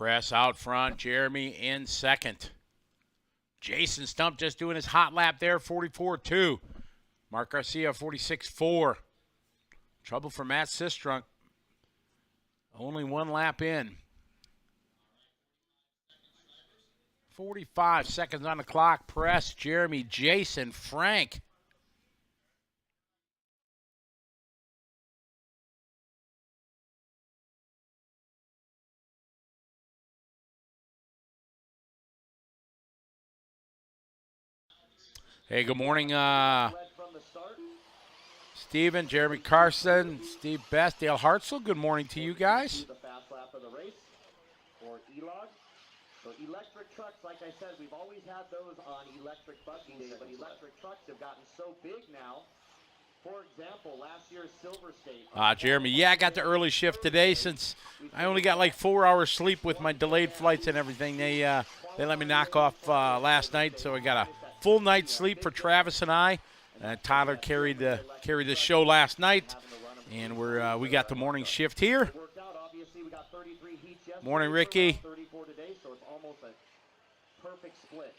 Press out front. Jeremy in second. Jason Stump just doing his hot lap there, 44-2. Mark Garcia, 46-4. Trouble for Matt Sistrunk. Only one lap in. 45 seconds on the clock. Press, Jeremy, Jason, Frank. Hey, good morning, Steven, Jeremy Carson, Steve Best, Dale Hartzell. Good morning to you guys. The fast lap of the race for E-Log. So electric trucks, like I said, we've always had those on electric buggy days, but electric trucks have gotten so big now. For example, last year's Silver State. Jeremy, yeah, I got the early shift today since I only got like 4 hours sleep with my delayed flights and everything. They let me knock off last night, so I got a full night's sleep for Travis and I. Tyler carried the show last night, and we got the morning shift here. Morning, Ricky. 34 today, so it's almost a perfect split.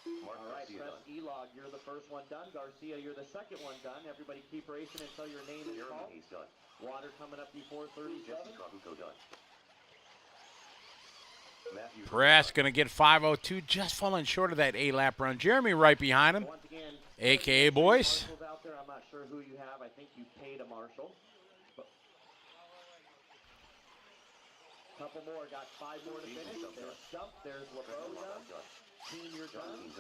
All right, press E-Log, you're the first one done. Garcia, you're the second one done. Everybody keep racing until your name is called. He's done. Water coming up before 37. Press going to get 5:02, just falling short of that A-lap run. Jeremy right behind him, a.k.a. Boyce. Out there, I'm not sure who you have. I think you paid a marshal. Couple more, got 5 more to finish. There's Stump, there's LeBeau done. Team, you're done.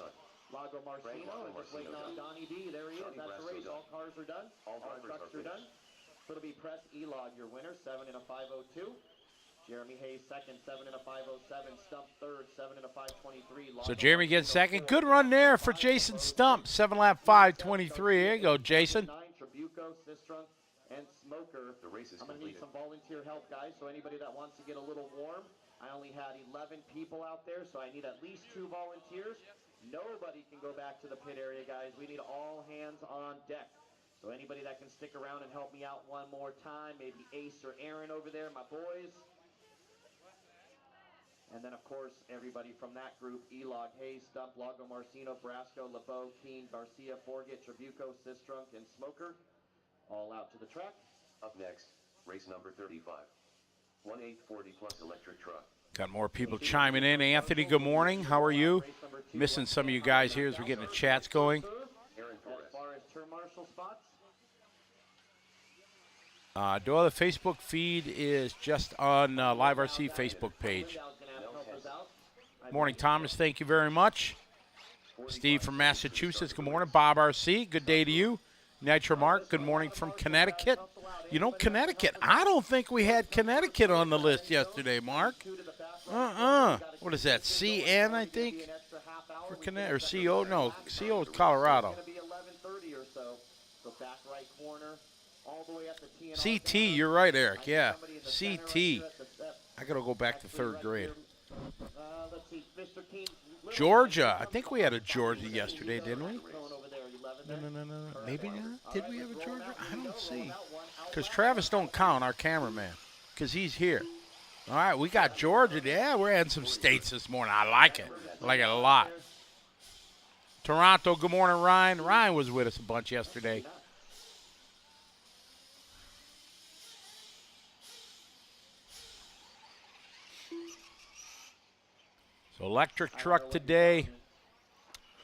Lago Marcino, and just waiting on Donnie D. There he is. That's the race. All cars are done. All trucks are done. So it'll be Press E-Log, your winner, 7 in a 5:02. Jeremy Hayes second, 7 in a 5:07. Stump third, 7 in a 5:23. So Jeremy gets second. Good run there for Jason Stump. 7-lap 5:23. There you go, Jason. Tribuco, Sistrunk, and Smoker. The race is I'm going to need some volunteer help, guys. So anybody that wants to get a little warm, I only had 11 people out there, so I need at least 2 volunteers. Nobody can go back to the pit area, guys. We need all hands on deck. So anybody that can stick around and help me out one more time, maybe Ace or Aaron over there, my boys. And then, of course, everybody from that group, E-Log, Hayes, Stump, Lago Marcino, Brasco, LeBeau, Keene, Garcia, Forget, Tribuco, Sistrunk, and Smoker, all out to the track. Up next, race number 35. 1840 plus electric truck. Got more people chiming in. Anthony, good morning. How are you? Missing some of you guys here as we're getting the chats going. As far as turn marshal spots, Doyle, the Facebook feed is just on Live RC Facebook page. Morning, Thomas. Thank you very much. Steve from Massachusetts. Good morning. Bob RC. Good day to you. Nitro Mark. Good morning from Connecticut. You know, Connecticut. I don't think we had Connecticut on the list yesterday, Mark. What is that? CN, I think? For Connecticut or CO? No, CO is Colorado. CT, you're right, Eric. Yeah, CT. I got to go back to 3rd grade. Georgia. I think we had a Georgia yesterday, didn't we? No. Maybe not. Did we have a Georgia? I don't see. Because Travis don't count, our cameraman, because he's here. All right, we got Georgia. Yeah, we're adding some states this morning. I like it. I like it a lot. Toronto, good morning, Ryan. Ryan was with us a bunch yesterday. So electric truck today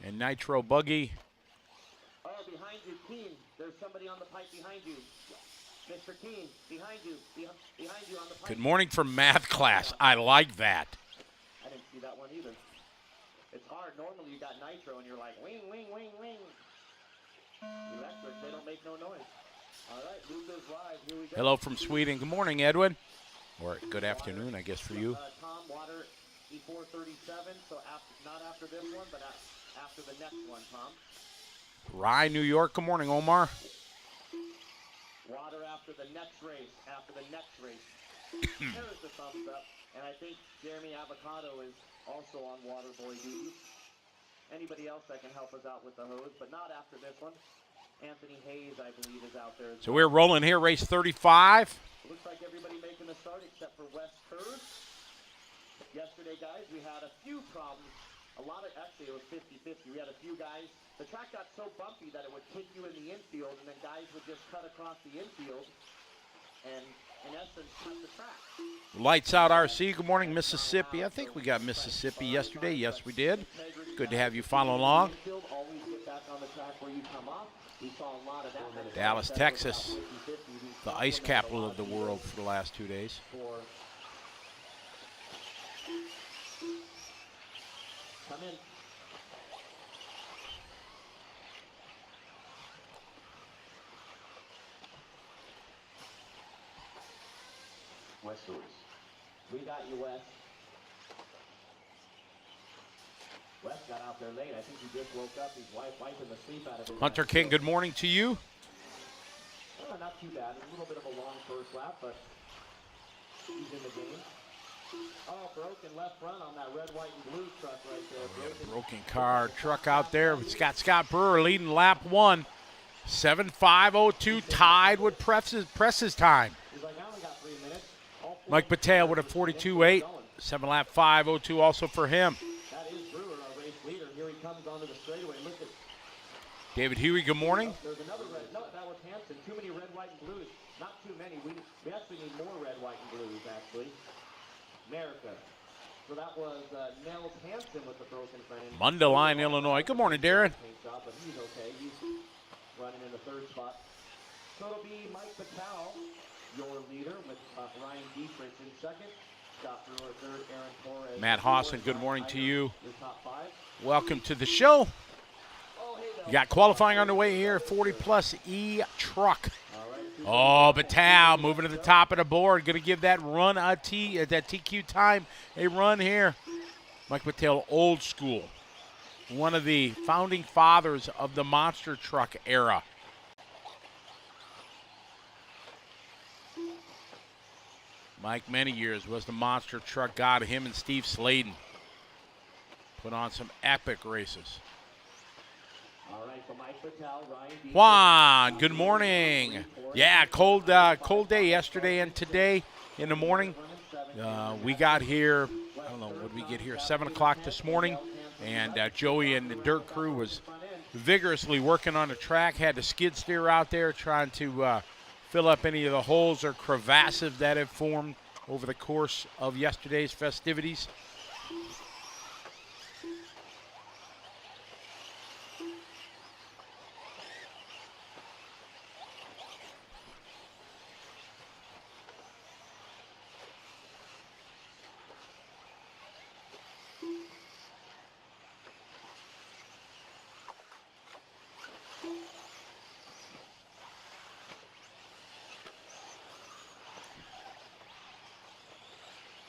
and Nitro Buggy. Oh, behind you, Keene. There's somebody on the pipe behind you. Mr. Keene, behind you. Behind you on the pipe. Good morning from math class. I like that. I didn't see that one either. It's hard. Normally you got Nitro and you're like, wing, wing, wing, wing. Electric, they don't make no noise. All right, Luca's live. Here we go. Hello from Sweden. Good morning, Edwin. Or good afternoon, I guess, for you. Tom, water, E437. So not after this one, but after the next one, Tom. Rye, New York. Good morning, Omar. Water after the next race. There's the thumbs up. And I think Jeremy Avocado is also on water boy duty. Anybody else that can help us out with the hose, but not after this one. Anthony Hayes, I believe, is out there. So we're rolling here, race 35. Looks like everybody making the start except for Wes Kurz. Yesterday, guys, we had a few problems. Actually, it was 50-50. We had a few guys. The track got so bumpy that it would kick you in the infield, and then guys would just cut across the infield and, in essence, cut the track. Lights out RC. Good morning, Mississippi. I think we got Mississippi yesterday. Yes, we did. Good to have you follow along. Dallas, Texas, the ice capital of the world for the last 2 days. Come in. West Source. We got you, Wes. Wes got out there late. I think he just woke up. He's wiping the sleep out of his Hunter King, good morning to you. Not too bad. A little bit of a long first lap, but he's in the game. Oh, broken left front on that red, white, and blue truck right there. Broken car truck out there. It's got Scott Brewer leading lap 1. 7:5:02 tied with Press's time. He's like, I only got 3 minutes. Mike Patel with a 42.8. 7-lap 5:02 also for him. That is Brewer, our race leader. Here he comes onto the straightaway. Look at David Huey, good morning. There's another red. No, that was Hanson. Too many red, white, and blues. Not too many. We actually need more red, white, and blues, actually. America. So that was Nels Hanson with the broken front end. Mundelein, Illinois. Good morning, Darren. Job, but he's okay. He's running in the third spot. So it'll be Mike Patel, your leader, with Ryan Dietrich in second. Scott Brewer third, Aaron Torres. Matt Hawson, good morning to you. Your top 5. Welcome to the show. Oh, hey, You got qualifying underway here, 40-plus E truck. Oh, Batal moving to the top of the board. Going to give that run that TQ time a run here. Mike Patel, old school. One of the founding fathers of the monster truck era. Mike, many years, was the monster truck god. Him and Steve Sladen put on some epic races. All right, so Mike Patel, Ryan Dietrich. Juan, good morning. Yeah, cold day yesterday and today in the morning. We got here, I don't know, what did we get here? 7 o'clock this morning. And Joey and the dirt crew was vigorously working on the track. Had the skid steer out there trying to fill up any of the holes or crevasses that have formed over the course of yesterday's festivities.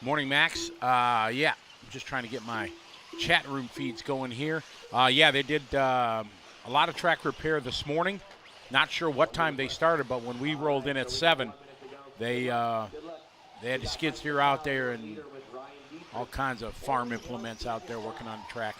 Morning, Max. Yeah, I'm just trying to get my chat room feeds going here. Yeah, they did a lot of track repair this morning. Not sure what time they started, but when we rolled in at 7, they had the skid steer out there and all kinds of farm implements out there working on the track.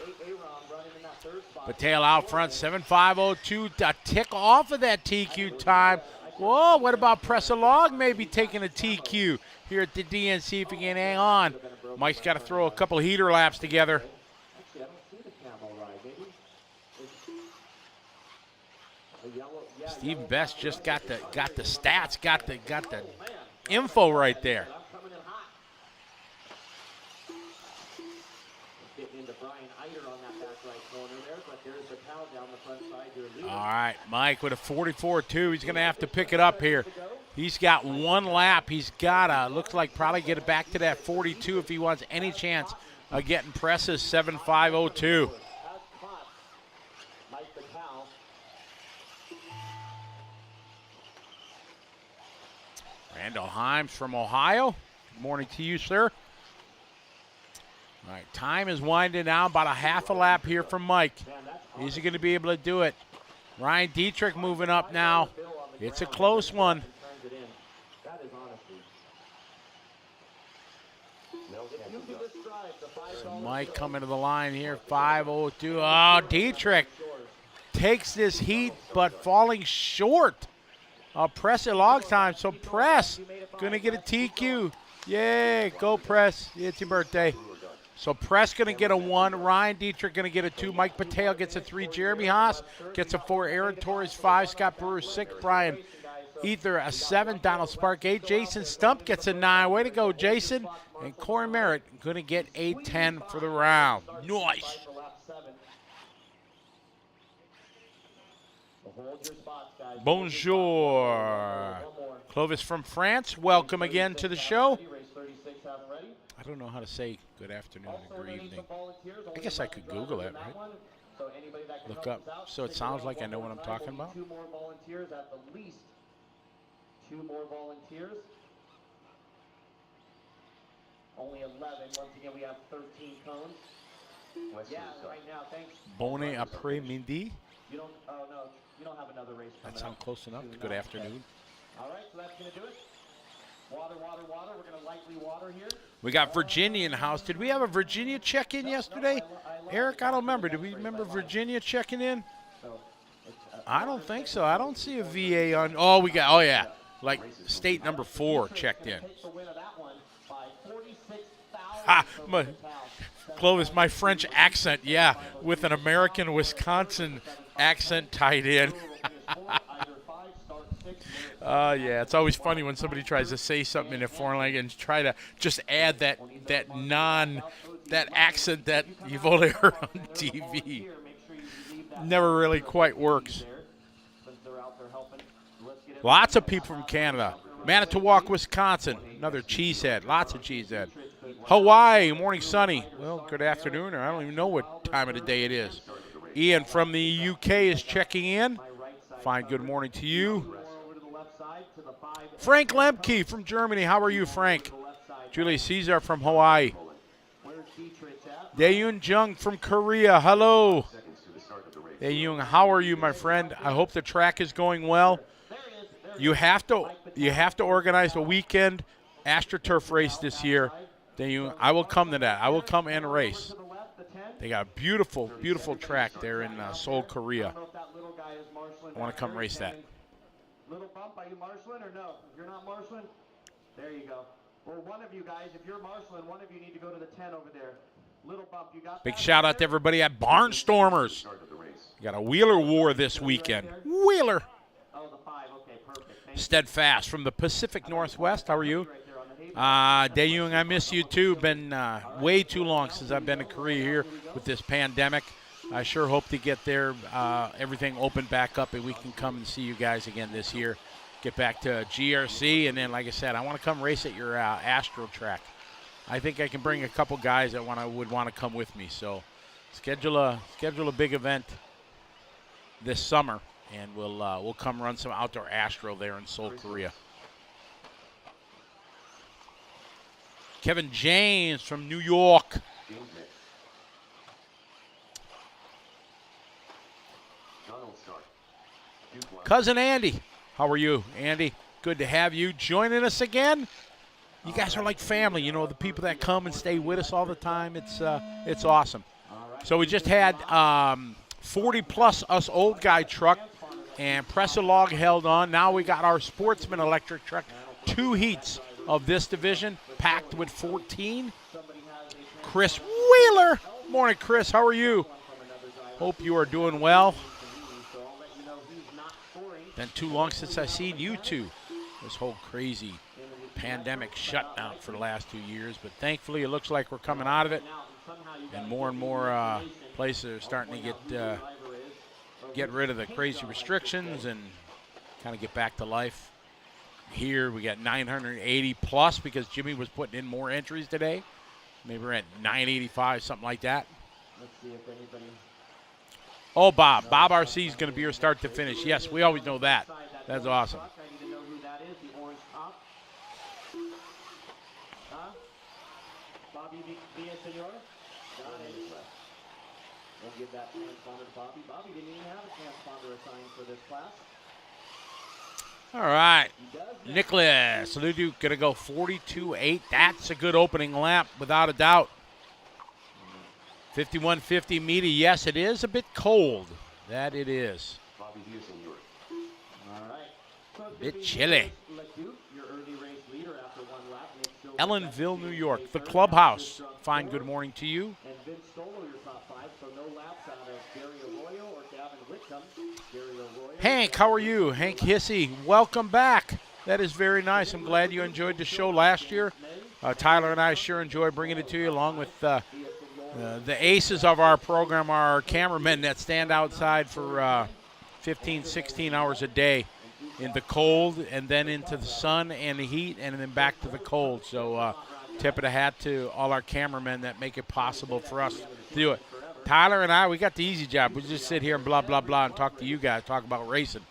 Patel out front, 7:5:02, a tick off of that TQ time. Whoa, what about Press a Log maybe taking a TQ here at the DNC if he can hang on. Mike's got to throw a couple of heater laps together. Steve Best just got the stats, got the info right there. All right, Mike with a 44.2. He's going to have to pick it up here. He's got 1 lap. He's got to, looks like probably get it back to that 42 if he wants any chance of getting Press's 7:5:02. Randall Himes from Ohio. Good morning to you, sir. All right, time is winding down. About a half a lap here from Mike. Is he going to be able to do it? Ryan Dietrich moving up now. It's a close one. So Mike coming to the line here, 5:02. Oh, Dietrich takes this heat, but falling short of Press at log time. So Press going to get a TQ. Yay, go Press. It's your birthday. So Press going to get a 1. Ryan Dietrich going to get a 2. Mike Pateo gets a 3. Jeremy Haas gets a 4. Aaron Torres 5. Scott Brewer 6. Brian Ether a 7. Donald Spark 8. Jason Stump gets a 9. Way to go, Jason. And Corey Merritt going to get a 10 for the round. Nice. Bonjour. Clovis from France, welcome again to the show. I don't know how to say good afternoon and good evening. I guess I could Google it, right? Look up. So it sounds like I know what I'm talking about. 2 more volunteers at the least. 2 more volunteers. Only 11. Once again, we have 13 cones. Yeah, right now, thanks. Bonne après-midi. You don't, oh no, you don't have another race coming That sounds up. close enough. Good afternoon. All right, so that's going to do it. Water, water, water. We're going to lightly water here. We got Virginia in the house. Did we have a Virginia check-in yesterday? Eric, I don't remember. Did we remember Virginia checking in? I don't think so. I don't see a VA on. Oh, we got, oh yeah. Like state number 4 checked in. Ha, Clovis, my French accent, yeah, with an American Wisconsin accent tied in. Yeah, it's always funny when somebody tries to say something in a foreign language and try to just add that accent that you've only heard on TV. Never really quite works. Lots of people from Canada. Manitowoc, Wisconsin, another cheesehead. Lots of cheesehead. Hawaii, morning sunny. Well, good afternoon, or I don't even know what time of the day it is. Ian from the UK is checking in. Fine, good morning to you. Frank Lemke from Germany. How are you, Frank? Julie Caesar from Hawaii. Daeyoon Jung from Korea. Hello. Daeyoon, how are you, my friend? I hope the track is going well. You have to organize a weekend AstroTurf race this year. I will come to that. I will come and race. They got a beautiful, beautiful track there in Seoul, Korea. I want to come race that. Little bump, are you marshalling or no? If you're not marshalling, there you go. Well, one of you guys, if you're marshalling, one of you need to go to the 10 over there. Little bump, you got big shout out to everybody at Barnstormers. You got a Wheeler War this weekend. Wheeler. Oh, the 5, okay, perfect. Steadfast from the Pacific Northwest. How are you? Daeyoon, I miss you too. Been way too long since I've been to Korea here with this pandemic. I sure hope to get there, everything opened back up, and we can come and see you guys again this year. Get back to GRC, and then, like I said, I want to come race at your Astro track. I think I can bring a couple guys that would want to come with me. So schedule a big event this summer, and we'll come run some outdoor Astro there in Seoul, Korea. Kevin James from New York. Cousin Andy, how are you, Andy? Good to have you joining us again. You guys are like family, you know, the people that come and stay with us all the time. It's awesome. So we just had 40-plus us old guy truck and Press-A-Log held on. Now we got our Sportsman electric truck. 2 heats of this division packed with 14. Chris Wheeler. Morning, Chris. How are you? Hope you are doing well. Been too long since I've seen you two. This whole crazy pandemic shutdown for the last 2 years, but thankfully it looks like we're coming out of it, and more places are starting to get rid of the crazy restrictions and kind of get back to life. Here we got 980 plus because Jimmy was putting in more entries today. Maybe we're at 985, something like that. Let's see if anybody. Oh, Bob RC is going to be your start to finish. Yes, we always know that. That's awesome. I need to know who that is, the orange top. Huh? Bobby Villasenor? Got it. We'll give that transponder to Bobby. Bobby didn't even have a transponder assigned for this class. All right. Nicholas Ludu going to go 42.8. That's a good opening lap, without a doubt. 51.50 meaty. Yes, it is a bit cold. That it is. All right. Bit chilly. Your early race leader after 1 lap. Ellenville, New York. The clubhouse fine good morning to you. And Vince Stolo, your top 5, so no laps out of Gary Arroyo or Gavin Whitcomb. Gary Arroyo. Hank, how are you? Hank Hissey, welcome back. That is very nice. I'm glad you enjoyed the show last year. Tyler and I sure enjoy bringing it to you, along with the aces of our program, our cameramen that stand outside for 15, 16 hours a day in the cold and then into the sun and the heat and then back to the cold. So tip of the hat to all our cameramen that make it possible for us to do it. Tyler and I, we got the easy job. We just sit here and blah, blah, blah and talk to you guys, talk about racing.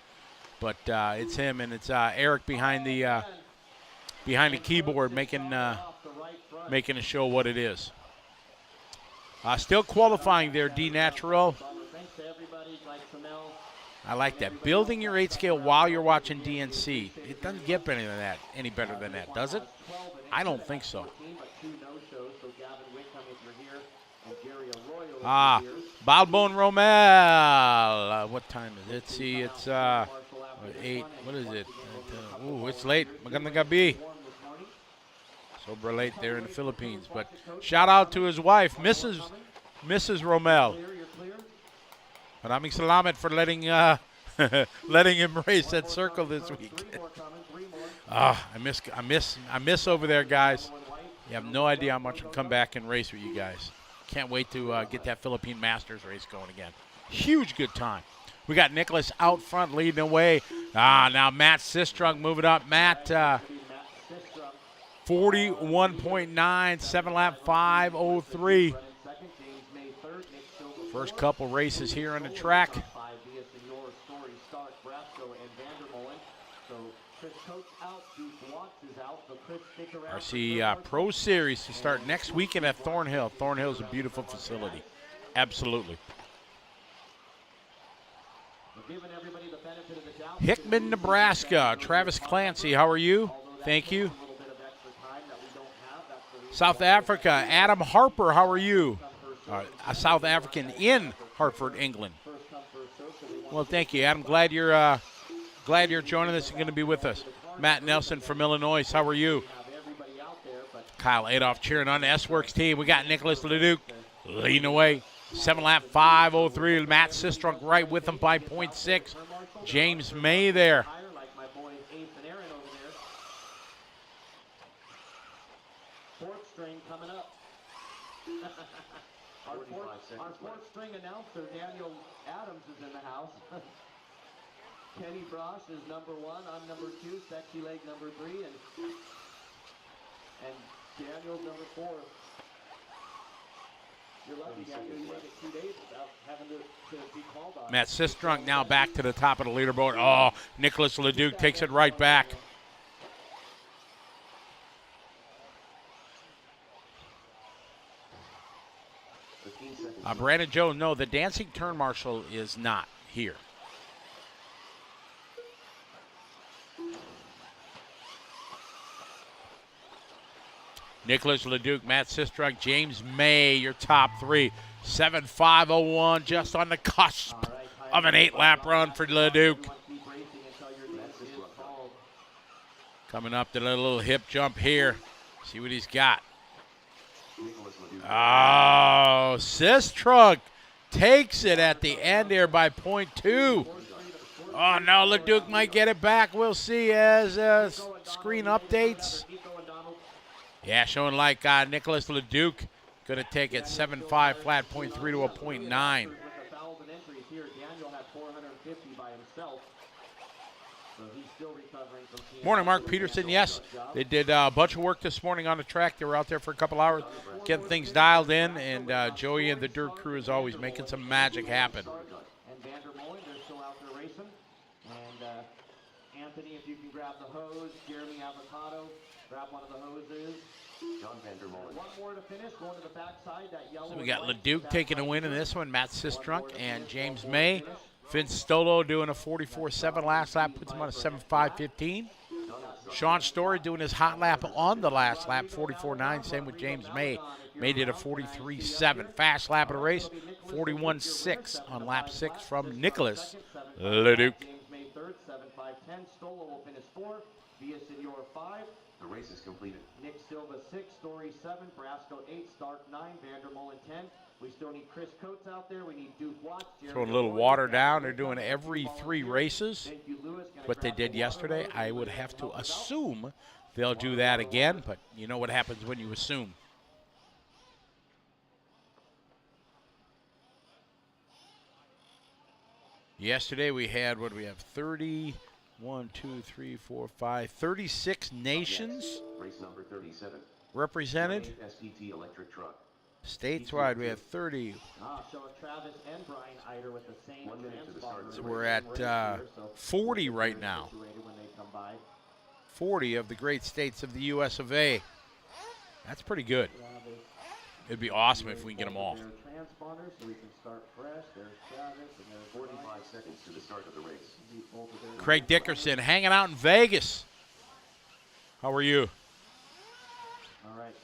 But it's him and it's Eric behind the keyboard making the show what it is. Still qualifying there, D Natural. I like that. Building your 8 scale while you're watching DNC. It doesn't get any better than that, does it? I don't think so. Balbone Romel. What time is it? See, it's 8. What is it? It's late. Magandang gabi. Sober late there in the Philippines. But shout out to his wife, Mrs. Romel. Maraming salamat for letting him race that circle this week. I miss over there, guys. You have no idea how much I'll come back and race with you guys. Can't wait to get that Philippine Masters race going again. Huge good time. We got Nicholas out front leading the way. Now Matt Sistrunk moving up. Matt, 41.9, 7-lap 5:03. First couple races here on the track. RC Pro Series to start next weekend at Thornhill. Thornhill is a beautiful facility. Absolutely. Hickman, Nebraska. Travis Clancy, how are you? Thank you. South Africa, Adam Harper, how are you? A South African in Hartford, England. Well, thank you, Adam. Glad you're joining us and going to be with us. Matt Nelson from Illinois, how are you? Kyle Adolph cheering on the S-Works team. We got Nicholas Leduc leading the way. 7-lap 5:03. Matt Sistrunk right with him by 0.6. James May there. String coming up. Our fourth string announcer, Daniel Adams, is in the house. Kenny Brosh is number 1. I'm number 2. Sexy Leg number 3. And Daniel's number 4. You're lucky you make it 2 days without having to be called on. Matt Sistrunk now back to the top of the leaderboard. Oh, Nicholas Leduc takes it right back. Brandon Jones, no, the dancing turn marshal is not here. Nicholas Leduc, Matt Sistrunk, James May, your top 3. 7.5:01, just on the cusp of an 8-lap run for Leduc. Coming up to the little hip jump here. See what he's got. Oh, Sistrunk takes it at the end here by 0.2. Oh, no, Leduc might get it back. We'll see as screen updates. Yeah, showing like Nicholas Leduc going to take it 7.5 flat, 0.3 to a 0.9. Morning, Mark Peterson. Yes, they did a bunch of work this morning on the track. They were out there for a couple hours getting things dialed in, and Joey and the Dirt Crew is always making some magic happen. And Vandermolen, they're still out there racing. And Anthony, if you can grab the hose. Jeremy Avocado, grab one of the hoses. John Vandermolen. One more to finish, going to the backside. That yellow. So we got Leduc taking a win in this one. Matt Sistrunk and James May. Vince Stolo doing a 44.7 last lap, puts him on a 7.5.15. Sean Story doing his hot lap on the last lap, 44.9. Same with James May. May did a 43.7. Fast lap of the race, 41.6 on lap 6 from Nicholas Leduc. third, 7-5-10. Stola will finish 4. Via Senor 5. The race is completed. Nick Silva 6, Story 7, Brasco 8, Stark 9, Vandermolen 10. We still need Chris Coates out there. We need Duke Watts. Throwing a little water down. They're doing every 3 races. What they did yesterday, I would have to assume they'll do that again, but you know what happens when you assume. Yesterday we had, what do we have, 30, 1, 2, 3, 4, 5, 36 nations Race number 37. represented. STT electric truck. Stateswide, we have 30. Showing Travis and Brian Eider with the same 1 minute to the start of the So race. we're at 40 right now. when they come by. 40 of the great states of the U.S. of A. That's pretty good. It'd be awesome if we can get them all. Transponders, so we can start fresh. There's Travis and there's 45 seconds to the start of the race. Craig Dickerson hanging out in Vegas. How are you? All right.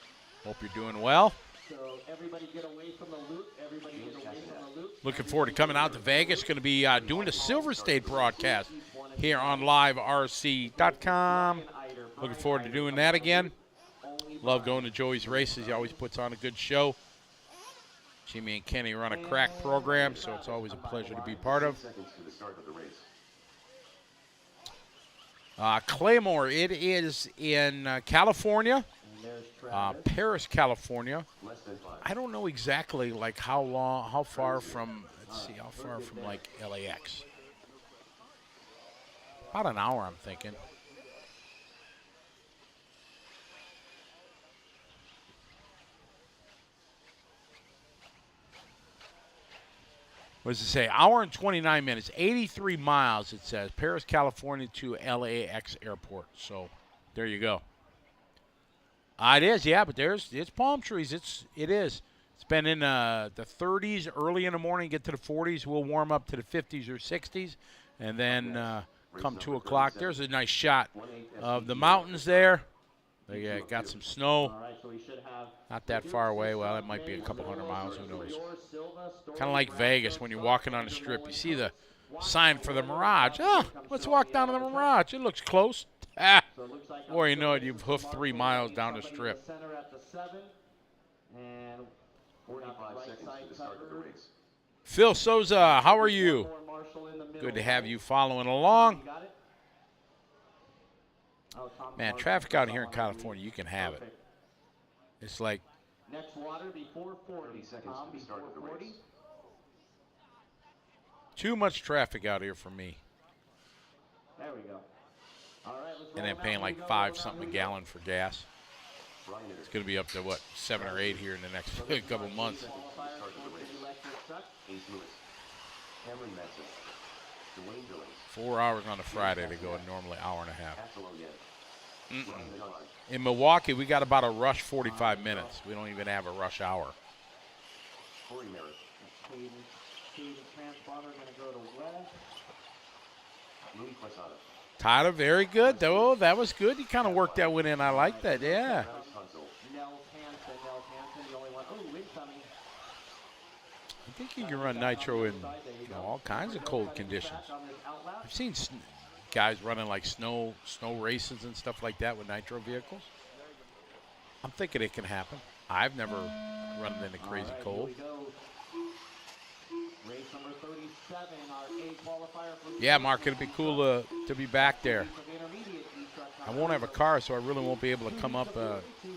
Hope you're doing well. So everybody get away from the loop. Everybody get away from the loop. Looking forward to coming out to Vegas. Going to be doing the Silver State broadcast here on liverc.com. Looking forward to doing that again. Love going to Joey's races. He always puts on a good show. Jimmy and Kenny run a crack program, so it's always a pleasure to be part of. Seconds to the start of the race. Claymore, it is in California, Paris, California. Less than 5. I don't know exactly like how far from, let's see, how far from like LAX. About an hour, I'm thinking. What does it say? Hour and 29 minutes, 83 miles, it says. Paris, California to LAX airport. So there you go. It is, yeah, but it's palm trees. It is. It's been in the 30s early in the morning, get to the 40s. We'll warm up to the 50s or 60s. And then come 2 o'clock, there's a nice shot of the mountains there. They got some snow. Not that far away. Well, it might be a couple hundred miles. Who knows? Kind of like Vegas when you're walking on the strip. You see the sign for the Mirage. Oh, let's walk down to the Mirage. It looks close. Before you know it, you've hoofed 3 miles down the strip. 45 seconds to the start of the race. Phil Souza, how are you? Good to have you following along. Man, traffic out here in California, you can have it. It's like Next water before 40 seconds to the start of the race. too much traffic out here for me. There we go. All right, let's And then paying like 5 something a gallon for gas. It's going to be up to what, 7 or 8 here in the next couple months. Ace Lewis. Cameron Madsen. Dwayne Billings. 4 hours on a Friday to go, normally hour and a half. Axel Oyen. In Milwaukee, we got about a rush 45 minutes. We don't even have a rush hour. Corey Merritt. Caden transponder going to go to west. Louis Quesada. Tyler, very good. Oh, that was good. You kind of worked that one in. I like that, yeah. Travis Hansel. Nels Hansen, the only one. Oh, incoming. I think you can run nitro in all kinds of cold conditions. I've seen guys running like snow races and stuff like that with nitro vehicles. I'm thinking it can happen. I've never run it in the crazy cold. Race number 37, our A qualifier for Yeah, Mark, it'd be cool to be back there. I won't have a car, so I really won't be able to come up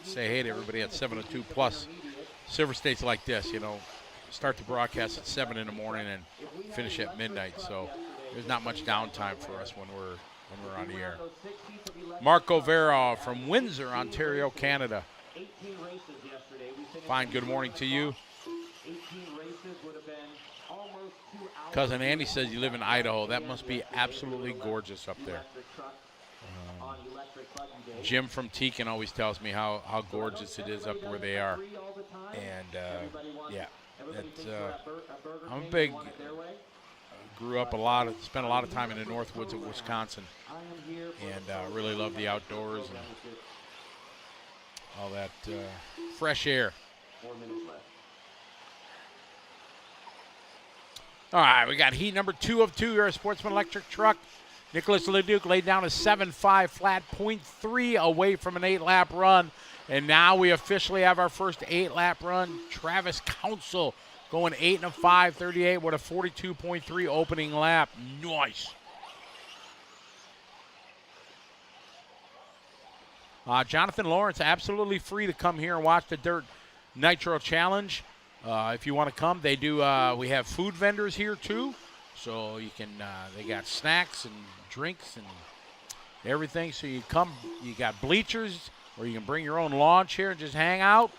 say hey to everybody at 7:02 plus. Silver State's like this, you know, start the broadcast at 7 in the morning and finish at midnight. So there's not much downtime for us when we're on the air. Marco Vera from Windsor, Ontario, Canada. 18 races yesterday. Fine, good morning to you. 18 races would have been almost 2 hours. Cousin Andy says you live in Idaho. That must be absolutely gorgeous up there. Jim from Teakin always tells me how gorgeous it is up where they are. And, yeah, I'm a big, grew up spent a lot of time in the north woods of Wisconsin. And really love the outdoors and all that fresh air. 4 minutes left. All right, we got heat number 2 of 2 here, Sportsman electric truck. Nicholas Leduc laid down a 7.5 flat, 0.3 away from an 8-lap run. And now we officially have our first 8-lap run. Travis Council going 8 and a 5.38 with a 42.3 opening lap. Nice. Jonathan Lawrence, absolutely free to come here and watch the Dirt Nitro Challenge. If you want to come, they do. We have food vendors here too, so you can. They got snacks and drinks and everything. So you come. You got bleachers, or you can bring your own lawn chair and just hang out.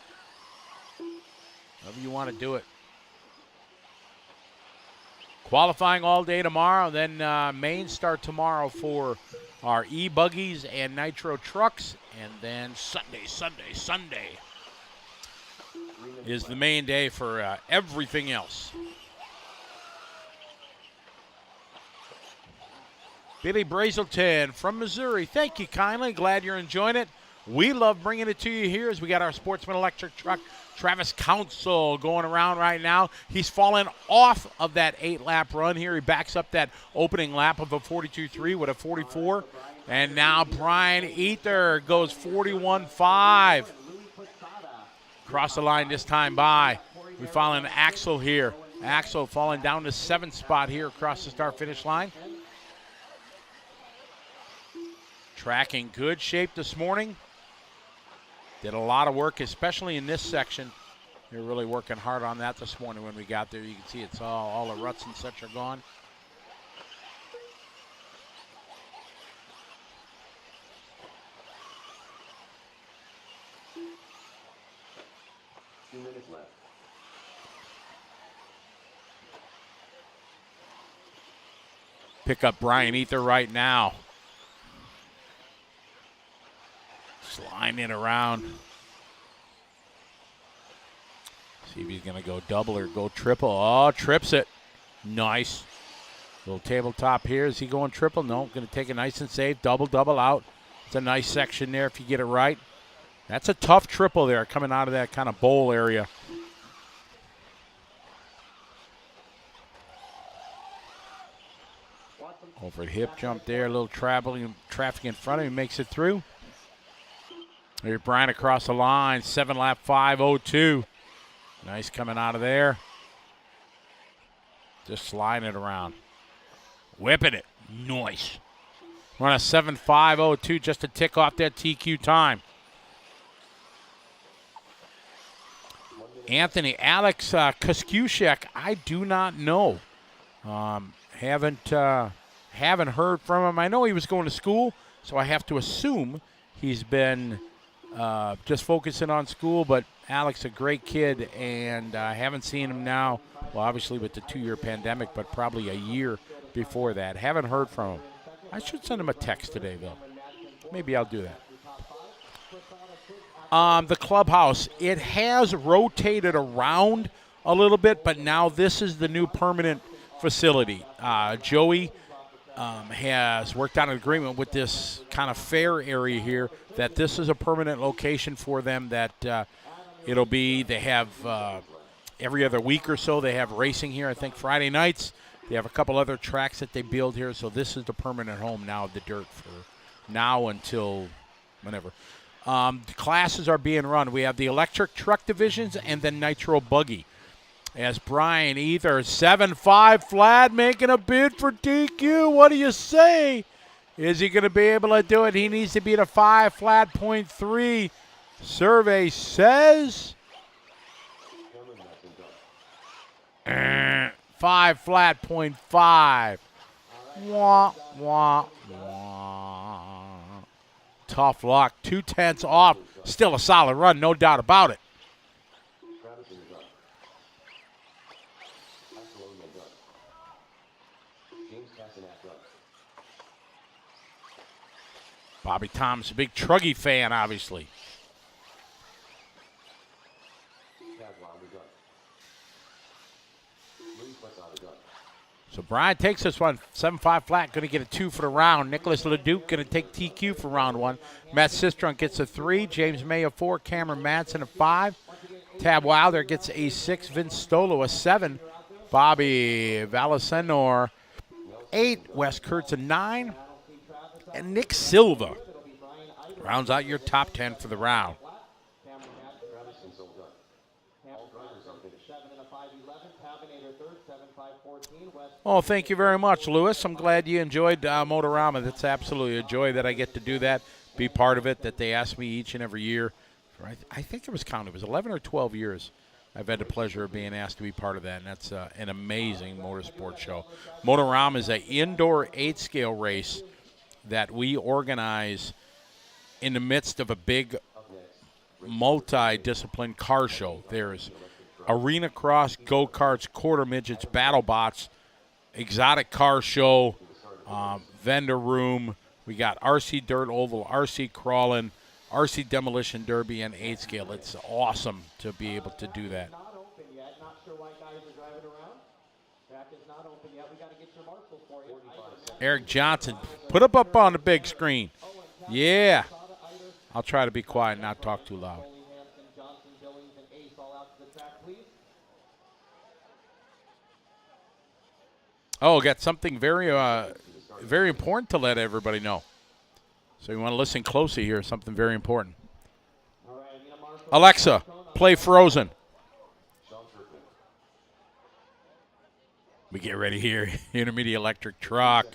However you want to do it. Qualifying all day tomorrow. Then main start tomorrow for our e-buggies and nitro trucks, and then Sunday is the main day for everything else. Billy Brazelton from Missouri, thank you kindly. Glad you're enjoying it. We love bringing it to you here as we got our Sportsman electric truck, Travis Council, going around right now. He's fallen off of that 8-lap run here. He backs up that opening lap of a 42.3 with a 44. And now Brian Ether goes 41.5. Cross the line this time by. We following Axel here. Axel falling down to 7th spot here across the start-finish line. Track in good shape this morning. Did a lot of work, especially in this section. They're really working hard on that this morning when we got there. You can see it's all the ruts and such are gone. Left. Pick up Brian Ether right now. Sliding it around. See if he's going to go double or go triple. Oh, trips it. Nice. Little tabletop here. Is he going triple? No, going to take it nice and safe. Double out. It's a nice section there if you get it right. That's a tough triple there coming out of that kind of bowl area. Over at hip jump there, a little traffic in front of him, makes it through. There's Brian across the line, 7-lap 5.02. Nice coming out of there. Just sliding it around. Whipping it. Nice. Run a 7.5.02 just to tick off that TQ time. Anthony Alex Koskushek, I do not know. Haven't heard from him. I know he was going to school, so I have to assume he's been just focusing on school. But Alex, a great kid, and I haven't seen him now. Well, obviously with the 2-year pandemic, but probably a year before that. Haven't heard from him. I should send him a text today, though. Maybe I'll do that. The clubhouse, it has rotated around a little bit, but now this is the new permanent facility. Joey has worked out an agreement with this kind of fair area here that this is a permanent location for them, that it'll be, they have every other week or so they have racing here. I think Friday nights. They have a couple other tracks that they build here, so this is the permanent home now of the Dirt for now until whenever. The classes are being run. We have the electric truck divisions and then Nitro Buggy. As Brian Ether, 7.5 flat, making a bid for DQ. What do you say? Is he going to be able to do it? He needs to beat a 5 flat, 0.3. Survey says 5 flat, 0.5. Wah, wah, wah. Tough luck. 2/10 off. Still a solid run, no doubt about it. Bobby Thomas, a big Truggy fan, obviously. So Brian takes this one, 7.5 flat, going to get a 2 for the round. Nicholas Leduc going to take TQ for round 1. Matt Sistrunk gets a 3. James May a 4. Cameron Madsen a 5. Tab Wilder gets a 6. Vince Stolo a 7. Bobby Valasenor 8, Wes Kurtz a 9, and Nick Silva rounds out your top 10 for the round. Oh, thank you very much, Lewis. I'm glad you enjoyed Motorama. That's absolutely a joy that I get to do that, be part of it, that they ask me each and every year. I think it was counted. It was 11 or 12 years I've had the pleasure of being asked to be part of that, and that's an amazing motorsport show. Motorama is an indoor 8-scale race that we organize in the midst of a big multi-discipline car show. There's arena cross, go-karts, quarter midgets, battle bots, exotic car show, vendor room. We got RC Dirt Oval, RC Crawling, RC Demolition Derby, and 8-scale. It's awesome to be able to do that. Eric Johnson, put up on the big screen. Yeah. I'll try to be quiet and not talk too loud. Oh, got something very important to let everybody know. So you want to listen closely here. Something very important. Alexa, play Frozen. We get ready here. Intermediate electric truck.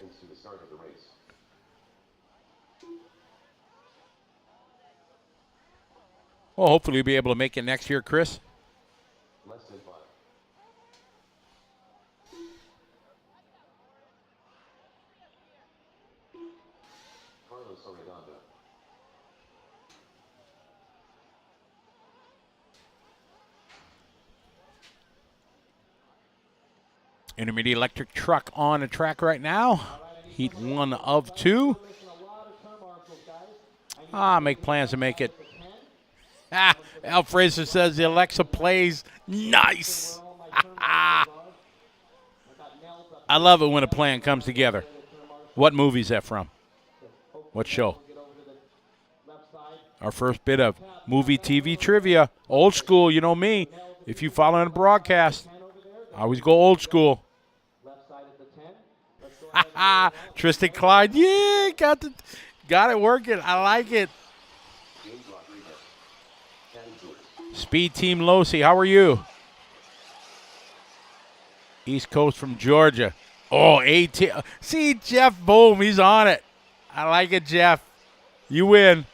Well, hopefully you'll be able to make it next year, Chris. Less than 5. Carlos Arredondo. Intermediate electric truck on the track right now. Heat 1 of 2. Make plans to make it. Al Fraser says the Alexa plays nice. I love it when a plan comes together. What movie is that from? What show? Our first bit of movie TV trivia. Old school, you know me. If you follow the broadcast, I always go old school. Tristan Clyde, yeah, got it working. I like it. Speed Team Losi, how are you? East Coast from Georgia. Oh, AT. See, Jeff Bohm, he's on it. I like it, Jeff. You win.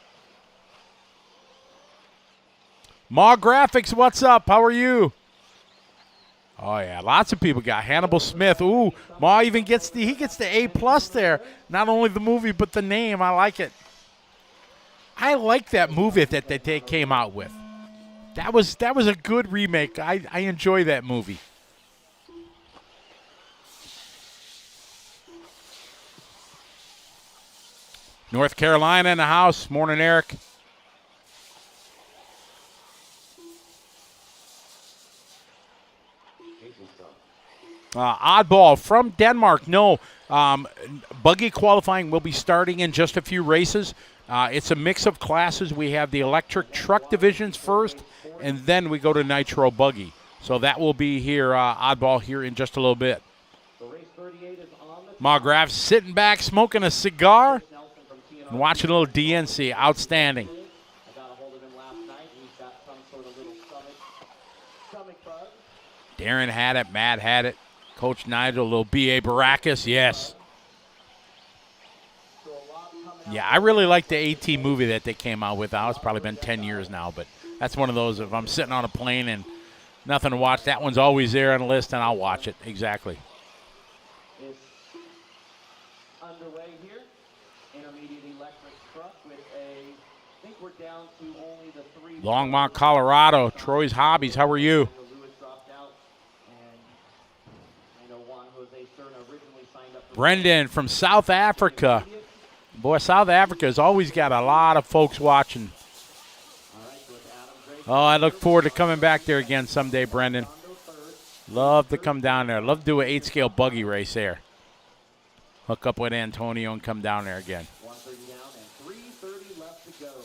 Ma Graphics, what's up? How are you? Oh, yeah, lots of people got Hannibal Smith. Ooh, Ma even gets the A+ there. Not only the movie, but the name. I like it. I like that movie that they came out with. That was a good remake. I enjoy that movie. North Carolina in the house. Morning, Eric. Oddball from Denmark. No, buggy qualifying will be starting in just a few races. It's a mix of classes. We have the electric truck divisions first, and then we go to Nitro Buggy. So that will be here, Oddball, here in just a little bit. McGrath sitting back, smoking a cigar, and watching a little DNC. Outstanding. Darren had it. Matt had it. Coach Nigel, a little B.A. Baracus, yes. Yeah, I really like the AT movie that they came out with. It's probably been 10 years now, but that's one of those, if I'm sitting on a plane and nothing to watch, that one's always there on the list, and I'll watch it. Exactly. Is underway here. Intermediate electric truck with I think we're down to only the 3. Longmont, Colorado. Troy's Hobbies, how are you? Brendan from South Africa. Boy, South Africa has always got a lot of folks watching. Oh, I look forward to coming back there again someday, Brendan. Love to come down there. Love to do an 8-scale buggy race there. Hook up with Antonio and come down there again.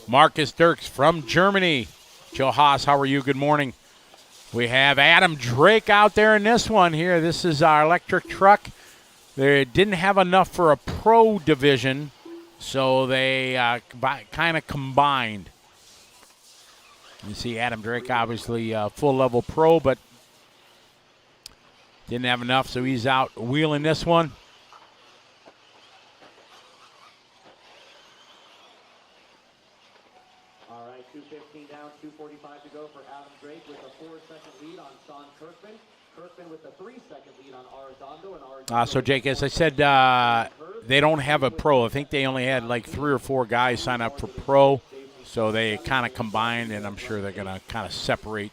Marcus Dirks from Germany. Joe Haas, how are you? Good morning. We have Adam Drake out there in this one here. This is our electric truck. They didn't have enough for a pro division, so they kind of combined. You see Adam Drake, obviously full-level pro, but didn't have enough, so he's out wheeling this one. All right, 2:15 down, 2:45 to go for Adam Drake with a 4-second lead on Sean Kirkman. Kirkman with a 3-second lead on Arredondo. And So, Jake, as I said, they don't have a pro. I think they only had like 3 or 4 guys sign up for pro, so they kind of combined, and I'm sure they're going to kind of separate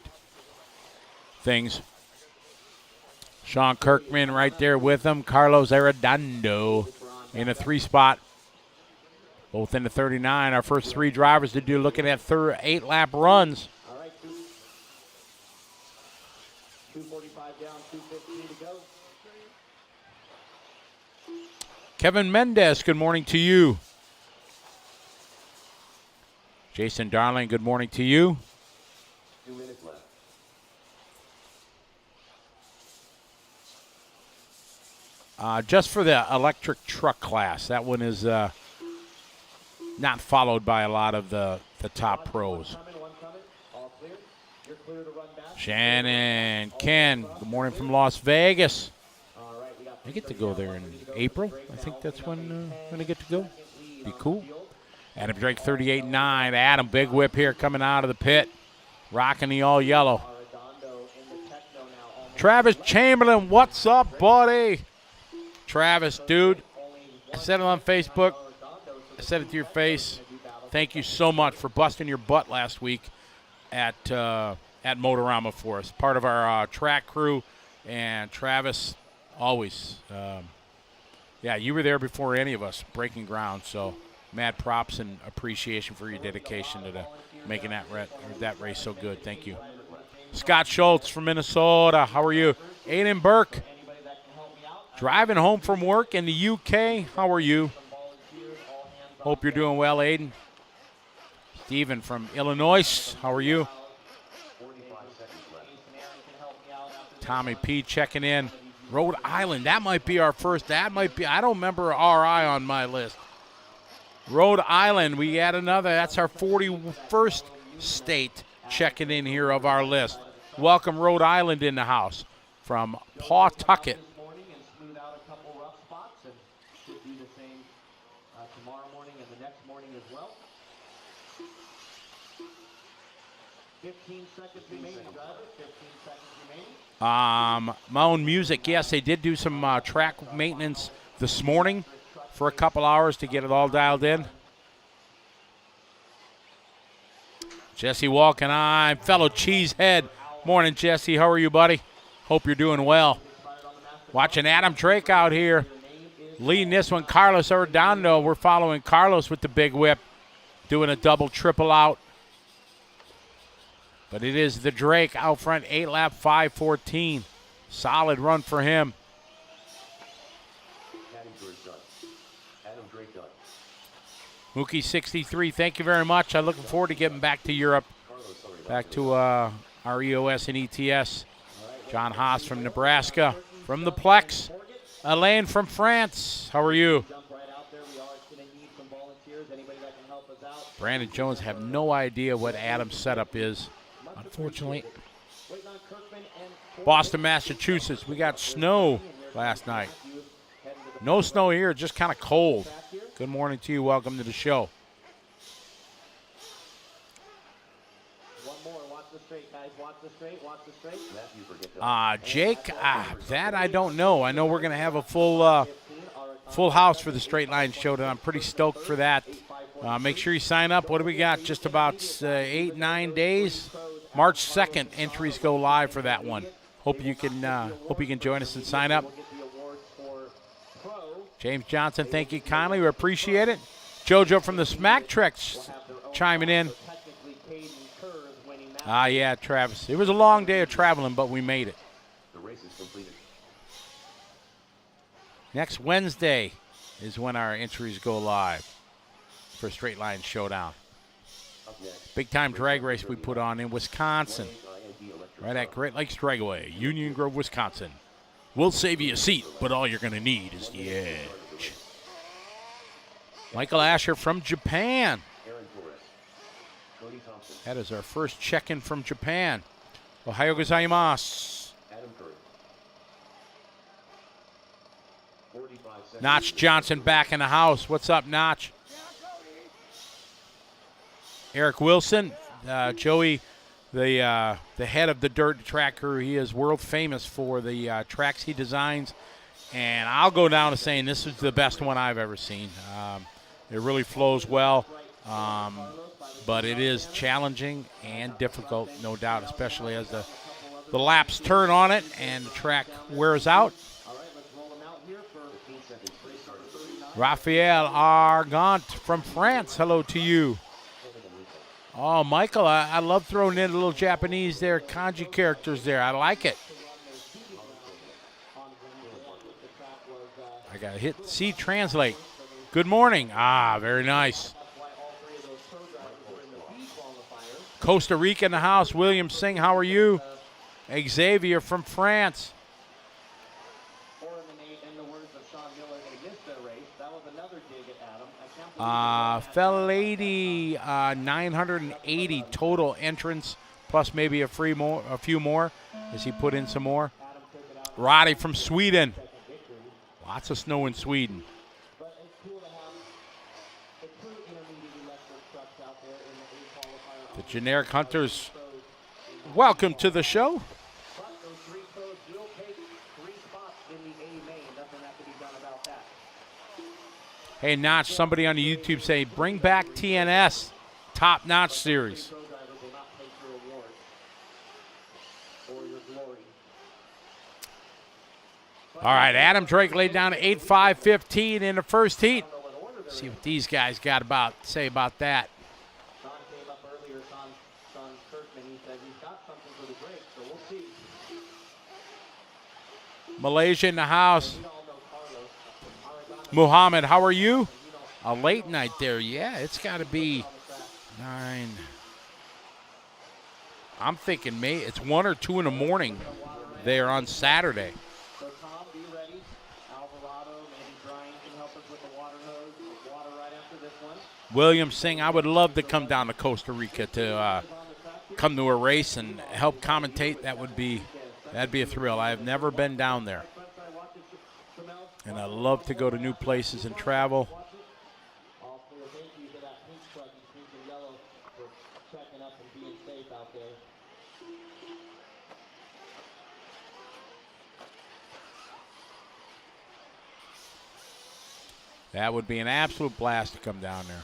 things. Sean Kirkman right there with him. Carlos Arredondo in a 3-spot. Both in the 39. Our first 3 drivers to do looking at 8-lap runs. All right, 2:45 down, 2:15 to go. Kevin Mendez, good morning to you. Jason Darling, good morning to you. 2 minutes left. Just for the electric truck class, that one is not followed by a lot of the top pros. All clear. You're clear to run back. Shannon, Ken, good morning from Las Vegas. All right, we got I get to go there in April. I think that's when I get to go. Be cool. Adam Drake, 38.9. Adam, big whip here coming out of the pit. Rocking the all yellow. Travis Chamberlain, what's up, buddy? Travis, dude, I said it on Facebook. I said it to your face. Thank you so much for busting your butt last week at Motorama for us. Part of our track crew, and Travis, always. Yeah, you were there before any of us, breaking ground. So, mad props and appreciation for your dedication to making that race so good. Thank you. Scott Schultz from Minnesota. How are you? Aiden Burke, driving home from work in the UK. How are you? Hope you're doing well, Aiden. Steven from Illinois. How are you? 45 seconds left. Tommy P checking in. Rhode Island. That might be our first. That might be. I don't remember RI on my list. Rhode Island. We add another. That's our 41st state checking in here of our list. Welcome Rhode Island in the house from Pawtucket. morning and smooth out a couple rough spots, and should do the same tomorrow morning and the next morning as well. 15 seconds remaining, driver. 15 seconds remaining. Mound Music, yes, they did do some track maintenance this morning for a couple hours to get it all dialed in. Jesse walking on, fellow Cheesehead. Morning, Jesse. How are you, buddy? Hope you're doing well. Watching Adam Drake out here. Leading this one, Carlos Arredondo. We're following Carlos with the big whip, doing a double, triple out. But it is the Drake out front, 8-lap, 5:14. Solid run for him. Adam Drake done. Mookie 63, thank you very much. I'm looking forward to getting back to Europe, back to our EOS and ETS. John Haas from Nebraska, from the Plex. Alain from France, how are you? Jump right out there. We are going to need some volunteers. Anybody that can help us out. Brandon Jones, have no idea what Adam's setup is, unfortunately. Waiting on Kirkman and Boston, Massachusetts, we got snow last night. No snow here, just kind of cold. Good morning to you. Welcome to the show. one more. Watch the straight, guys. Watch the straight. Watch the straight. Matthew, forget that. Jake, that I don't know. I know we're going to have a full house for the Straight Line Showdown. I'm pretty stoked for that. Make sure you sign up. What do we got? Just about 8-9 days. March 2nd, entries go live for that one. Hope you can join us and sign up. James Johnson, thank you kindly. We appreciate it. JoJo from the Smack Treks chiming in. Yeah, Travis. It was a long day of traveling, but we made it. The race is completed. Next Wednesday is when our entries go live for Straight Line Showdown. Up next, Big time drag race we put on in Wisconsin, right at Great Lakes Dragway, Union Grove, Wisconsin. We'll save you a seat, but all you're going to need is the edge. Michael Asher from Japan. Aaron Torres. Cody Thompson. That is our first check-in from Japan. Ohayou gozaimasu. Adam Curry. 45 seconds. Notch Johnson back in the house. What's up, Notch? Eric Wilson, Joey, the head of the dirt track crew. He is world famous for the tracks he designs, and I'll go down to saying this is the best one I've ever seen. It really flows well, but it is challenging and difficult, no doubt, especially as the laps turn on it and the track wears out. Raphael Argant from France, hello to you. Oh, Michael, I love throwing in a little Japanese there, kanji characters there. I like it. I got to hit C translate. Good morning. Ah, very nice. Costa Rica in the house. William Singh, how are you? Xavier from France. Fella lady, 980 total entrants, plus maybe a few more, as he put in some more. Roddy from Sweden. Lots of snow in Sweden. The generic hunters, welcome to the show. Hey, Notch, somebody on the YouTube say, bring back TNS, Top Notch Series. All right, Adam Drake laid down 8.5.15 in the first heat. See what these guys got about say about that. Malaysia in the house. Muhammad, how are you? A late night there. Yeah, it's got to be 9. I'm thinking it's 1 or 2 in the morning there on Saturday. William Singh, I would love to come down to Costa Rica to come to a race and help commentate. That'd be a thrill. I have never been down there. And I love to go to new places and travel. That would be an absolute blast to come down there.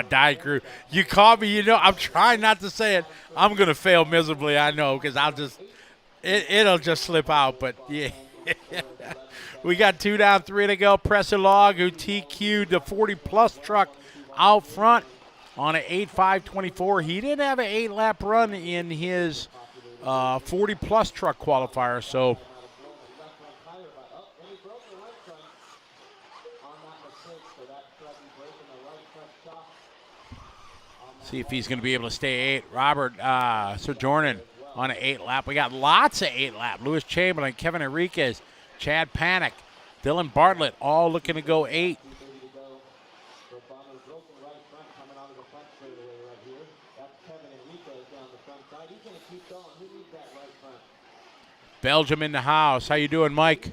Diet crew. You call me, I'm trying not to say it. I'm going to fail miserably, I know, because it'll just slip out, but yeah. We got 2 down, 3 to go. Presser Log, who TQ'd the 40-plus truck out front on an 8.5.24. He didn't have an 8-lap run in his 40-plus truck qualifier, so see if he's going to be able to stay 8. Robert Sojourner on an 8-lap. We got lots of 8-lap. Lewis Chamberlain, Kevin Enriquez, Chad Panic, Dylan Bartlett, all looking to go 8. Belgium in the house. How you doing, Mike?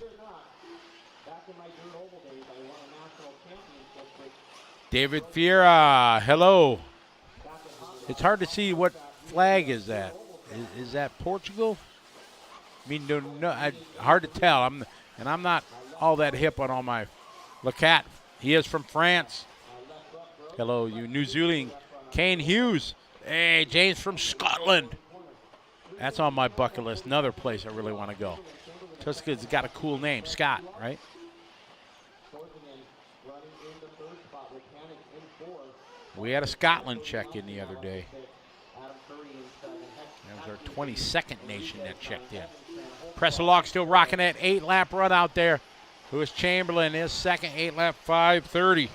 David Fiera, hello. It's hard to see what flag is that. Is that Portugal? I mean, hard to tell. I'm not all that hip on all my. Lacat, he is from France. Hello, you New Zealand. Kane Hughes. Hey, James from Scotland. That's on my bucket list. Another place I really want to go. Just because it's got a cool name, Scott, right? We had a Scotland check-in the other day. Our 22nd nation that checked in. Presselog still rocking that 8-lap run out there. Lewis Chamberlain is second, 8-lap 5:30.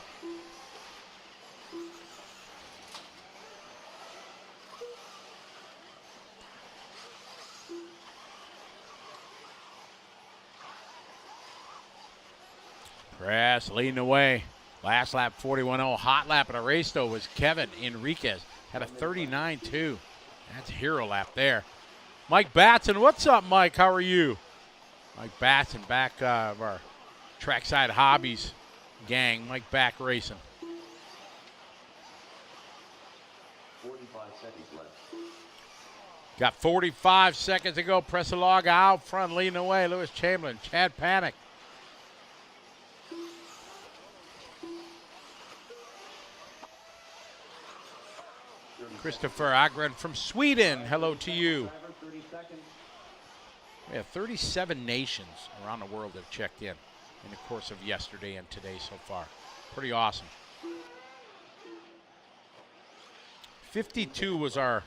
Press leading the way. Last lap 41.0. Hot lap at a race though was Kevin Enriquez. Had a 39.2. That's a hero lap there. Mike Batson, what's up, Mike? How are you? Mike Batson, back of our Trackside Hobbies gang. Mike back racing. 45 seconds left. Got 45 seconds to go. Presselog out front, leading the way. Lewis Chamberlain, Chad Panic. Christopher Agren from Sweden, hello to you. We have 37 nations around the world that have checked in the course of yesterday and today so far. Pretty awesome. 52 was our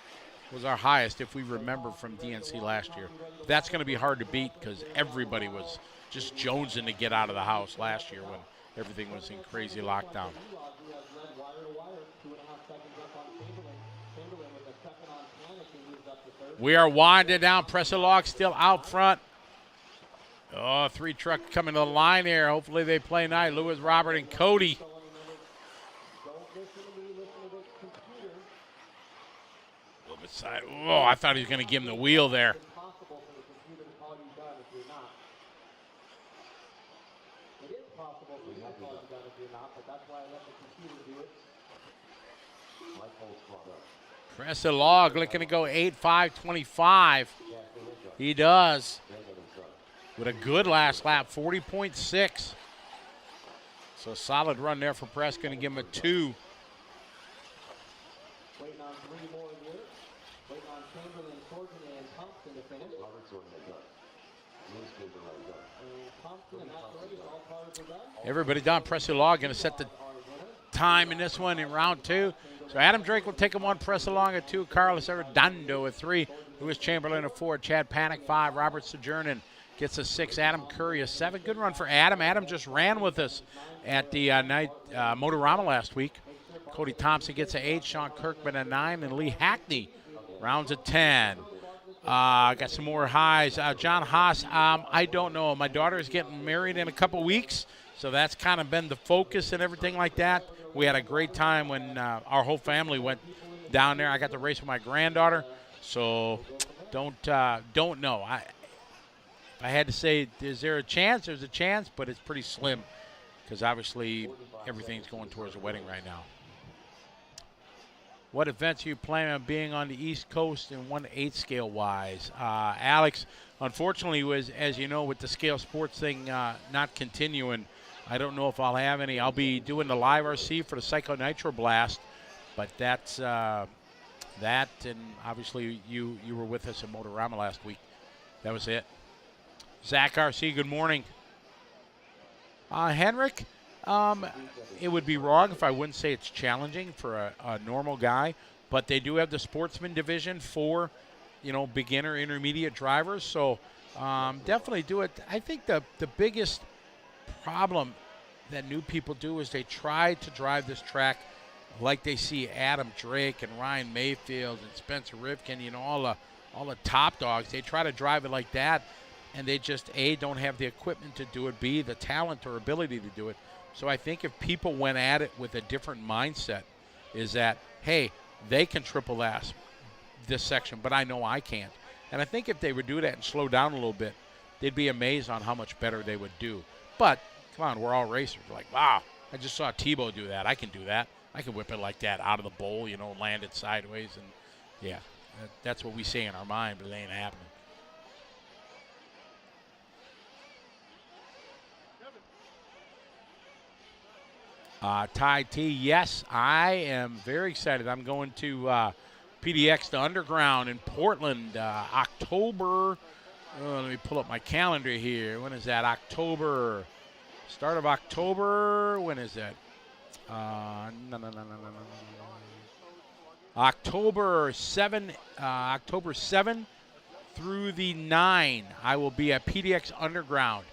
highest, if we remember, from DNC last year. That's going to be hard to beat because everybody was just jonesing to get out of the house last year when everything was in crazy lockdown. We are winding down. Presselog still out front. Oh, 3 truck coming to the line here. Hopefully they play nice. Lewis, Robert, and Cody. A little bit side. Oh, I thought he was going to give him the wheel there. Presselog looking to go 8.5.25. He does. With a good last lap, 40.6. So a solid run there for Press. Going to give him a 2. Waiting on 3 more here. Waiting on Chamberlain, Sorkin, and Thompson to finish. And Thompson and that's ready. All cars are done. Everybody done. Presselog going to set the time in this one in round 2. So Adam Drake will take a 1, Presselog at 2, Carlos Arredondo at 3, Lewis Chamberlain at 4, Chad Panic 5, Robert Sojournin gets a 6, Adam Curry a 7. Good run for Adam. Adam just ran with us at the Motorama last week. Cody Thompson gets an 8, Sean Kirkman a 9, and Lee Hackney rounds a 10. Got some more highs. John Haas, I don't know. My daughter is getting married in a couple weeks, so that's kind of been the focus and everything like that. We had a great time when our whole family went down there. I got to race with my granddaughter, so don't know. If I had to say, is there a chance? There's a chance, but it's pretty slim because obviously everything's going towards a wedding right now. What events are you planning on being on the East Coast and 1/8 scale wise? Alex, unfortunately, as you know, with the scale sports thing not continuing, I don't know if I'll have any. I'll be doing the live RC for the Psycho Nitro Blast, but that's that, and obviously you were with us at Motorama last week. That was it. Zach RC, good morning. Henrik, it would be wrong if I wouldn't say it's challenging for a normal guy, but they do have the Sportsman division for, beginner, intermediate drivers, so definitely do it. I think the biggest problem that new people do is they try to drive this track like they see Adam Drake and Ryan Mayfield and Spencer Rivkin, all the top dogs. They try to drive it like that, and they just, A, don't have the equipment to do it, B, the talent or ability to do it. So I think if people went at it with a different mindset, is that, hey, they can triple S this section, but I know I can't. And I think if they would do that and slow down a little bit, they'd be amazed on how much better they would do. But come on, we're all racers. We're like, wow, I just saw Tebow do that. I can do that. I can whip it like that out of the bowl, land it sideways. And, yeah, that's what we say in our mind, but it ain't happening. Ty T, yes, I am very excited. I'm going to PDX, the Underground in Portland, October. Let me pull up my calendar here. When is that? October. Start of October. When is that? October 7 through the 9, I will be at PDX Underground.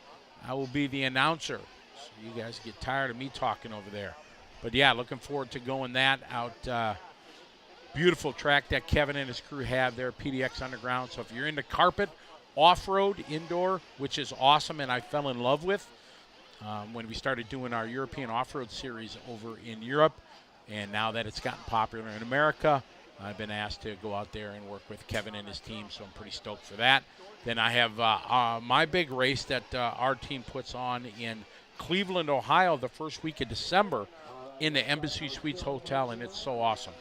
I will be the announcer. So you guys get tired of me talking over there. But yeah, looking forward to going that out. Beautiful track that Kevin and his crew have there at PDX Underground. So if you're into carpet, off-road, indoor, which is awesome and I fell in love with when we started doing our European off-road series over in Europe. And now that it's gotten popular in America, I've been asked to go out there and work with Kevin and his team, so I'm pretty stoked for that. Then I have my big race that our team puts on in Cleveland, Ohio, the first week of December in the Embassy Suites Hotel, and it's so awesome.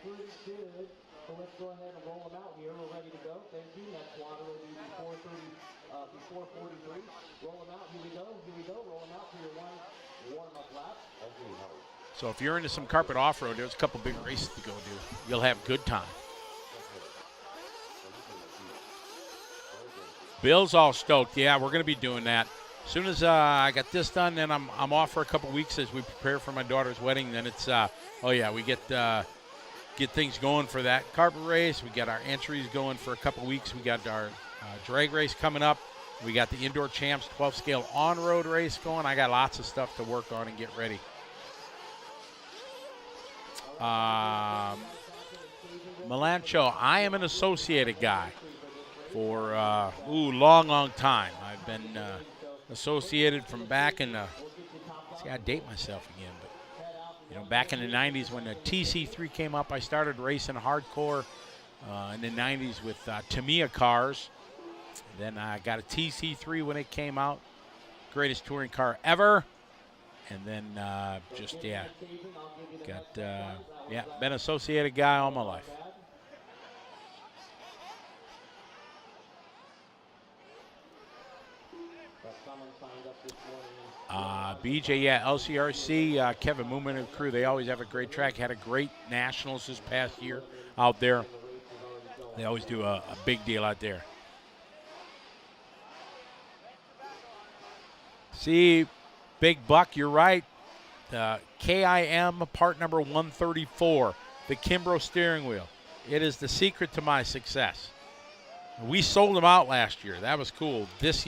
So let's go ahead and roll them out here. We're ready to go. Thank you. Next water will be before 43. Roll them out. Here we go. Here we go. Roll them out for your one warm-up lap. So if you're into some carpet off-road, there's a couple big races to go do. You'll have a good time. Bill's all stoked. Yeah, we're going to be doing that. As soon as I got this done, then I'm off for a couple weeks as we prepare for my daughter's wedding. Then it's, we get things going for that carpet race. We got our entries going for a couple weeks. We got our drag race coming up. We got the Indoor Champs 12-scale on-road race going. I got lots of stuff to work on and get ready. Melancho, I am an associated guy for long time. I've been associated from back in the, see, I date myself again, but back in the 90s when the TC3 came up, I started racing hardcore in the 90s with Tamiya cars. Then I got a TC3 when it came out, greatest touring car ever. And then been associated guy all my life. BJ, LCRC, Kevin Moomin and crew, they always have a great track. Had a great nationals this past year out there. They always do a big deal out there. See, Big Buck, you're right. KIM part number 134, the Kimbrough steering wheel. It is the secret to my success. We sold them out last year. That was cool. This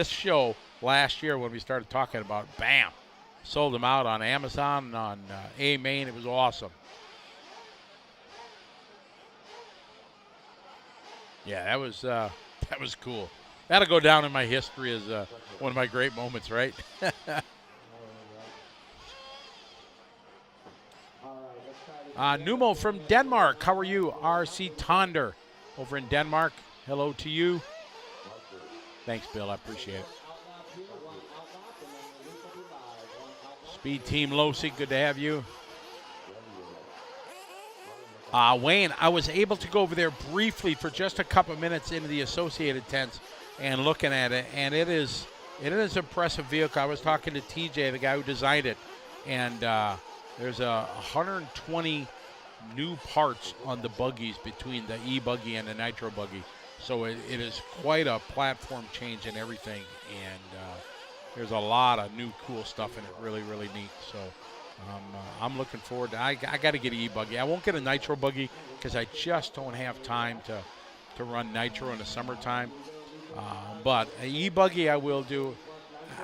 show last year when we started talking about it, bam, sold them out on Amazon, on A-Main. It was awesome. Yeah, that was cool. That'll go down in my history as one of my great moments, right? Numo from Denmark. How are you? RC Tonder over in Denmark. Hello to you. Thanks, Bill. I appreciate it. Speed Team Losi, good to have you. Wayne, I was able to go over there briefly for just a couple minutes into the Associated tents and looking at it, and it is an impressive vehicle. I was talking to TJ, the guy who designed it, and there's 120 new parts on the buggies between the e-buggy and the Nitro Buggy. So it is quite a platform change and everything, and there's a lot of new cool stuff in it, really, really neat. So I'm looking forward to I got to get an e-buggy. I won't get a Nitro Buggy because I just don't have time to run Nitro in the summertime. But an e-buggy I will do.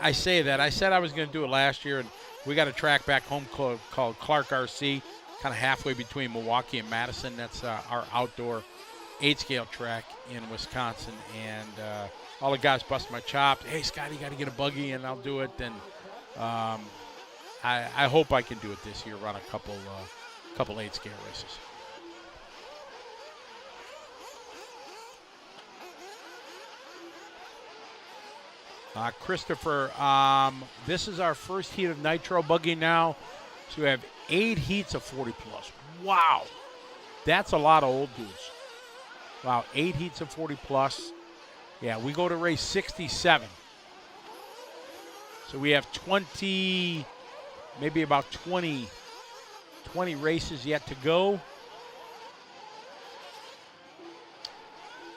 I say that. I said I was going to do it last year, and we got a track back home called Clark RC, kind of halfway between Milwaukee and Madison. That's our outdoor 8-scale track in Wisconsin. And all the guys bust my chops. Hey, Scott, you got to get a buggy, and I'll do it. And I hope I can do it this year, run a couple 8-scale races. Christopher, this is our first heat of Nitro Buggy now. So we have 8 heats of 40 plus. Wow. That's a lot of old dudes. Wow, 8 heats of 40 plus. Yeah, we go to race 67. So we have 20, maybe about 20 races yet to go.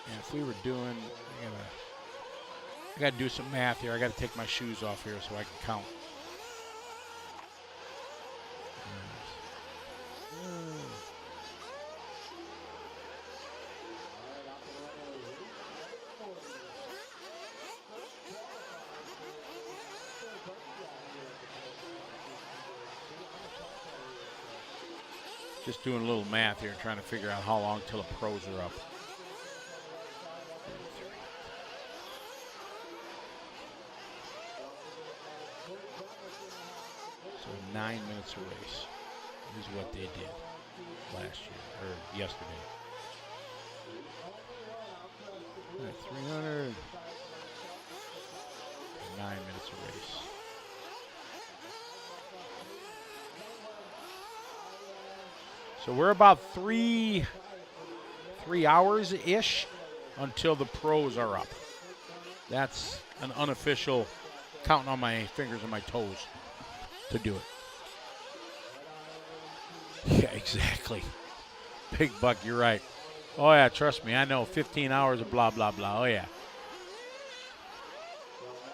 And if we were doing, I got to do some math here. I got to take my shoes off here so I can count. Just doing a little math here, trying to figure out how long till the pros are up. So 9 minutes a race is what they did last year, or yesterday. All right, 300. 9 minutes a race. So we're about three hours-ish until the pros are up. That's an unofficial, counting on my fingers and my toes to do it. Yeah, exactly. Big Buck, you're right. Oh, yeah, trust me, I know 15 hours of blah, blah, blah. Oh, yeah.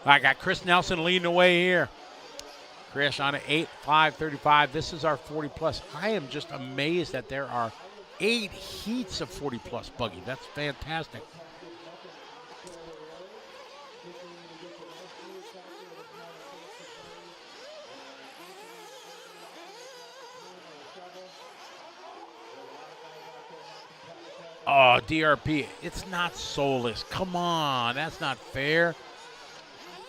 I got Chris Nelson leading the way here. Chris on an 8.5:35. This is our 40-plus. I am just amazed that there are 8 heats of 40-plus buggy. That's fantastic. Oh, DRP. It's not soulless. Come on. That's not fair.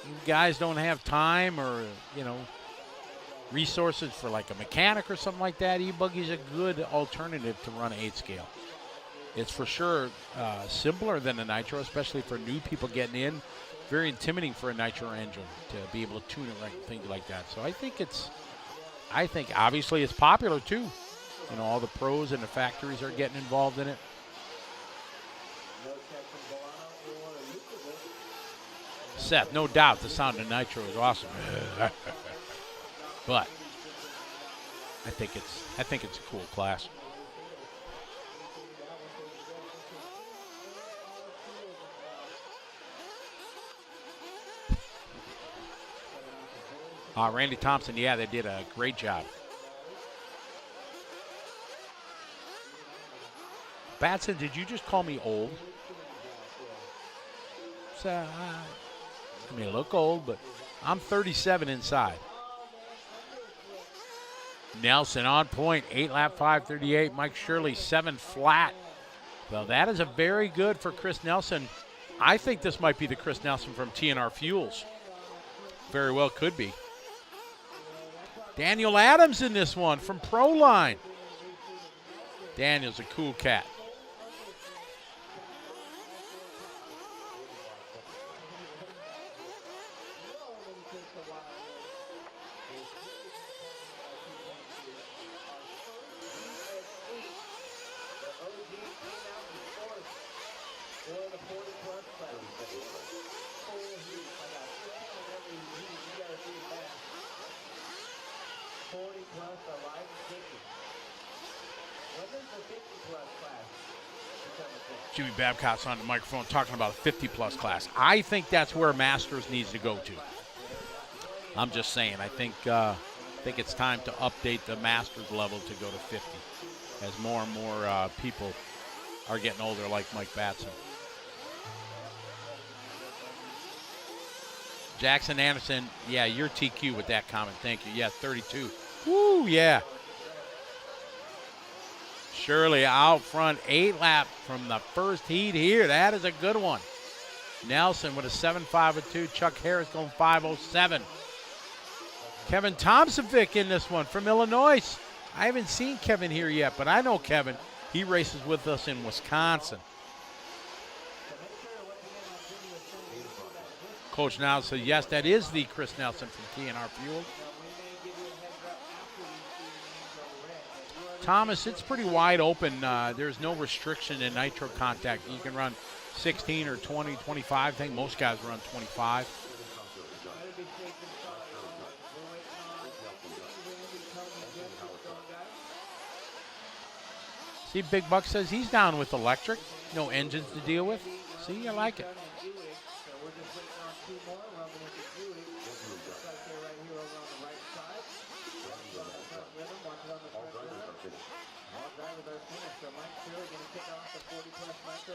You guys don't have time or, resources for like a mechanic or something like that. E-Buggy's a good alternative to run 8 scale. It's for sure simpler than a Nitro, especially for new people getting in. Very intimidating for a Nitro engine to be able to tune it right and things like that. So I think obviously it's popular too. All the pros and the factories are getting involved in it. Seth, no doubt the sound of Nitro is awesome. But I think it's a cool class. Randy Thompson, yeah, they did a great job. Batson, did you just call me old? I look old, but I'm 37 inside. Nelson on point, 8-lap 5:38. Mike Shirley, 7 flat. Well, that is a very good for Chris Nelson. I think this might be the Chris Nelson from TNR Fuels. Very well could be. Daniel Adams in this one from Proline. Daniel's a cool cat. Jimmy Babcock's on the microphone talking about a 50-plus class. I think that's where Masters needs to go to. I'm just saying. I think it's time to update the Masters level to go to 50 as more and more people are getting older, like Mike Batson. Jackson Anderson, yeah, you're TQ with that comment. Thank you. Yeah, 32. Woo, yeah. Shirley out front, 8-lap from the first heat here. That is a good one. Nelson with a 7.502. Chuck Harris going 5.07. Kevin Thompson-Vick in this one from Illinois. I haven't seen Kevin here yet, but I know Kevin. He races with us in Wisconsin. Coach now says, yes, that is the Chris Nelson from TNR Fuel. Thomas, it's pretty wide open. There's no restriction in nitro contact. You can run 16 or 20, 25. I think most guys run 25. See, Big Buck says he's down with electric. No engines to deal with. See, I like it.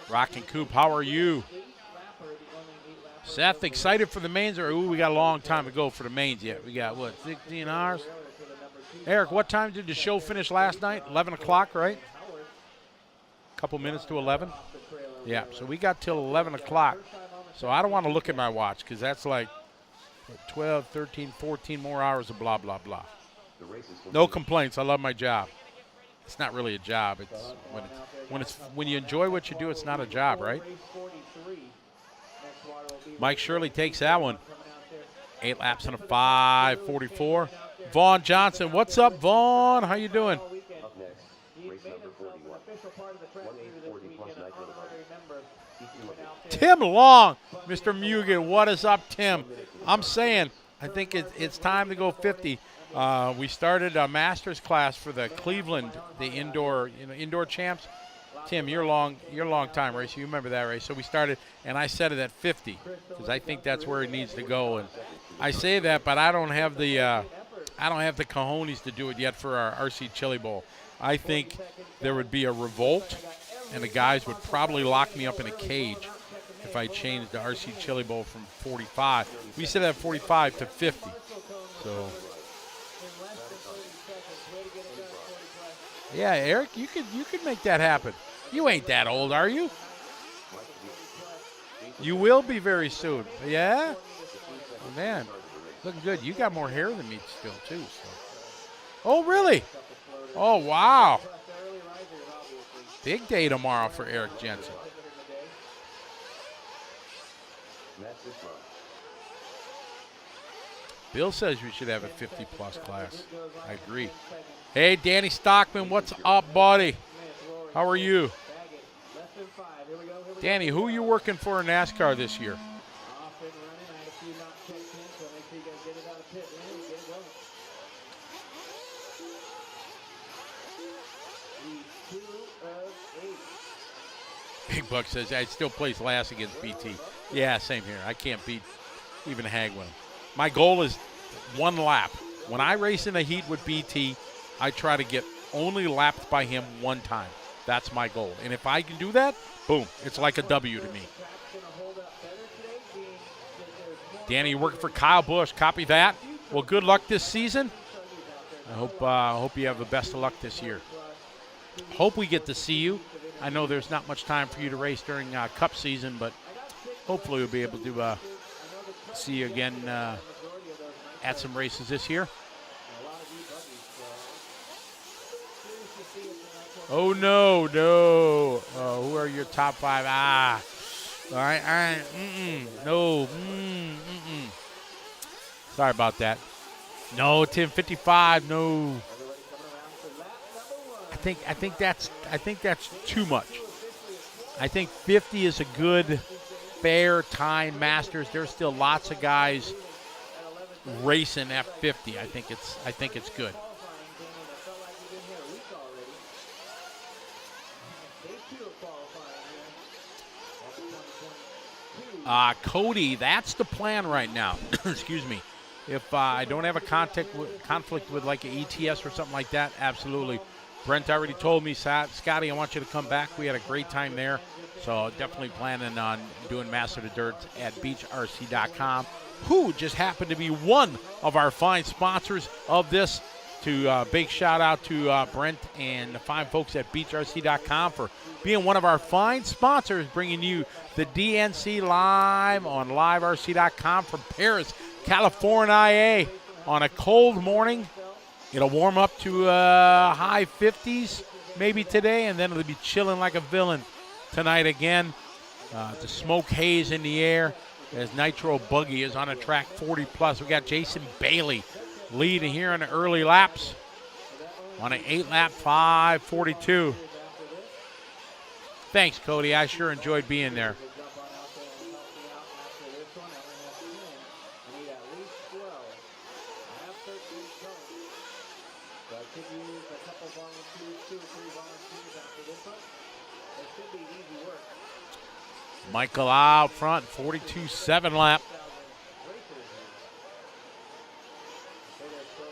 Rockin' Coop, how are you? Seth, excited for the mains? Or, ooh, we got a long time to go for the mains yet. We got, what, 16 hours? Eric, what time did the show finish last night? 11 o'clock, right? A couple minutes to 11? Yeah, so we got till 11 o'clock. So I don't want to look at my watch because that's like 12, 13, 14 more hours of blah, blah, blah. No complaints. I love my job. It's not really a job. It's when you enjoy what you do, it's not a job, right? Mike Shirley takes that one. 8 laps in a 5:44. Vaughn Johnson, what's up, Vaughn? How you doing? Up next, race number 41. 1840 plus Nitro Buggy. Tim Long, Mr. Mugen, what is up, Tim? I'm saying, I think it's time to go 50. We started a master's class for the Cleveland, the indoor champs. Tim, you're a long time racer. You remember that race? So we started, and I set it at 50 because I think that's where it needs to go. And I say that, but I don't have the cojones to do it yet for our RC Chili Bowl. I think there would be a revolt, and the guys would probably lock me up in a cage if I changed the RC Chili Bowl from 45. We set it at 45 to 50. So. Yeah, Eric, you could make that happen. You ain't that old, are you? You will be very soon. Yeah? Oh, man, looking good. You got more hair than me still, too. So. Oh, really? Oh, wow. Big day tomorrow for Eric Jensen. Bill says we should have a 50-plus class. I agree. Hey, Danny Stockman, what's up, buddy? How are you? Danny, who are you working for in NASCAR this year? Big Buck says, I'd still place last against BT. Yeah, same here. I can't beat even Hagwin. My goal is 1 lap. When I race in a heat with BT, I try to get only lapped by him 1 time. That's my goal. And if I can do that, boom, it's like a W to me. Danny, you're working for Kyle Busch. Copy that. Well, good luck this season. I hope you have the best of luck this year. Hope we get to see you. I know there's not much time for you to race during Cup season, but hopefully we'll be able to see you again at some races this year. Oh, no. Who are your top 5? All right. No. Sorry about that. No, Tim, 55. No. I think that's too much. I think 50 is a good, fair time. Masters. There's still lots of guys racing at 50. I think it's good. Cody, that's the plan right now. Excuse me. If I don't have a conflict with like an ETS or something like that, absolutely. Brent already told me, Scotty, I want you to come back. We had a great time there. So definitely planning on doing Master the Dirt at beachrc.com, who just happened to be one of our fine sponsors of this. Big shout out to Brent and the fine folks at beachrc.com for being one of our fine sponsors, bringing you the DNC live on liverc.com from Paris, California, on a cold morning. It'll warm up to high 50s maybe today, and then it'll be chilling like a villain tonight again. The smoke haze in the air as Nitro Buggy is on a track 40+. We got Jason Bailey leading here in the early laps on an 8-lap 5:42. Thanks, Cody. I sure enjoyed being there. Michael out front, 42.7 lap.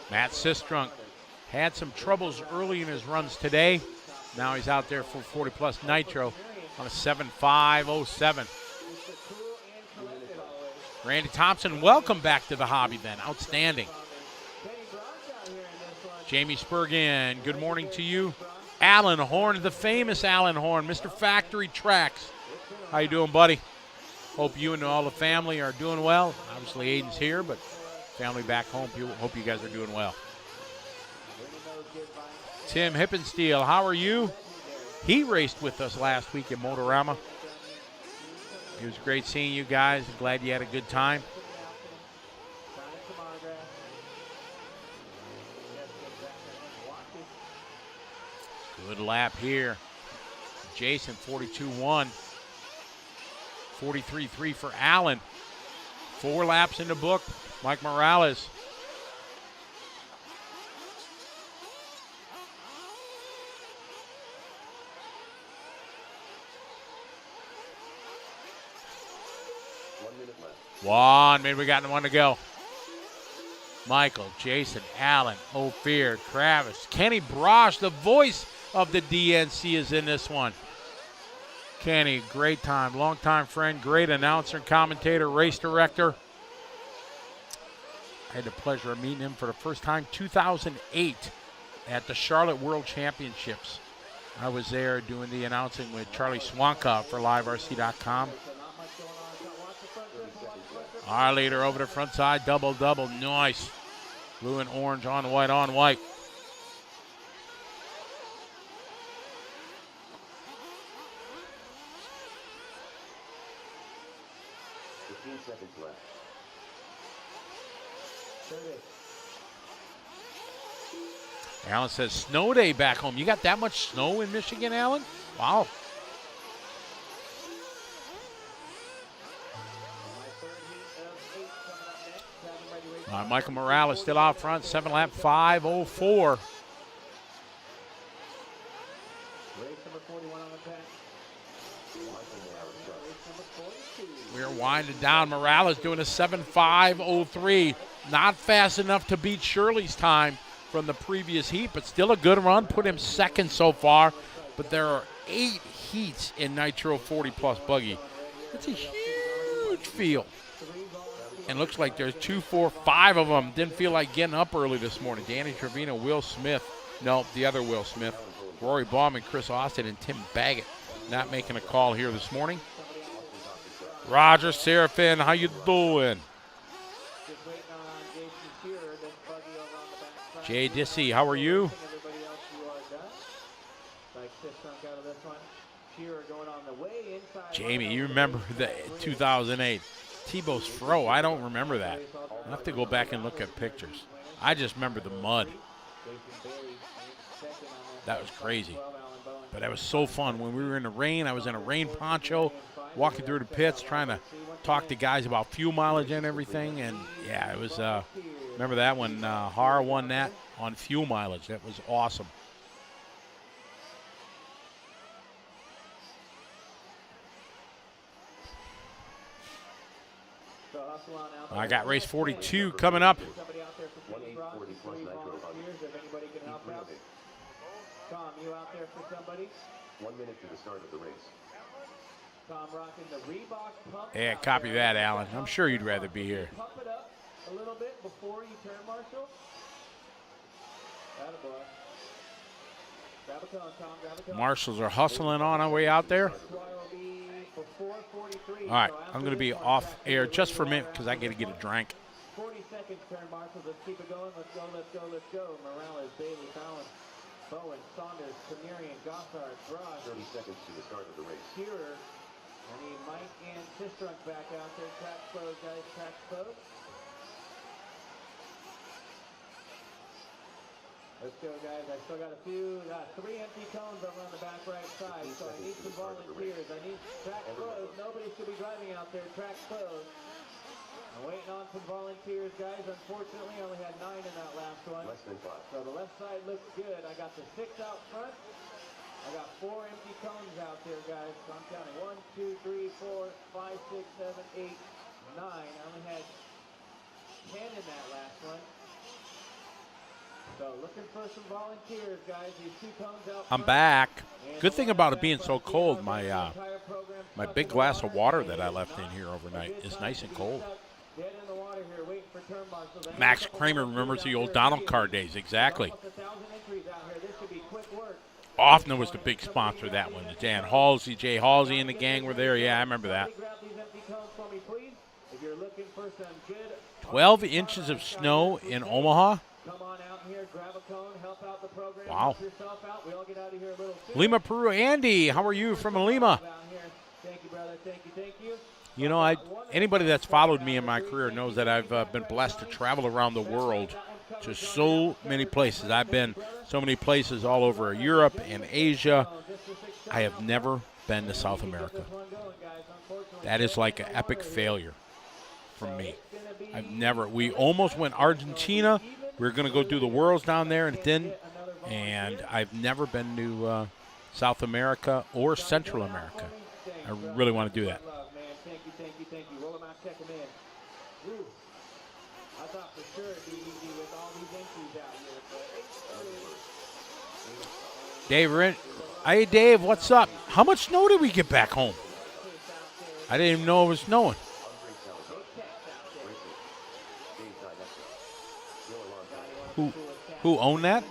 Matt Sistrunk had some troubles early in his runs today. Now he's out there for 40+ Nitro on a 7.507. Randy Thompson, welcome back to the hobby then. Outstanding. Jamie Spurgeon, good morning to you. Alan Horn, the famous Alan Horn, Mr. Factory Tracks. How you doing, buddy? Hope you and all the family are doing well. Obviously, Aiden's here, but family back home, hope you guys are doing well. Tim Hippensteel, how are you? He raced with us last week at Motorama. It was great seeing you guys. Glad you had a good time. Good lap here. Jason, 42-1. 43-3 for Allen. 4 laps in the book. Mike Morales. Maybe we got one to go. Michael, Jason, Allen, Ophir, Travis, Kenny Brosh, the voice of the DNC is in this one. Kenny, great time, longtime friend, great announcer and commentator, race director. I had the pleasure of meeting him for the first time 2008 at the Charlotte World Championships. I was there doing the announcing with Charlie Swanka for LiveRC.com. Our leader over the front side, double, nice. Blue and orange on white, on white. Seconds left. Alan says, snow day back home. You got that much snow in Michigan, Alan? Wow. Michael Morales still out front, 7 lap, 5:04. We're winding down. Morales doing a 7:5:03. Not fast enough to beat Shirley's time from the previous heat, but still a good run. Put him second so far. But there are 8 heats in Nitro 40 Plus Buggy. That's a huge field. And looks like there's 2, 4, 5 of them. Didn't feel like getting up early this morning. Danny Trevino, Will Smith. No, the other Will Smith. Rory Bauman, Chris Austin, and Tim Baggett not making a call here this morning. Roger Serafin, how you doing? Jay Dissy, how are you? Jamie, you remember the 2008 Tebow's Fro? I don't remember that. I'll have to go back and look at pictures. I just remember the mud. That was crazy. But that was so fun. When we were in the rain, I was in a rain poncho, walking through the pits, trying to talk to guys about fuel mileage and everything. And, yeah, it was, remember that when Har won that on fuel mileage. That was awesome. I got race 42 coming up. Tom, you out there for somebody? 1 minute to the start of the race. Tom rocking the Reebok pump. Yeah, copy that, Alan. I'm sure you'd rather be here. Pump it up a little bit before you turn, Marshall. Attaboy. Grab a cone, Tom. Grab a cone. Marshals are hustling on our way out there. All right, I'm going to be off air just for a minute because I got to get a drink. 40 seconds, turn, Marshall. Let's keep it going. Let's go, let's go, let's go. Morales, Bailey, Fallon, Bowen, Saunders, Tamirian, Gossard, Brosh. 30 seconds to the start of the race. Shearer. I need Mike and Sistrunk back out there. Track closed, guys. Track closed. Let's go, guys. I still got a few, 3 empty cones over on the back right side, so I need some volunteers. I need track closed. Nobody should be driving out there. Track closed. I'm waiting on some volunteers, guys. Unfortunately, I only had 9 in that last one. Less than 5. So the left side looks good. I got the 6 out front. I got 4 empty cones out there, guys. So I'm counting 1, 2, 3, 4, 5, 6, 7, 8, 9. I only had 10 in that last one. So looking for some volunteers, guys. These 2 cones out front. I'm back. Good thing about it being so cold, my big glass of water that I left in here overnight is nice and cold. Dead in the water here, waiting for turn marshals. Max Kramer remembers the old Donald Car days, exactly. Almost 1,000 entries out here. This should be quick work. Offner was the big sponsor of that one. Dan Halsey, Jay Halsey and the gang were there. Yeah, I remember that. Grab these empty cones for me, please. If you're looking for some good 12 inches of snow in Omaha. come on out here, grab a cone, help out the program, Wow. help yourself out. We all get out of here a little sooner. Lima, Peru. Andy, how are you from Lima? Down here. Thank you, brother. Thank you. Thank you. You know, anybody that's followed me in my career knows that I've been blessed to travel around the world to so many places. I've been so many places all over Europe and Asia. I have never been to South America. That is like an epic failure from me. We almost went Argentina. We were going to go do the Worlds down there, and it didn't. And I've never been to South America or Central America. I really want to do that. Thank you. Roll them out, check them in. Ooh. I thought for sure it'd be easy with all these entries out here. Dave, hey, Dave, what's up? How much snow did we get back home? I didn't even know it was snowing. Who owned that?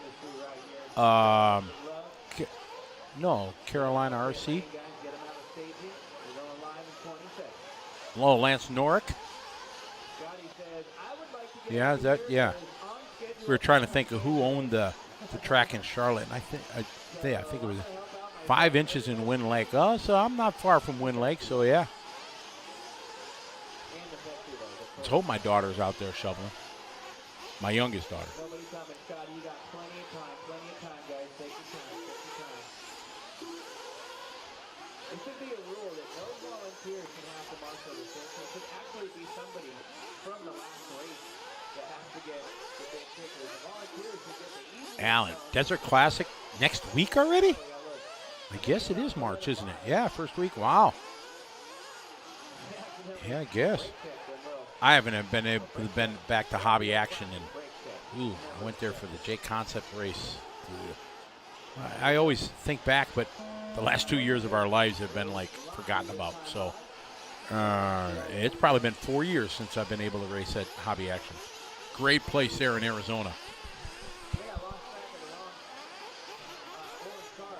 No, Carolina RC. Oh, Lance Norick. Yeah, is that? Yeah. We were trying to think of who owned the track in Charlotte, and I think it was 5 inches in Wind Lake. Oh, so I'm not far from Wind Lake, so yeah. Let's hope my daughter's out there shoveling. My youngest daughter. It should be a rule that no volunteers can have to marshal the thing. It should actually be somebody from the last race that has to get the big kickers. The volunteers should get the easy. Allen, Desert Classic next week already? I guess it is March, isn't it? Yeah, first week. Wow. Yeah, I guess. I haven't been back to hobby action, and I went there for the J Concept race. I always think back, but the last 2 years of our lives have been like forgotten about. So it's probably been 4 years since I've been able to race at hobby action. Great place there in Arizona.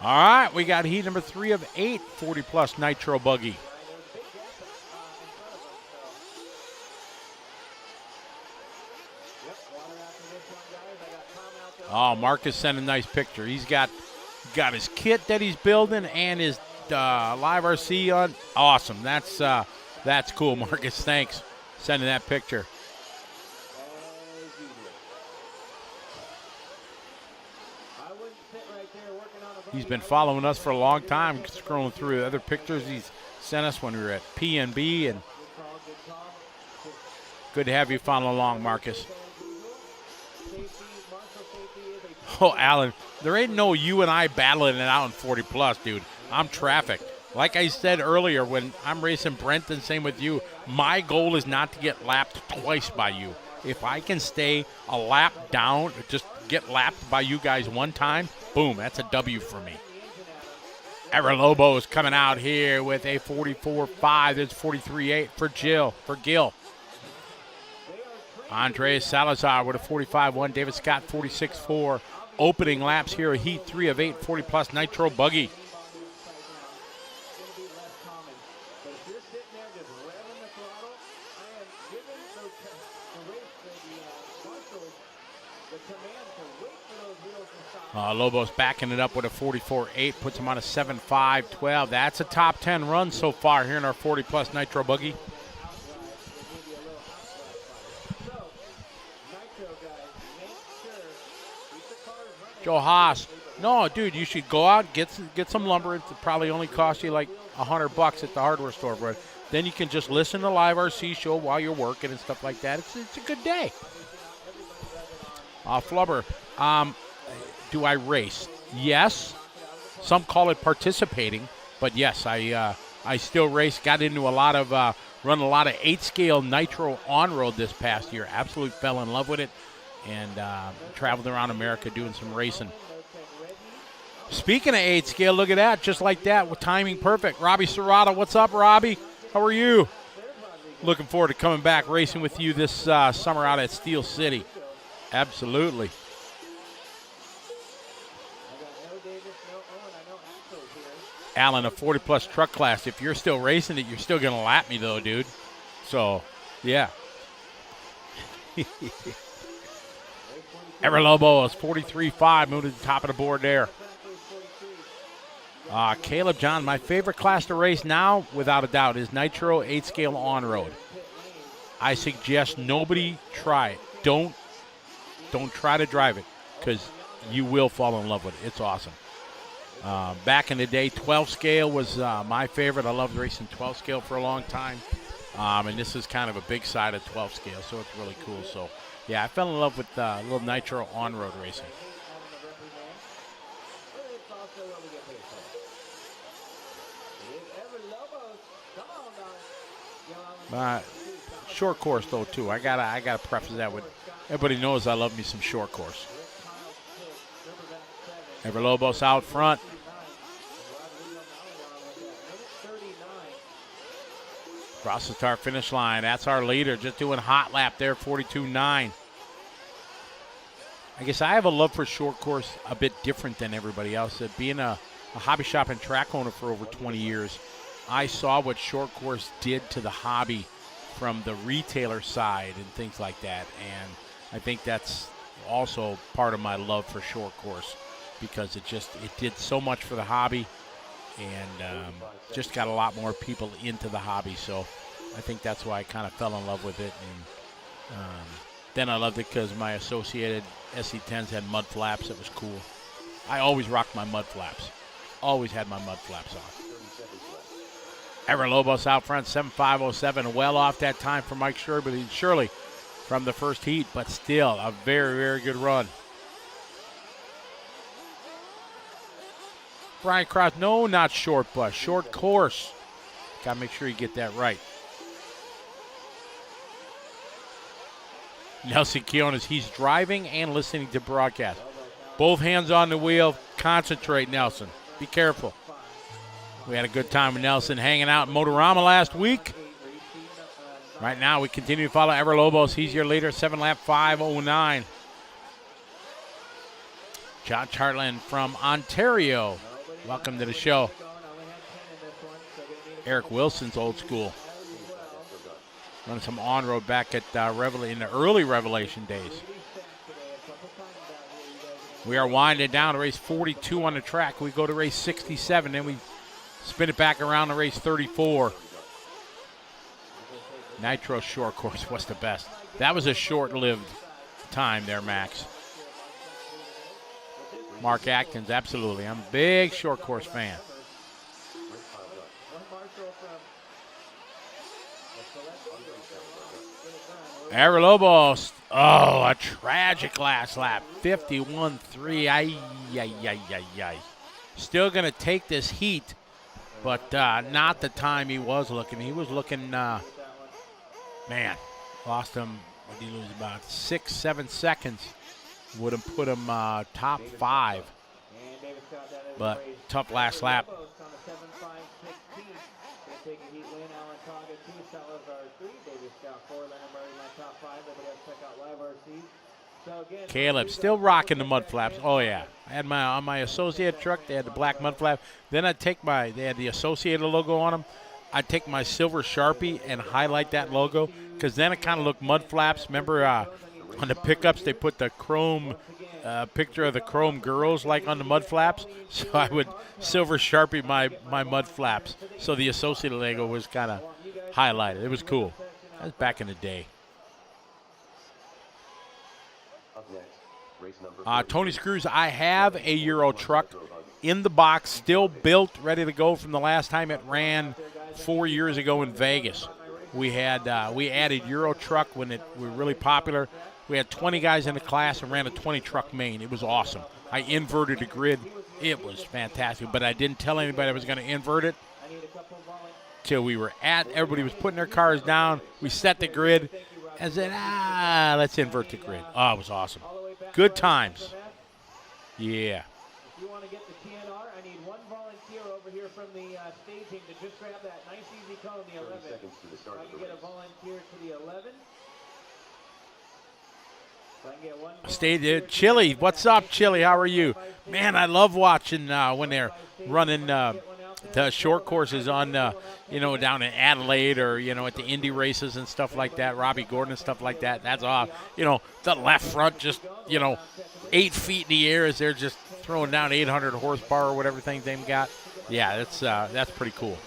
All right, we got heat number 3 of 8, 40-plus Nitro Buggy. Oh, Marcus sent a nice picture. He's got his kit that he's building and his live RC on. Awesome. That's cool, Marcus. Thanks for sending that picture. He's been following us for a long time, scrolling through other pictures he's sent us when we were at PNB, and good to have you follow along, Marcus. Oh, Alan, there ain't no you and I battling it out in 40-plus, dude. I'm traffic. Like I said earlier, when I'm racing Brent, and same with you, my goal is not to get lapped twice by you. If I can stay a lap down, just get lapped by you guys one time, boom, that's a W for me. Era Lobo is coming out here with a 44.5. There's 43.8 for Gil. Andres Salazar with a 45.1. David Scott 46.4. Opening laps here, a heat 3 of 8, 40-plus Nitro Buggy. Lobos backing it up with a 44.8, puts him on a 7.5.12. That's a top 10 run so far here in our 40-plus Nitro Buggy. Joe Haas, no, dude, you should go out, get some lumber. It probably only cost you like $100 at the hardware store, but then you can just listen to live RC show while you're working and stuff like that. It's a good day. Flubber, do I race? Yes. Some call it participating, but yes, I still race. Got into run a lot of 8-scale Nitro on-road this past year. Absolutely fell in love with it, and traveled around America doing some racing. Speaking of 8-scale, look at that, just like that, with timing perfect. Robbie Serrata, what's up, Robbie? How are you? looking forward to coming back racing with you this summer out at Steel City. Absolutely. Alan, a 40-plus truck class. If you're still racing it, you're still going to lap me, though, dude. So, yeah. Everlobo is 43.5, moving to the top of the board there. Caleb John, my favorite class to race now, without a doubt, is Nitro 8-scale on-road. I suggest nobody try it. Don't try to drive it, because you will fall in love with it. It's awesome. Back in the day, 12-scale was my favorite. I loved racing 12-scale for a long time. And this is kind of a big side of 12-scale, so it's really cool. So, yeah, I fell in love with little Nitro on-road racing. Short course, though, too. I gotta preface that with everybody knows I love me some short course. Everlobos out front. Across the start finish line. That's our leader. Just doing hot lap there, 42.9. I guess I have a love for short course a bit different than everybody else. Being a hobby shop and track owner for over 20 years, I saw what short course did to the hobby from the retailer side and things like that. And I think that's also part of my love for short course, because it did so much for the hobby, and just got a lot more people into the hobby. So I think that's why I kind of fell in love with it. And then I loved it because my Associated SC10s had mud flaps. It was cool. I always rocked my mud flaps. Always had my mud flaps on. Everlobos out front, 7.507, well off that time for Mike Shirley from the first heat, but still a very, very good run. Brian Cross, no, not short bus, short course. Got to make sure you get that right. Nelson Quiones, he's driving and listening to broadcast. Both hands on the wheel. Concentrate, Nelson. Be careful. We had a good time with Nelson hanging out in Motorama last week. Right now, we continue to follow Everlobos. He's your leader, 7-lap 5:09. John Chartland from Ontario. Welcome to the show. Eric Wilson's old school. Running some on-road back at in the early Revelation days. We are winding down to race 42 on the track. We go to race 67, then we spin it back around to race 34. Nitro short course was the best. That was a short-lived time there, Max. Mark Atkins, absolutely. I'm a big short course fan. Everlobos, a tragic last lap, 51.3. Ay. Still going to take this heat, but not the time he was looking. He was looking, man, lost him, what did he lose, about 6-7 seconds. Would have put him top 5, but tough last lap. Caleb still rocking the mud flaps. Oh yeah, I had on my Associated truck. They had the black mud flap. Then they had the Associated logo on them. I'd take my silver Sharpie and highlight that logo, because then it kind of looked mud flaps. Remember on the pickups they put the chrome picture of the chrome girls like on the mud flaps. So I would silver Sharpie my mud flaps, so the Associated logo was kind of highlighted. It was cool. That was back in the day. Tony Screws, I have a Euro truck in the box, still built, ready to go from the last time it ran 4 years ago in Vegas. We added Euro truck when we were really popular. We had 20 guys in the class and ran a 20 truck main. It was awesome. I inverted the grid. It was fantastic, but I didn't tell anybody I was going to invert it till we were everybody was putting their cars down. We set the grid and said, let's invert the grid. Oh, it was awesome. Good times. Yeah. If you want to get the TNR, I need one volunteer over here from the staging to just grab that nice easy cone, the 11. 30 seconds to the start I of can the get a race. volunteer to the 11. So I can get one Stay there. volunteer to Chili, the what's 11. up, Chili? How are you? Man, I love watching when they're running the short courses on, down in Adelaide or, at the Indy races and stuff like that, Robbie Gordon and stuff like that. That's off. The left front just, 8 feet in the air as they're just throwing down 800 horsepower or whatever thing they've got. Yeah, that's pretty cool.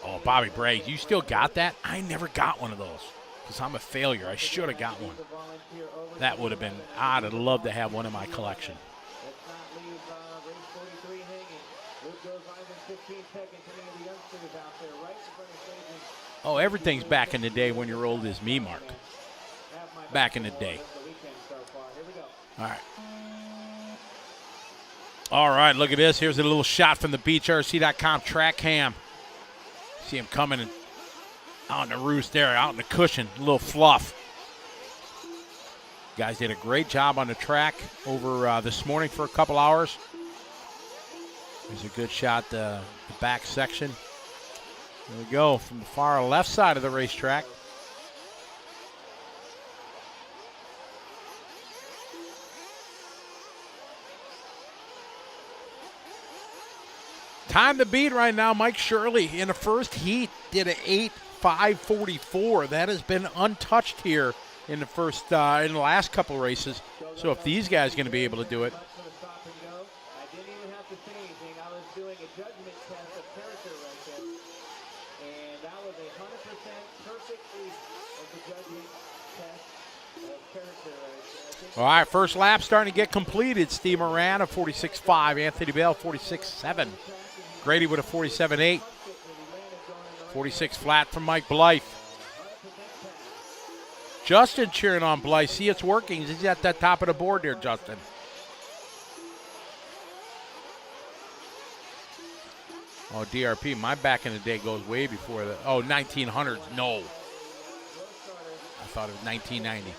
Oh, Bobby Bragg, you still got that? I never got one of those because I'm a failure. I should have got one. That would have been, I'd have loved to have one in my collection. Oh, everything's back in the day when you're old as me, Mark. Back in the day. All right. All right, look at this. Here's a little shot from the BeachRC.com track cam. See him coming and out in the roost there, out in the cushion, a little fluff. Guys did a great job on the track over this morning for a couple hours. There's a good shot, the back section. There we go, from the far left side of the racetrack. Time to beat right now, Mike Shirley in the first heat did an 8:5:44. That has been untouched here in the in the last couple races. So if these guys are going to be able to do it. I didn't even have to say anything. I was doing a judgment test of character right there. And that was 100% perfect read of the judgment test of character right there. All right, first lap starting to get completed. Steve Moran a 46.5, Anthony Bell 46.7. Grady with a 47.8. 46 flat from Mike Blythe. Justin cheering on Blythe. See, it's working. He's at the top of the board there, Justin. Oh, DRP, my back in the day goes way before the, 1900s. No. I thought it was 1990.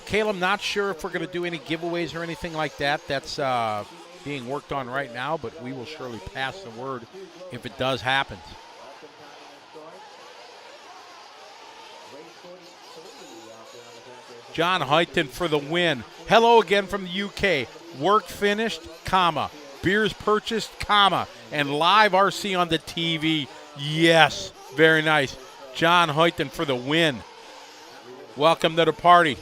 Caleb, not sure if we're going to do any giveaways or anything like that. That's being worked on right now, but we will surely pass the word if it does happen. John Huyton for the win. Hello again from the UK. Work finished, comma. Beers purchased, comma. And live RC on the TV. Yes, very nice. John Huyton for the win. Welcome to the party.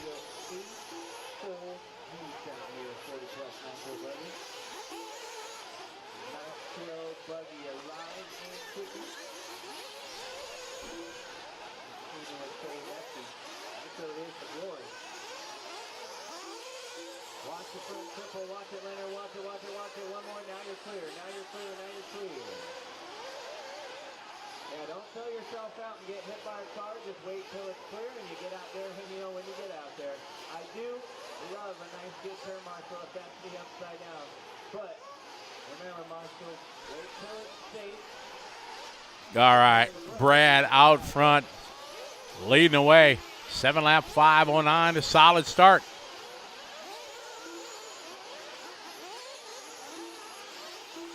All right, Brad out front, leading the way. 7-lap 5:09, a solid start.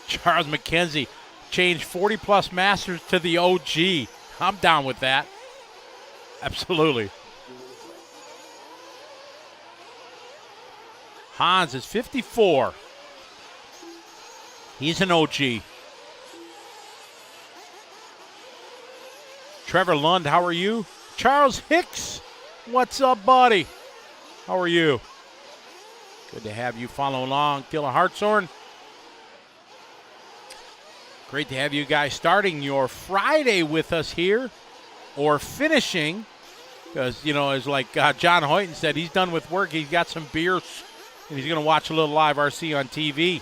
Charles McKenzie changed 40-plus Masters to the OG. I'm down with that. Absolutely. Hans is 54. He's an OG. Trevor Lund, how are you? Charles Hicks, what's up, buddy? How are you? Good to have you follow along. Dylan Hartshorn. Great to have you guys starting your Friday with us here, or finishing, because, as like John Huyton said, he's done with work. He's got some beers, and he's going to watch a little live RC on TV.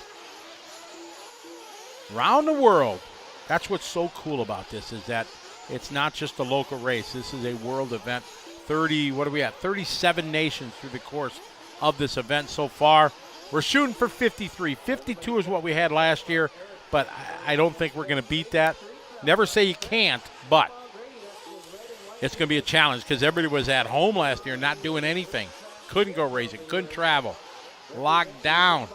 Around the world. That's what's so cool about this, is that it's not just a local race. This is a world event. 37 nations through the course of this event so far. We're shooting for 53. 52 is what we had last year, but I don't think we're going to beat that. Never say you can't, but it's going to be a challenge because everybody was at home last year not doing anything. Couldn't go racing, couldn't travel. Locked down.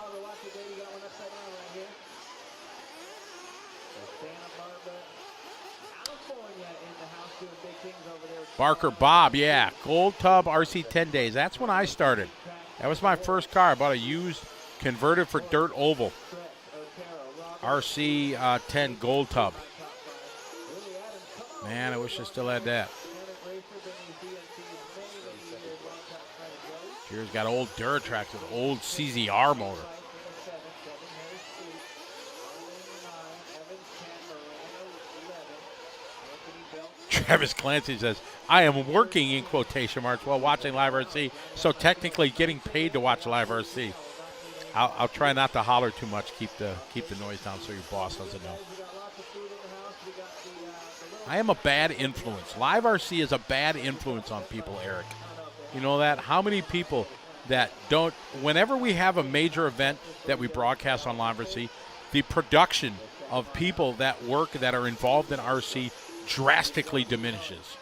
Barker Bob, yeah. Gold Tub RC 10 days. That's when I started. That was my first car. I bought a used converted for dirt oval. RC 10 Gold Tub. Man, I wish I still had that. Here's got old Duratrax with old CZR motor. Travis Clancy says, I am working in quotation marks while watching Live RC, so technically getting paid to watch Live RC. I'll try not to holler too much, keep the noise down so your boss doesn't know. I am a bad influence. Live RC is a bad influence on people, Eric. You know that? How many people that don't, whenever we have a major event that we broadcast on Live RC, the production of people that work, that are involved in RC, drastically diminishes.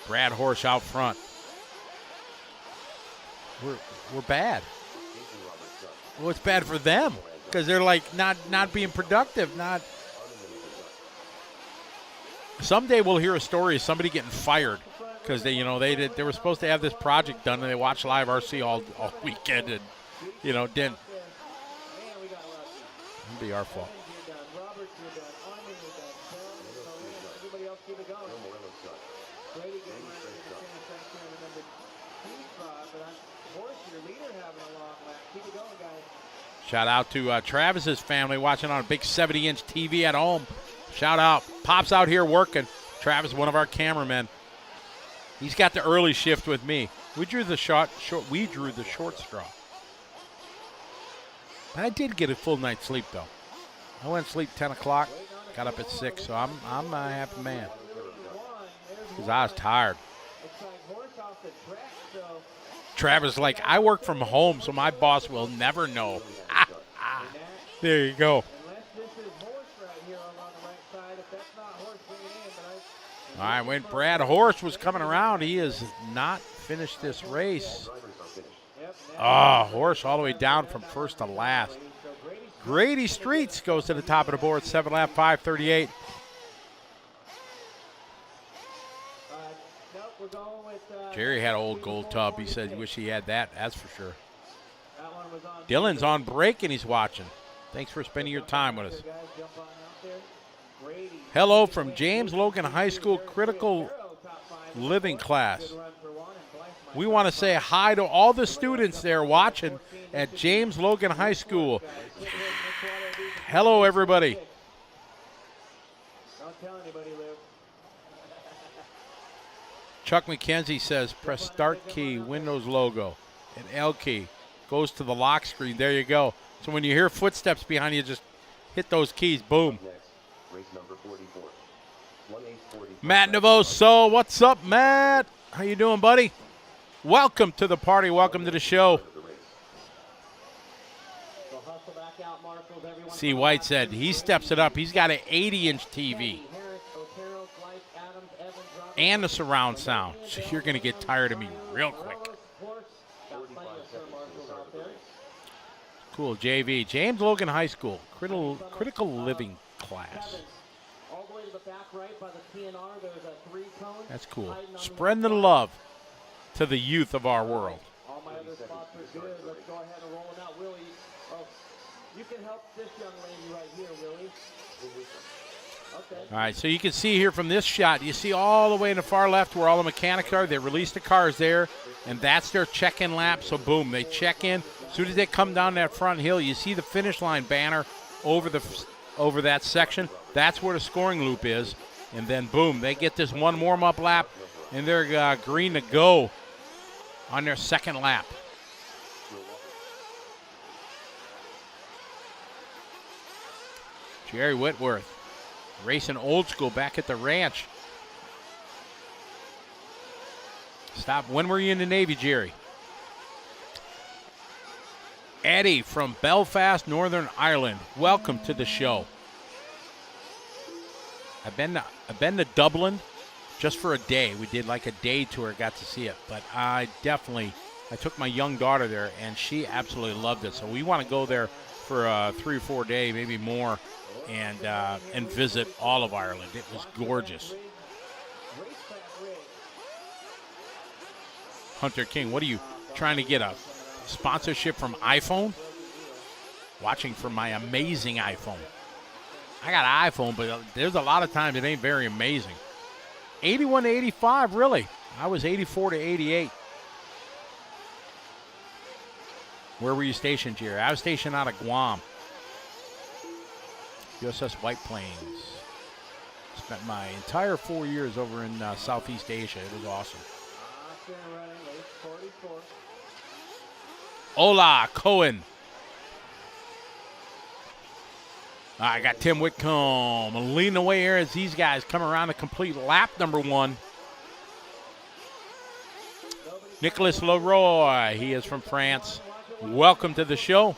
Brad Horsch out front. We're bad. Well, it's bad for them because they're like not being productive. Not. Someday we'll hear a story of somebody getting fired because they were supposed to have this project done and they watched Live RC all weekend and didn't. It'd be our fault. Shout out to Travis's family watching on a big 70-inch TV at home. Shout out. Pop's out here working. Travis, one of our cameramen. He's got the early shift with me. We drew the short straw. I did get a full night's sleep, though. I went to sleep 10 o'clock, got up at 6, so I'm a happy man. Because I was tired. Travis, like, I work from home, so my boss will never know. There you go. All right, when Brad Horsch was coming around, he has not finished this race. Horsch all the way down from first to last. Grady Streets goes to the top of the board, 7 lap, 5:38. Jerry had an old Gold Tub. He said he wish he had that, that's for sure. Dylan's on break and he's watching. Thanks for spending your time with us. Hello from James Logan High School Critical Living class. We want to say hi to all the students there watching at James Logan High School. Hello, everybody. Chuck McKenzie says, press start key, Windows logo, and L key. Goes to the lock screen. There you go. So when you hear footsteps behind you, just hit those keys. Boom. Race number 44. Matt Navoso. What's up, Matt? How you doing, buddy? Welcome to the party. Welcome to the show. C. White said he steps it up. He's got an 80-inch TV and a surround sound. So you're going to get tired of me real quick. Cool, JV. James Logan High School, critical living class. That's cool. Spreading the love to the youth of our world. All my other spots are good. Let's go ahead and roll it out. Willie, you can help this young lady right here, Willie. Okay. All right, so you can see here from this shot, you see all the way in the far left where all the mechanics are. They release the cars there, and that's their check-in lap. So, boom, they check in. As soon as they come down that front hill, you see the finish line banner over that section. That's where the scoring loop is. And then, boom, they get this one warm-up lap, and they're green to go on their second lap. Jerry Whitworth racing old school back at the ranch. Stop. When were you in the Navy, Jerry? Eddie from Belfast, Northern Ireland. Welcome to the show. I've been to Dublin just for a day. We did like a day tour, got to see it. But I took my young daughter there, and she absolutely loved it. So we want to go there for a 3 or 4 day, maybe more, and visit all of Ireland. It was gorgeous. Hunter King, what are you trying to get, a sponsorship from iPhone? Watching from my amazing iPhone. I got an iPhone, but there's a lot of times it ain't very amazing. 81 to 85, really. I was 84 to 88. Where were you stationed, Jerry? I was stationed out of Guam. USS White Plains. Spent my entire 4 years over in Southeast Asia. It was awesome. Hola, Cohen. I got Tim Whitcomb leading the way here as these guys come around to complete lap number 1. Nicholas Leroy, he is from France. Welcome to the show.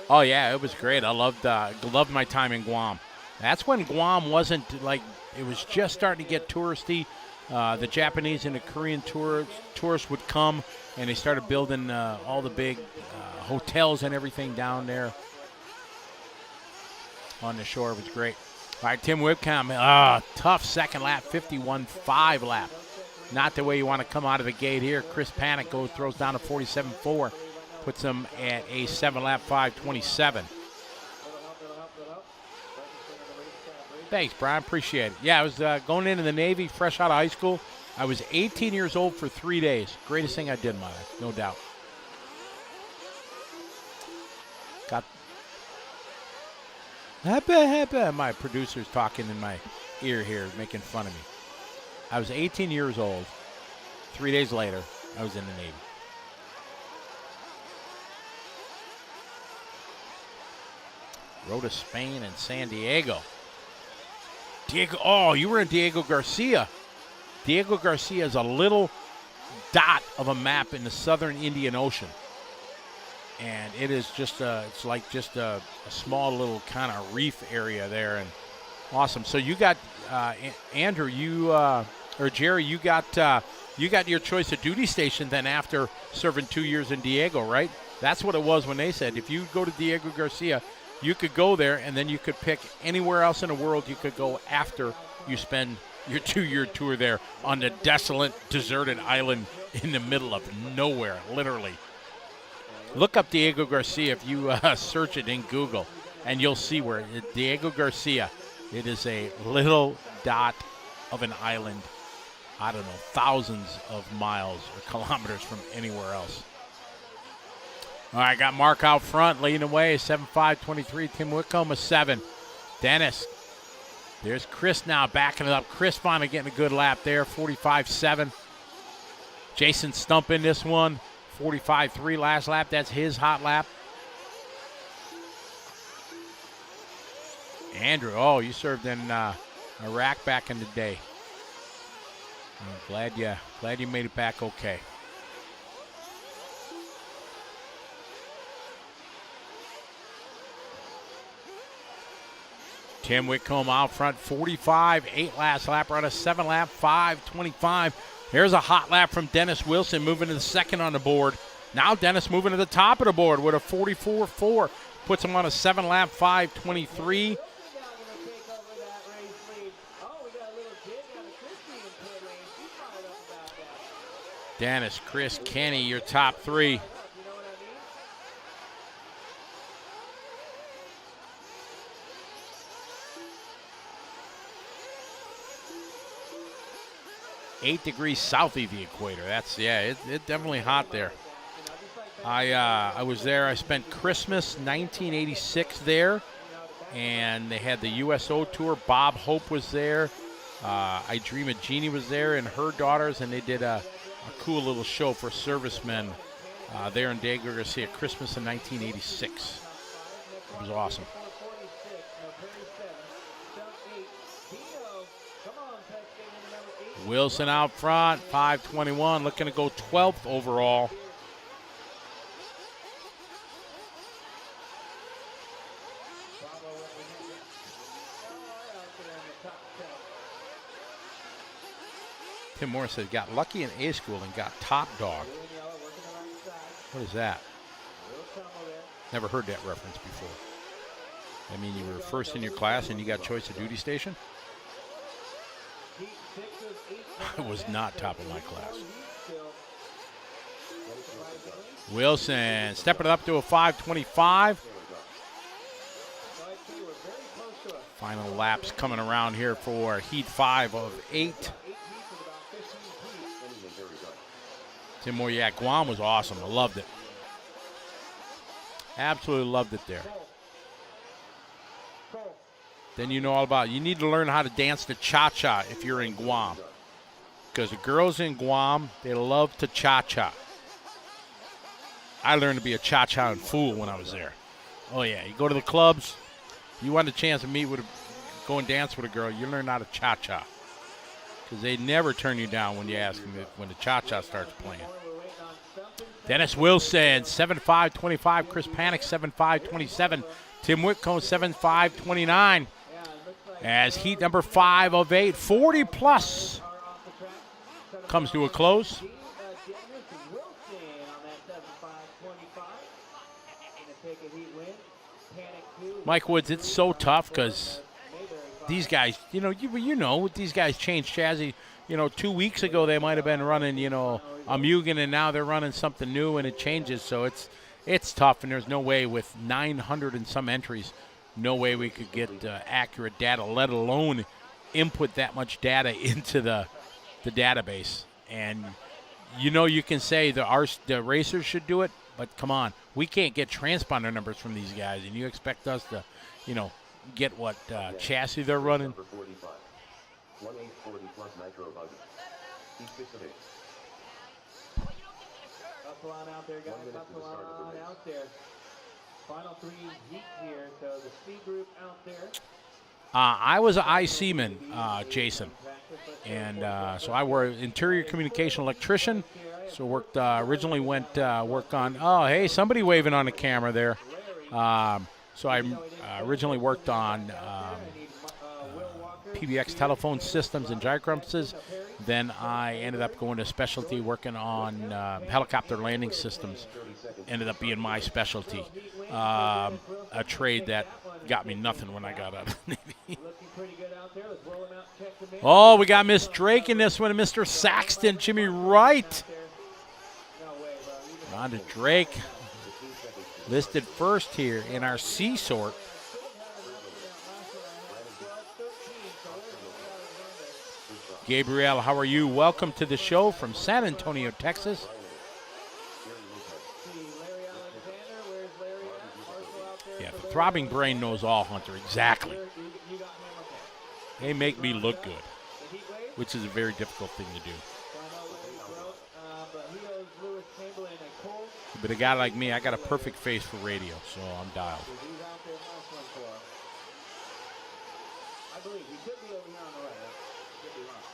Oh yeah, it was great. I loved my time in Guam. That's when Guam wasn't like, it was just starting to get touristy. The Japanese and the Korean tourists would come, and they started building all the big hotels and everything down there on the shore. It was great. All right, Tim Whitcomb, tough second lap, 51.5 lap. Not the way you want to come out of the gate here. Chris Panic throws down a 47.4, puts him at a 7-lap 5.27. Thanks, Brian. Appreciate it. Yeah, I was going into the Navy fresh out of high school. I was 18 years old for 3 days. Greatest thing I did in my life, no doubt. Got my producer's talking in my ear here, making fun of me. I was 18 years old. 3 days later, I was in the Navy. Road to Spain and San Diego. You were in Diego Garcia. Diego Garcia is a little dot of a map in the southern Indian Ocean. And it is just it's like just a small little kind of reef area there, and awesome. So you got Andrew, or Jerry, you got your choice of duty station then after serving 2 years in Diego, right? That's what it was when they said if you go to Diego Garcia, you could go there, and then you could pick anywhere else in the world you could go after you spend your 2-year tour there on the desolate, deserted island in the middle of nowhere, literally. Look up Diego Garcia if you search it in Google, and you'll see where Diego Garcia. It is a little dot of an island, I don't know, thousands of miles or kilometers from anywhere else. All right, got Mark out front, leading away, 7.5.23. Tim Whitcomb, a 7. Dennis. There's Chris now backing it up. Chris finally getting a good lap there, 45.7. Jason Stump in this one, 45.3 last lap. That's his hot lap. Andrew, you served in Iraq back in the day. I'm glad you made it back okay. Tim Whitcomb out front, 45.8 last lap. We're on a 7-lap, 5.25. Here's a hot lap from Dennis Wilson, moving to the second on the board. Now Dennis moving to the top of the board with a 44.4. Puts him on a 7-lap, 5.23. Dennis, Chris, Kenny, your top 3. Eight degrees south of the equator. It's definitely hot there. I was there. I spent Christmas 1986 there, and they had the USO tour. Bob Hope was there. I Dream of Jeannie was there, and her daughters, and they did a cool little show for servicemen there in Diego Garcia, Christmas in 1986. It was awesome. Wilson out front, 5:21, looking to go 12th overall. Tim Morris said, got lucky in A school and got top dog. What is that? Never heard that reference before. I mean, you were first in your class and you got choice of duty station? I was not top of my class. Wilson stepping it up to a 5:25. Final laps coming around here for heat 5 of 8. Tim Moore, yeah, Guam was awesome. I loved it. Absolutely loved it there. Then you know all about it. You need to learn how to dance the cha-cha if you're in Guam. Because the girls in Guam, they love to cha-cha. I learned to be a cha-cha and fool when I was there. Oh, yeah. You go to the clubs, you want a chance to go and dance with a girl, you learn how to cha-cha. Because they never turn you down when you ask them when the cha-cha starts playing. Dennis Wilson, 7.5.25. Chris Panic, 7.5.27. Tim Whitcomb, 7.5.29. As heat number 5 of 8, 40 plus, comes to a close. Mike Woods, it's so tough because these guys, you know, these guys change chassis. 2 weeks ago they might have been running, a Mugen, and now they're running something new and it changes. So it's tough, and there's no way with 900 and some entries, no way we could get accurate data, let alone input that much data into the database. And you can say the racers should do it, but come on, we can't get transponder numbers from these guys, and you expect us to, get what chassis they're running. 1840 plus Nitro Buggy. Heat 6 of 8. Hustle on out there, guys. Hustle on out there. Final 3 heats here. So the C group out there. I was an IC-man, Jason, and so I were interior communication electrician. So originally went work on. Oh, hey, somebody waving on the camera there. So I originally worked on PBX telephone systems and gyropumps. Then I ended up going to specialty, working on helicopter landing systems. Ended up being my specialty. A trade that got me nothing when I got out of the Navy. Oh, we got Miss Drake in this one, Mr. Saxton, Jimmy Wright. Rhonda Drake listed first here in our C sort. Gabrielle, how are you? Welcome to the show from San Antonio, Texas. Yeah, the throbbing brain knows all, Hunter. Exactly. They make me look good, which is a very difficult thing to do. But a guy like me, I got a perfect face for radio, so I'm dialed. I believe he could be over here on the right. Could be wrong.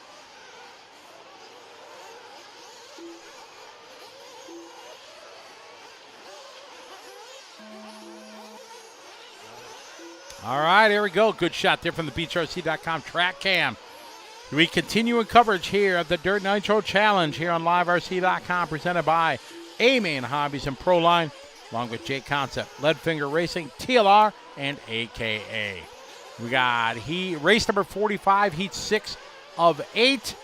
All right, here we go. Good shot there from the BeachRC.com track cam. We continue in coverage here of the Dirt Nitro Challenge here on LiveRC.com, presented by A-Main Hobbies and Proline, along with J Concept, Leadfinger Racing, TLR, and AKA. We got race number 45, heat 6 of 8,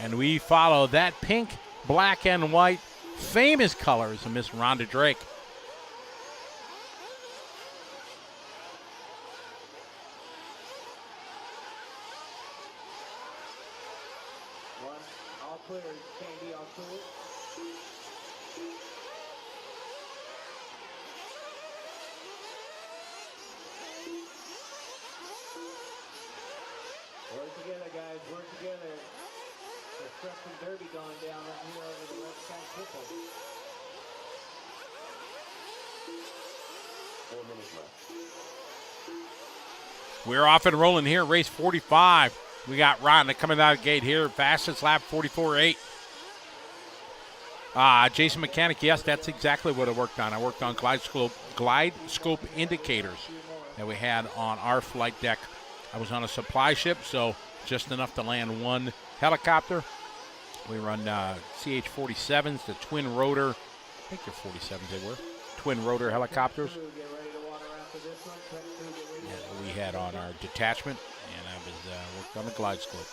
and we follow that pink, black, and white famous colors of Miss Rhonda Drake. All clear, Candy, all clear. Work together, guys, work together. There's Preston Derby going down right here over the left side triple. 4 minutes left. We're off and rolling here, race 45. We got Rhonda coming out of the gate here. Fastest lap, 44.8. Jason Mechanic, yes, that's exactly what I worked on. I worked on glide scope indicators that we had on our flight deck. I was on a supply ship, so just enough to land one helicopter. We run CH-47s, the twin rotor. I think they're 47s they were. Twin rotor helicopters. Yeah, we had on our detachment, and I was worked on the glide scope.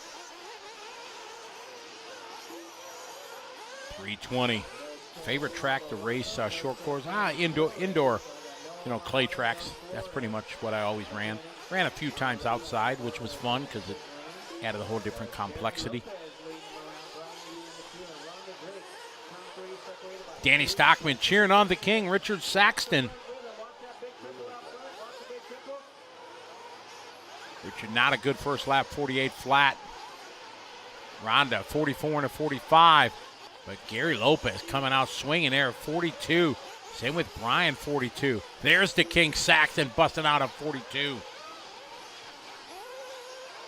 320. Favorite track to race short course? Indoor. Clay tracks. That's pretty much what I always ran. Ran a few times outside, which was fun because it added a whole different complexity. Danny Stockman cheering on the king, Richard Saxton. Richard, not a good first lap, 48 flat. Rhonda, 44 and a 45. But Gary Lopez coming out swinging there at 42. Same with Brian, 42. There's the king, Saxton, busting out at 42.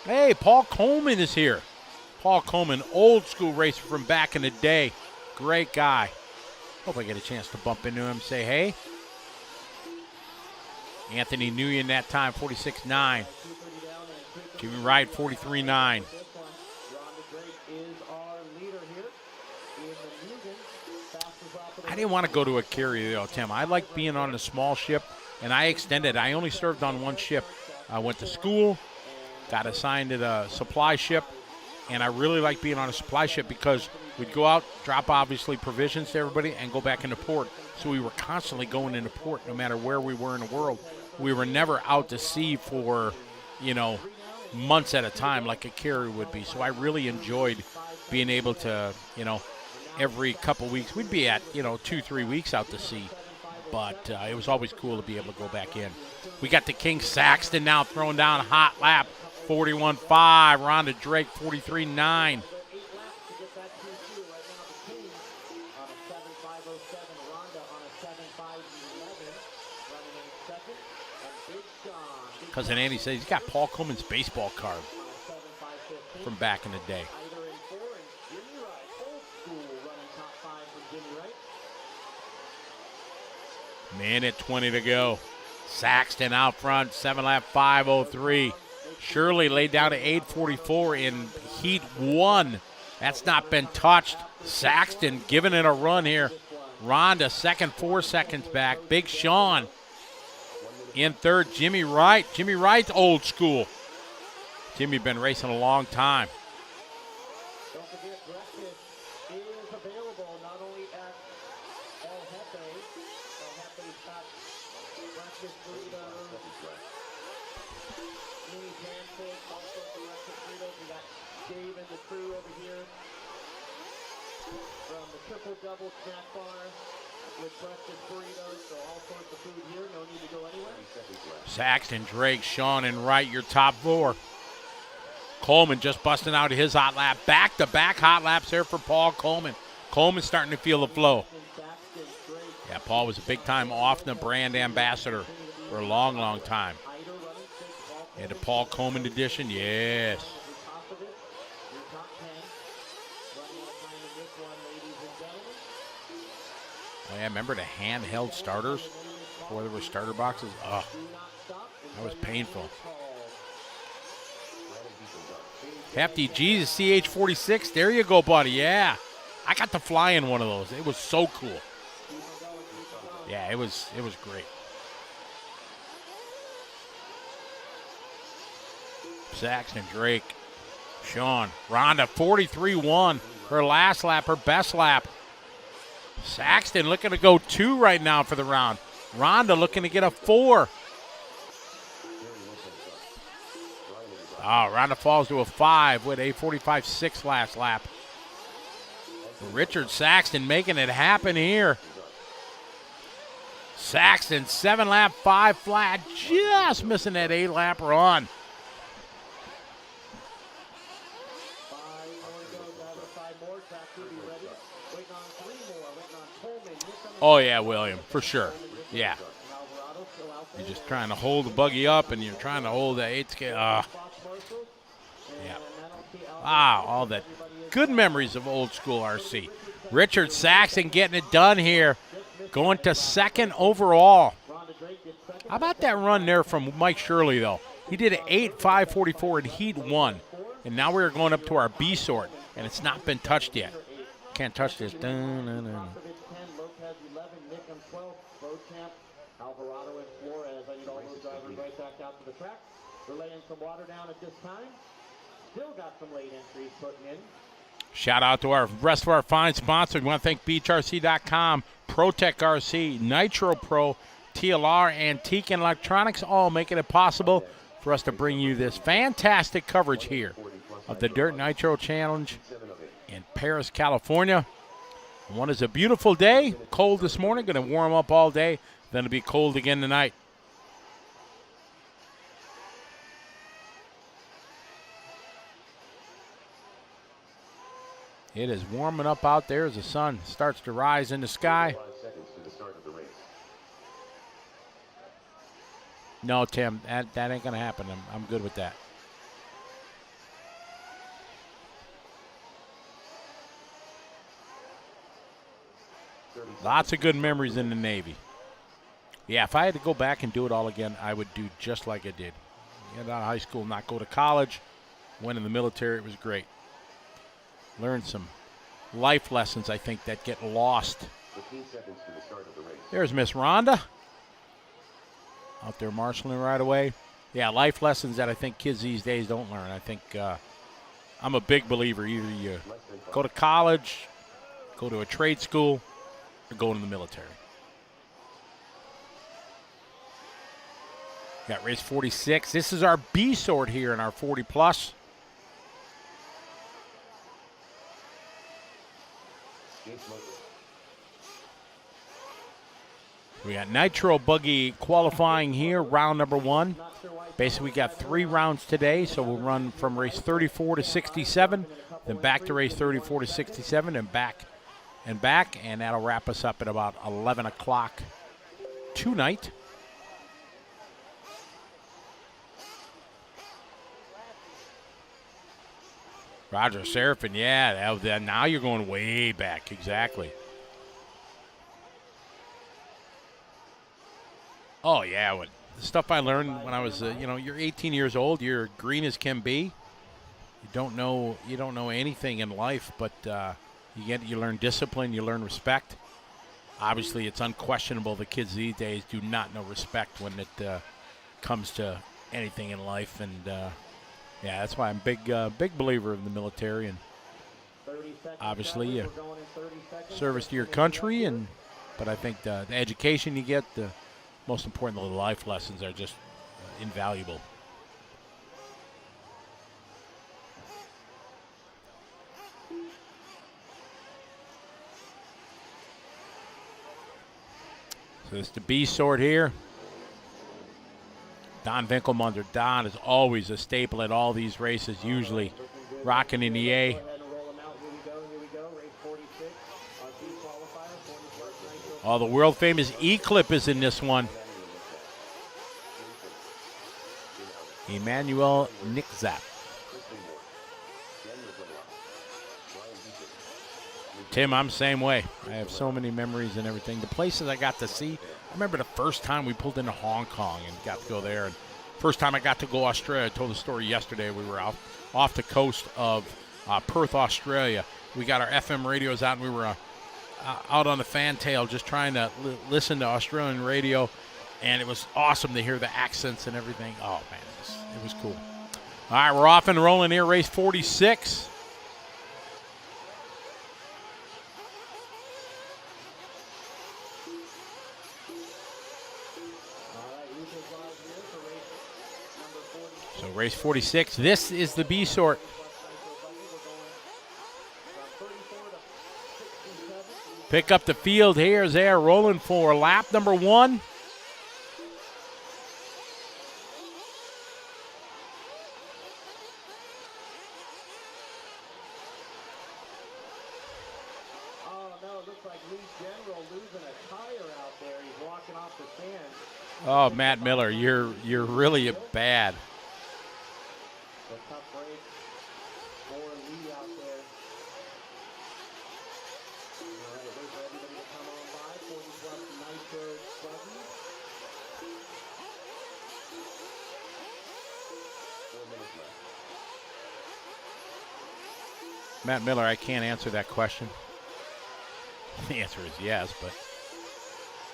Hey, Paul Coleman is here. Paul Coleman, old school racer from back in the day. Great guy. Hope I get a chance to bump into him, say hey. Anthony Nguyen that time, 46.9. Jimmy Wright, 43.9. I didn't want to go to a carrier, though, Tim. I like being on a small ship, and I extended. I only served on one ship. I went to school, got assigned to the supply ship, and I really like being on a supply ship because we'd go out, drop obviously provisions to everybody, and go back into port. So we were constantly going into port no matter where we were in the world. We were never out to sea for, months at a time like a carrier would be. So I really enjoyed being able to, every couple weeks. We'd be at, 2-3 weeks out to sea. But it was always cool to be able to go back in. We got the King Saxton now throwing down a hot lap. 41.5. Rhonda Drake, 43.9. Cousin Andy says he's got Paul Coleman's baseball card from back in the day. Minute 20 to go. Saxton out front, 7-lap 5:03. Shirley laid down to 8:44 in heat 1. That's not been touched. Saxton giving it a run here. Rhonda second, 4 seconds back. Big Sean in third. Jimmy Wright. Jimmy Wright's old school. Jimmy been racing a long time. Don't forget, breakfast is available not only at El Jefe. El Jefe's got breakfast burritos, mini pancakes, all sorts of breakfast burritos. We got Dave and the crew over here from the Triple Double Snack Bar with breakfast burritos, so all sorts of food here. No need to go anywhere. Saxton, Drake, Sean, and Wright, your top four. Coleman just busting out his hot lap. Back-to-back hot laps there for Paul Coleman. Coleman's starting to feel the flow. Yeah, Paul was a big-time off-the brand ambassador for a long, long time. And the Paul Coleman edition, yes. Oh, yeah, remember the handheld starters before there were starter boxes? Oh, that was painful. Hefty G's CH-46. There you go, buddy. Yeah. I got to fly in one of those. It was so cool. Yeah, it was great. Saxton, Drake, Sean, Rhonda, 43.1. Her last lap, her best lap. Saxton looking to go 2 right now for the round. Rhonda looking to get a 4. Oh, Rhonda falls to a 5 with a 45.6 last lap. Richard Saxton making it happen here. Saxton, 7-lap 5 flat, just missing that 8-lap run. Oh, yeah, William, for sure. Yeah. You're just trying to hold the buggy up, and you're trying to hold the 8 scale. Yeah. All that good memories of old school RC. Richard Saxon getting it done here, going to second overall. How about that run there from Mike Shirley, though? He did an 8.544 in Heat 1, and now we're going up to our B sort, and it's not been touched yet. Can't touch this. Dun. Alvarado and Flores. I need all those drivers right back out to the track. We're laying some water down at this time. Still got some late entries putting in. Shout out to our rest of our fine sponsors. We want to thank BeachRC.com, ProTech RC, Nitro Pro, TLR, Antique and Electronics, all making it possible for us to bring you this fantastic coverage here of the Dirt Nitro Challenge in Paris, California. One is a beautiful day, cold this morning, going to warm up all day, then it'll be cold again tonight. It is warming up out there as the sun starts to rise in the sky. 5 seconds to the start of the race. No, Tim, that ain't going to happen. I'm good with that. Lots of good memories in the Navy. Yeah, if I had to go back and do it all again, I would do just like I did. Get out of high school, not go to college. Went in the military, it was great. Learned some life lessons, I think, that get lost. 15 seconds to the start of the race. There's Miss Rhonda. Out there marshaling right away. Yeah, life lessons that I think kids these days don't learn. I think I'm a big believer. Either you go to college, go to a trade school, or go into the military. Got race 46. This is our B sort here in our 40 plus. We got Nitro Buggy qualifying here, round number 1. Basically, we got 3 rounds today, so we'll run from race 34 to 67, then back to race 34 to 67, and back, and that'll wrap us up at about 11 o'clock tonight. Roger Seraphin, yeah, now you're going way back, exactly. Oh, yeah, the stuff I learned when I was, you're 18 years old, you're green as can be. You don't know anything in life, but you learn discipline, you learn respect. Obviously, it's unquestionable the kids these days do not know respect when it comes to anything in life, and yeah, that's why I'm big believer in the military, and obviously service to your country, but I think the education you get, the most important, the life lessons are just invaluable. So it's the B sort here. Don Winkelmunder. Don is always a staple at all these races, usually rocking in the A. Oh, the world famous E-Clip is in this one. Emmanuel Nickzap. Tim, I'm the same way. I have so many memories and everything. The places I got to see, I remember the first time we pulled into Hong Kong and got to go there. And first time I got to go to Australia, I told the story yesterday. We were off the coast of Perth, Australia. We got our FM radios out, and we were out on the fantail just trying to listen to Australian radio, and it was awesome to hear the accents and everything. Oh, man, it was cool. All right, we're off and rolling here, race 46. So race 46, this is the B sort. Pick up the field here as they are rolling for lap number 1. Oh, no, it looks like Lee General losing a tire out there. He's walking off the stand. Oh, Matt Miller, you're really bad. A tough break for Matt Miller, I can't answer that question. The answer is yes, but.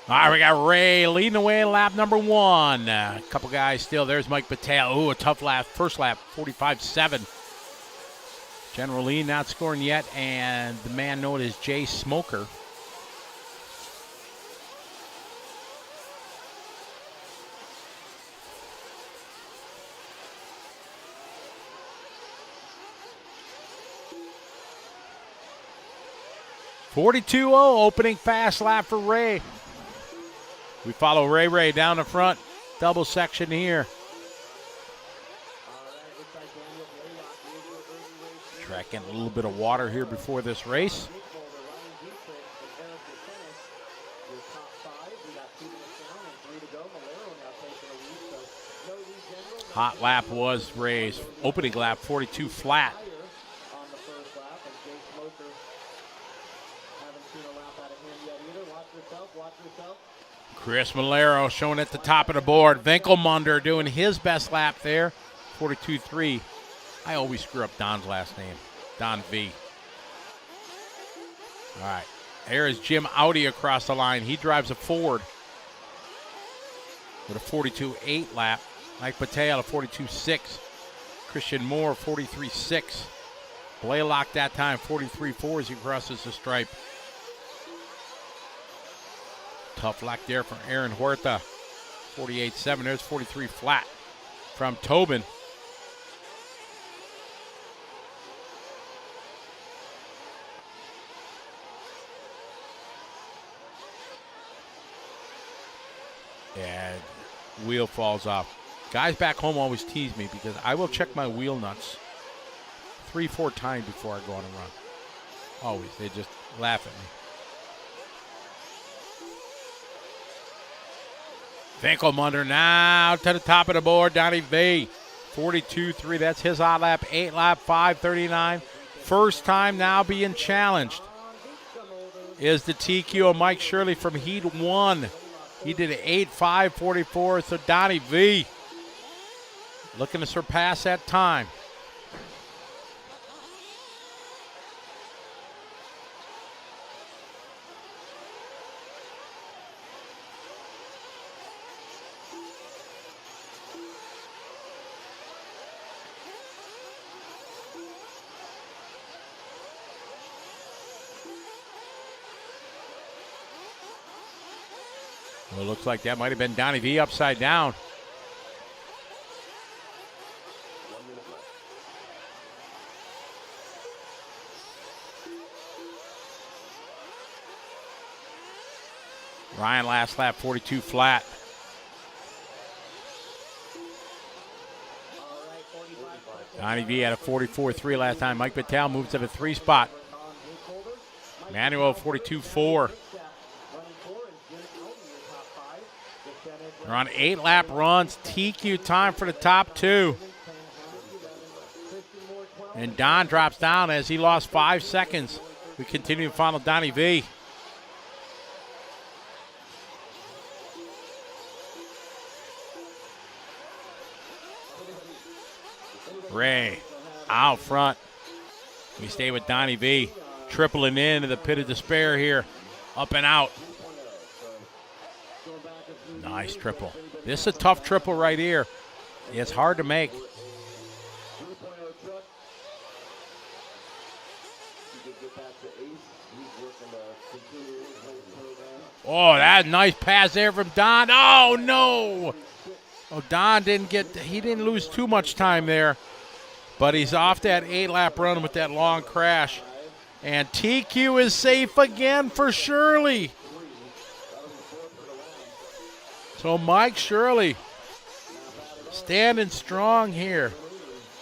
All right, we got Ray leading the way in lap number 1. A couple guys still. There's Mike Patel. Ooh, a tough lap. First lap, 45.7. General Lee not scoring yet, and the man known as Jay Smoker. .42.0 opening fast lap for Ray. We follow Ray down the front, double section here. Tracking a little bit of water here before this race. Hot lap was Ray's opening lap, 42 flat. Chris Malero showing at the top of the board. Winkelmunder doing his best lap there, 42.3. I always screw up Don's last name, Don V. All right, there is Jim Audi across the line. He drives a Ford with a 42.8 lap. Mike Patel, a 42.6. Christian Moore, 43.6. Blaylock that time, 43.4 as he crosses the stripe. Tough luck there from Aaron Huerta, 48.7. There's 43 flat from Tobin. And wheel falls off. Guys back home always tease me because I will check my wheel nuts 3-4 times before I go on a run. Always. They just laugh at me. Winkelmunder now to the top of the board. Donnie V, 42.3. That's his hot lap. 8 lap, 5.39. First time now being challenged is the TQ of Mike Shirley from Heat 1. He did an 8.5.44. So Donnie V looking to surpass that time. Well, it looks like that might have been Donnie V upside down. Ryan last lap, 42 flat. Donnie V had a 44.3 last time. Mike Patel moves to the 3 spot. Manuel, 42.4. They're on 8 lap runs. TQ time for the top 2. And Don drops down as he lost 5 seconds. We continue to follow Donnie V. Ray out front. We stay with Donnie V. Tripling into the pit of despair here. Up and out. Nice triple. This is a tough triple right here. It's hard to make. Oh, that nice pass there from Don. Oh, no. Oh, Don didn't lose too much time there. But he's off that 8-lap run with that long crash. And TQ is safe again for Shirley. So Mike Shirley standing strong here.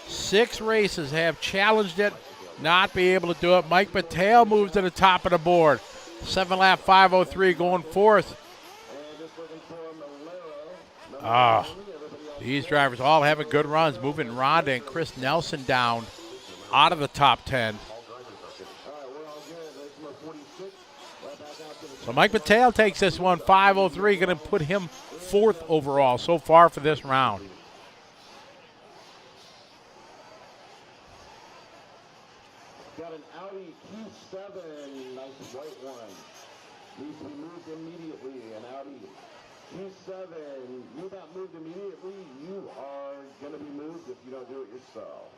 6 races have challenged it, not be able to do it. Mike Patel moves to the top of the board. 7-lap 5:03 going 4th. These drivers all having good runs, moving Rhonda and Chris Nelson down out of the top 10. So Mike Patel takes this one, 5:03, going to put him 4th overall so far for this round. Got an be moved immediately. An Audi Q7. You got moved immediately. You are going to be moved if you don't do it yourself.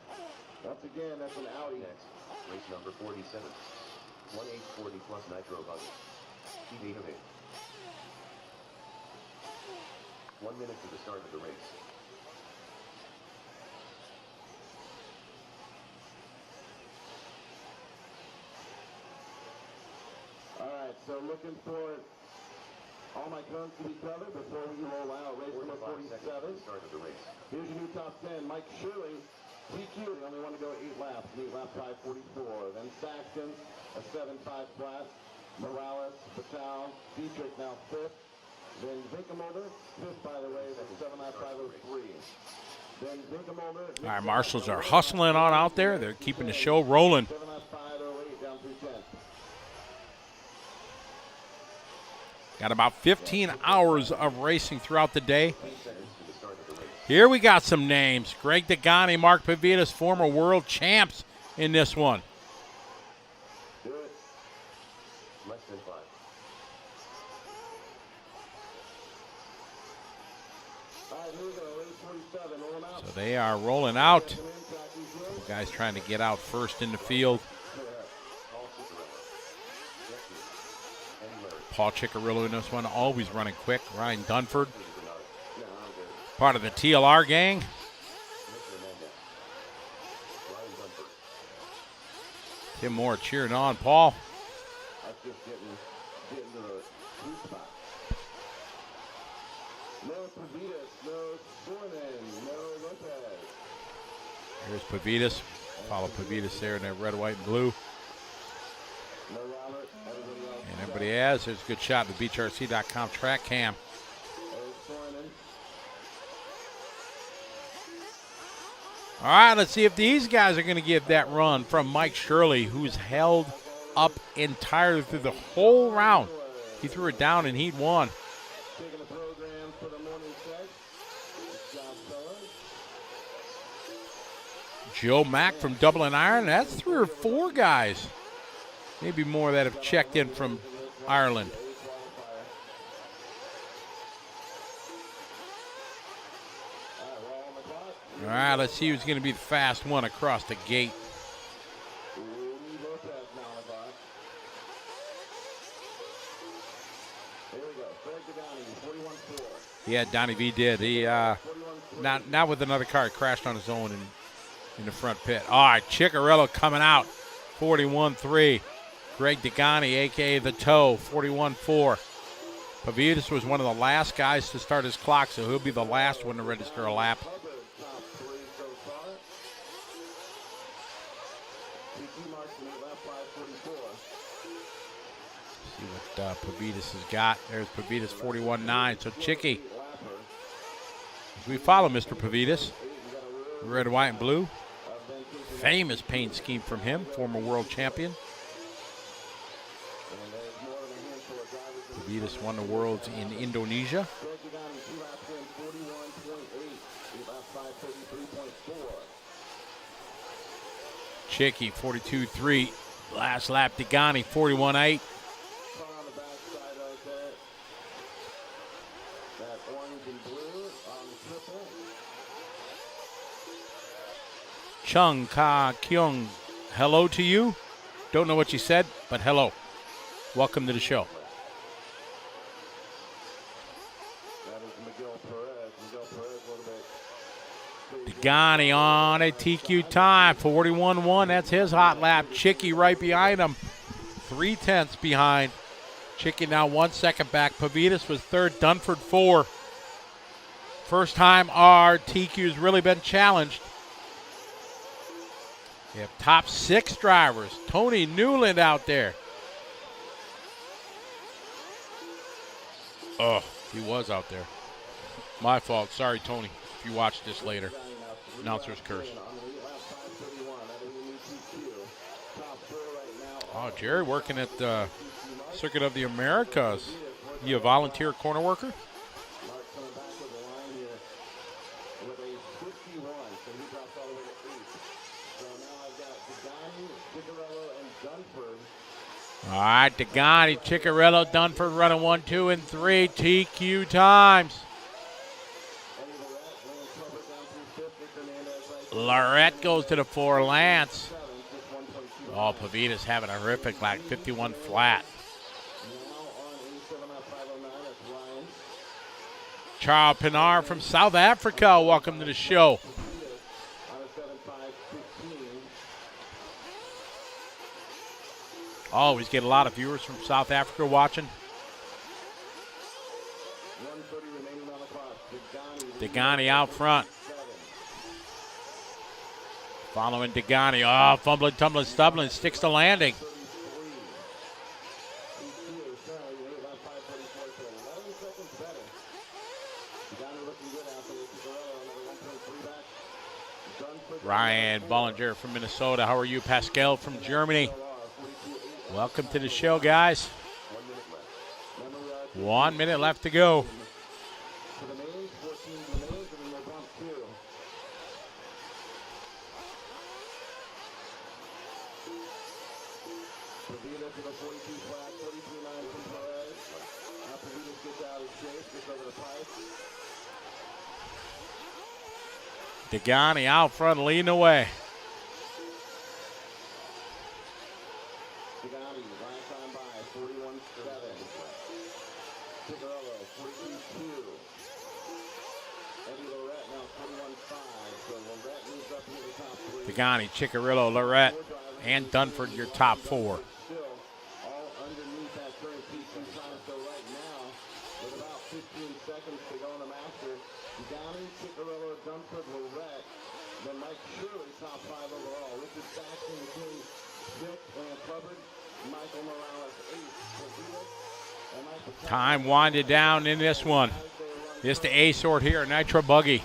Once again, that's an Audi. Next, race number 47. 1840 plus Nitro Buggy. Heat 8 of 8. 1 minute to the start of the race. Alright, so looking for all my cones to be covered before we roll out. Race number 47. Start of the race. Here's your new top 10. Mike Shirley, TQ, the only one to go 8 laps. Meet lap 544. Then Saxton, a 7.5 flat. Morales, Patel, Dietrich now 5th. Then Vinkelmolder, 5th by the way, that's 7.503. Then Vinkelmolder. All right, marshals are hustling on out there. They're keeping the show rolling. 7.508 down through 10th. Got about 15 hours of racing throughout the day. Here we got some names. Greg Degani, Mark Pavitas, former world champs in this one. Do it. Less than 5. All right, here we go. Race 47. Rolling out. So they are rolling out. Guys trying to get out first in the field. Paul Ciccarillo in this one, always running quick. Ryan Dunford, part of the TLR gang. Tim Moore cheering on Paul. That's just getting to the sweet spot. No Pavitas, no Sportsman, no Lopez. Here's Pavitas. Follow Pavitas there in that red, white, and blue. No Robert, everybody else. And everybody has. There's a good shot of the BeachRC.com track cam. There's Sportsman. All right, let's see if these guys are going to give that run from Mike Shirley, who's held up entirely through the whole round. He threw it down in Heat 1. Taking the program for the morning set. Good job, fellas. Joe Mack from Dublin Iron. That's 3 or 4 guys. Maybe more that have checked in from Ireland. All right, let's see who's going to be the fast one across the gate. Yeah, Donnie V did. He not with another car. He crashed on his own in the front pit. All right, Ciccarello coming out, 41.3. Greg Degani, a.k.a. The Toe, 41.4. Pavitas was one of the last guys to start his clock, so he'll be the last one to register a lap. See what Pavitas has got. There's Pavitas, 41.9. So Chicky, we follow Mr. Pavitas. Red, white, and blue. Famous paint scheme from him, former world champion. Pavitas won the Worlds in Indonesia. Chicky, 42.3. Last lap, Degani, 41.8. Chung Ka Kyung, hello to you. Don't know what you said, but hello. Welcome to the show. Degani on a TQ time, 41.1. That's his hot lap. Chicky right behind him, 0.3 behind. Chicky now 1 second back. Pavitas was third, Dunford 4. First time our TQ's really been challenged. We have top 6 drivers. Tony Newland out there. Oh, he was out there. My fault. Sorry, Tony, if you watch this later. Announcer's curse. Oh, Jerry working at the Circuit of the Americas. You a volunteer corner worker? All right, Degani, Ciccarello, Dunford running 1, 2, and 3. TQ times. Lorette goes to the 4. Lance. Oh, Pavita's having a horrific like 51 flat. Charles Pinar from South Africa, welcome to the show. Always get a lot of viewers from South Africa watching. Degani out front. Following Degani. Oh, fumbling, tumbling, stumbling. Sticks the landing. Ryan Bollinger from Minnesota. How are you? Pascal from Germany. Welcome to the show, guys. 1 minute left to go. Degani out front, leading away. Degani, Ciccarello, Lorette, and Dunford, your top 4. Time winded down in this one. This the A sort here, Nitro Buggy.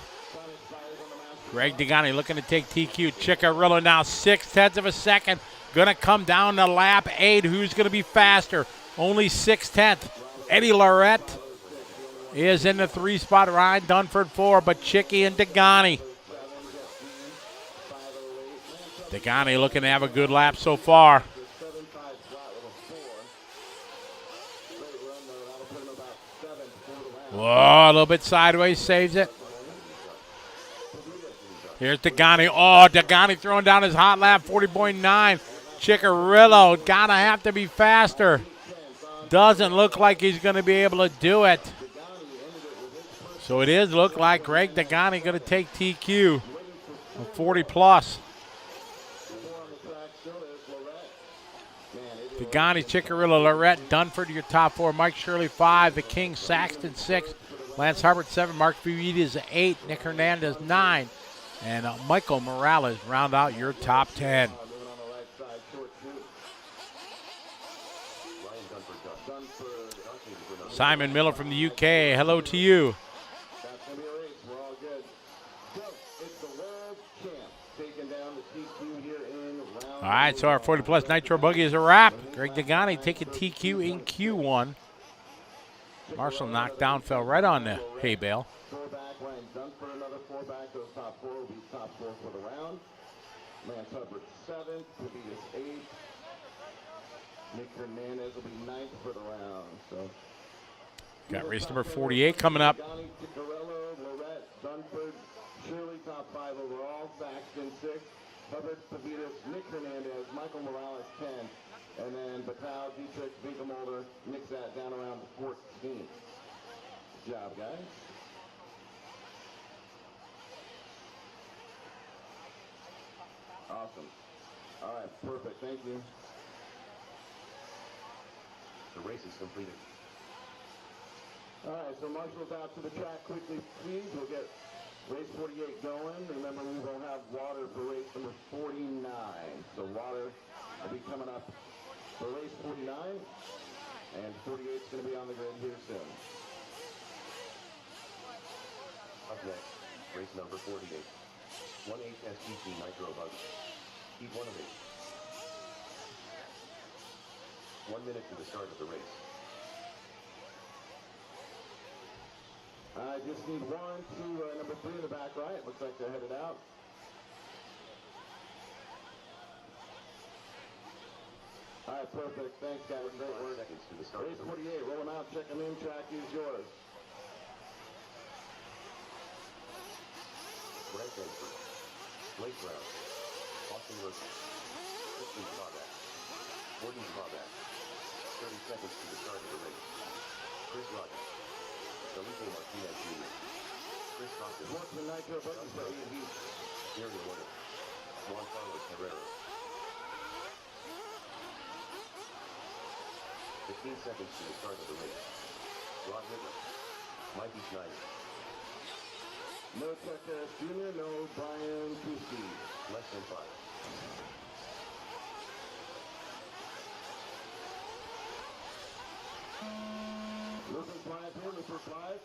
Greg Degani looking to take TQ. Ciccarello now 0.6 of a second. Gonna come down to lap 8. Who's gonna be faster? Only 0.6. Eddie Lorette is in the 3 spot. Ryan Dunford 4, but Chicky and Degani. Degani looking to have a good lap so far. Whoa, a little bit sideways, saves it. Here's Degani. Oh, Degani throwing down his hot lap, 40.9. Ciccarello gonna have to be faster. Doesn't look like he's gonna be able to do it. So it is look like Greg Degani gonna take TQ, 40 plus. Degani, Ciccarello, Lorette, Dunford, your top 4. Mike Shirley, 5. The King, Saxton, 6. Lance Hubbard, 7. Mark Vivides, 8. Nick Hernandez, 9. And Michael Morales round out your top 10. Simon Miller from the UK, hello to you. All right, so our 40 plus Nitro Buggy is a wrap. Greg Degani taking TQ in Q1. Marshall knocked down, fell right on the hay bale. Lance Hubbard 7th, Vivides 8th. Nick Hernandez will be 9th for the round. So got race number 48 coming up. Ciccarello, Lorette, Dunford, Shirley top 5 overall. Saxton 6th. Hubbard, Vivides, Nick Hernandez, Michael Morales 10, and then Batal, Dietrich, Winkelmolder, mix that down around 14. Good job, guys. Awesome. All right, perfect. Thank you. The race is completed. All right, so Marshall's out to the track quickly, please. We'll get race 48 going. Remember, we will have water for race number 49. So water will be coming up for race 49, and 48 is going to be on the grid here soon. Up next, race number 48. 1/8 STC Nitro Buggy. Heat 1 of 8. 1 minute to the start of the race. I just need 1, 2, number 3 in the back right. Looks like they're headed out. All right, right, perfect. Thanks, guys. Great 45 work. seconds to the start of Race the race. 48, rolling out, check them in, track is yours. Brent Denford. Blake Brown. Austin Wilson. Kristen Bobak. Gordon Bobak. 30 seconds to the start of the race. Chris Rogers. Felipe Martinez Jr. Chris Costa. Sportsman Nitro Buggy for 8 heats. Gary Warner. Juan Carlos Herrera. 15 seconds to the start of the race. Rod River. Mikey Schneider. No Chuck Harris Jr., no Brian Kuski. Less than 5. Lupin Clive here, Mr. Clive.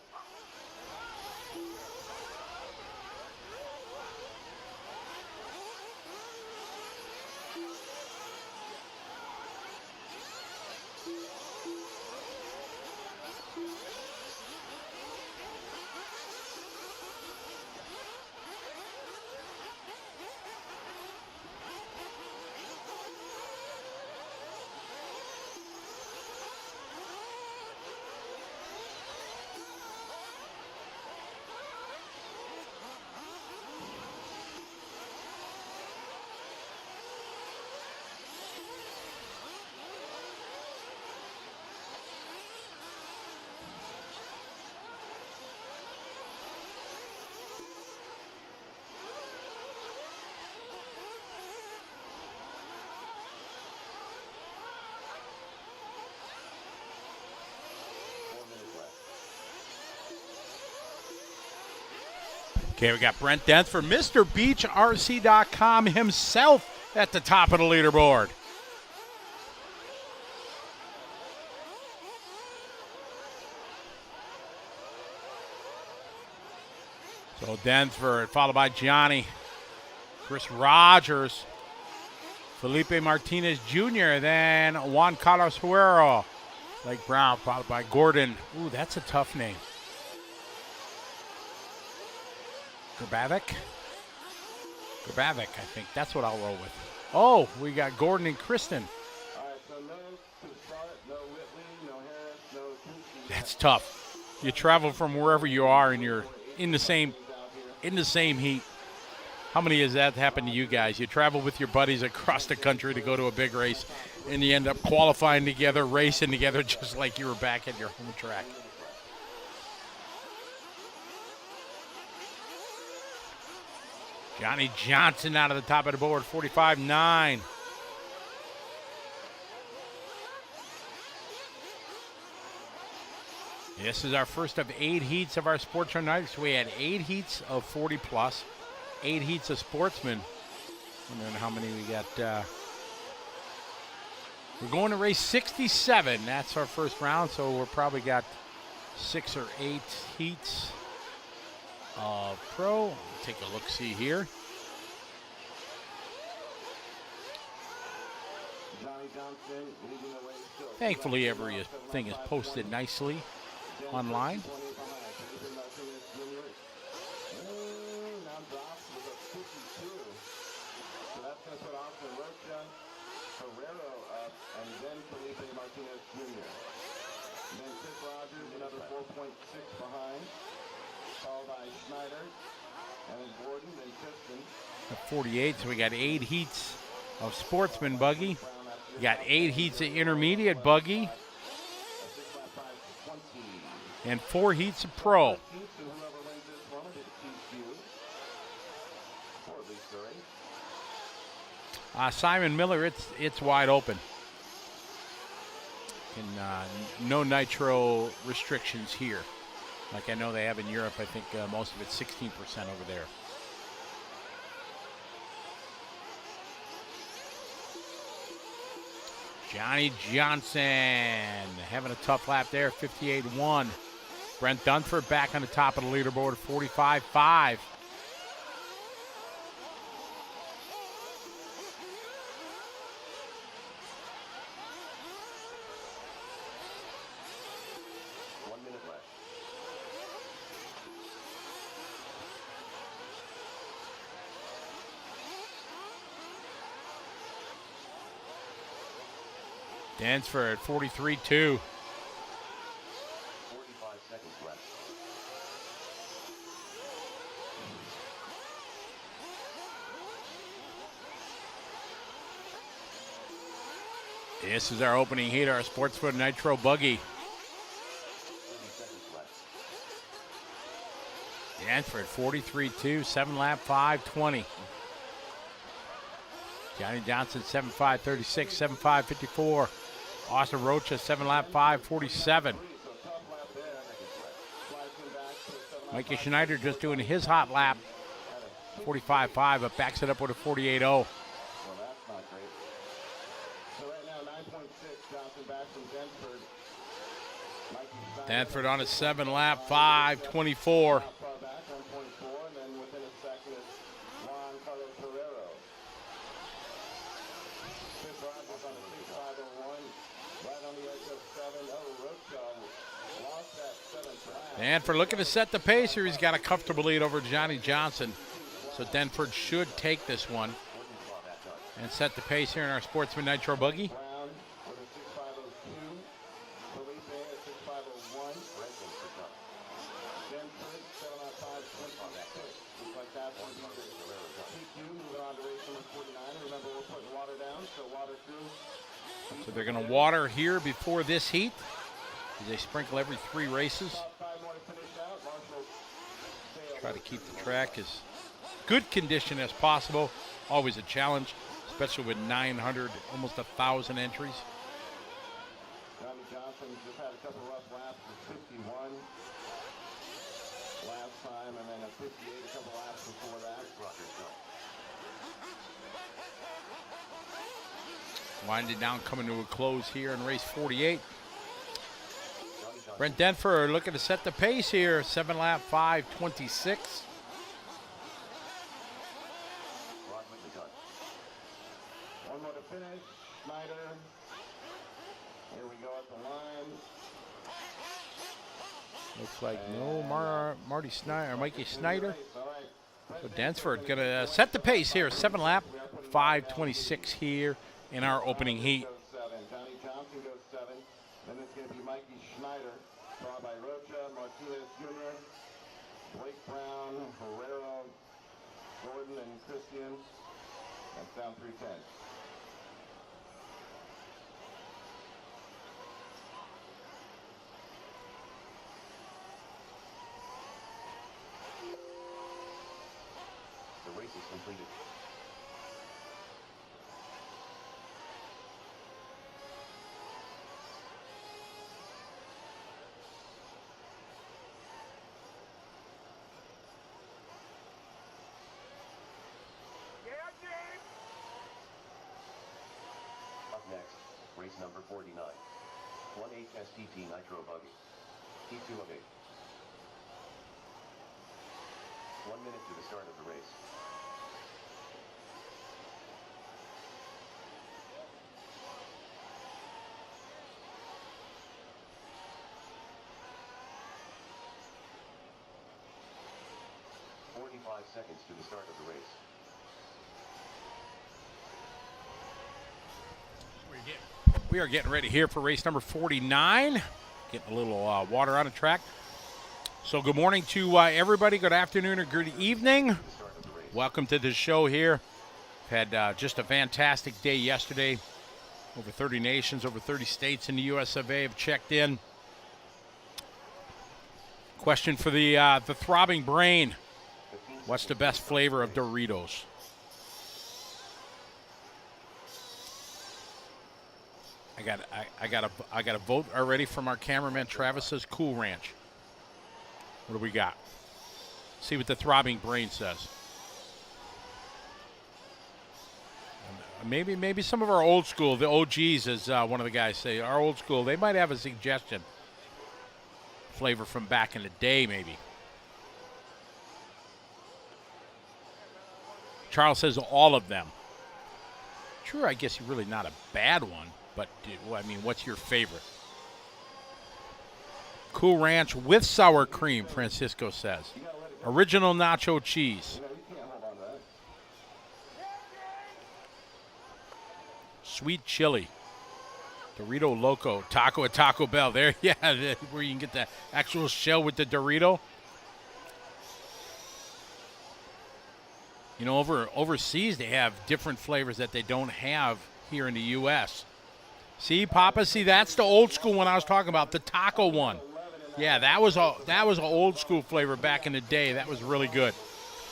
Okay, we got Brent Denford, Mr. BeachRC.com himself at the top of the leaderboard. So Denford, followed by Johnny, Chris Rogers, Felipe Martinez Jr., then Juan Carlos Herrera, Blake Brown, followed by Gordon. Ooh, that's a tough name. Grabavic, I think. That's what I'll roll with. Oh, we got Gordon and Kristen. All right, so no to start, no Whitley, no Harris, no Kuski. That's tough. You travel from wherever you are and you're in the same heat. How many has that happened to you guys? You travel with your buddies across the country to go to a big race, and you end up qualifying together, racing together, just like you were back at your home track. Johnny Johnson out of the top of the board, 45.9. This is our first of 8 heats of our Sportsman night. So we had 8 heats of 40 plus, 8 heats of Sportsman. And then how many we got? We're going to race 67. That's our first round. So we're probably got 6 or 8 heats of pro. Take a look, see here. Johnny Johnson leading the way still. Thankfully, everything is posted nicely online. 20 behind. Felipe Martinez Jr. Now drops with a 52. So that's going to put Austin Rocha, Herrero up, and then Felipe Martinez Jr. Then Chris Rogers, another 4.6 behind, followed by Schneider, and then Gordon, then Kristen. At 48, so we got 8 heats of Sportsman buggy. We got 8 heats of intermediate buggy. And 4 heats of pro. Simon Miller, it's wide open. And no nitro restrictions here. Like I know they have in Europe. I think most of it's 16% over there. Johnny Johnson having a tough lap there, 58.1. Brent Denford back on the top of the leaderboard, 45.5. Dansford at 43-2. 45 seconds left. This is our opening heat, our Sportsman Nitro Buggy. 30 seconds left. Dansford 43-2, 7 lap 5:20. Johnny Johnson 7.5:36, 7.5:54. Austin Rocha 7 lap 5:47. Mikey Schneider just doing his hot lap 45.5, but backs it up with a 48.0. Well, that's not great. So right now, 9.6, Johnson back from Denford. Danford on a 7 lap 5:24. Not far back, 1.4, and then within a second is Juan Carlos Herrero. Chris Rogers on a 6.501, right on the edge of 7. Oh, Rocha lost that 7th lap. Danford looking to set the pace here. He's got a comfortable lead over Johnny Johnson. So Denford should take this one and set the pace here in our Sportsman Nitro Buggy. Brown with a 6.502. Felipe at 6.501. Denford, 7.526. Looks like that's going to be the PQ. Moving on to race number 49. Remember, we're putting water down, so water through. So they're going to water here before this heat. They sprinkle every 3 races. 5 more to finish out. Marshall Try to keep the track as good condition as possible. Always a challenge, especially with 900, almost 1,000 entries. Johnny Johnson just had a couple rough laps at 51 last time, and then at 58 a couple laps before that. Winding down, coming to a close here in race 48. Brent Denford looking to set the pace here. 7 lap 5:26. One more to finish. Schneider. Here we go at the line. Looks like no Marty Snyder or Mikey Snyder. All right. So Dansford gonna set the pace here. 7 lap 5:26 here in our opening heat. Goes 7. Johnny Johnson goes 7. Then it's going to be Mikey Schneider, followed by Rocha, Martinez Jr., Blake Brown, Herrero, Gordon, and Christian. That's down 310. The race is completed. Up next, race number 49. 1/8 STT Nitro Buggy. T2 of 8. 1 minute to the start of the race. Seconds to the start of the race. We are getting ready here for race number 49. Getting a little water on the track. So good morning to everybody. Good afternoon or good evening. Welcome to the show here. Had just a fantastic day yesterday. Over 30 nations, over 30 states in the US of A have checked in. Question for the throbbing brain. What's the best flavor of Doritos? I got a vote already from our cameraman. Travis says Cool Ranch. What do we got? See what the throbbing brain says. Maybe some of our old school, the OGs, as one of the guys say, our old school, they might have a suggestion. Flavor from back in the day, maybe. Charles says all of them. Sure, I guess you're really not a bad one, but I mean, what's your favorite? Cool Ranch with sour cream, Francisco says. Original nacho cheese. Sweet chili. Dorito Loco taco at Taco Bell. There, yeah, where you can get the actual shell with the Dorito. You know, overseas they have different flavors that they don't have here in the U.S. See, Papa, see, that's the old school one I was talking about, the taco one. Yeah, that was an old school flavor back in the day. That was really good.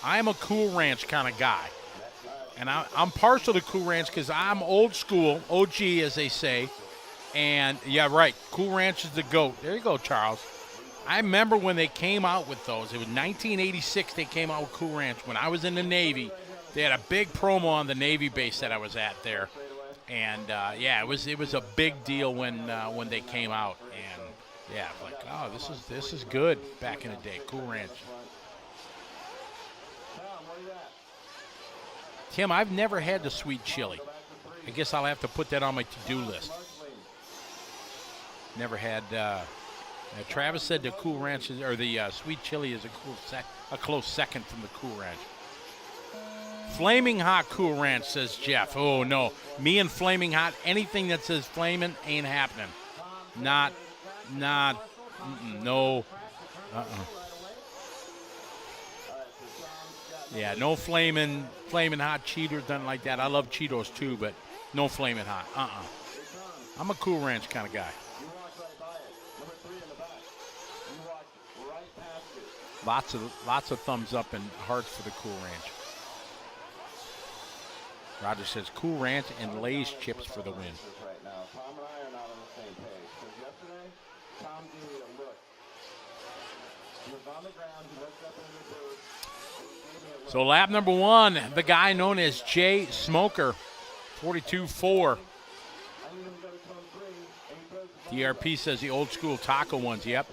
I'm a Cool Ranch kind of guy. And I'm partial to Cool Ranch because I'm old school, OG as they say. And, yeah, right, Cool Ranch is the GOAT. There you go, Charles. I remember when they came out with those. It was 1986 they came out with Cool Ranch. When I was in the Navy, they had a big promo on the Navy base that I was at there. And, yeah, it was a big deal when they came out. And, yeah, like, oh, this is good back in the day, Cool Ranch. Tim, I've never had the sweet chili. I guess I'll have to put that on my to-do list. Never had. Travis said the Cool Ranch or the sweet chili is a close second from the Cool Ranch. Flaming Hot Cool Ranch, says Jeff. Oh no, me and Flaming Hot. Anything that says flaming ain't happening. Not. No. Yeah, no flaming hot Cheetos, nothing like that. I love Cheetos too, but no flaming hot. I'm a Cool Ranch kind of guy. Lots of thumbs up and hearts for the Cool Ranch. Roger says Cool Ranch and Lay's chips for the win. Right now, Tom and I are not on the same page. Because yesterday, Tom gave me a look. He was on the ground. He looked up in the booth. So lap number 1, the guy known as Jay Smoker, 42.4. DRP says the old school taco ones. Yep.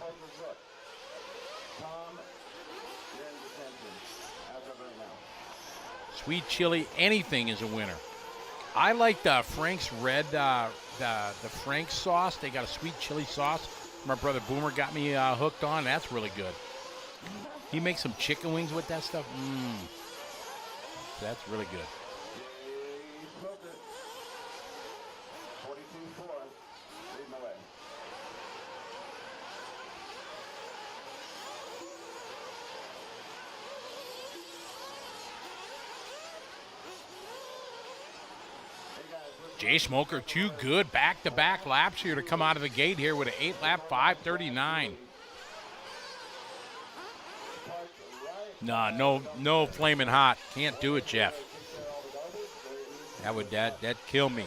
Sweet chili, anything is a winner. I like the Frank's Red, the Frank's sauce. They got a sweet chili sauce. My brother Boomer got me hooked on. That's really good. He makes some chicken wings with that stuff. That's really good. Jay Smoker, too good back-to-back laps here to come out of the gate here with an 8-lap 5:39. No flaming hot. Can't do it, Jeff. That'd kill me.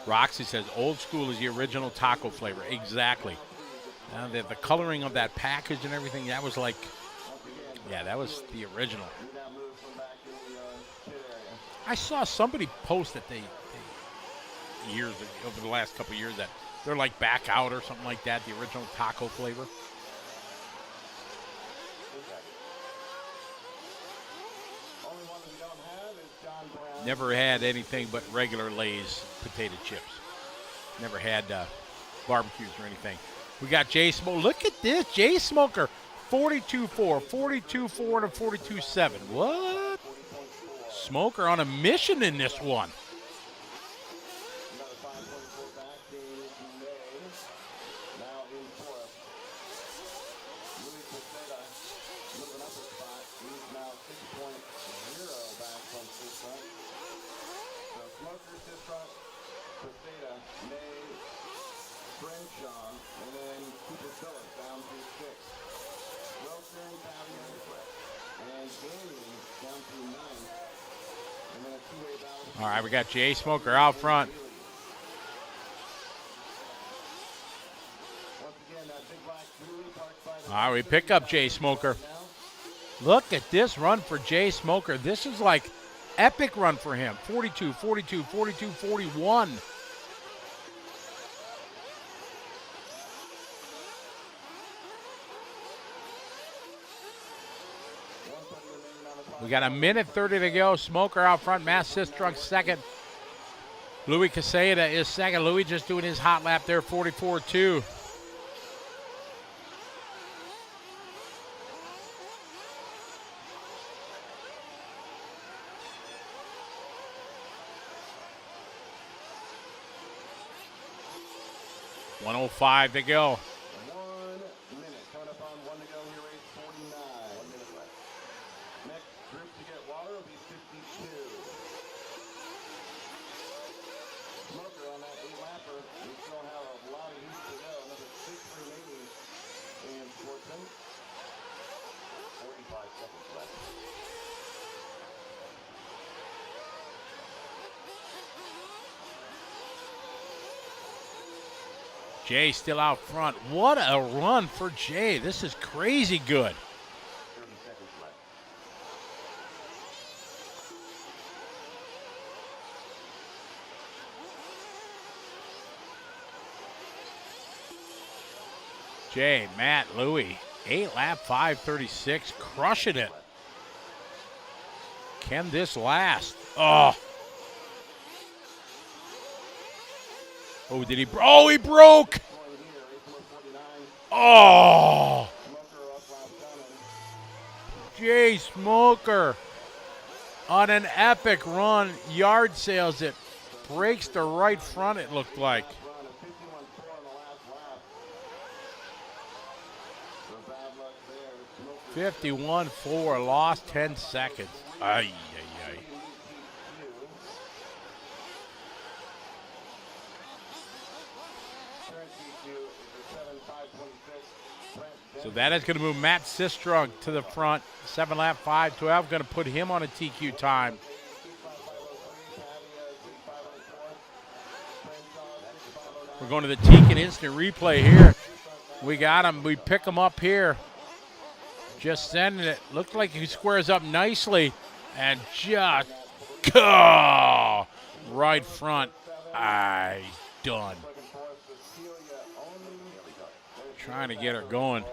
Roxy says old school is the original taco flavor. Exactly. The coloring of that package and everything, that was like, yeah, that was the original. I saw somebody post that they years over the last couple of years that they're like back out or something like that, the original taco flavor. Never had anything but regular Lay's potato chips. Never had barbecues or anything. We got Jay Smoker. Look at this, Jay Smoker, 42.4, 42.4, and a 42.7. What? Smoker on a mission in this one. All right, we got Jay Smoker out front. All right, we pick up Jay Smoker. Look at this run for Jay Smoker. This is like epic run for him. 42, 42, 42, 41. We got a minute 30 to go. Smoker out front. Mass Sistrunk second. Louis Caseda is second. Louis just doing his hot lap there, 44-2. 1:05 to go. 1 minute. Coming up on 1 to go here, race 49. 1 minute left. Next group to get water will be 52. Smoker on that 8-lapper. We still have a lot of heats to go. Another 6 remaining in Sportsman. 45 seconds left. Jay still out front. What a run for Jay. This is crazy good. 30 seconds left. Jay, Matt, Louie, 8-lap 5:36, crushing it. Can this last? Oh. Oh, did he? Oh, he broke. Oh. Jay Smoker on an epic run, yard sales it. Breaks the right front, it looked like. 51.4, lost 10 seconds. Ay, ay, ay. So that is going to move Matt Sistrunk to the front. 7-lap 5:12, going to put him on a TQ time. We're going to the Tekin instant replay here. We got him. We pick him up here. Just sending it. Looked like he squares up nicely. And just right front. Done. Trying to get her going.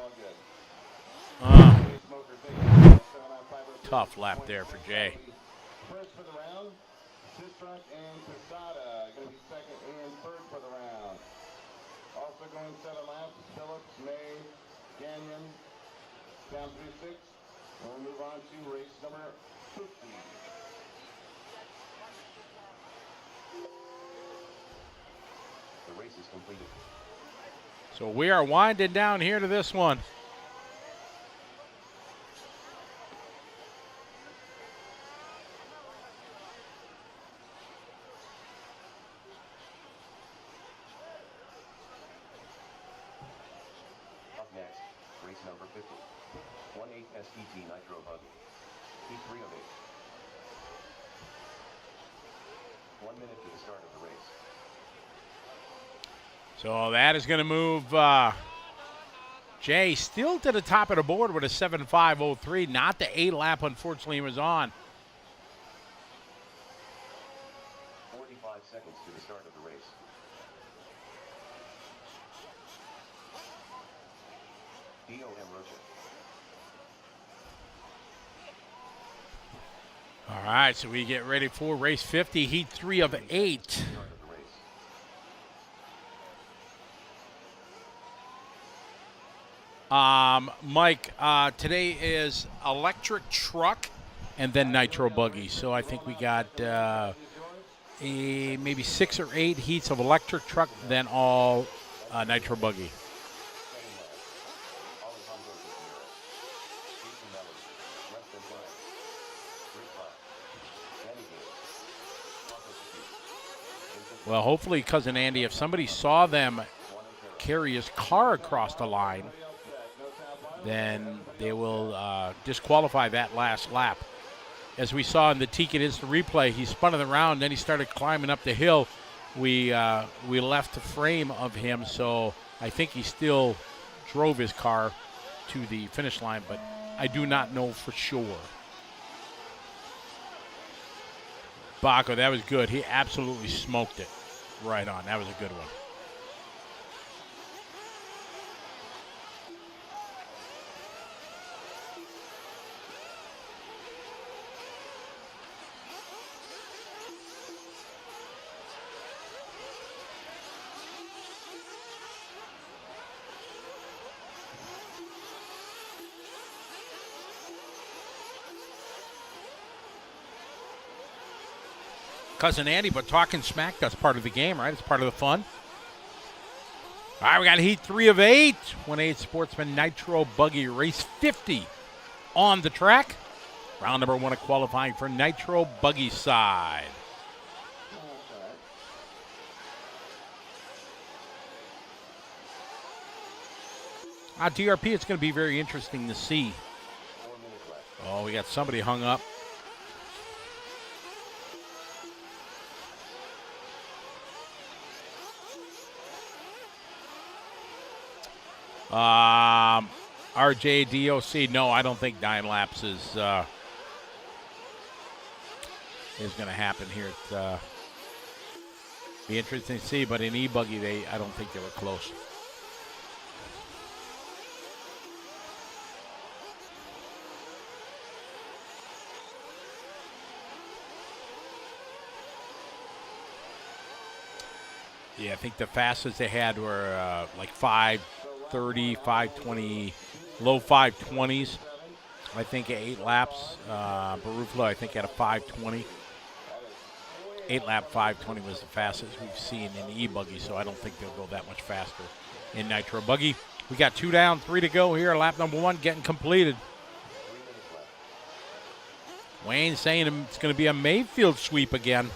Tough lap there for Jay. First for the round, Sistrunk and Posada going to be second and third for the round. Also going 7 laps, Phillips, May, Gagnon, down through 6. We'll move on to race number 50. The race is completed. So we are winding down here to this one. Up next, race number 50. 1/8 STT Nitro Buggy. Heat 3 of 8. 1 minute to the start of the race. So that is going to move Jay still to the top of the board with a 7.503. Not the 8-lap, unfortunately, he was on. 45 seconds to the start of the race. D.O.M. Rocha. All right, so we get ready for race 50, heat 3 of 8. Start of the race. Mike, today is electric truck and then Nitro Buggy. So I think we got maybe 6 or 8 heats of electric truck, then all Nitro Buggy. Well, hopefully, Cousin Andy, if somebody saw them carry his car across the line, then they will disqualify that last lap. As we saw in the Tekin instant replay, he spun it around, then he started climbing up the hill. We left the frame of him, so I think he still drove his car to the finish line, but I do not know for sure. Baco, that was good. He absolutely smoked it. Right on. That was a good one. Cousin Andy, but talking smack, that's part of the game, right? It's part of the fun. All right, we got heat 3 of 8. 1-8 Sportsman Nitro Buggy race 50 on the track. Round number 1 of qualifying for Nitro Buggy side. DRP, it's going to be very interesting to see. Oh, we got somebody hung up. RJDOC, no, I don't think time lapse is going to happen here. It's be interesting to see, but in e-buggy, I don't think they were close. Yeah, I think the fastest they had were like 5:30, 5:20, low 5:20s. I think at 8 laps. Barufalo, I think, had a 5:20. 8-lap 5:20 was the fastest we've seen in the e-buggy, so I don't think they'll go that much faster in Nitro Buggy. We got 2 down, 3 to go here. Lap number 1 getting completed. Wayne saying it's going to be a Mayfield sweep again.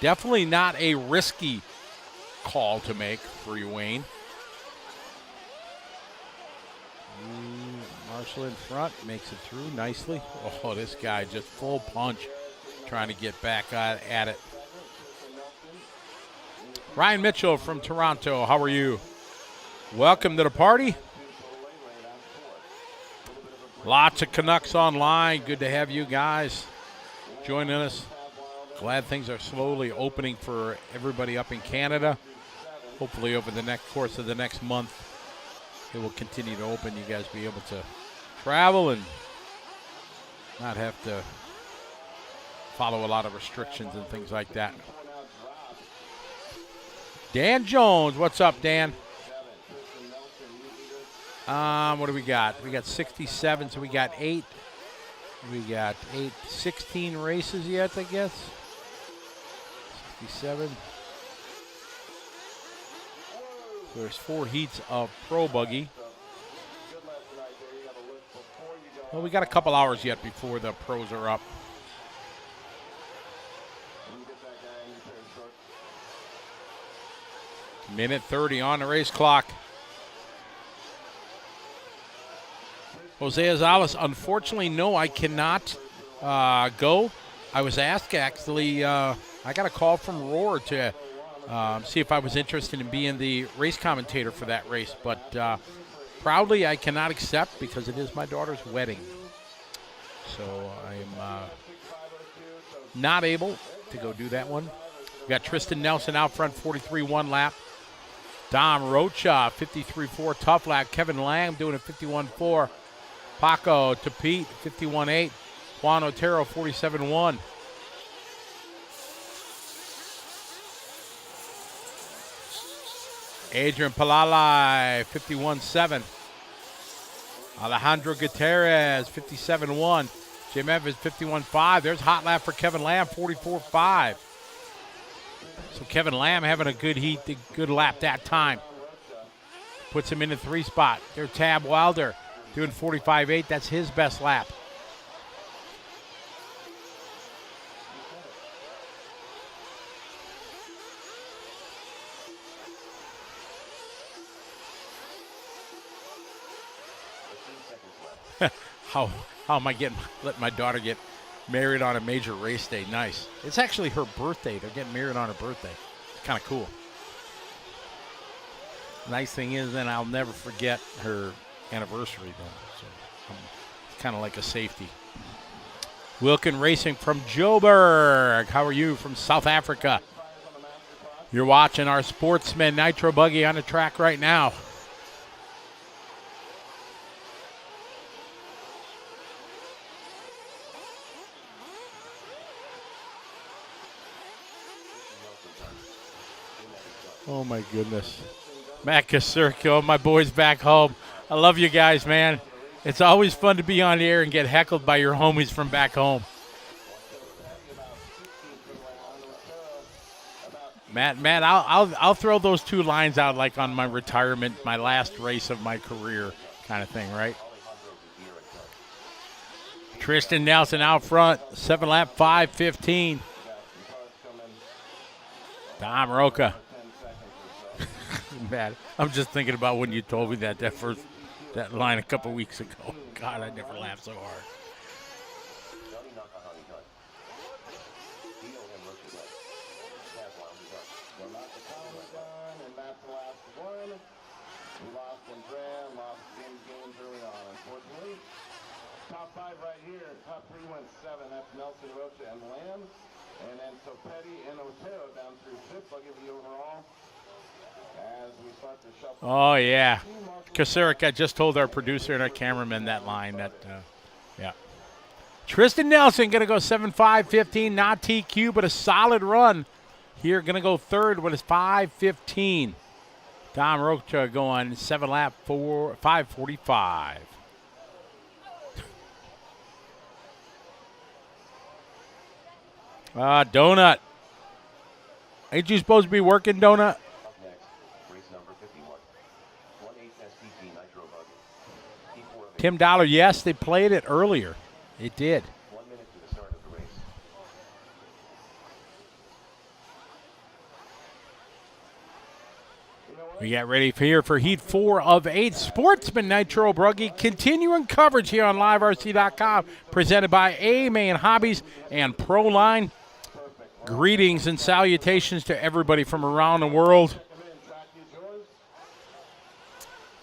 Definitely not a risky call to make for you, Wayne. Marshall in front, makes it through nicely. Oh, this guy just full punch, trying to get back at it. Ryan Mitchell from Toronto, how are you? Welcome to the party. Lots of Canucks online. Good to have you guys joining us. Glad things are slowly opening for everybody up in Canada. Hopefully over the course of the next month, it will continue to open. You guys be able to travel and not have to follow a lot of restrictions and things like that. Dan Jones, what's up, Dan? What do we got? We got 67, so we got 8. We got 16 races yet, I guess. 67. So there's 4 heats of Pro Buggy. Well, we got a couple hours yet before the pros are up. Minute 30 on the race clock. Jose Azales, unfortunately, no, I cannot go. I was asked, actually, I got a call from Roar to see if I was interested in being the race commentator for that race, but proudly I cannot accept because it is my daughter's wedding. So I'm not able to go do that one. We got Tristan Nelson out front, 43-1 lap. Dom Rocha, 53-4 tough lap. Kevin Lamb doing a 51-4. Paco to Pete, 51-8. Juan Otero, 47-1. Adrian Palalai, 51-7. Alejandro Gutierrez, 57-1. Jim Evans, 51-5. There's hot lap for Kevin Lamb, 44-5. So Kevin Lamb having a good heat, a good lap that time. Puts him in the 3 spot. There's Tab Wilder doing 45-8. That's his best lap. How am I letting my daughter get married on a major race day? Nice. It's actually her birthday. They're getting married on her birthday. It's kind of cool. Nice thing is, then I'll never forget her anniversary then. So it's kind of like a safety. Wilkin Racing from Joburg. How are you from South Africa? You're watching our Sportsman Nitro Buggy on the track right now. Oh, my goodness. Matt Caserco, my boys back home. I love you guys, man. It's always fun to be on the air and get heckled by your homies from back home. Matt, I'll throw those 2 lines out like on my retirement, my last race of my career kind of thing, right? Tristan Nelson out front, 7-lap, 5:15. Tom Roca. Matt, I'm just thinking about when you told me that line a couple weeks ago. God, I never laughed so hard. Top 5 right here. Top 3 went 7. That's Nelson, Rocha, and Lamb. And then Petty and Otero down through 5th. I'll give you overall as we start to shuffle. Oh, yeah. Kasirik, I just told our producer and our cameraman that line. Yeah. Tristan Nelson going to go 7.5.15. Not TQ, but a solid run. Here going to go third with his 5.15. Tom Rocha going 7-lap, 5:45. Donut. Ain't you supposed to be working, Donut? Up next, race number 51. 1/8 STT Nitro Buggy. P4 of Tim Dollar, yes, they played it earlier. It did. 1 minute to the start of the race. We get ready for Heat 4 of 8. Sportsman Nitro Buggy. Continuing coverage here on LiveRC.com. Presented by A-Main Hobbies and ProLine. Greetings and salutations to everybody from around the world.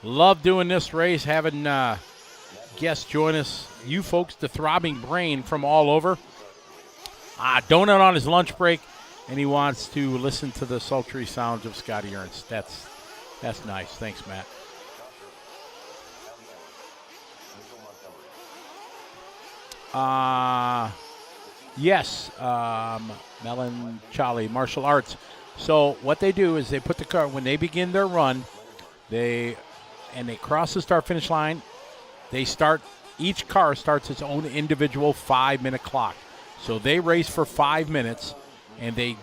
Love doing this race, having guests join us. You folks, the throbbing brain from all over. Donut on his lunch break, and he wants to listen to the sultry sounds of Scotty Ernst. That's nice. Thanks, Matt. Yes, Melon Charlie, martial arts. So what they do is they put the car, when they begin their run, they cross the start-finish line. Each car starts its own individual 5-minute clock. So they race for 5 minutes, and they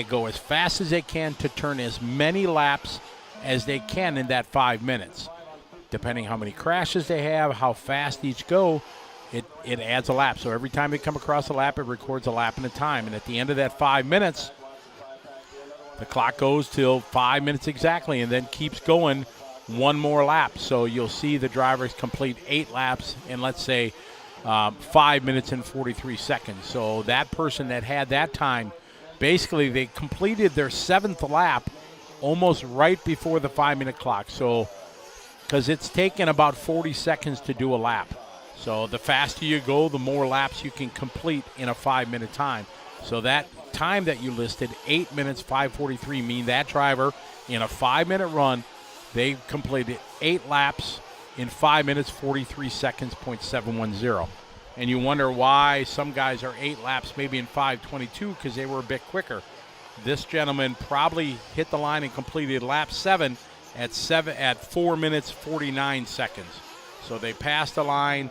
go as fast as they can to turn as many laps as they can in that 5 minutes. Depending how many crashes they have, how fast each go, it adds a lap. So every time they come across a lap, it records a lap and a time. And at the end of that 5 minutes, the clock goes till 5 minutes exactly and then keeps going one more lap. So you'll see the drivers complete 8 laps in, let's say, 5 minutes and 43 seconds. So that person that had that time, basically they completed their 7th lap almost right before the 5-minute clock. So, because it's taken about 40 seconds to do a lap. So the faster you go, the more laps you can complete in a 5-minute time. So that time that you listed, 8 minutes, 5:43, mean that driver in a 5-minute run, they completed 8 laps in 5 minutes, 43 seconds, .710. And you wonder why some guys are 8 laps maybe in 5:22 because they were a bit quicker. This gentleman probably hit the line and completed lap 7 at 4 minutes, 49 seconds. So they passed the line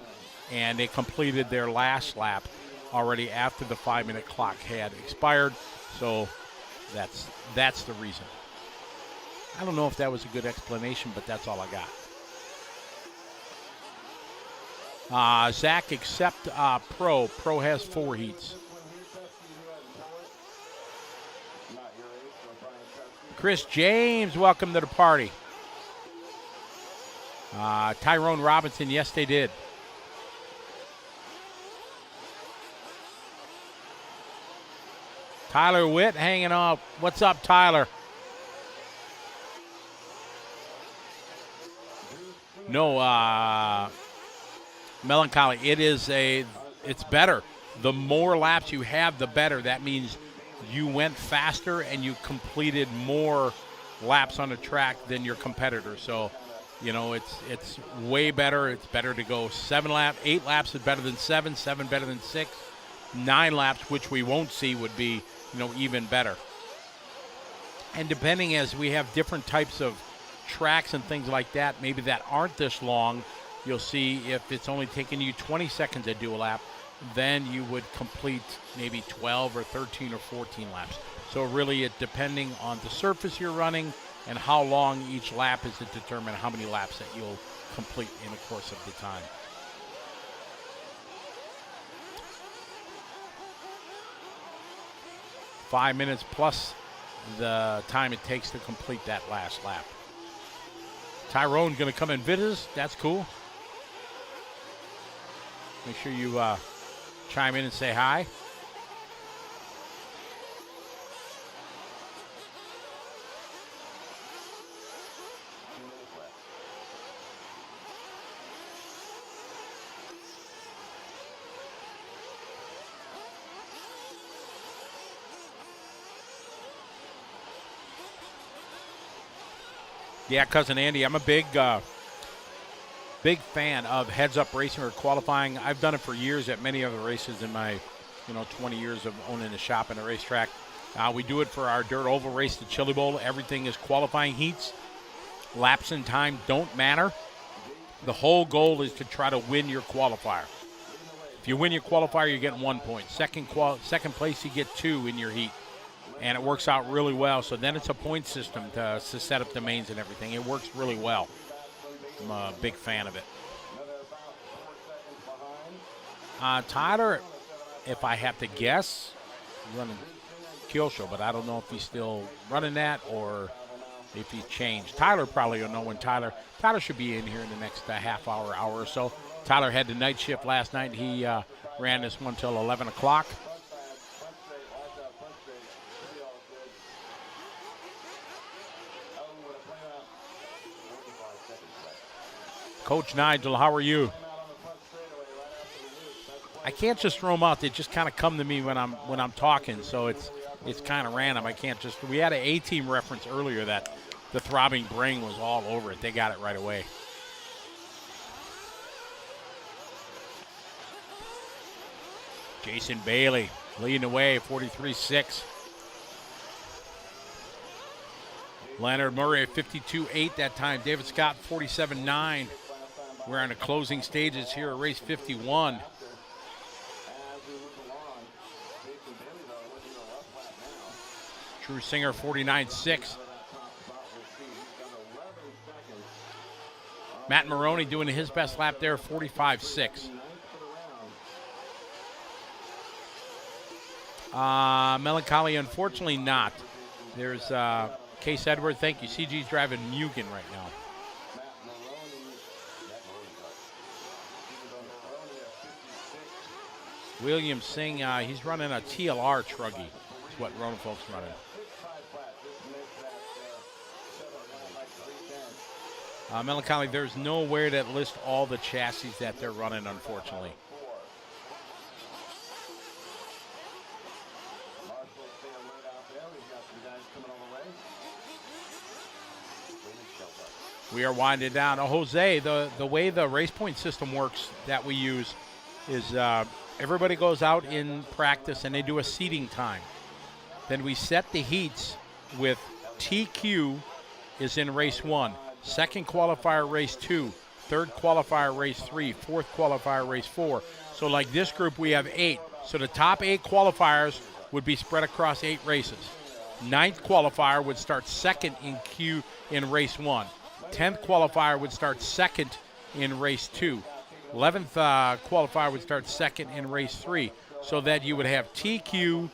and they completed their last lap already after the 5-minute clock had expired. So that's the reason. I don't know if that was a good explanation, but that's all I got. Zach, except Pro. Pro has 4 heats. Chris James, welcome to the party. Tyrone Robinson, yes, they did. Tyler Witt hanging off. What's up, Tyler? No, melancholy. It's better. The more laps you have, the better. That means you went faster and you completed more laps on the track than your competitor. So, it's way better. It's better to go 7 laps. 8 laps is better than 7. 7 better than 6. 9 laps, which we won't see, would be, even better. And depending, as we have different types of tracks and things like that, maybe that aren't this long, you'll see if it's only taking you 20 seconds to do a lap, then you would complete maybe 12 or 13 or 14 laps. So really, it depending on the surface you're running and how long each lap is to determine how many laps that you'll complete in the course of the time. Five minutes plus the time it takes to complete that last lap. Tyrone going to come and visit us. That's cool. Make sure you chime in and say hi. Yeah, Cousin Andy, I'm a big fan of heads-up racing or qualifying. I've done it for years at many of the races in my, 20 years of owning a shop and a racetrack. We do it for our dirt oval race, the Chili Bowl. Everything is qualifying heats. Laps and time don't matter. The whole goal is to try to win your qualifier. If you win your qualifier, you're getting 1 point. Second place, you get 2 in your heat. And it works out really well. So then it's a point system to set up the mains and everything. It works really well. I'm a big fan of it. Tyler, if I have to guess, running Kill Show, but I don't know if he's still running that or if he's changed. Tyler probably will know when Tyler should be in here in the next half hour or so. Tyler had the night shift last night. He ran this one till 11 o'clock. Coach Nigel, how are you? I can't just throw them out. They just kind of come to me when I'm talking, so it's kind of random. I can't just. We had an A-team reference earlier that the throbbing brain was all over it. They got it right away. Jason Bailey leading the way, 43.6. Leonard Murray at 52.8 that time. David Scott, 47.9. We're on the closing stages here at race 51. Drew Singer, 49.6. Matt Maroney doing his best lap there, 45.6. Melancholy, unfortunately not. There's Case Edward, thank you. CG's driving Mugen right now. William Singh, he's running a TLR Truggy. That's what Rona folks running. Melancholy, there's nowhere that lists all the chassis that they're running, unfortunately. We are winding down. Oh, Jose, the way the race point system works that we use is everybody goes out in practice and they do a seating time. Then we set the heats with TQ is in race 1, second qualifier race 2, third qualifier race 3, fourth qualifier race 4. So like this group, we have 8. So the top 8 qualifiers would be spread across 8 races. 9th qualifier would start second in Q in race 1. 10th qualifier would start second in race 2. 11th qualifier would start second in race 3. So that you would have TQ,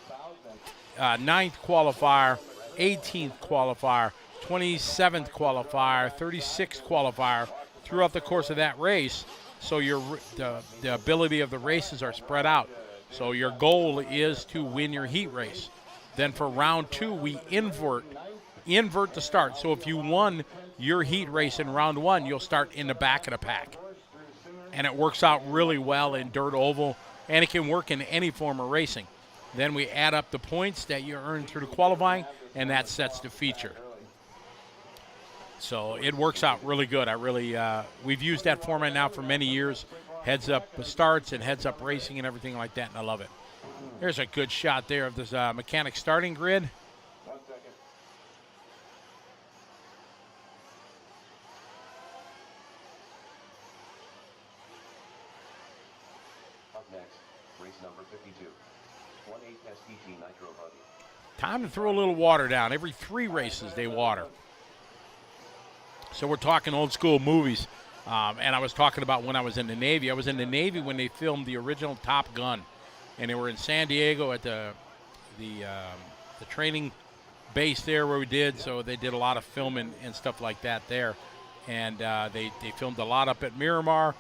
9th qualifier, 18th qualifier, 27th qualifier, 36th qualifier throughout the course of that race. So the ability of the races are spread out. So your goal is to win your heat race. Then for round 2, we invert the start. So if you won your heat race in round 1, you'll start in the back of the pack. And it works out really well in dirt oval, and it can work in any form of racing. Then we add up the points that you earn through the qualifying, and that sets the feature. So it works out really good. We've used that format now for many years. Heads up starts and heads up racing and everything like that, and I love it. There's a good shot there of this mechanic starting grid. Up next, race number 52, 1/8 SPT Nitro Buggy. time to throw a little water down. Every 3 races they water. So we're talking old school movies. And I was talking about when I was in the Navy. I was in the Navy when they filmed the original Top Gun. And they were in San Diego at the training base there where we did. So they did a lot of filming and stuff like that there. And they filmed a lot up at Miramar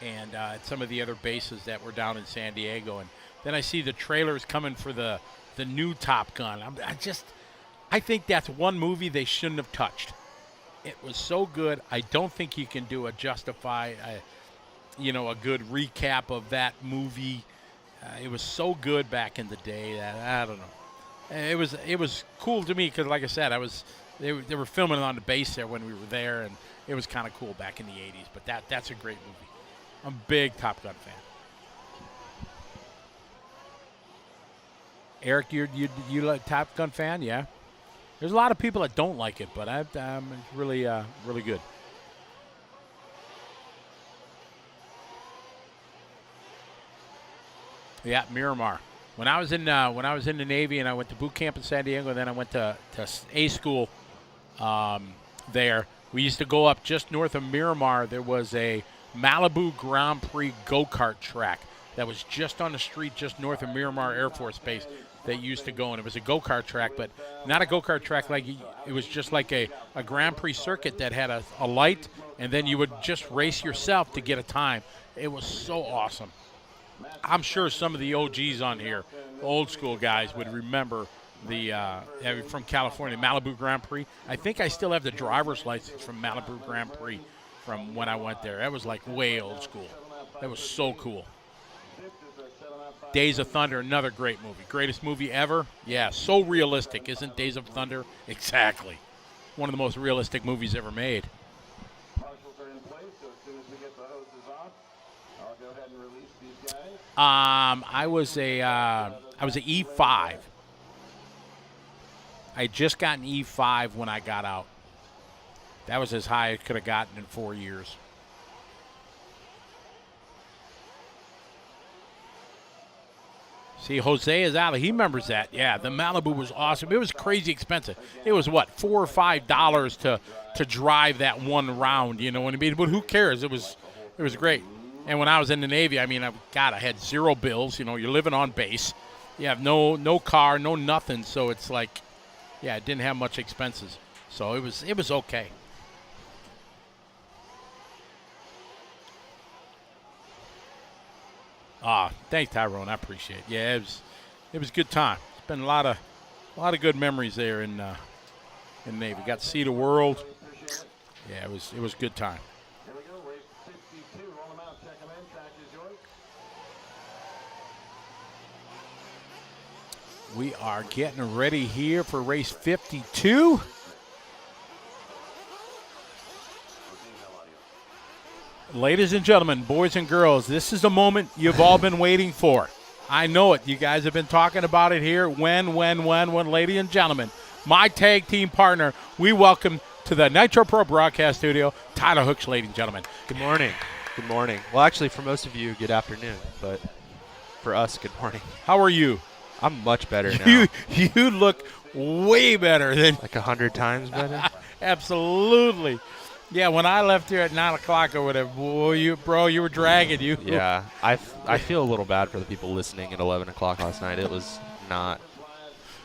and at some of the other bases that were down in San Diego. And then I see the trailers coming for the new Top Gun. I think that's one movie they shouldn't have touched. It was so good. I don't think you can do a good recap of that movie. It was so good back in the day that I don't know. It was cool to me because, like I said, they were filming on the base there when we were there, and it was kind of cool back in the 80s. But that's a great movie. I'm a big Top Gun fan. Eric, you like Top Gun fan? Yeah. There's a lot of people that don't like it, but it's really really good. Yeah, Miramar. When I was in the Navy and I went to boot camp in San Diego, then I went to A school there. We used to go up just north of Miramar. There was a Malibu Grand Prix go-kart track that was just on the street just north of Miramar Air Force Base that used to go, and it was a go-kart track, but not a go-kart track like it was just like a Grand Prix circuit that had a light, and then you would just race yourself to get a time. It was so awesome. I'm sure some of the OGs on here, old school guys, would remember the from California, Malibu Grand Prix. I think I still have the driver's license from Malibu Grand Prix from when I went there. That was like way old school. That was so cool. Days of Thunder, another great movie. Greatest movie ever? Yeah, so realistic, isn't Days of Thunder? Exactly. One of the most realistic movies ever made. Marshals are in place, so as soon as we get the hoses off, I'll go ahead and release these guys. I was a E5. I had just gotten E5 when I got out. That was as high as I could have gotten in 4 years. See, Jose is out. He remembers that. Yeah, the Malibu was awesome. It was crazy expensive. It was, what, $4 or $5 to drive that one round, you know what I mean? But who cares? It was great. And when I was in the Navy, I mean, I had zero bills. You know, you're living on base. You have no car, no nothing. So it's like, yeah, it didn't have much expenses. So it was okay. Thanks, Tyrone. I appreciate it. Yeah, it was a good time. It's been a lot of good memories there in the Navy. Got to see the world. Yeah, it was a good time. Here we go, race 52. Roll them out, check them in. Track is yours. We are getting ready here for race 52. Ladies and gentlemen, boys and girls, this is the moment you've all been waiting for. I know it. You guys have been talking about it here. When, ladies and gentlemen, my tag team partner, we welcome to the Nitro Pro Broadcast Studio, Tyler Hooks, ladies and gentlemen. Good morning. Good morning. Well, actually, for most of you, good afternoon. But for us, good morning. How are you? I'm much better now. You look way better than... Like 100 times better? Absolutely. Yeah, when I left here at 9 o'clock or whatever, boy, you were dragging you. Yeah, I feel a little bad for the people listening at 11 o'clock last night. It was not.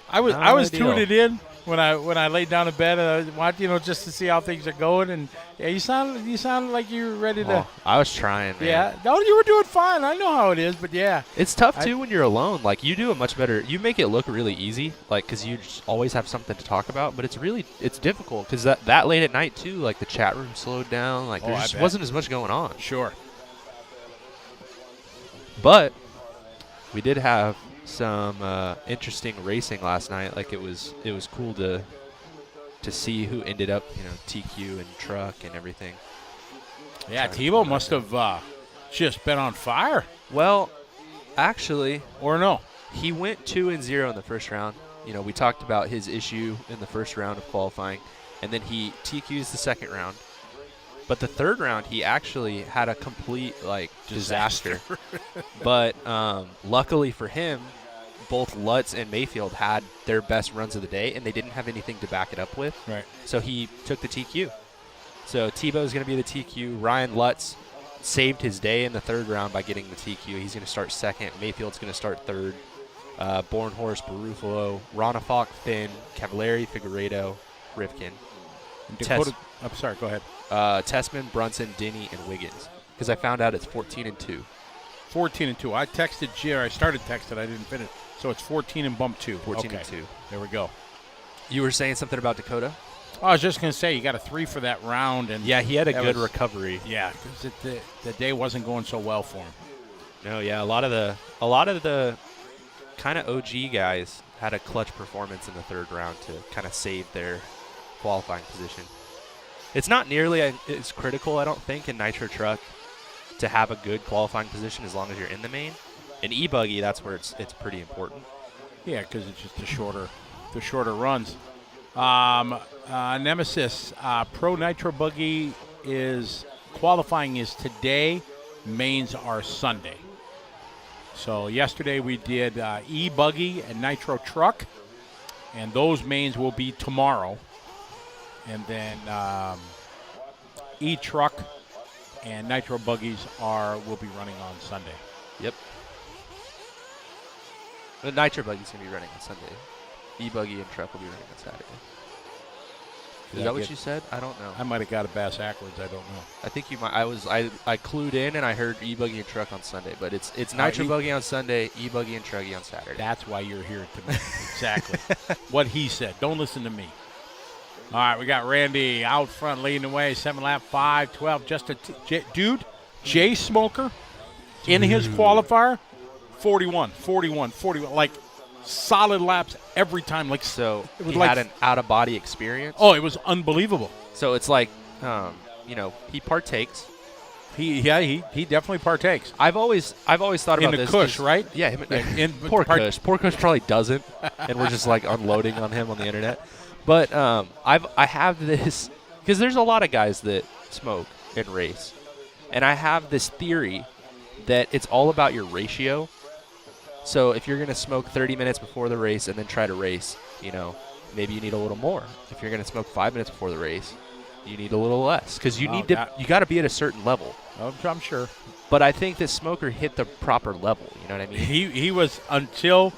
I was tuning in when I laid down in bed and I watched, just to see how things are going. And yeah, you sound like you were ready to. I was trying, man. Yeah, no, you were doing fine. I know how it is, but yeah. It's tough too when you're alone. Like you do a much better. You make it look really easy, like because you just always have something to talk about. But it's difficult because that late at night too. Like the chat room slowed down. Like there just wasn't as much going on. Sure. But we did have some interesting racing last night. Like it was cool to see who ended up, TQ and truck and everything. Yeah, Tebow must have just been on fire. Well, actually, or no, he went 2-0 in the first round. We talked about his issue in the first round of qualifying, and then he TQs the second round. But the third round, he actually had a complete disaster. But luckily for him, both Lutz and Mayfield had their best runs of the day, and they didn't have anything to back it up with. Right. So he took the TQ. So Tebow's going to be the TQ. Ryan Lutz saved his day in the third round by getting the TQ. He's going to start second. Mayfield's going to start third. Bornhorst, Barufalo, Ronafalk, Finn, Cavallari, Figueredo, Rivkin. Dakota, I'm sorry, go ahead. Tessman, Brunson, Denny, and Wiggins. Because I found out it's 14-2. 14-2. I texted Jim. I started texting. I didn't finish. So it's 14 and bump 2. 14 okay. and 2. There we go. You were saying something about Dakota? I was just going to say, you got a 3 for that round. And yeah, he had a good recovery. Yeah, because the day wasn't going so well for him. No, yeah, a lot of the kind of OG guys had a clutch performance in the third round to kind of save their qualifying position. It's not nearly as critical, I don't think, in Nitro Truck to have a good qualifying position as long as you're in the main. In E-Buggy, that's where it's pretty important. Yeah, because it's just the shorter runs. Nemesis, Pro Nitro Buggy qualifying is today. Mains are Sunday. So yesterday we did E-Buggy and Nitro Truck, and those mains will be tomorrow. And then E-Truck and Nitro Buggies will be running on Sunday. Yep. The Nitro Buggy's going to be running on Sunday. E-Buggy and Truck will be running on Saturday. Is that what you said? I don't know. I might have got it backwards. I don't know. I think you might. I clued in and I heard E-Buggy and Truck on Sunday, but it's Nitro Buggy on Sunday, E-Buggy and Truggy on Saturday. That's why you're here to me. Exactly. What he said. Don't listen to me. All right, we got Randy out front leading the way. 7-lap, 5:12. Just a dude, Jay Smoker, in his qualifier, 41. Like solid laps every time. Like so, it was he had an out-of-body experience. Oh, it was unbelievable. So it's like, he partakes. He definitely partakes. I've always thought about in the this. Kush, right? Yeah, poor Kush. Poor Kush probably doesn't, and we're just like unloading on him on the internet. But I have this because there's a lot of guys that smoke and race, and I have this theory that it's all about your ratio. So if you're going to smoke 30 minutes before the race and then try to race, maybe you need a little more. If you're going to smoke 5 minutes before the race, you need a little less because you got to be at a certain level. I'm sure. But I think this smoker hit the proper level. You know what I mean? He was until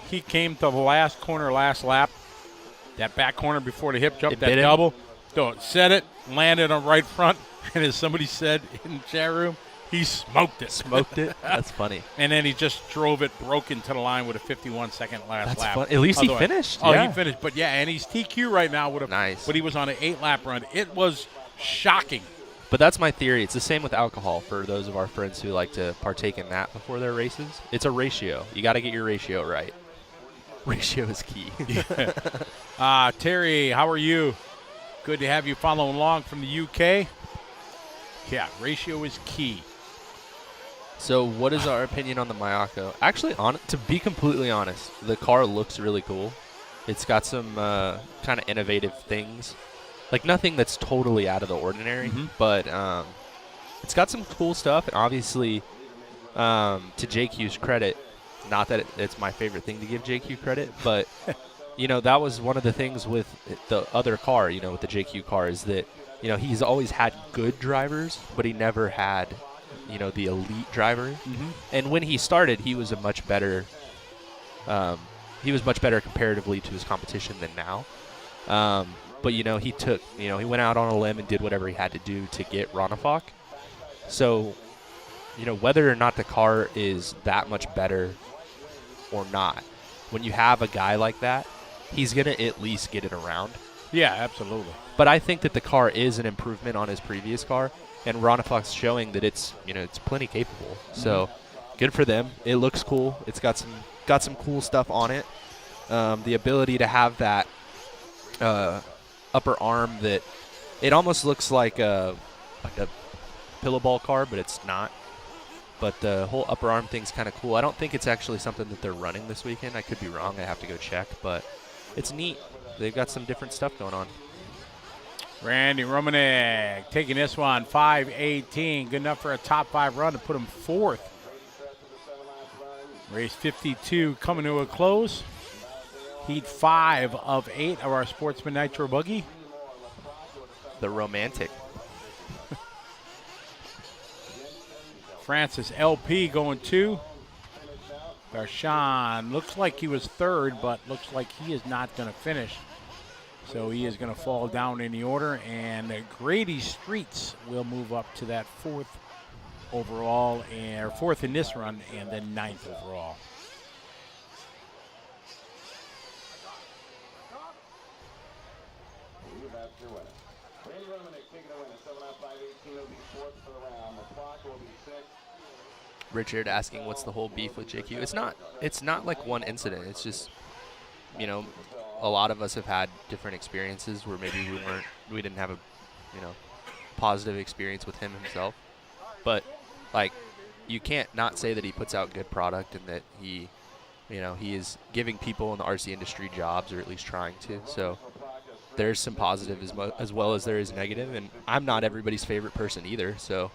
he came to the last corner, last lap. That back corner before the hip jump, that double. Don't set it, landed on right front, and as somebody said in the chat room, he smoked it. Smoked it? That's funny. And then he just drove it, broke into the line with a 51-second lap. Fun. At least he finished. Oh, he finished. But, yeah, and he's TQ right now. Nice. But he was on an 8-lap run. It was shocking. But that's my theory. It's the same with alcohol for those of our friends who like to partake in that before their races. It's a ratio. You got to get your ratio right. Ratio is key. Terry, how are you? Good to have you following along from the UK. Yeah, ratio is key. So what is our opinion on the Mayako? Actually, to be completely honest, the car looks really cool. It's got some kind of innovative things. Like nothing that's totally out of the ordinary, but it's got some cool stuff. And obviously, to JQ's credit, not that it's my favorite thing to give JQ credit, but that was one of the things with the other car, with the JQ car, is that he's always had good drivers, but he never had the elite driver. And when he started, he was much better comparatively to his competition than now. But he went out on a limb and did whatever he had to do to get Ronafalk. So whether or not the car is that much better or not, when you have a guy like that, he's going to at least get it around. Yeah, absolutely. But I think that the car is an improvement on his previous car, and Ronafalk's showing that it's plenty capable. So good for them. It looks cool. It's got some cool stuff on it. The ability to have that upper arm that it almost looks like a pillow ball car, but it's not. But the whole upper arm thing's kind of cool. I don't think it's actually something that they're running this weekend. I could be wrong. I have to go check, but it's neat. They've got some different stuff going on. Randy Romanek taking this one, 5:18. Good enough for a top 5 run to put him 4th. Race 52 coming to a close. Heat 5 of 8 of our Sportsman Nitro Buggy. The romantic. Francis LP going 2. Darshan looks like he was 3rd, but looks like he is not going to finish. So he is going to fall down in the order, and Grady Streets will move up to that 4th overall, or 4th in this run, and then 9th overall. Richard asking what's the whole beef with JQ. It's not like one incident. It's just, you know, a lot of us have had different experiences where maybe we didn't have a, you know, positive experience with him himself. But like, you can't not say that he puts out good product and that he, you know, he is giving people in the RC industry jobs, or at least trying to. So there's some positive as well as there is negative, and I'm not everybody's favorite person either. So,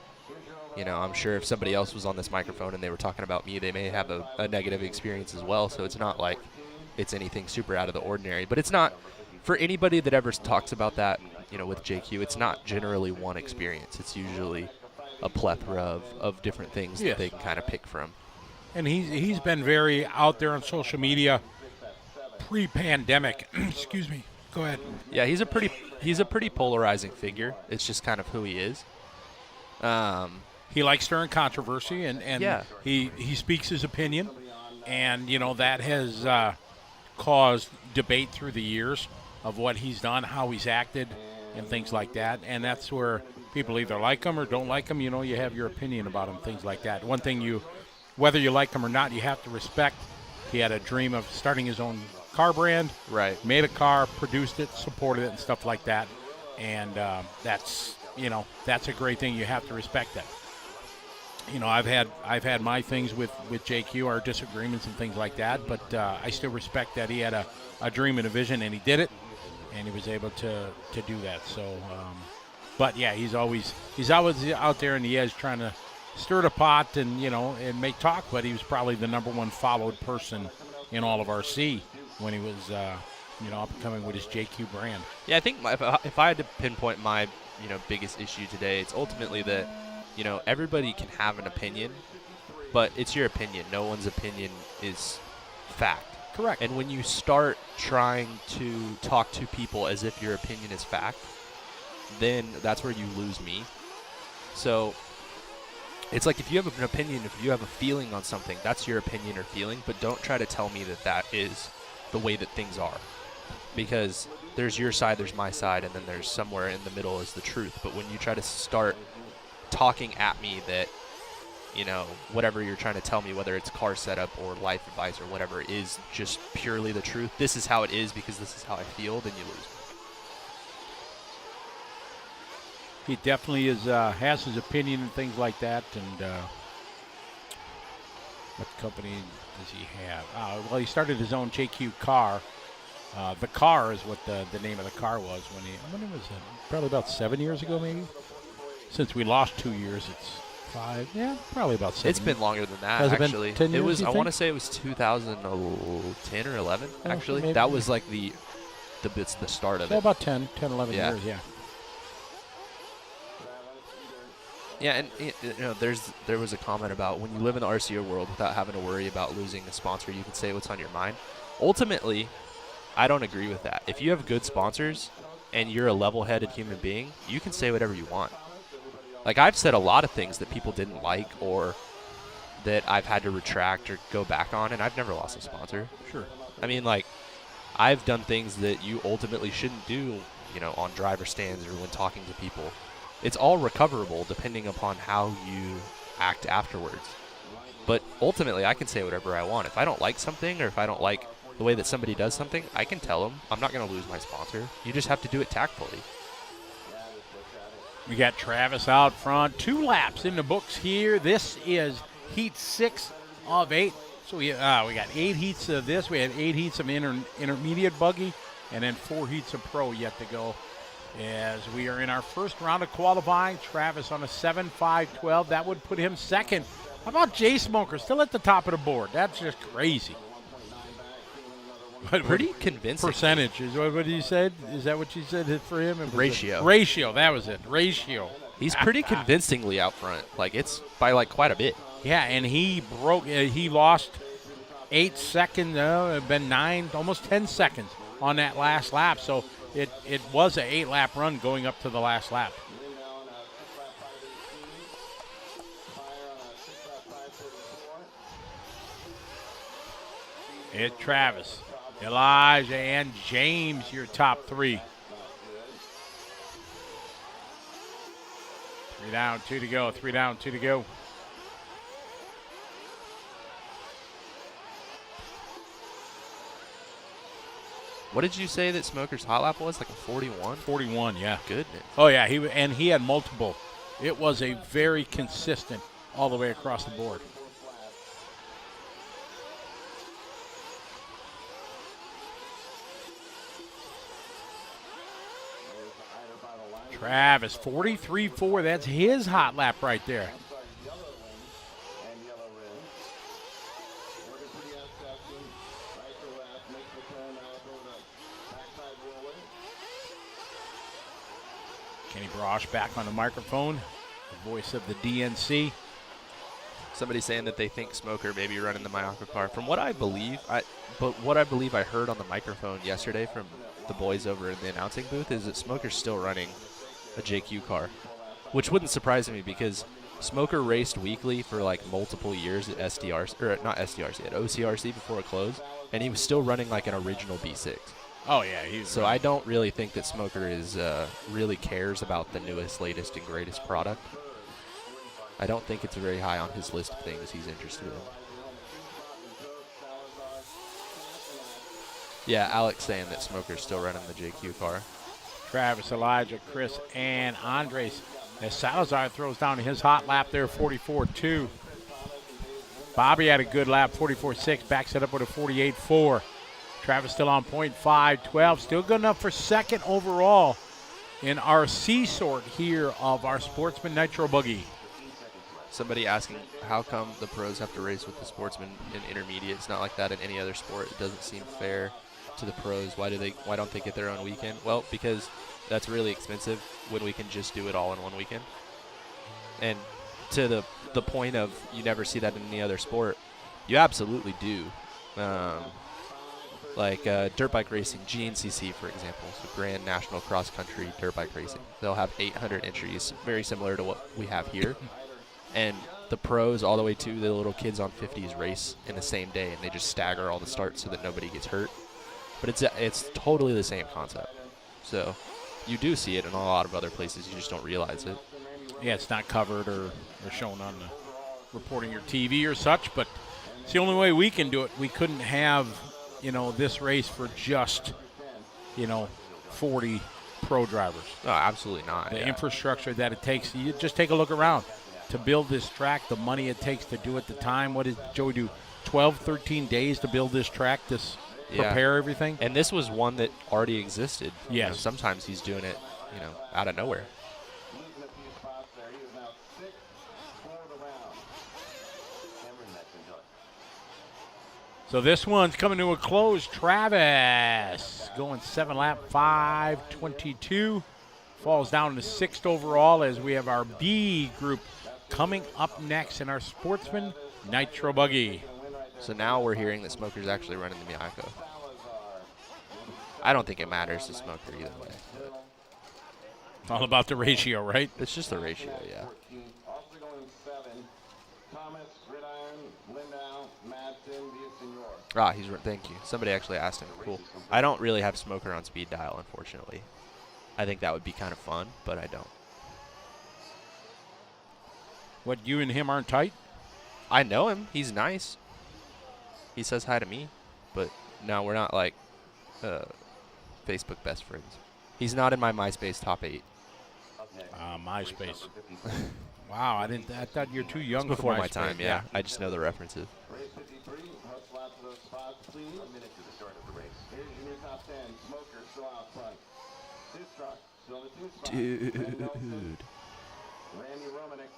you know, I'm sure if somebody else was on this microphone and they were talking about me, they may have a negative experience as well. So it's not like it's anything super out of the ordinary. But it's not, for anybody that ever talks about that, you know, with JQ, it's not generally one experience. It's usually a plethora of different things that they can kind of pick from. And he's been very out there on social media pre-pandemic. Excuse me. Go ahead. Yeah, he's a pretty polarizing figure. It's just kind of who he is. He likes stirring controversy, and yeah. he speaks his opinion, and you know that has caused debate through the years of what he's done, how he's acted, and things like that. And that's where people either like him or don't like him. You know, you have your opinion about him, things like that. One thing whether you like him or not, you have to respect. He had a dream of starting his own car brand. Right. Made a car, produced it, supported it, and stuff like that. And that's a great thing. You have to respect that. You know, I've had my things with JQ, our disagreements and things like that, but I still respect that he had a dream and a vision, and he did it, and he was able to do that. So, but yeah, he's always out there in the edge trying to stir the pot and, you know, and make talk. But he was probably the #1 followed person in all of RC when he was up and coming with his JQ brand. Yeah, I think if I had to pinpoint my, you know, biggest issue today, it's ultimately that, you know, everybody can have an opinion, but it's your opinion. No one's opinion is fact. Correct. And when you start trying to talk to people as if your opinion is fact, then that's where you lose me. So it's like, if you have an opinion, if you have a feeling on something, that's your opinion or feeling, but don't try to tell me that that is the way that things are. Because there's your side, there's my side, and then there's somewhere in the middle is the truth. But when you try to start talking at me that, you know, whatever you're trying to tell me, whether it's car setup or life advice or whatever, is just purely the truth, this is how it is because this is how I feel, then you lose. He definitely has his opinion and things like that. And what company does he have? Well, he started his own JQ car. The car is what the name of the car was when it was probably about 7 years ago, maybe. Since we lost 2 years, it's 5. Yeah, probably about 7. It's been longer than that, Has actually. It been 10 years, it was. you I think? want to say it was 2010 or 11. Actually, maybe. that was like the start of So it. about 10, 11 Yeah. years, yeah. Yeah, and you know, there was a comment about when you live in the RCO world without having to worry about losing a sponsor, you can say what's on your mind. Ultimately, I don't agree with that. If you have good sponsors and you're a level-headed human being, you can say whatever you want. Like, I've said a lot of things that people didn't like or that I've had to retract or go back on, and I've never lost a sponsor. Sure. I mean, like, I've done things that you ultimately shouldn't do, you know, on driver stands or when talking to people. It's all recoverable depending upon how you act afterwards. But ultimately, I can say whatever I want. If I don't like something or if I don't like the way that somebody does something, I can tell them. I'm not going to lose my sponsor. You just have to do it tactfully. We got Travis out front. 2 laps in the books here. This is heat 6 of 8. So we got 8 heats of this. We have 8 heats of intermediate buggy, and then 4 heats of pro yet to go. As we are in our first round of qualifying, Travis on a 7.5.12. That would put him second How about Jay Smoker still at the top of the board? That's just crazy. Pretty convincing. Percentage is what you said? Is that what you said for him? Ratio. Ratio, that was it. Ratio. He's pretty convincingly out front. Like, it's by, like, quite a bit. Yeah, and he lost 8 seconds, it been 9, almost 10 seconds on that last lap. So it was an 8-lap run going up to the last lap. It's Travis, Elijah, and James, your top 3. 3 down, 2 to go. 3 down, 2 to go. What did you say that Smoker's hot lap was? Like a 41? 41, yeah. Goodness. Oh, yeah, he had multiple. It was a very consistent all the way across the board. Travis, 43.4. That's his hot lap right there. Kenny Brosh back on the microphone, the voice of the DNC. Somebody saying that they think Smoker may be running the Mayaka car. From what I believe, I heard on the microphone yesterday from the boys over in the announcing booth is that Smoker's still running a JQ car, which wouldn't surprise me because Smoker raced weekly for like multiple years at SDRC, or not SDRC, at OCRC before it closed, and he was still running like an original B6. Oh, yeah. He's so I don't really think that Smoker is really cares about the newest, latest, and greatest product. I don't think it's very high on his list of things he's interested in. Yeah, Alex saying that Smoker's still running the JQ car. Travis, Elijah, Chris, and Andres. As Salazar throws down his hot lap there, 44.2. Bobby had a good lap, 44.6. Backs it up with a 48.4. Travis still on point, 5.12. Still good enough for second overall in our C sort here of our Sportsman Nitro Buggy. Somebody asking, how come the pros have to race with the Sportsman in intermediate? It's not like that in any other sport. It doesn't seem fair to the pros. Why don't they get their own weekend? Well, because that's really expensive when we can just do it all in one weekend. And to the point of you never see that in any other sport, you absolutely do. Like dirt bike racing, GNCC, for example, so Grand National Cross Country Dirt Bike Racing. They'll have 800 entries, very similar to what we have here. And the pros all the way to the little kids on 50s race in the same day, and they just stagger all the starts so that nobody gets hurt. But it's totally the same concept. So you do see it in a lot of other places. You just don't realize it. Yeah, it's not covered or shown on the reporting your TV or such, but it's the only way we can do it. We couldn't have, this race for just, 40 pro drivers. No, absolutely not. The infrastructure that it takes, you just take a look around. To build this track, the money it takes to do it, the time, what did Joey do, 12, 13 days to build this track, prepare everything? And this was one that already existed. Yes. Sometimes he's doing it, out of nowhere. So this one's coming to a close. Travis going 7-lap, 5:22. Falls down to 6th overall as we have our B group coming up next in our Sportsman Nitro Buggy. So now we're hearing that Smoker's actually running the Miyako. I don't think it matters to Smoker either way. It's all about the ratio, right? It's just the ratio, yeah. Thank you. Somebody actually asked him. Cool. I don't really have Smoker on speed dial, unfortunately. I think that would be kind of fun, but I don't. What, you and him aren't tight? I know him. He's nice. He says hi to me, but no, we're not like Facebook best friends. He's not in my MySpace top 8. MySpace. Wow, I thought you're too young it's before for my time. Yeah, I just know the references. Randy Dude. Romanek.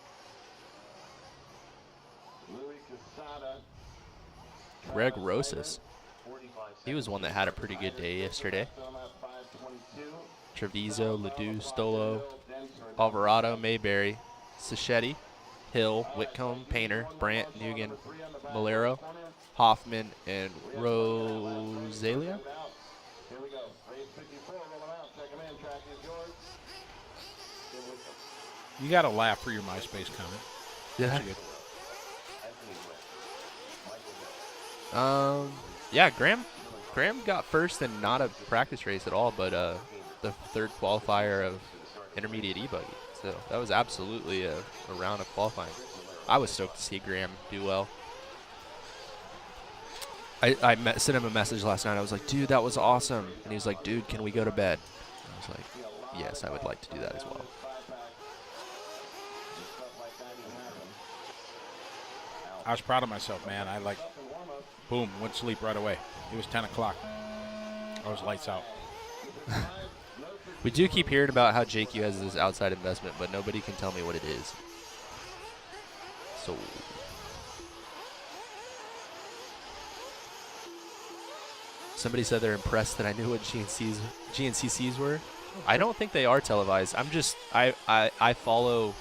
Greg Rosas. He was one that had a pretty good day yesterday. Treviso, Ledoux, Stolo, Alvarado, Mayberry, Sacchetti, Hill, Whitcomb, Painter, Brandt, Nugan, Malero, Hoffman, and Rosalia. You got to laugh for your MySpace comment. Yeah. Michael Bell. Yeah, Graham got first and not a practice race at all, but the third qualifier of intermediate e-buggy. So that was absolutely a round of qualifying. I was stoked to see Graham do well. I sent him a message last night. I was like, dude, that was awesome. And he was like, dude, can we go to bed? I was like, yes, I would like to do that as well. I was proud of myself, man. I boom, went to sleep right away. It was 10 o'clock. I was lights out. We do keep hearing about how JQ has this outside investment, but nobody can tell me what it is. So somebody said they're impressed that I knew what GNCCs were. I don't think they are televised. I follow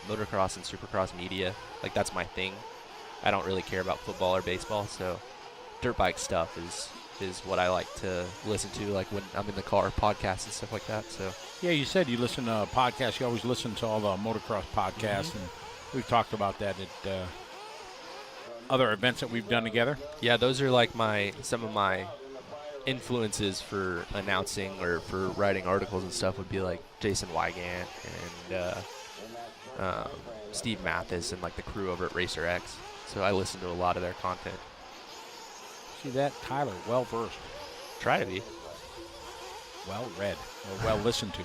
motocross and supercross media. Like, that's my thing. I don't really care about football or baseball, so dirt bike stuff is what I like to listen to, like when I'm in the car, podcasts and stuff like that. So Yeah, you said you listen to podcasts. You always listen to all the motocross podcasts, and we've talked about that at other events that we've done together. yeah, those are like some of my influences for announcing or for writing articles and stuff would be like Jason Wygant and Steve Mathis and like the crew over at Racer X. So I listen to a lot of their content. See that? Tyler, well-versed, Try to be. well-read, or well-listened to.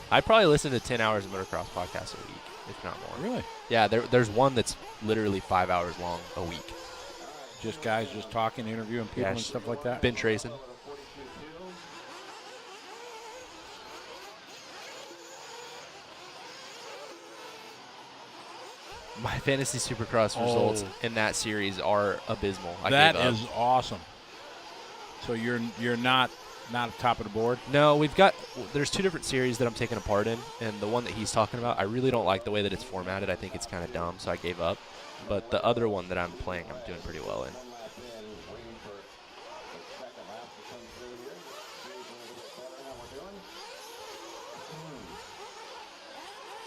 I probably listen to 10 hours of motocross podcasts a week, if not more. Really? Yeah, there's one that's literally 5 hours long a week. Just guys just talking, interviewing people Yeah, and stuff like that? Bench racing. My fantasy supercross results in that series are abysmal. That is awesome. So you're not top of the board? No, there's two different series that I'm taking a part in, and the one that he's talking about, I really don't like the way that it's formatted. I think it's kind of dumb, so I gave up. But the other one that I'm playing, I'm doing pretty well in.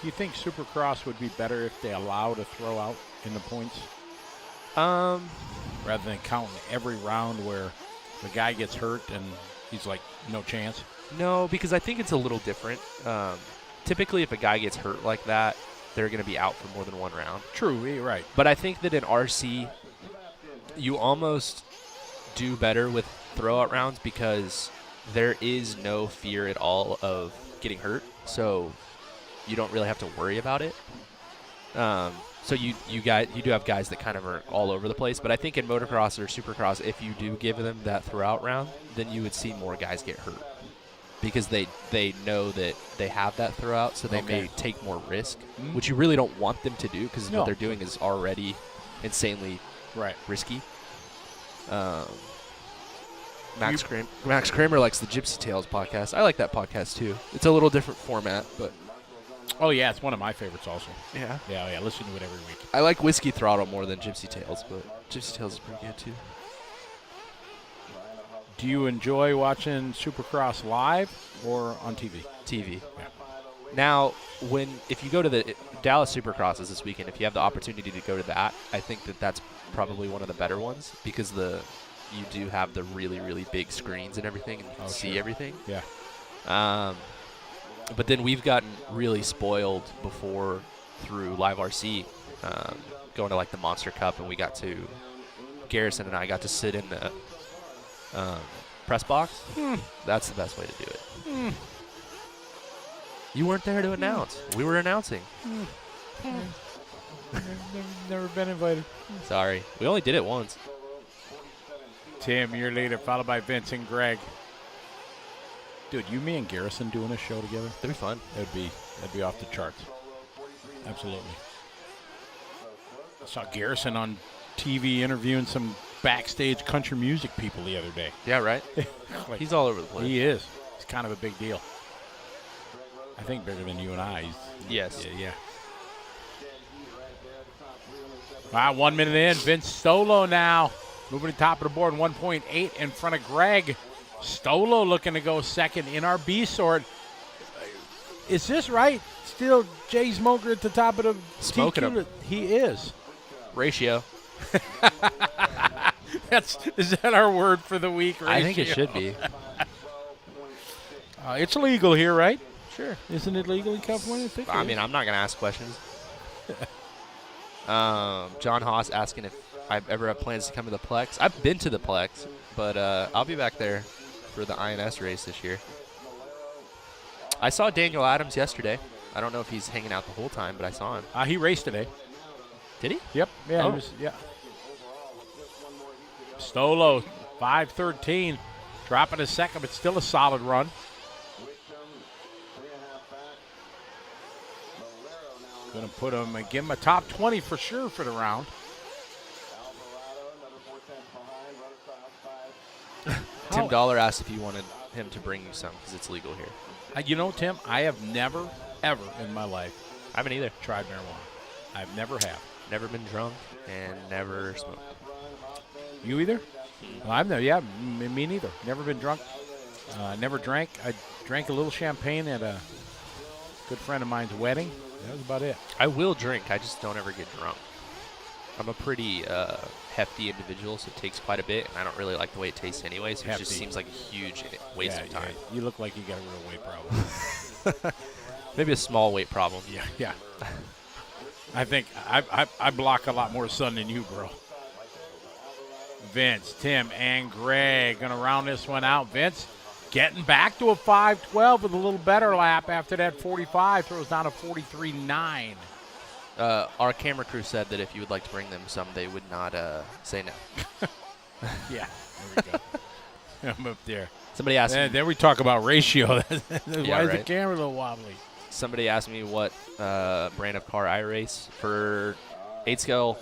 Do you think Supercross would be better if they allowed a throw out in the points? Rather than counting every round where the guy gets hurt and he's like, no chance? No, because I think it's a little different. Typically, if a guy gets hurt like that, they're going to be out for more than one round. True, you're right. But I think that in RC, you almost do better with throwout rounds because there is no fear at all of getting hurt. So you don't really have to worry about it. So you do have guys that kind of are all over the place. But I think in motocross or supercross, if you do give them that throwout round, then you would see more guys get hurt because they know that they have that throwout, so they may take more risk, which you really don't want them to do because what they're doing is already insanely risky. Max Kramer likes the Gypsy Tales podcast. I like that podcast too. It's a little different format, but Oh, yeah, it's one of my favorites also. yeah. Yeah, listen to it every week. I like Whiskey Throttle more than Gypsy Tales, but Gypsy Tales is pretty good too. Do you enjoy watching Supercross live or on TV? TV. Yeah. Now, if you go to the Dallas Supercrosses this weekend, if you have the opportunity to go to that, I think that's probably one of the better ones because you do have the really, really big screens and everything, and you can see everything. Yeah. But then we've gotten really spoiled before through Live RC, going to like the Monster Cup, and Garrison and I got to sit in the press box. That's the best way to do it. You weren't there to announce. We were announcing. Never been invited. Sorry. We only did it once. Tim, year later, followed by Vince and Greg. Dude, me and Garrison doing a show together? That'd be fun. That'd be off the charts. Absolutely. I saw Garrison on TV interviewing some backstage country music people the other day. Yeah, right? Like, He's all over the place. he is. He's kind of a big deal. I think bigger than you and I. Yes. Yeah. All right, 1 minute in. Vince Stolo now moving to the top of the board, 1.8 in front of Greg. Stolo looking to go second in our B sort. Is this right? Still Jay Smoker at the top of the Smoking TQ? him. He is. Ratio. Is that our word for the week? Ratio? I think it should be. It's legal here, right? Sure. Isn't it legal in California? I mean, I'm not going to ask questions. John Haas asking if I ever have plans to come to the Plex. I've been to the Plex, but I'll be back there for the INS race this year. I saw Daniel Adams yesterday. I don't know if he's hanging out the whole time, but I saw him. He raced today. Did he? Yep. Yeah. Oh. He was, yeah. Stolo, 5:13, dropping a second, but still a solid run. Going to put him and give him a top 20 for sure for the round. Tim Dollar asked if you wanted him to bring you some because it's legal here. You know, Tim, I have never, ever in my life I haven't either. tried marijuana. I've never have. Never been drunk and never smoked. You either? Well, I've never. Yeah, me neither. Never been drunk. Never drank. I drank a little champagne at a good friend of mine's wedding. That was about it. I will drink. I just don't ever get drunk. I'm a pretty hefty individual, so it takes quite a bit, and I don't really like the way it tastes anyway, so it just seems like a huge waste of time. Yeah. You look like you got a real weight problem. Maybe a small weight problem. Yeah. I think I block a lot more sun than you, bro. Vince, Tim, and Greg going to round this one out. Vince getting back to a 5:12 with a little better lap after that 45. Throws down a 43.9. Our camera crew said that if you would like to bring them some, they would not say no. Yeah, there we go. I'm up there. Somebody asked me. Then we talk about ratio. Why is the right. camera a little wobbly? Somebody asked me what brand of car I race. For 8-scale,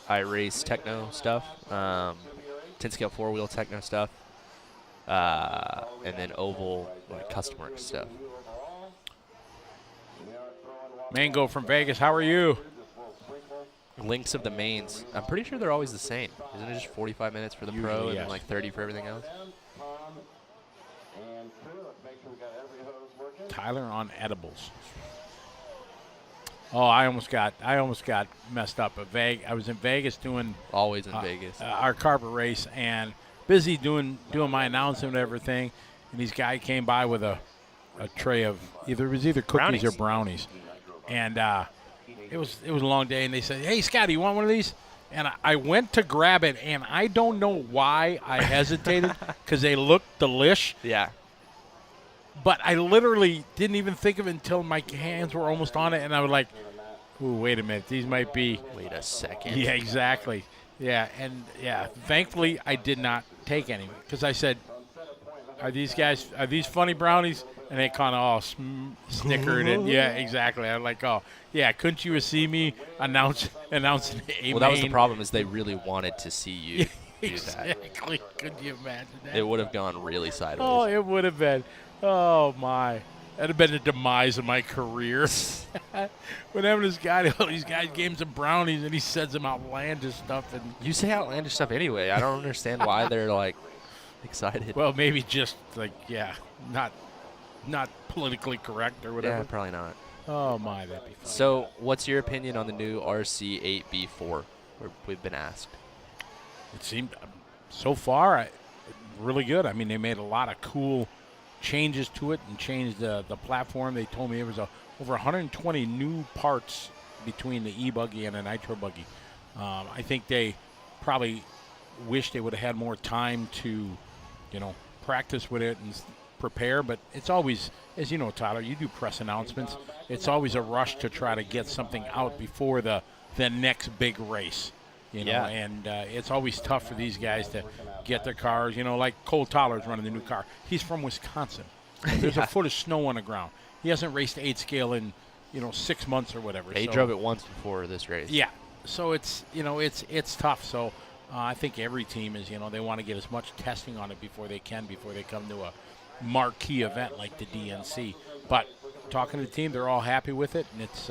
I race techno stuff, 10-scale 4-wheel techno stuff, and then oval like custom work stuff. Mango from Vegas, how are you? Links of the mains. I'm pretty sure they're always the same. Isn't it just 45 minutes for the pro Usually, and yes. like 30 for everything else? Tyler on edibles. Oh, I almost got messed up. I was in Vegas doing Always in Vegas. our carpet race and busy doing my announcement and everything. And these guy came by with a tray of either cookies Brownies. or brownies. And it was a long day. And they said, "Hey, Scotty, you want one of these?" And I went to grab it, and I don't know why I hesitated because they looked delish. Yeah. But I literally didn't even think of it until my hands were almost on it, and I was like, "Ooh, wait a minute, these might be." Wait a second. Yeah, exactly. Yeah, and thankfully I did not take any because I said, "Are these funny brownies?" And they kind of all snickered, and yeah, exactly. I'm like, "Oh, yeah, couldn't you see me announcing a Well, that was the problem is they really wanted to see you do that. Exactly. Could you imagine that? It would have gone really sideways. Oh, it would have been. Oh, my. That'd have been the demise of my career. Whenever these guys gave him some brownies, and he said some outlandish stuff. And You say outlandish stuff anyway. I don't understand why they're like excited. well, maybe just not politically correct or whatever. Yeah, probably not. Oh, my, that'd be fun. So, what's your opinion on the new RC8B4? We've been asked. It seemed, so far, really good. I mean, they made a lot of cool changes to it and changed the platform. They told me it was over 120 new parts between the e-buggy and the Nitro Buggy. I think they probably wish they would have had more time to, practice with it and prepare. But it's always, as you know, Tyler, you do press announcements. It's always a rush to try to get something out before the next big race. Yeah. And it's always tough for these guys to get their cars. Like Cole Toller's running the new car. He's from Wisconsin. There's a foot of snow on the ground. He hasn't raced 8-scale in, 6 months or whatever. He drove it once before this race. Yeah. So it's it's tough. So I think every team is they want to get as much testing on it before they come to a marquee event like the DNC. But talking to the team, they're all happy with it, and it's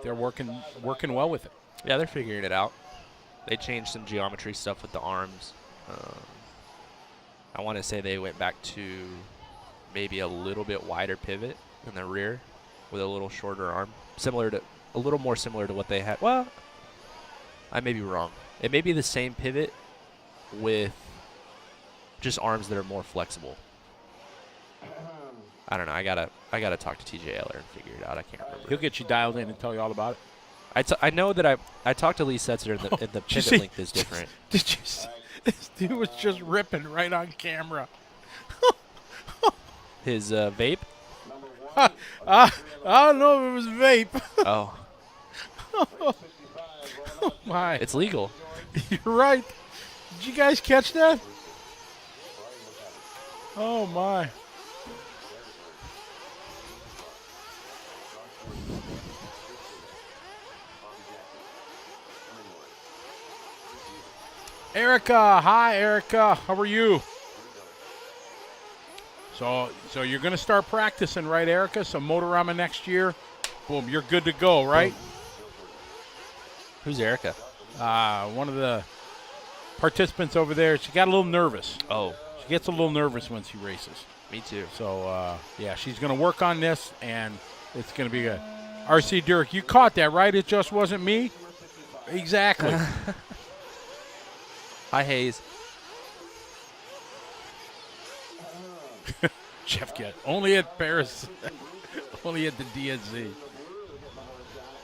they're working well with it. Yeah, they're figuring it out. They changed some geometry stuff with the arms. I want to say they went back to maybe a little bit wider pivot in the rear with a little shorter arm, a little more similar to what they had. Well, I may be wrong. It may be the same pivot with just arms that are more flexible. I don't know. I gotta talk to TJ Eller and figure it out. I can't remember. He'll get you dialed in and tell you all about it. I know that I talked to Lee Setzer and the pivot length is different. Did you see? This dude was just ripping right on camera. His vape? I don't know if it was vape. Oh. Oh, my. It's legal. You're right. Did you guys catch that? Oh, my. Erica, hi Erica, how are you? So you're going to start practicing, right, Erica? So Motorama next year, boom, you're good to go, right? Who's Erica? One of the participants over there. She got a little nervous. Oh, she gets a little nervous when she races. Me too. So yeah, she's going to work on this, and it's going to be good. RC Dirk, you caught that, right? It just wasn't me. Exactly. Hi, Hayes. Jeff get only at Paris, only at the DNC.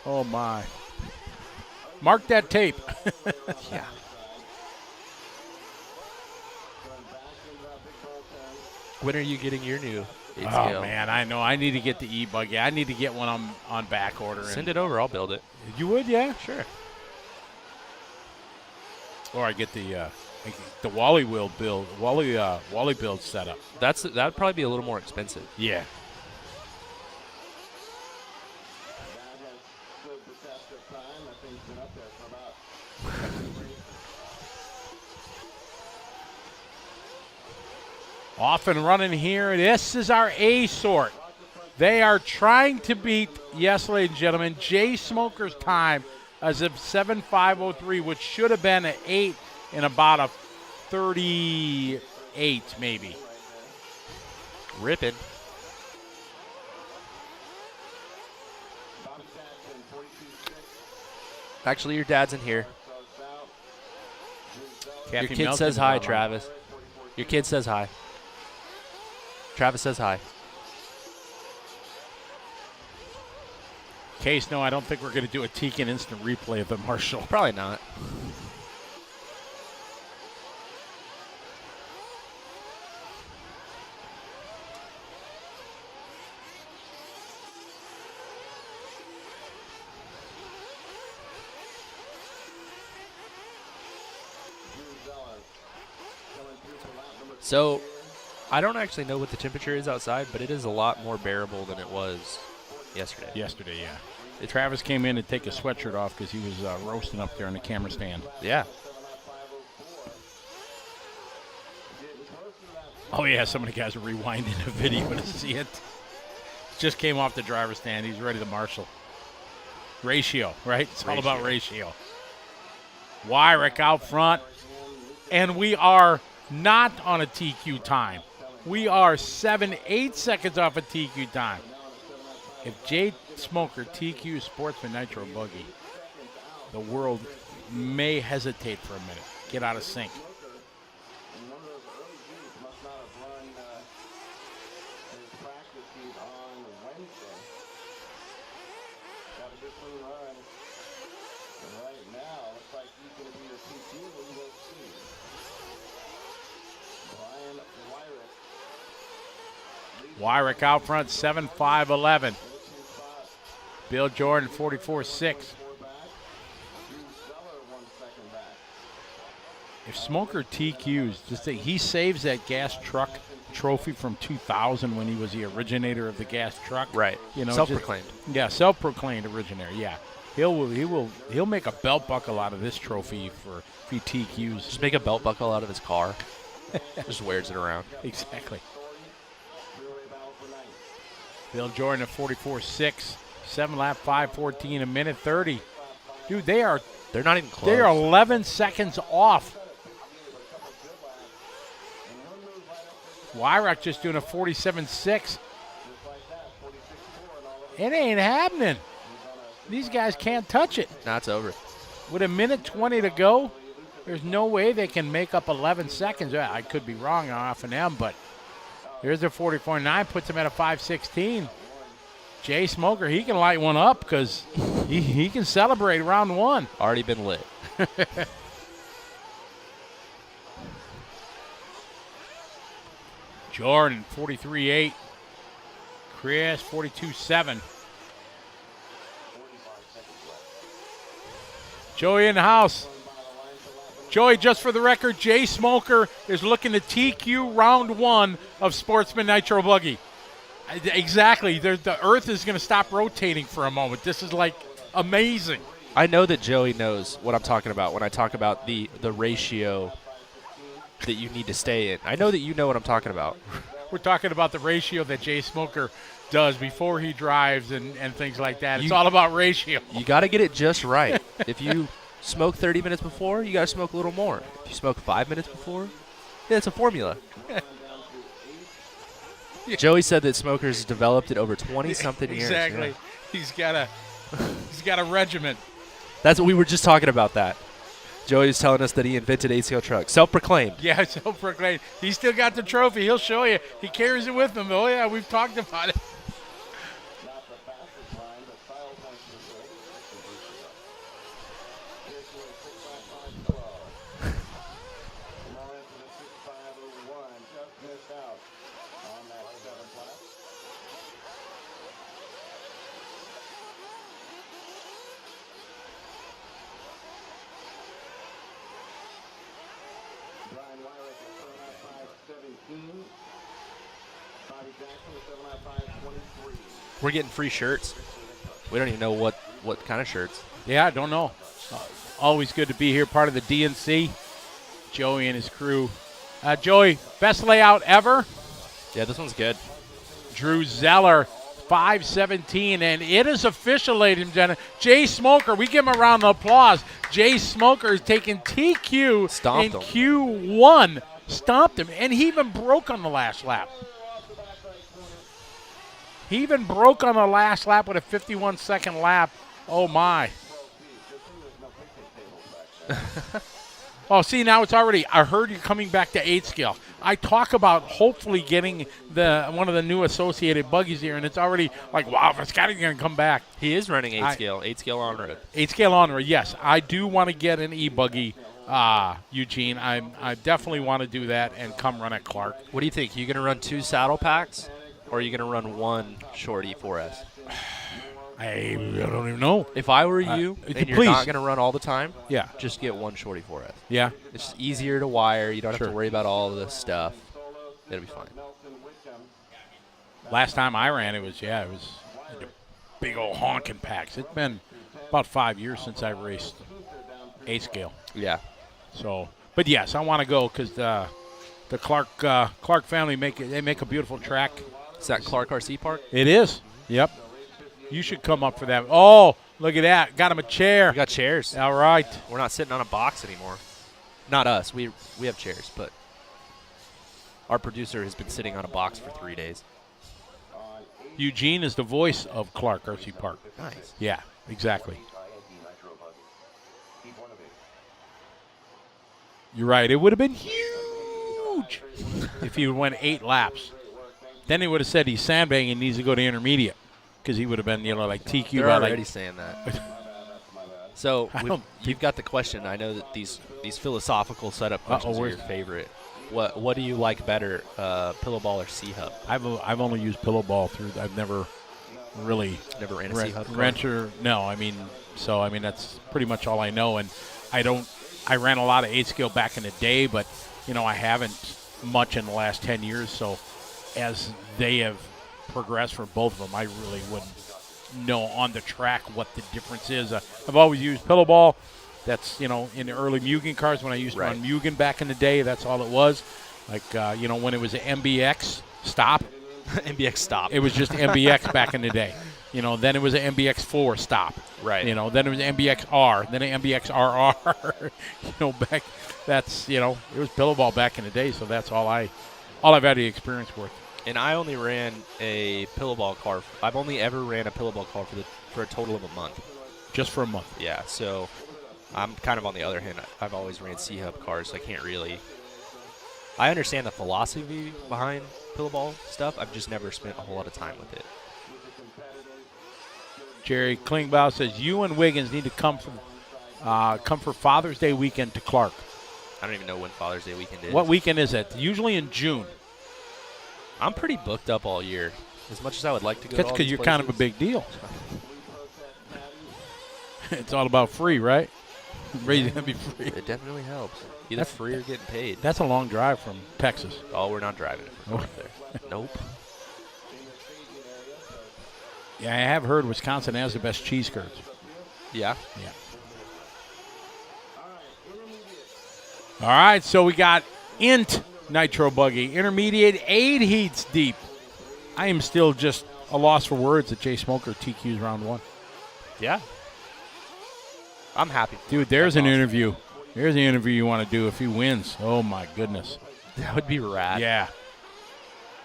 Oh my! Mark that tape. Yeah. When are you getting your new ATL? Oh man, I know. I need to get the E-Buggy. I need to get one on back order. Send it over. I'll build it. You would, yeah? Sure. Or I get the Wally wheel build, Wally build setup. That'd probably be a little more expensive. Yeah. Off and running here. This is our A sort. They are trying to beat, yes, ladies and gentlemen, Jay Smoker's time as of 7:5:03, which should have been an 8 in about a 38, maybe. Ripping. Actually, your dad's in here. Kathy Your kid Melton says is hi, online. Travis. Your kid says hi. Travis says hi. Case, no, I don't think we're going to do a Tekin instant replay of the Marshall. Probably not. So, I don't actually know what the temperature is outside, but it is a lot more bearable than it was yesterday. Yesterday, yeah. Travis came in to take a sweatshirt off because he was roasting up there on the camera stand. Yeah. Oh, yeah, some of the guys are rewinding the video to see it. Just came off the driver's stand. He's ready to marshal. Ratio, right? It's all about ratio. Wyrick out front. And we are not on a TQ time. We are 7-8 seconds off a TQ time. If Jay Smoker TQ Sportsman Nitro Buggy, the world may hesitate for a minute. Get out of sync. Wyrick out front, 7-5-11. Bill Jordan, 44-6. If Smoker TQs, just think he saves that gas truck trophy from 2000 when he was the originator of the gas truck. Right. You know, self-proclaimed. Yeah, self-proclaimed originator, yeah. He'll make a belt buckle out of this trophy if he TQs. Just make a belt buckle out of his car. Just wears it around. Exactly. Bill Jordan at 44.6, 7-lap 5:14, a minute 30. Dude, they're not even close. They are 11 seconds off. Wyrock just doing a 47.6. It ain't happening. These guys can't touch it. Now it's over. With a minute 20 to go, there's no way they can make up 11 seconds. I could be wrong off of them, but here's a 44.9, puts him at a 5:16. Jay Smoker, he can light one up because he can celebrate round one. Already been lit. Jordan, 43.8. Chris, 42.7. Joey in the house. Joey, just for the record, Jay Smoker is looking to TQ round one of Sportsman Nitro Buggy. Exactly. The Earth is going to stop rotating for a moment. This is like amazing. I know that Joey knows what I'm talking about when I talk about the ratio that you need to stay in. I know that you know what I'm talking about. We're talking about the ratio that Jay Smoker does before he drives and things like that. It's all about ratio. You got to get it just right. If you smoke 30 minutes before, you got to smoke a little more. If you smoke 5 minutes before, yeah, it's a formula. Joey said that smokers developed it over 20-something years. Exactly. Yeah. He's got a regiment. That's what we were just talking about that. Joey was telling us that he invented 8-scale trucks. Self-proclaimed. Yeah, self-proclaimed. He still got the trophy. He'll show you. He carries it with him. Oh, yeah, we've talked about it. We're getting free shirts. We don't even know what kind of shirts. Yeah, I don't know. Always good to be here, part of the DNC. Joey and his crew. Joey, best layout ever. Yeah, this one's good. Drew Zeller, 5:17, and it is official, ladies and gentlemen. Jay Smoker, we give him a round of applause. Jay Smoker is taking TQ Stomped in him. Q1. Stomped him, and he even broke on the last lap. He even broke on the last lap with a 51-second lap. Oh, my. Oh, see, now it's already, I heard you're coming back to 8-scale. I talk about hopefully getting one of the new associated buggies here, and it's already like, wow, this guy's going to come back. He is running 8-scale, 8-scale on-road. 8-scale on-road, yes. I do want to get an e-buggy, Eugene. I definitely want to do that and come run at Clark. What do you think? You going to run 2 saddle packs, or are you going to run 1 short E4S? I don't even know. If I were you, and you're not going to run all the time, yeah, just get 1 short E4S. Yeah. It's just easier to wire. You don't have to worry about all of this stuff. It'll be fine. Last time I ran, it was big old honking packs. It's been about 5 years since I raced 8-scale. Yeah. So, but yes, I want to go because the Clark family make a beautiful track. Is that Clark RC Park? It is. Yep. You should come up for that. Oh, look at that. Got him a chair. We got chairs. All right. We're not sitting on a box anymore. Not us. We have chairs, but our producer has been sitting on a box for 3 days. Eugene is the voice of Clark RC Park. Nice. Yeah, exactly. You're right. It would have been huge if he went 8 laps. Then he would have said he's sandbagging and needs to go to intermediate. Because he would have been, like TQ. They're already saying that. So you've got the question. I know that these philosophical setup questions are your favorite. What do you like better, pillow ball or C-Hub? I've only used pillow ball through. I've never really ran a C-Hub. That's pretty much all I know. And I ran a lot of 8-scale back in the day, but I haven't much in the last 10 years. So as they have progressed for both of them, I really wouldn't know on the track what the difference is. I've always used pillow ball. That's, in the early Mugen cars when I used to run Mugen back in the day. That's all it was. Like, when it was an MBX stop. MBX stop. It was just MBX back in the day. Then it was an MBX4 stop. Right. Then it was MBXR, then an MBXRR. Back, that's, it was pillow ball back in the day, so that's all I've had the experience with. And I only ran a pillow ball car. I've only ever ran a pillow ball car for a total of a month. Just for a month. Yeah, so I'm kind of on the other hand. I've always ran C-Hub cars, so I can't really. I understand the philosophy behind pillow ball stuff. I've just never spent a whole lot of time with it. Jerry Klingbaugh says you and Wiggins need to come for Father's Day weekend to Clark. I don't even know when Father's Day weekend is. What weekend is it? Usually in June. I'm pretty booked up all year. As much as I would like to go. That's because you're kind of a big deal. It's all about free, right? Raising to be free. It definitely helps. Either free or getting paid. That's a long drive from Texas. Oh, we're not driving if we're going there. Nope. Yeah, I have heard Wisconsin has the best cheese curds. Yeah. Yeah. All right, so we got Int Nitro Buggy, intermediate 8 heats deep. I am still just a loss for words at Jay Smoker TQ's round 1. Yeah. I'm happy. Dude, there's an interview. There's an interview you want to do if he wins. Oh, my goodness. That would be rad. Yeah.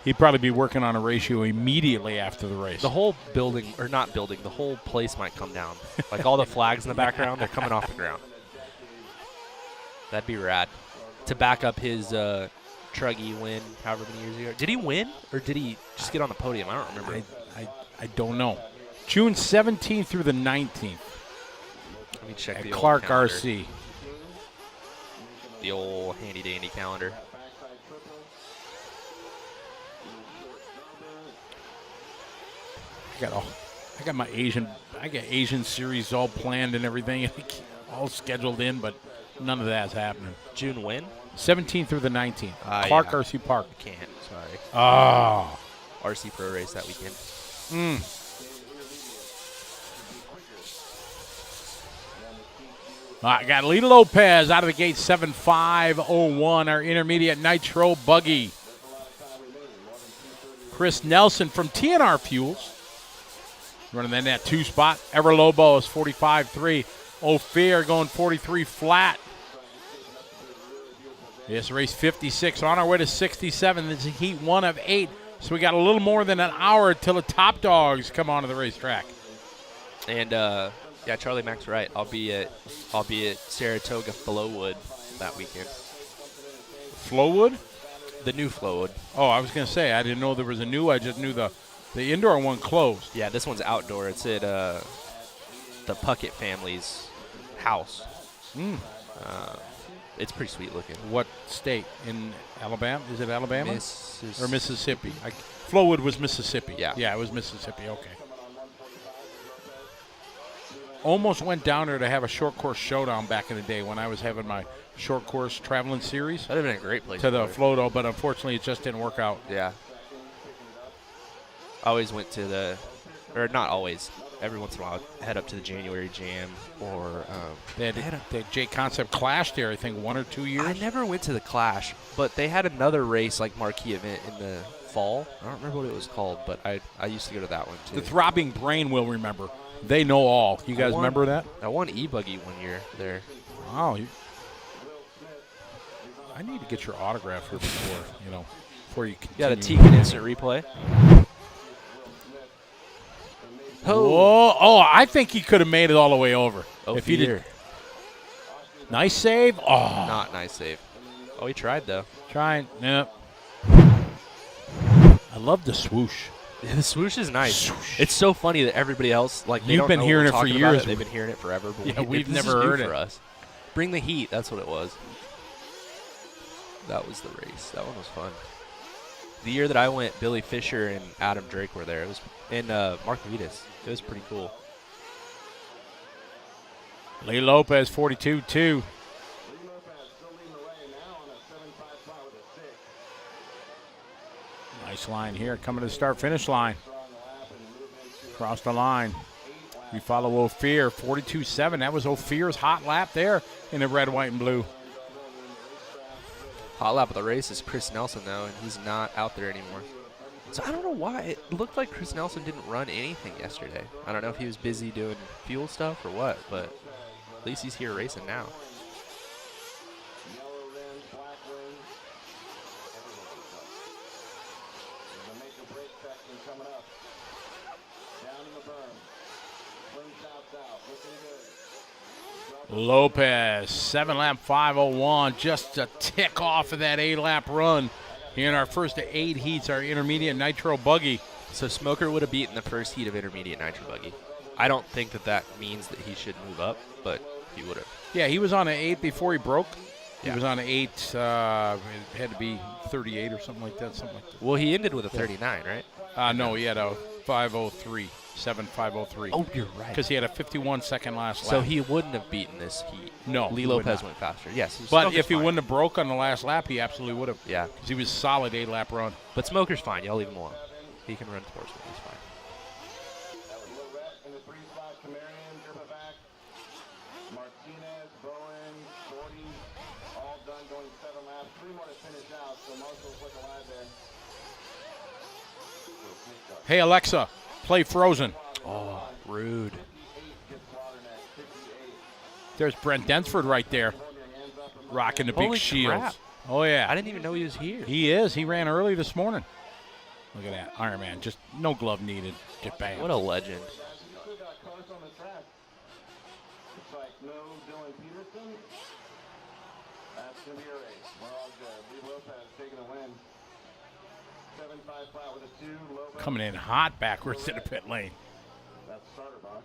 He'd probably be working on a ratio immediately after the race. The whole building, or not building, the whole place might come down. Like all the flags in the background, they're coming off the ground. That'd be rad. To back up his Truggy win however many years ago. Did he win, or did he just get on the podium? I don't remember. I don't know. June 17th through the 19th. Let me check at the Clark old calendar. RC. The old handy-dandy calendar. I got my Asian series all planned and everything, all scheduled in, but none of that's happening. June when? 17th through the 19th. Clark yeah. RC Park. I can't. Sorry. Oh. RC Pro Race that weekend. I got Lita Lopez out of the gate, 7.501, our intermediate Nitro Buggy. Chris Nelson from TNR Fuels running in that 2 spot. Ever Lobo is 45.3. Ophir going 43 flat. This race 56 on our way to 67. This is heat 1 of 8. So we got a little more than an hour till the top dogs come onto the racetrack. And yeah, Charlie Mac's right. I'll be at Saratoga Flowwood that weekend. Flowwood? The new Flowwood. Oh, I was going to say, I didn't know there was a new. I just knew the indoor one closed. Yeah, this one's outdoor. It's at the Puckett family's house. It's pretty sweet looking. What state? In Alabama? Is it Alabama? Or Mississippi? Flowwood was Mississippi. Yeah. Yeah, it was Mississippi. Okay. Almost went down there to have a short course showdown back in the day when I was having my short course traveling series. That would have been a great place. To the Floto, but unfortunately it just didn't work out. Yeah. I always went to or not always, every once in a while I'd head up to the January Jam or They had J Concept Clash there, I think, 1 or 2 years. I never went to the Clash, but they had another race like marquee event in the fall. I don't remember what it was called, but I used to go to that one too. The Throbbing Brain will remember. They know all. You guys remember that? I won e-buggy one year there. Wow. I need to get your autograph here before you continue. You got a Tegan instant replay. Whoa. Oh, I think he could have made it all the way over. If he did. Nice save. Oh. Not nice save. Oh, he tried, though. Trying. Yep. I love the swoosh. Yeah, the swoosh is nice. Swoosh. It's so funny that everybody else, like, they You've don't been know hearing what we're it for talking about years. They've been hearing it forever. But Yeah, we've this never is new heard it. for us. Bring the heat. That's what it was. That was the race. That one was fun. The year that I went, Billy Fisher and Adam Drake were there. It was in Mark Vitas. It was pretty cool. Lee Lopez, 42-2. Nice line here, coming to the start-finish line. across the line. We follow Ophir, 42-7. That was Ophir's hot lap there in the red, white, and blue. Hot lap of the race is Chris Nelson, though, and he's not out there anymore. So I don't know why. It looked like Chris Nelson didn't run anything yesterday. I don't know if he was busy doing fuel stuff or what, but at least he's here racing now. Yellow rims, black rims. The make or break section coming up. Down in the berm. Slingshots out. Looking good. Lopez, 7-lap 5:01, just a tick off of that 8-lap run. In our first 8 heats, our intermediate Nitro Buggy. So Smoker would have beaten the first heat of intermediate Nitro Buggy. I don't think that means that he should move up, but he would have. Yeah, he was on an 8 before he broke. He Yeah. was on an 8, it had to be 38 or something like that. Well, he ended with a 39, right? No, he had a 5:03, 7:5:03. Oh, you're right. Because he had a 51-second last lap. So he wouldn't have beaten this heat. No, Lee he would Lopez not. went faster. Yes. But Smoker's if he fine. wouldn't have broke on the last lap, he absolutely would have. Yeah. Because he was solid 8-lap run. But Smoker's fine. Y'all leave him alone. He can run Sportsman. He's fine. That was Lorette in the 3-spot. Camarian, Gerbevac, Martinez, Bowen, Shorty, all done going 7 laps. 3 more to finish out, so Marshall's looking alive there. Hey, Alexa, play Frozen. Oh, rude. 58 gets slaughtered at 58. There's Brent Densford right there, Hold your hands up and look rocking the big Holy shields. crap. Oh, yeah. I didn't even know he was here. He is. He ran early this morning. Look at that. Iron Man. Just no glove needed. Just bam. What a legend. You still got cars on the track. Looks like no Dylan Peterson. That's going to be a race. We're all good. Lee Lopez taking a win. 7-5 flat with a 2. Lopez. Coming in hot backwards to the pit lane. That's starter box.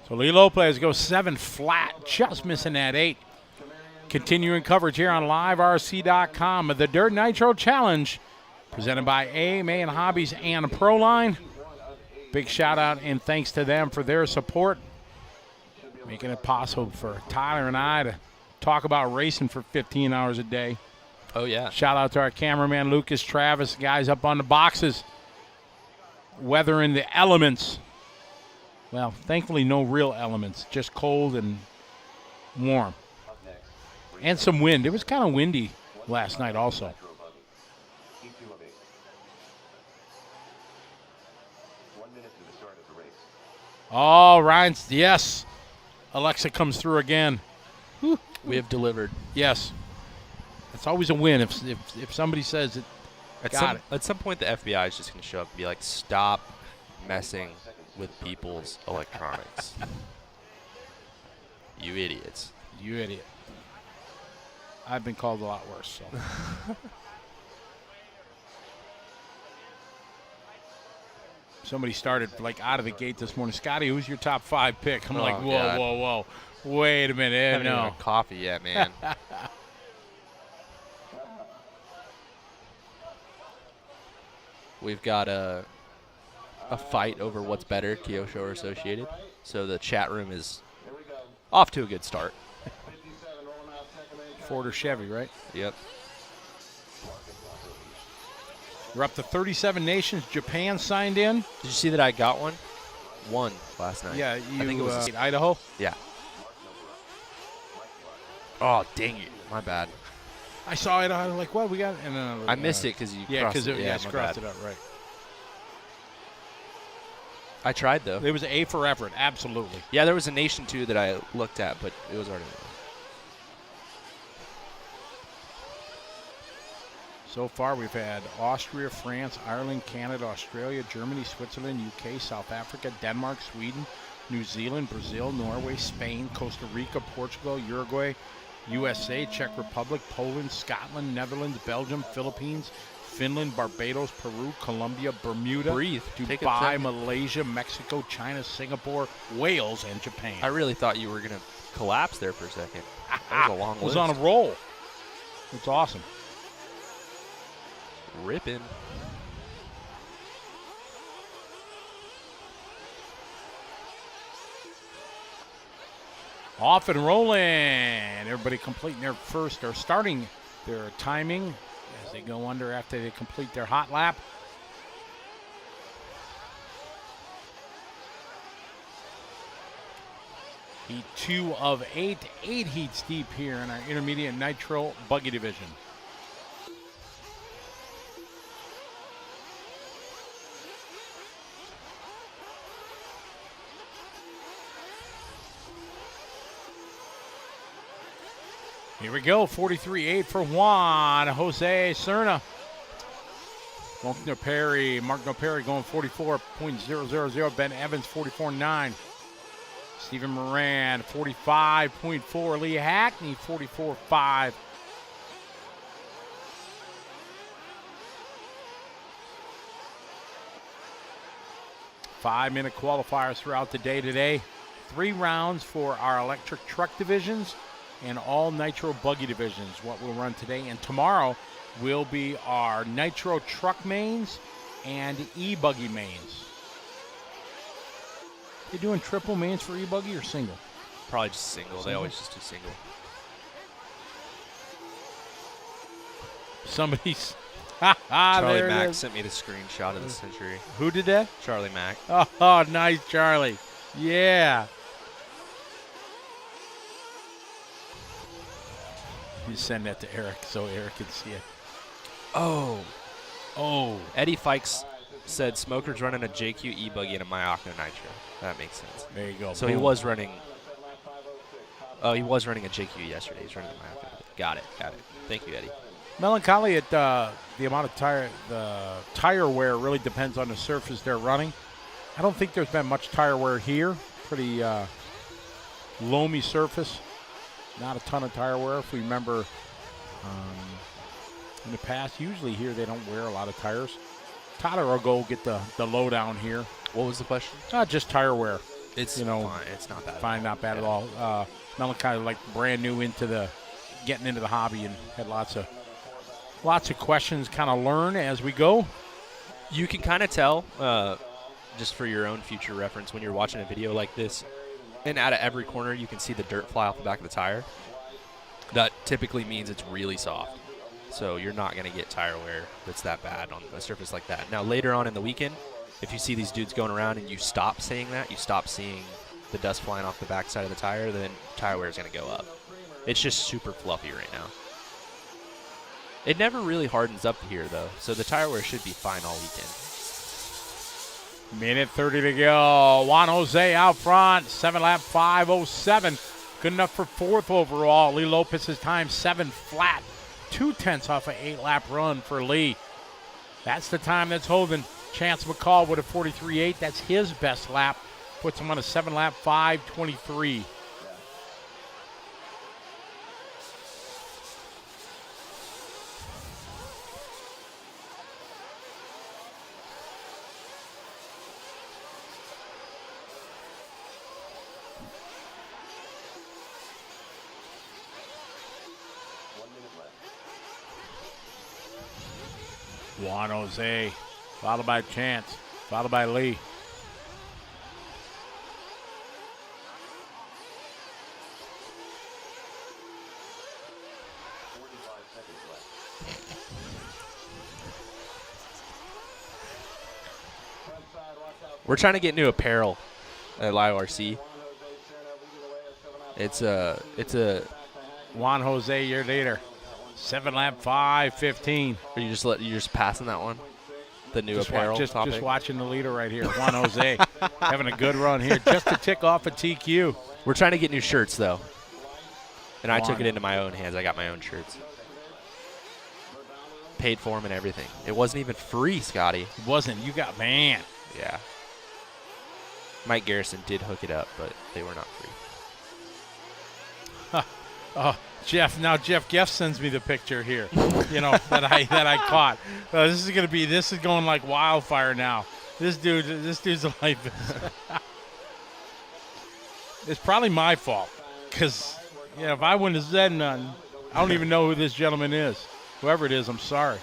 So Lee Lopez goes 7 flat, just missing that 8. Continuing coverage here on LiveRC.com of the Dirt Nitro Challenge, presented by AMA Hobbies and Proline. Big shout out and thanks to them for their support, making it possible for Tyler and I to talk about racing for 15 hours a day. Oh, yeah. Shout out to our cameraman Lucas Travis, guys up on the boxes, weathering the elements. Well, thankfully no real elements, just cold and warm. And some wind. It was kind of windy last night also. Nitro Buggy. Heat 2 of 8. 1 minute to the start of the race. Oh, Ryan's, yes. Alexa comes through again. We have delivered. Yes. It's always a win if somebody says it. At some point, the FBI is just going to show up and be like, stop messing with people's electronics. You idiots. You idiot. I've been called a lot worse. So. Somebody started like out of the gate this morning. Scotty, who's your top 5 pick? I'm like, whoa, God. whoa. Wait a minute. Haven't even No. had coffee yet, man. We've got a fight over what's better, Kyosho or Associated. So the chat room is off to a good start. 57 rolling out second lane. Ford or Chevy, right? Yep. We're up to 37 nations. Japan signed in. Did you see that I got one? One last night. Yeah, you, I think it was Idaho. yeah. Oh, dang it. My bad. I saw it. I was like, what we got? And then I missed it because you Yeah, crossed because it. you guys my crossed bad. it up, right? I tried, though. It was A for effort, absolutely. Yeah, there was a nation, too, that I looked at, but it was already there. So far, we've had Austria, France, Ireland, Canada, Australia, Germany, Switzerland, UK, South Africa, Denmark, Sweden, New Zealand, Brazil, Norway, Spain, Costa Rica, Portugal, Uruguay, USA, Czech Republic, Poland, Scotland, Netherlands, Belgium, Philippines, Finland, Barbados, Peru, Colombia, Bermuda, Breathe. Take a Dubai, second. Malaysia, Mexico, China, Singapore, Wales, and Japan. I really thought you were going to collapse there for a second. That was a long I was list. on a roll. It's awesome. Ripping. Off and rolling. Everybody completing their first or starting their timing as they go under after they complete their hot lap. Heat 2 of 8. 8 heats deep here in our intermediate Nitro Buggy division. Here we go, 43.8 for Juan Jose Cerna. Mark Noperi going 44.000. Ben Evans 44.9. Stephen Moran 45.4. Lee Hackney 44.5. Five-minute qualifiers throughout the day today. 3 rounds for our electric truck divisions and all Nitro Buggy divisions, what we'll run today. And tomorrow will be our Nitro truck mains and e-buggy mains. You doing triple mains for e-buggy or single? Probably just single. They always just do single. Somebody's... Charlie Mack sent me the screenshot of the century. Who did that? Charlie Mack. Oh, nice, Charlie. Yeah. You send that to Eric so Eric can see it. Oh. Eddie Fikes said Smoker's running a JQ e-buggy and a Mayakno Nitro. That makes sense. There you go. So Boom. he was running. Oh, he was running a JQ yesterday. He's running the Mayakno. Got it. Thank you, Eddie. Melancholy at the amount of tire wear really depends on the surface they're running. I don't think there's been much tire wear here. Pretty loamy surface. Not a ton of tire wear. If we remember in the past, usually here they don't wear a lot of tires. Tyler will go get the lowdown here. What was the question? Just tire wear. It's fine. It's not bad. Fine, not bad at all. Melancholy like brand new getting into the hobby and had lots of questions kind of learn as we go. You can kind of tell, just for your own future reference, when you're watching a video like this, and out of every corner you can see the dirt fly off the back of the tire. That typically means it's really soft. So you're not going to get tire wear that's that bad on a surface like that. Now, later on in the weekend, if you see these dudes going around and you stop seeing that, you stop seeing the dust flying off the backside of the tire, then tire wear is going to go up. It's just super fluffy right now. It never really hardens up here, though, so the tire wear should be fine all weekend. Minute 30 to go. Juan Jose out front. 7-lap 5:07. Good enough for 4th overall. Lee Lopez's time 7 flat. 2/10 off an 8-lap run for Lee. That's the time that's holding. Chance McCall with a 43.8. That's his best lap. Puts him on a 7-lap 5:23. Juan Jose, followed by Chance, followed by Lee. We're trying to get new apparel at LiveRC. It's a Juan Jose, a year later. 7-lap 5:15. Are you just passing that one? The new apparel just topic? Just watching the leader right here. Juan Jose having a good run here just to tick off a TQ. We're trying to get new shirts, though. And I took it into my own hands. I got my own shirts. Paid for them and everything. It wasn't even free, Scotty. It wasn't. You got, man. Yeah. Mike Garrison did hook it up, but they were not free. Jeff Geff sends me the picture here, that I caught. This is going like wildfire now. This dude's like it's probably my fault because if I wouldn't have said nothing, I don't even know who this gentleman is. Whoever it is, I'm sorry.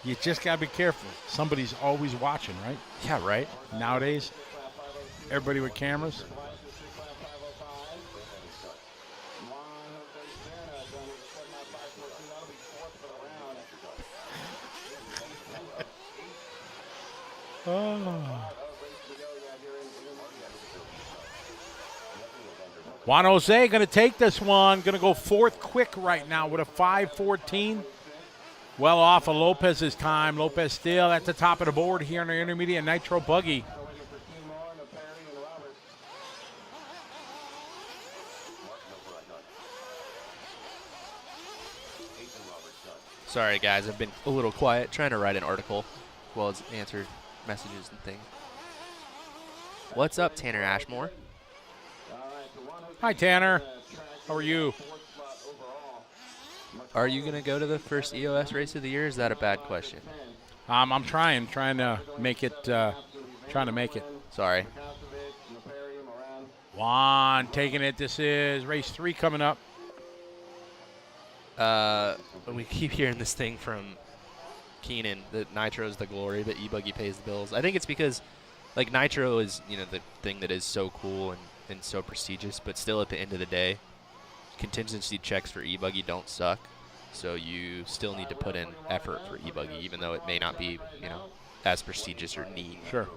You just gotta be careful. Somebody's always watching, right? Yeah, right. Nowadays, everybody with cameras. Juan Jose going to take this one. Going to go fourth quick right now with a 5:14. Well off of Lopez's time. Lopez still at the top of the board here in the intermediate Nitro Buggy. Sorry, guys. I've been a little quiet trying to write an article as well as answer messages and things. What's up, Tanner Ashmore? Hi, Tanner. How are you? Are you going to go to the first EOS race of the year? Is that a bad question? I'm trying to make it. Trying to make it. Sorry. Juan taking it. This is race 3 coming up. We keep hearing this thing from Keenan that Nitro's the glory, but E-Buggy pays the bills. I think it's because, like, Nitro is, the thing that is so cool and so prestigious, but still at the end of the day, contingency checks for E-Buggy don't suck. So you still need to put in effort for E-Buggy, even though it may not be, as prestigious or neat. Sure.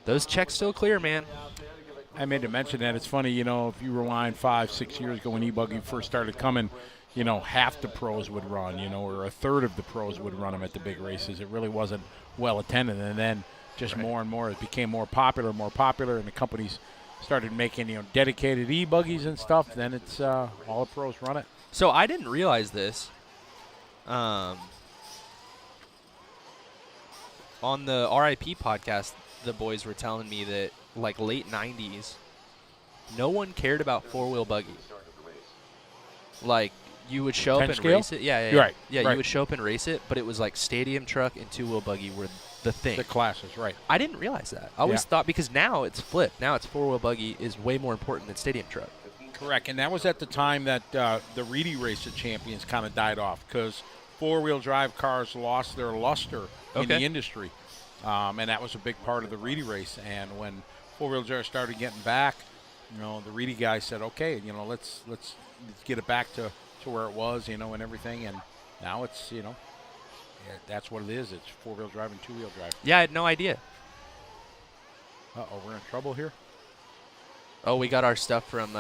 Those checks still clear, man. I made to mention that. It's funny, if you rewind 5-6 years ago when E-Buggy first started coming, half the pros would run, or a third of the pros would run them at the big races. It really wasn't well attended. And then just more and more, it became more popular, and the companies started making, dedicated E-Buggies and stuff. Then it's all the pros run it. So I didn't realize this. On the RIP podcast, the boys were telling me that, like, late 90s, no one cared about four-wheel buggy. Like, you would show up and scale? race it. Yeah. You're right. Yeah, right. You would show up and race it, but it was like stadium truck and two-wheel buggy were the thing. The classes, right. I didn't realize that. I always thought, because now it's flipped. Now it's four-wheel buggy is way more important than stadium truck. Correct, and that was at the time that the Reedy Race of Champions kind of died off because four-wheel drive cars lost their luster in the industry, and that was a big part of the Reedy Race. And when four-wheel drive started getting back, the Reedy guys said, okay, let's get it back to where it was, and everything. And now it's, that's what it is. It's four-wheel drive and two-wheel drive. Yeah, I had no idea. Uh-oh, we're in trouble here. Oh, we got our stuff from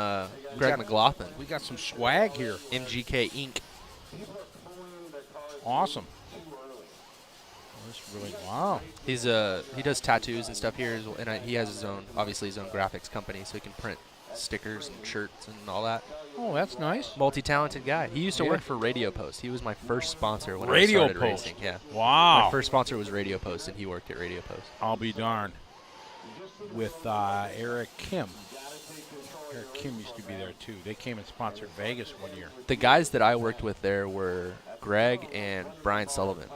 Greg McLaughlin. We got some swag here. MGK Inc. Awesome. That's really, wow. He does tattoos and stuff here, and he has his own graphics company, so he can print stickers and shirts and all that. Oh, that's nice. Multi-talented guy. He used to work for Radio Post. He was my first sponsor when I started racing. Yeah. Wow. My first sponsor was Radio Post, and he worked at Radio Post. I'll be darned. With Eric Kim. Eric Kim used to be there, too. They came and sponsored Vegas one year. The guys that I worked with there were Greg and Brian Sullivan,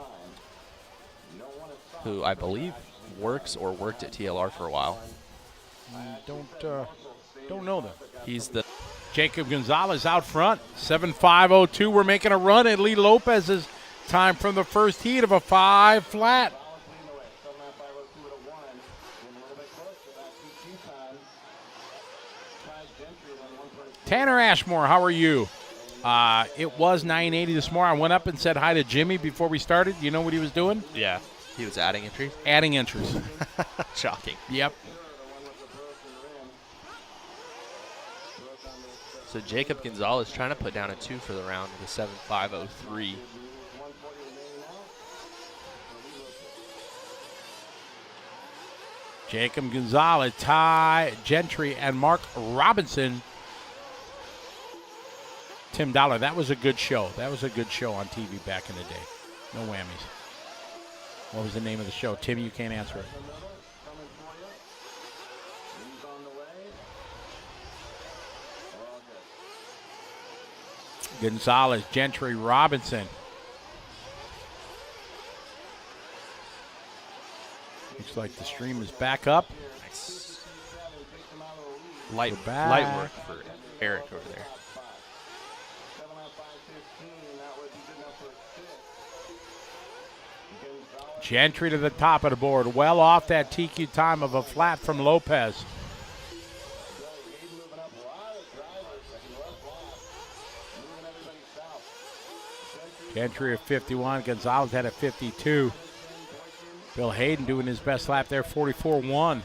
who I believe works or worked at TLR for a while. Don't know them. He's the Jacob Gonzalez out front, 7.502. We're making a run at Lee Lopez's time from the first heat of a 5 flat. Tanner Ashmore, how are you? It was 980 this morning. I went up and said hi to Jimmy before we started. You know what he was doing? Yeah. He was adding entries? Adding entries. Shocking. Yep. So Jacob Gonzalez trying to put down a 2 for the round with a 7.503. Jacob Gonzalez, Ty Gentry, and Mark Robinson. Tim Dollar, that was a good show. That was a good show on TV back in the day. No whammies. What was the name of the show? Tim, you can't answer it. Gonzalez, Gentry, Robinson. Looks like the stream is back up. Nice. Light work for Eric over there. Gentry to the top of the board. Well off that TQ time of a flat from Lopez. Gentry at 51. Gonzalez had a 52. Bill Hayden doing his best lap there, 44-1.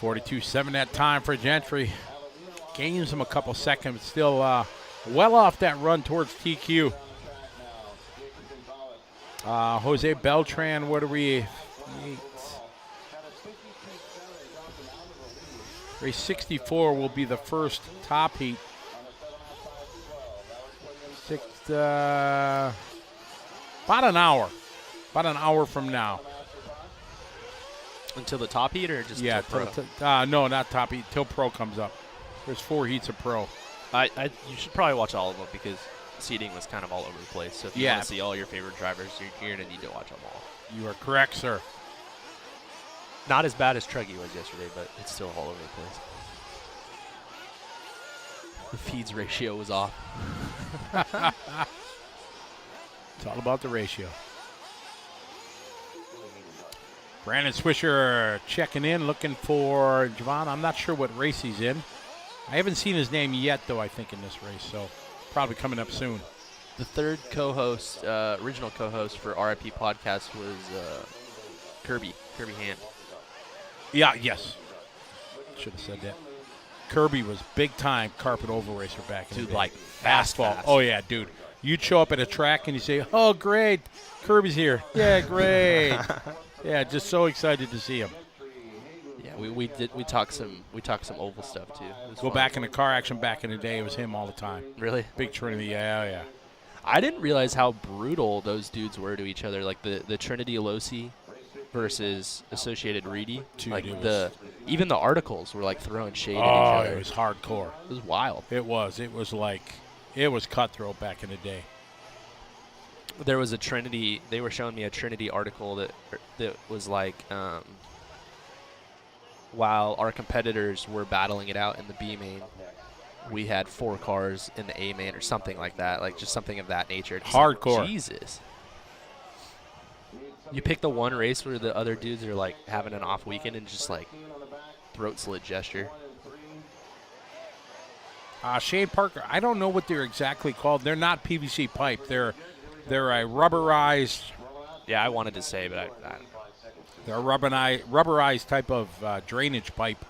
42.7 that time for Gentry. Gains him a couple seconds, still well off that run towards TQ. Jose Beltran, what are we? Race 64 will be the first top heat. About an hour from now. Until the top heat or just Yeah, till pro? no, not top heat, till pro comes up. There's 4 heats of pro. You should probably watch all of them because seating was kind of all over the place. So if you want to see all your favorite drivers, you're going to need to watch them all. You are correct, sir. Not as bad as Truggy was yesterday, but it's still all over the place. The feeds ratio was off. It's all about the ratio. Brandon Swisher checking in, looking for Javon. I'm not sure what race he's in. I haven't seen his name yet, though, I think, in this race, so probably coming up soon. The third co-host, original co-host for RIP Podcast was Kirby Hand. Yeah, yes. Should have said that. Kirby was big-time carpet oval racer back in the day. Like fast. Oh, yeah, dude. You'd show up at a track and you say, oh, great, Kirby's here. Yeah, great. Yeah, just so excited to see him. Yeah, we talked some oval stuff too. Go back in the car action back in the day, it was him all the time. Really? Big Trinity, yeah. I didn't realize how brutal those dudes were to each other. Like the Trinity Alosi versus Associated Reedy. Even the articles were like throwing shade at each other. It was hardcore. It was wild. It was cutthroat back in the day. There was a Trinity. They were showing me a Trinity article that was like, while our competitors were battling it out in the B main, we had 4 cars in the A main or something like that, like just something of that nature. Just hardcore. Like, Jesus. You pick the one race where the other dudes are like having an off weekend and just like throat slit gesture. Shane Parker, I don't know what they're exactly called. They're not PVC pipe. They're a rubberized. Yeah, I wanted to say, but I they're a rubberized type of drainage pipe.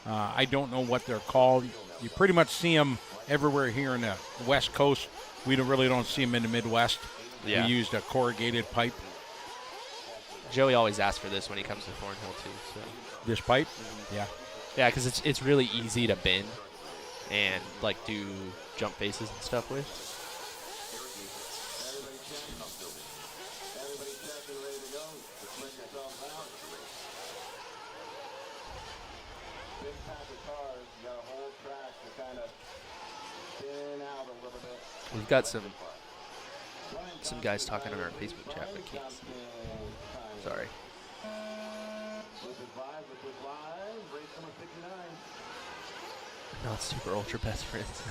I don't know what they're called. You pretty much see them everywhere here in the West Coast. We really don't see them in the Midwest. Yeah. We used a corrugated pipe. Joey always asks for this when he comes to Thornhill too. So. This pipe? Mm-hmm. Yeah, because it's really easy to bend and like do jump faces and stuff with. We've got some guys talking on our Facebook chat, but I can't see. Sorry. Not super ultra best friends.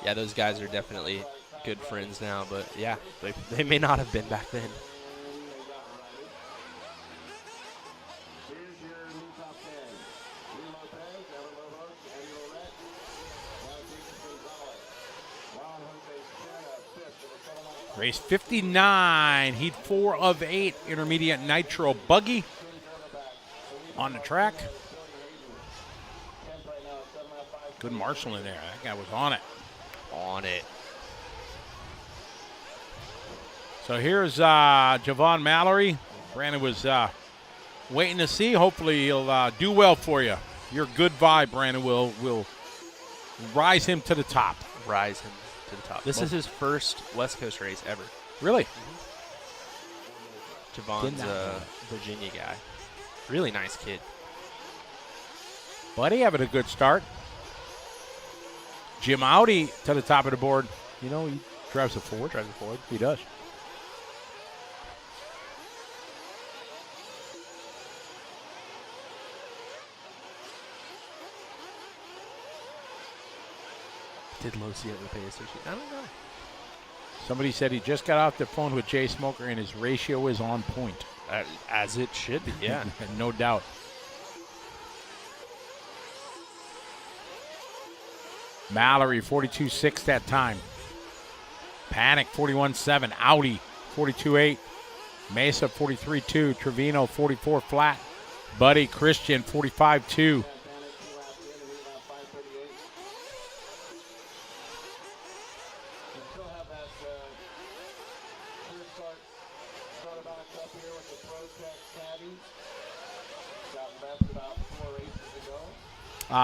Yeah, those guys are definitely good friends now, but yeah, they may not have been back then. Race 59, heat 4 of 8, intermediate Nitro Buggy on the track. Good marshal in there. That guy was on it. So here's Javon Mallory. Brandon was waiting to see. Hopefully he'll do well for you. Your good vibe, Brandon, will rise him to the top. Rise him to the top. This is his first West Coast race ever. Really? Javon's a Virginia guy. Really nice kid. Buddy having a good start. Jim Audi to the top of the board. You know, he drives a Ford. He does. Did Losi ever pay association? I don't know. Somebody said he just got off the phone with Jay Smoker and his ratio is on point. As it should be, yeah. No doubt. Mallory, 42.6 that time. Panic, 41.7. Audi, 42.8. Mesa 43-2, Trevino 44 flat, Buddy Christian 45-2.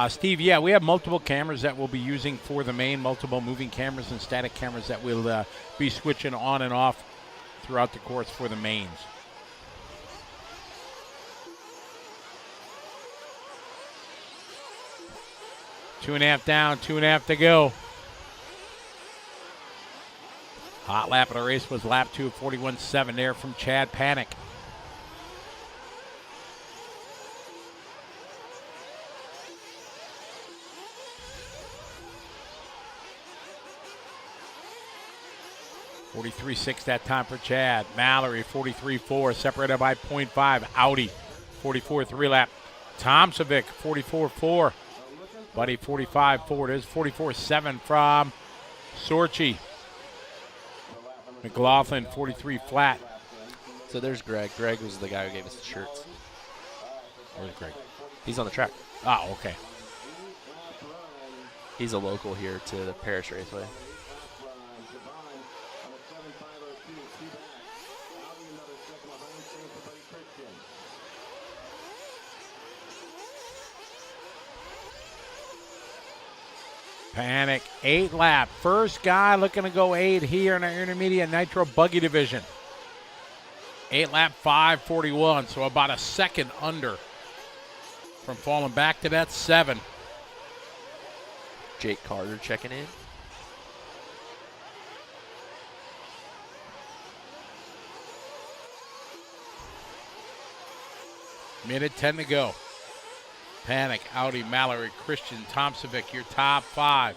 Steve, yeah, we have multiple cameras that we'll be using for the main, multiple moving cameras and static cameras that we'll be switching on and off throughout the course for the mains. Two and a half down, 2.5 to go. Hot lap of the race was lap 2 of 41.7 there from Chad Panic. .43.6 that time for Chad. Mallory 43.4, separated by 0.5. Audi 44.3 lap. Tomsovic 44.4. Buddy 45.4. There's 44.7 from Sorchi. McLaughlin 43 flat. So there's Greg. Greg was the guy who gave us the shirts. Where's Greg? He's on the track. Oh, okay. He's a local here to the Paris Raceway. Panic, 8 lap. First guy looking to go 8 here in our intermediate Nitro Buggy division. 8 lap, 5:41, so about a second under from falling back to that 7. Jake Carter checking in. Minute 10 to go. Panic, Audi, Mallory, Christian, Tomsovic, your top 5.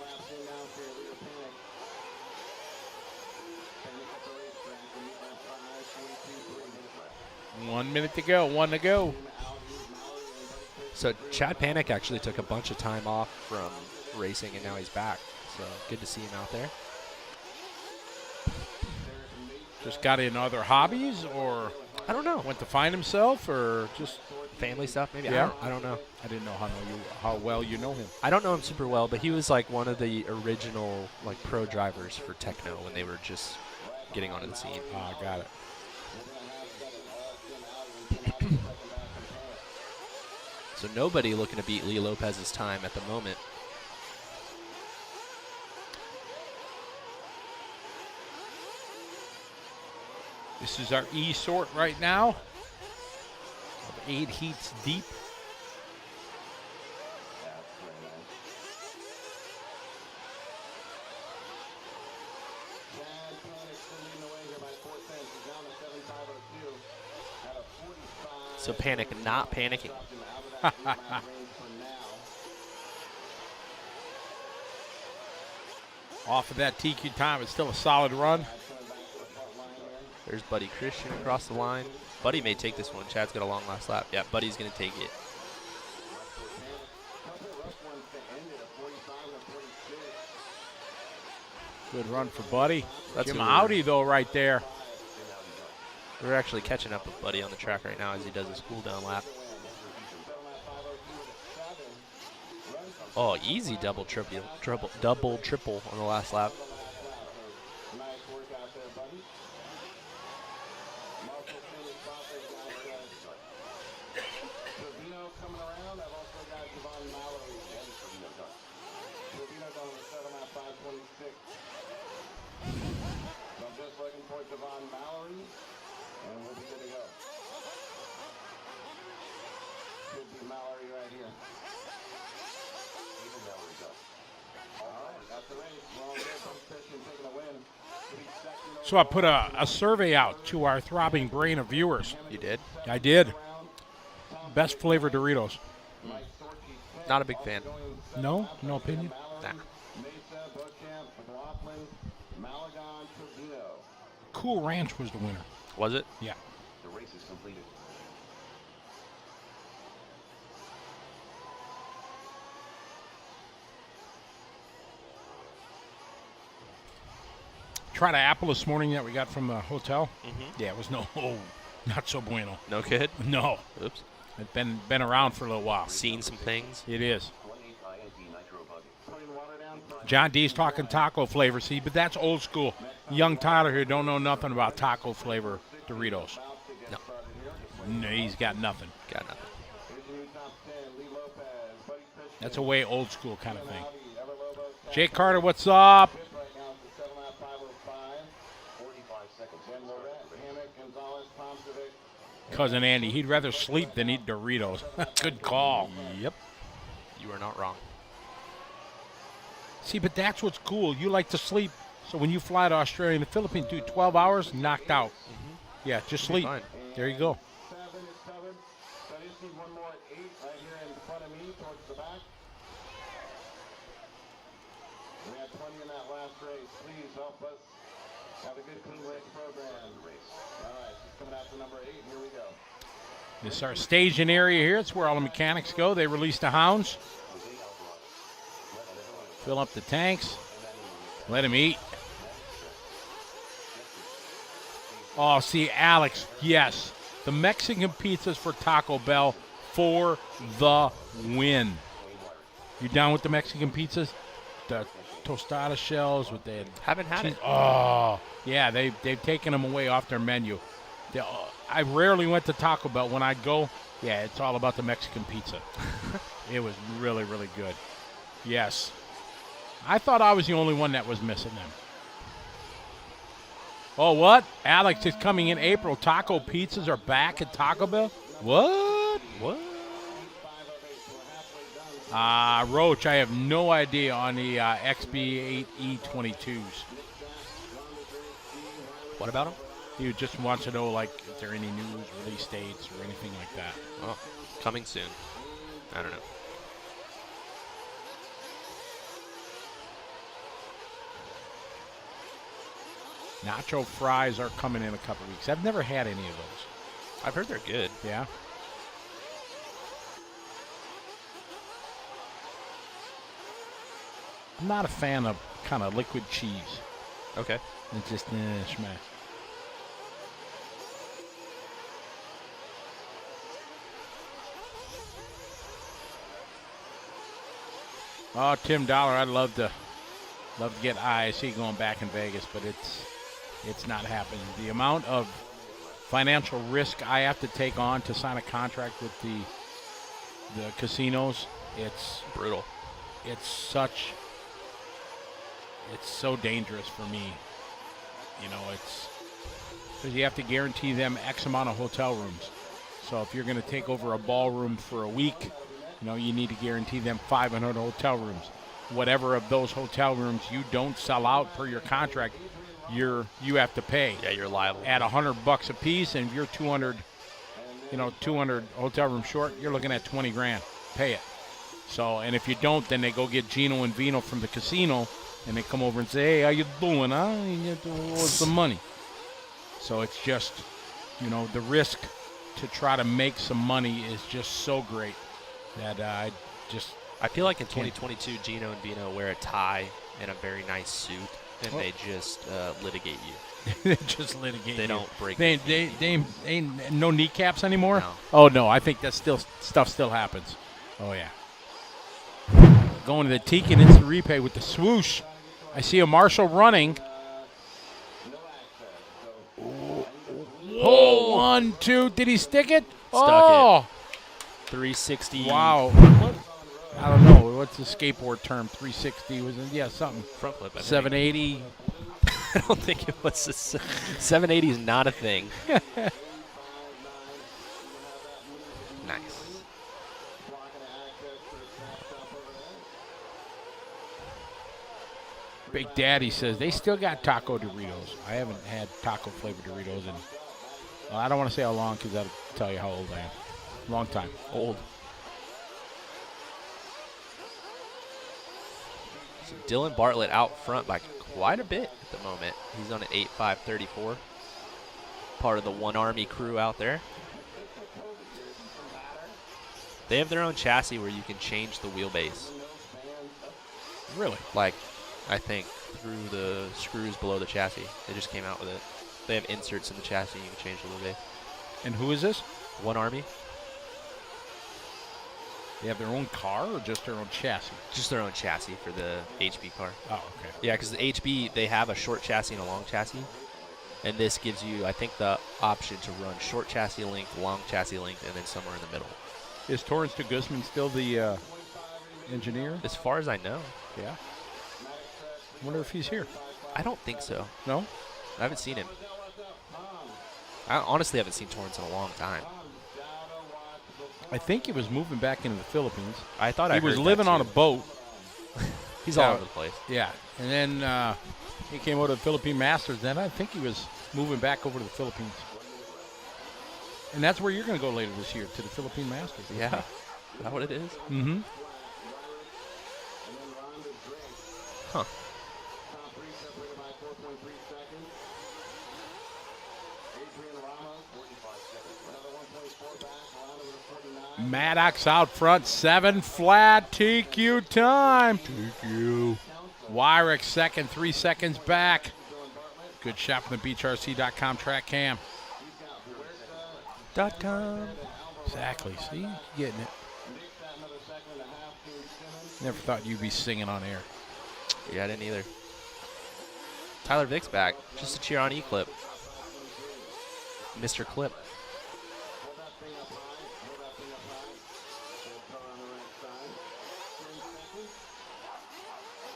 One minute to go, 1 to go. So Chad Panic actually took a bunch of time off from racing, and now he's back. So good to see him out there. Just got in other hobbies, or I don't know. went to find himself, or just Family stuff, maybe. Yeah. I don't know. I didn't know how well you know him. I don't know him super well, but he was like one of the original like pro drivers for Techno when they were just getting onto the scene. Got it. So nobody looking to beat Lee Lopez's time at the moment. This is our E sort right now. 8 heats deep. So Panic not panicking. Off of that TQ time, it's still a solid run. There's Buddy Christian across the line. Buddy may take this one. Chad's got a long last lap. Yeah, Buddy's going to take it. Good run for Buddy. That's Jim who Audi, though, right there. We're actually catching up with Buddy on the track right now as he does his cool down lap. Oh, easy double triple on the last lap. So I put a survey out to our throbbing brain of viewers. You did? I did. Best flavored Doritos. Not a big fan. No? No opinion? Nah. Cool Ranch was the winner. Was it? Yeah. The race is completed. Tried an apple this morning that we got from the hotel. Mm-hmm. Yeah, it was no Not so bueno. No good? No. Oops. It's been around for a little while. Seen some things. It is. 28 INT Nitro Buggy. John D's talking taco flavor. See, but that's old school. Young Tyler here don't know nothing about taco flavor Doritos. No. No, he's got nothing. Got nothing. That's a way old school kind of thing. Jake Carter, what's up? 45 seconds. Cousin Andy, he'd rather sleep than eat Doritos. Good call. Yep. You are not wrong. See, but that's what's cool. You like to sleep. So when you fly to Australia and the Philippines, dude, 12 hours, knocked out. Yeah, just You'll be sleep. fine. There you go. 7 is covered. So I just need one more at 8 right here in front of me towards the back. We had 20 in that last race. Please help us have a good clean race program. All right, she's coming out to number 8. Here we go. This is our staging area here. It's where all the mechanics go. They release the hounds. Fill up the tanks. Let him eat. Oh, see, Alex, yes. The Mexican pizzas for Taco Bell for the win. You down with the Mexican pizzas? The tostada shells with the Haven't had cheese. it. Oh, yeah, they've taken them away off their menu. I rarely went to Taco Bell. When I go, yeah, it's all about the Mexican pizza. It was really, really good. Yes. I thought I was the only one that was missing them. Oh, what? Alex is coming in April. Taco pizzas are back at Taco Bell? What? What? Roach, I have no idea on the XB8E22s. What about him? He just wants to know, like, is there any news, release dates, or anything like that? Oh, coming soon. I don't know. Nacho fries are coming in a couple weeks. I've never had any of those. I've heard they're good. Yeah? I'm not a fan of kind of liquid cheese. Okay. It's just, smash. Oh, Tim Dollar, I'd love to get IIC going back in Vegas, but it's not happening. The amount of financial risk I have to take on to sign a contract with the casinos, it's Brutal. it's so dangerous for me. You know, it's because you have to guarantee them X amount of hotel rooms. So if you're going to take over a ballroom for a week, you know, you need to guarantee them 500 hotel rooms. Whatever of those hotel rooms you don't sell out per your contract, you have to pay. Yeah, you're liable. At $100 a piece, and if you're 200 hotel rooms short, you're looking at 20 grand. Pay it. So, and if you don't, then they go get Gino and Vino from the casino, and they come over and say, "Hey, how you doing? Huh? You owe some money." So it's just, you know, the risk to try to make some money is just so great that I feel like in 2022, Gino and Vino wear a tie and a very nice suit, and they just litigate you. they just litigate. They you. don't break. They ain't no kneecaps anymore. No. Oh no, I think that stuff still happens. Oh yeah. Going to the Tiki and instant repay with the swoosh. I see a Marshall running. Oh, 1, 2. Did he stick it? Stuck it. 360. Wow. I don't know. What's the skateboard term? 360 was it? Yeah, something. Front flip. I think. 780. I don't think it was. 780 is not a thing. Nice. Big Daddy says they still got taco Doritos. I haven't had taco flavored Doritos in, well, I don't want to say how long because that'll tell you how old I am. Long time. Old. So Dylan Bartlett out front by quite a bit at the moment. He's on an 8.534. Part of the One Army crew out there. They have their own chassis where you can change the wheelbase. Really? Like, I think through the screws below the chassis. They just came out with it. They have inserts in the chassis. You can change the wheelbase. And who is this? One Army. They have their own car or just their own chassis? Just their own chassis for the HB car. Oh, okay. Yeah, because the HB, they have a short chassis and a long chassis. And this gives you, I think, the option to run short chassis length, long chassis length, and then somewhere in the middle. Is Torrance de Guzman still the engineer? As far as I know. Yeah. I wonder if he's here. I don't think so. No? I haven't seen him. I honestly haven't seen Torrance in a long time. I think he was moving back into the Philippines. I thought he was living on a boat. He's all over the place. Yeah. And then he came over to the Philippine Masters. Then I think he was moving back over to the Philippines. And that's where you're going to go later this year, to the Philippine Masters. Yeah. Is that what it is? Mm-hmm. Huh. Maddox out front, 7 flat, TQ time. TQ. Wyrick second, 3 seconds back. Good shot from the BeachRC.com track cam. .com. Exactly. See, getting it. Never thought you'd be singing on air. Yeah, I didn't either. Tyler Vick's back, just to cheer on E-Clip. Mr. Clip.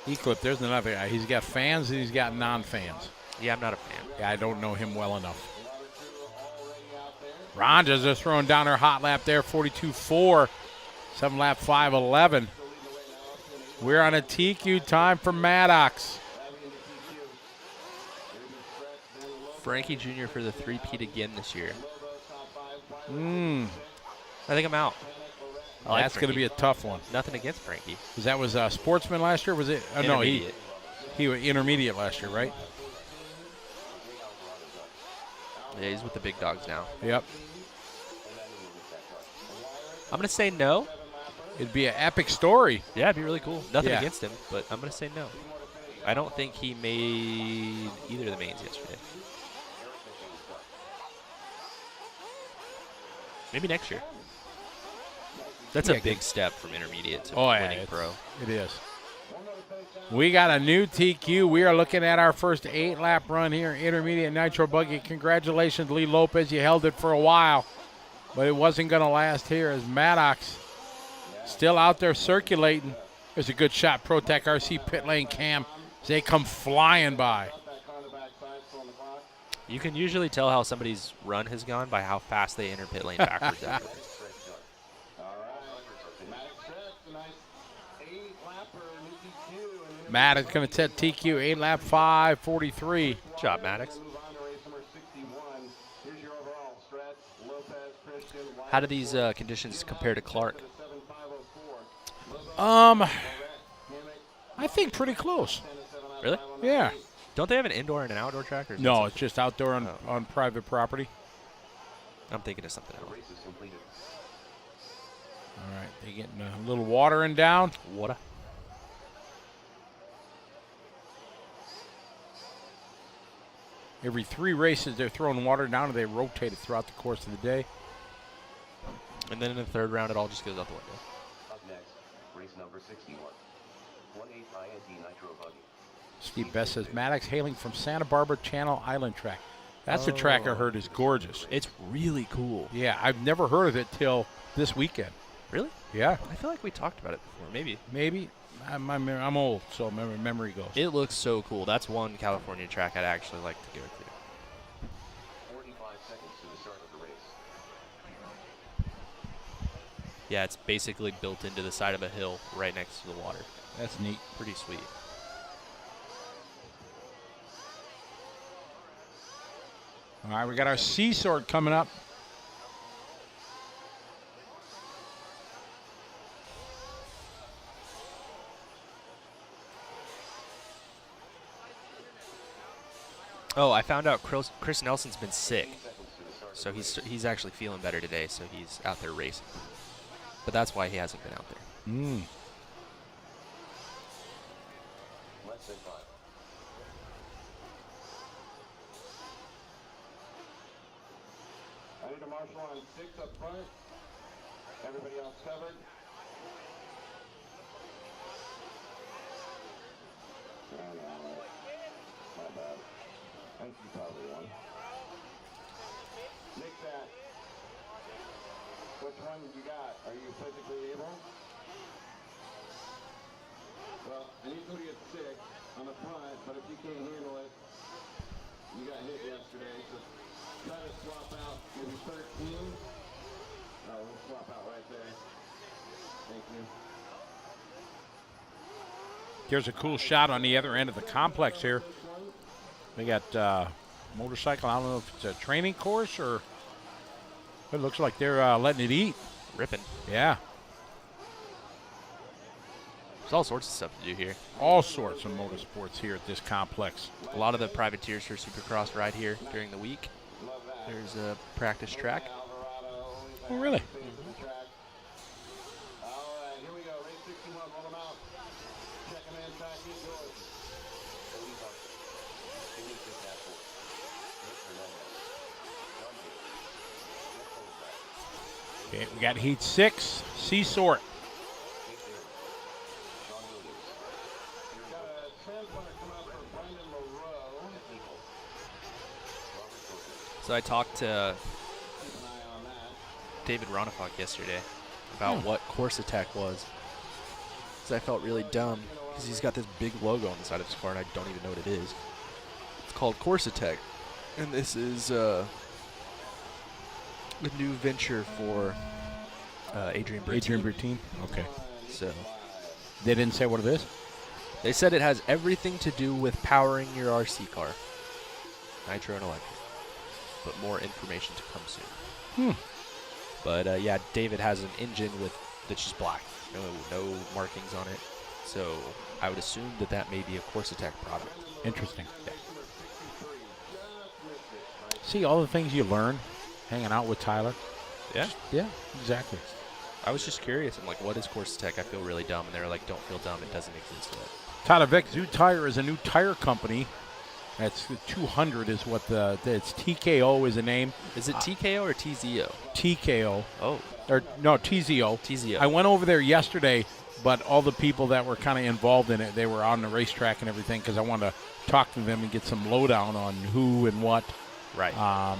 E-Clip, there's another guy. He's got fans and he's got non-fans. Yeah, I'm not a fan. Yeah, I don't know him well enough. Ronja's just throwing down her hot lap there, 42.4. 7 lap 5.11. We're on a TQ time for Maddox. Frankie Jr. for the 3-peat again this year. I I think I'm out. I like That's going to be a tough one. Nothing against Frankie. Because that was Sportsman last year, was it? No, he was intermediate last year, right? Yeah, he's with the big dogs now. Yep. I'm going to say no. It'd be an epic story. Yeah, it'd be really cool. Nothing Yeah. against him, but I'm going to say no. I don't think he made either of the mains yesterday. Maybe next year. That's a big step from intermediate to winning pro. It is. We got a new TQ. We are looking at our first 8-lap run here, intermediate Nitro Buggy. Congratulations, Lee Lopez. You held it for a while, but it wasn't going to last here as Maddox still out there circulating. There's a good shot, ProTech RC pit lane cam as they come flying by. You can usually tell how somebody's run has gone by how fast they enter pit lane backwards afterwards. Maddox going to set TQ 8-lap 5:43. Good job, Maddox. How do these conditions compare to Clark? I think pretty close. Really? Yeah. Don't they have an indoor and an outdoor track? Or is No, that it's just outdoor on private property. I'm thinking of something else. All right, they're getting a little watering down. Water. Every 3 races, they're throwing water down, and they rotate it throughout the course of the day. And then in the third round, it all just goes out the window. Up next, race number 61. 1/8 INT Nitro Buggy. Steve Best says, Maddox hailing from Santa Barbara Channel Island track. That's the track I heard is gorgeous. It's really cool. Yeah, I've never heard of it till this weekend. Really? Yeah. I feel like we talked about it before. Maybe. Maybe. I'm old, so memory goes. It looks so cool. That's one California track I'd actually like to go to. 45 seconds to the start of the race. Yeah, it's basically built into the side of a hill right next to the water. That's neat. Pretty sweet. All right, we got our sea sword coming up. Oh, I found out Chris Nelson's been sick, so he's actually feeling better today, so he's out there racing. But that's why he hasn't been out there. Less than 5. I need to mark Marshall on 6 up front. Everybody else covered. My bad. I think you probably won. Nick that. Which one you got? Are you physically able? Well, I need somebody at 6 on the front, but if you can't handle it, you got hit yesterday, so try to swap out maybe 13. Oh, we'll swap out right there. Thank you. Here's a cool shot on the other end of the complex here. They got motorcycle. I don't know if it's a training course or it looks like they're letting it eat. Ripping. Yeah. There's all sorts of stuff to do here. All sorts of motorsports here at this complex. A lot of the privateers for Supercross ride here during the week. There's a practice track. Oh, really? Okay, we got heat 6, C-sort. So I talked to David Ronafog yesterday about what Course Attack was. Because I felt really dumb because he's got this big logo on the side of his car and I don't even know what it is. It's called Course Attack. And this is a new venture for Adrian Bertine. Adrian Bertine? Okay. So They didn't say what it is? they said it has everything to do with powering your RC car. Nitro and electric. But more information to come soon. But yeah, David has an engine that's just black. No markings on it. So I would assume that may be a Course Attack product. Interesting. Yeah. See all the things you learn hanging out with Tyler? Yeah. Yeah, exactly. I was just curious. I'm like, what is Course Attack? I feel really dumb. And they were like, don't feel dumb. It doesn't exist yet. Tyler Vick, Zoo Tire is a new tire company. That's 200 is what it's TKO is the name. Is it TKO or TZO? TKO. Oh. Or no, TZO. TZO. I went over there yesterday, but all the people that were kind of involved in it, they were on the racetrack and everything because I wanted to talk to them and get some lowdown on who and what. Right.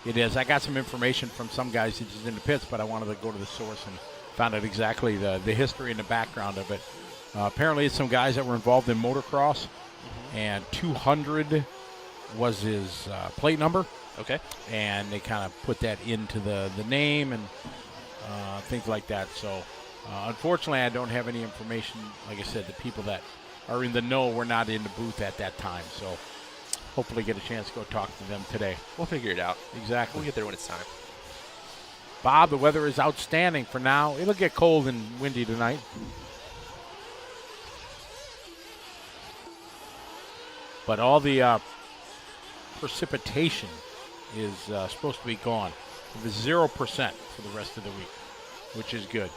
It is. I got some information from some guys that is in the pits, but I wanted to go to the source and found out exactly the history and the background of it. Apparently, it's some guys that were involved in motocross, and 200 was his plate number. Okay. And they kind of put that into the name and things like that. So, unfortunately, I don't have any information. Like I said, the people that are in the know were not in the booth at that time. So, hopefully get a chance to go talk to them today. We'll figure it out. Exactly. We'll get there when it's time. Bob, the weather is outstanding for now. It'll get cold and windy tonight. But all the precipitation is supposed to be gone. It was 0% for the rest of the week, which is good.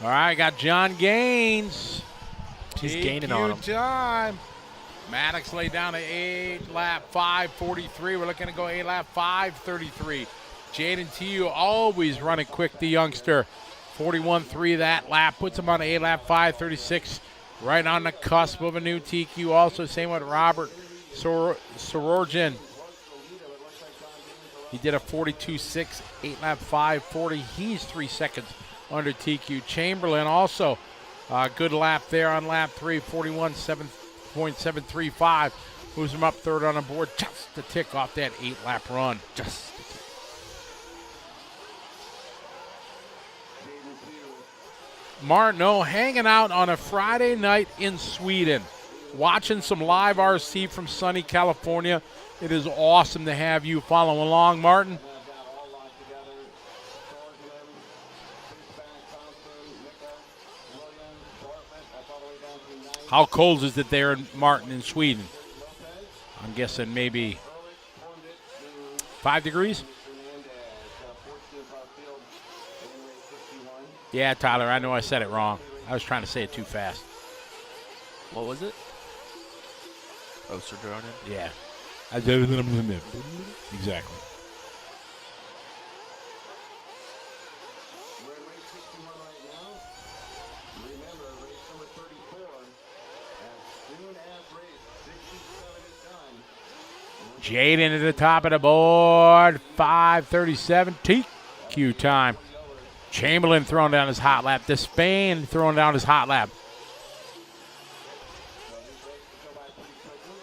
All right, got John Gaines. He's gaining on him. Time. Maddox laid down at 8 lap 5:43. We're looking to go 8 lap 5:33. Jaden Tiu always running quick, the youngster. 41.3 that lap. Puts him on 8 lap 5:36. Right on the cusp of a new TQ. Also, same with Robert Sororjan. He did a 42.6, 8 lap 5:40. He's 3 seconds under TQ. Chamberlain also good lap there on lap 3, 41.735. Moves him up third on the board just to tick off that 8 lap run. Just to tick. Martineau hanging out on a Friday night in Sweden, watching some live RC from sunny California. It is awesome to have you follow along, Martin. How cold is it there in Martin in Sweden? I'm guessing maybe 5 degrees? Yeah, Tyler, I know I said it wrong. I was trying to say it too fast. What was it? Oster drone in. Yeah. Exactly. We're in race '61 right now. Remember, race number 34. As soon as race 67 is done, Jaden at the top of the board. 5:37 TQ time. Chamberlain throwing down his hot lap. Despain throwing down his hot lap. so these races go by pretty quickly.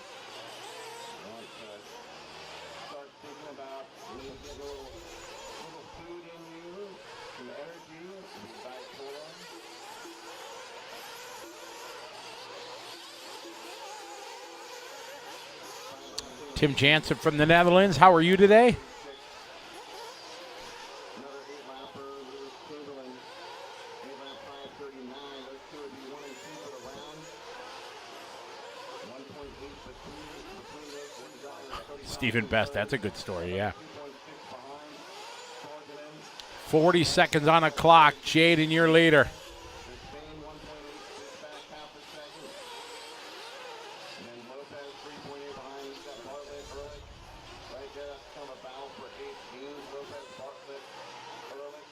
Want to start thinking about when you get a little food in you, some energy, some diet cola. Tim Jansen from the Netherlands. How are you today? Another 8-lapper, Lewis Chamberlain, 8-lap 5:39. Those two would be 1 and 2 for the round. 1.8 between those two drivers. Cody Stephen Best. That's a good story, yeah. 2.6 behind. Sorginen, 40 seconds on the clock. Jaden, your leader. Spain 1.8, sits back half a second. And then Lopez 3.8 behind. He's got Bartlett, Ehrlich. Right there, that's kind of a battle for 18. Lopez, Bartlett, Ehrlich.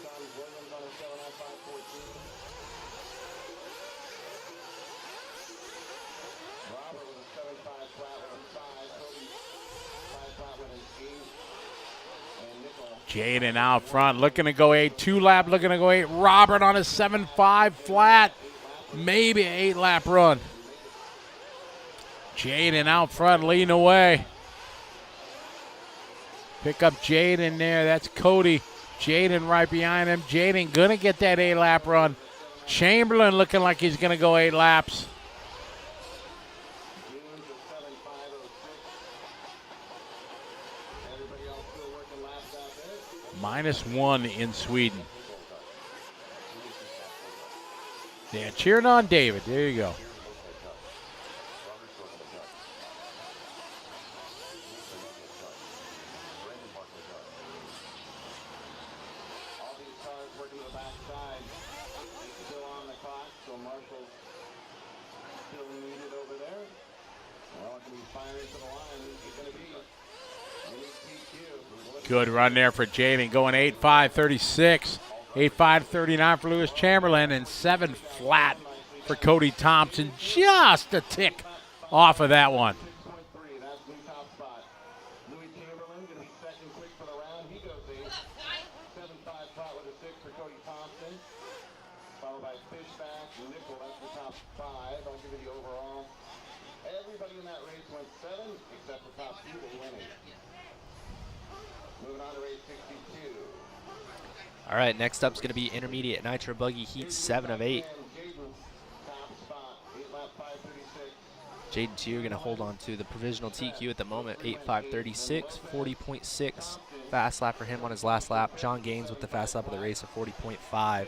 John Williams on a 7 at 5:14. Robert with a 7.5 flat with a 5. Cody 5 flat with an 8. And Nickel. Jaden out front, looking to go 8. 2-lap, looking to go 8. Robert on a 7.5 flat. Maybe an 8-lap run. Jaden out front, leading away. Pick up Jaden there. That's Cody. Jaden right behind him. Jaden gonna get that 8-lap run. Chamberlain looking like he's gonna go 8 laps. James is 7.506. Everybody else still working laps out there. -1 in Sweden. Yeah, cheering on David. There you go. All these cars working to the backside. Still on the clock, so Marshall's still needed over there. Well, it's going to be firing to the line. Who's it going to be? Any TQ. Good run there for Jaden, going 8.536, 8.539 for Lewis Chamberlain, and 7 flat for Cody Thompson. Just a tick off of that one. 6.3, that's new top spot. Louis Chamberlain going to be second quick for the round. He goes 8. 7.5 flat with a 6 for Cody Thompson. Followed by Fishback, Nickel, that's the top 5. I'll give you the overall. Everybody in that race went 7, except the top 2, they went 8. Moving on to race 62. All right, next up is going to be intermediate Nitro Buggy Heat 7 of 8. And Jaden, top spot, 8-lap 5:36. Jaden Tier going to hold on to the provisional TQ at the moment, 8.536, 40.6 fast lap for him on his last lap. John Gaines with the fast lap of the race of 40.5. Fishback,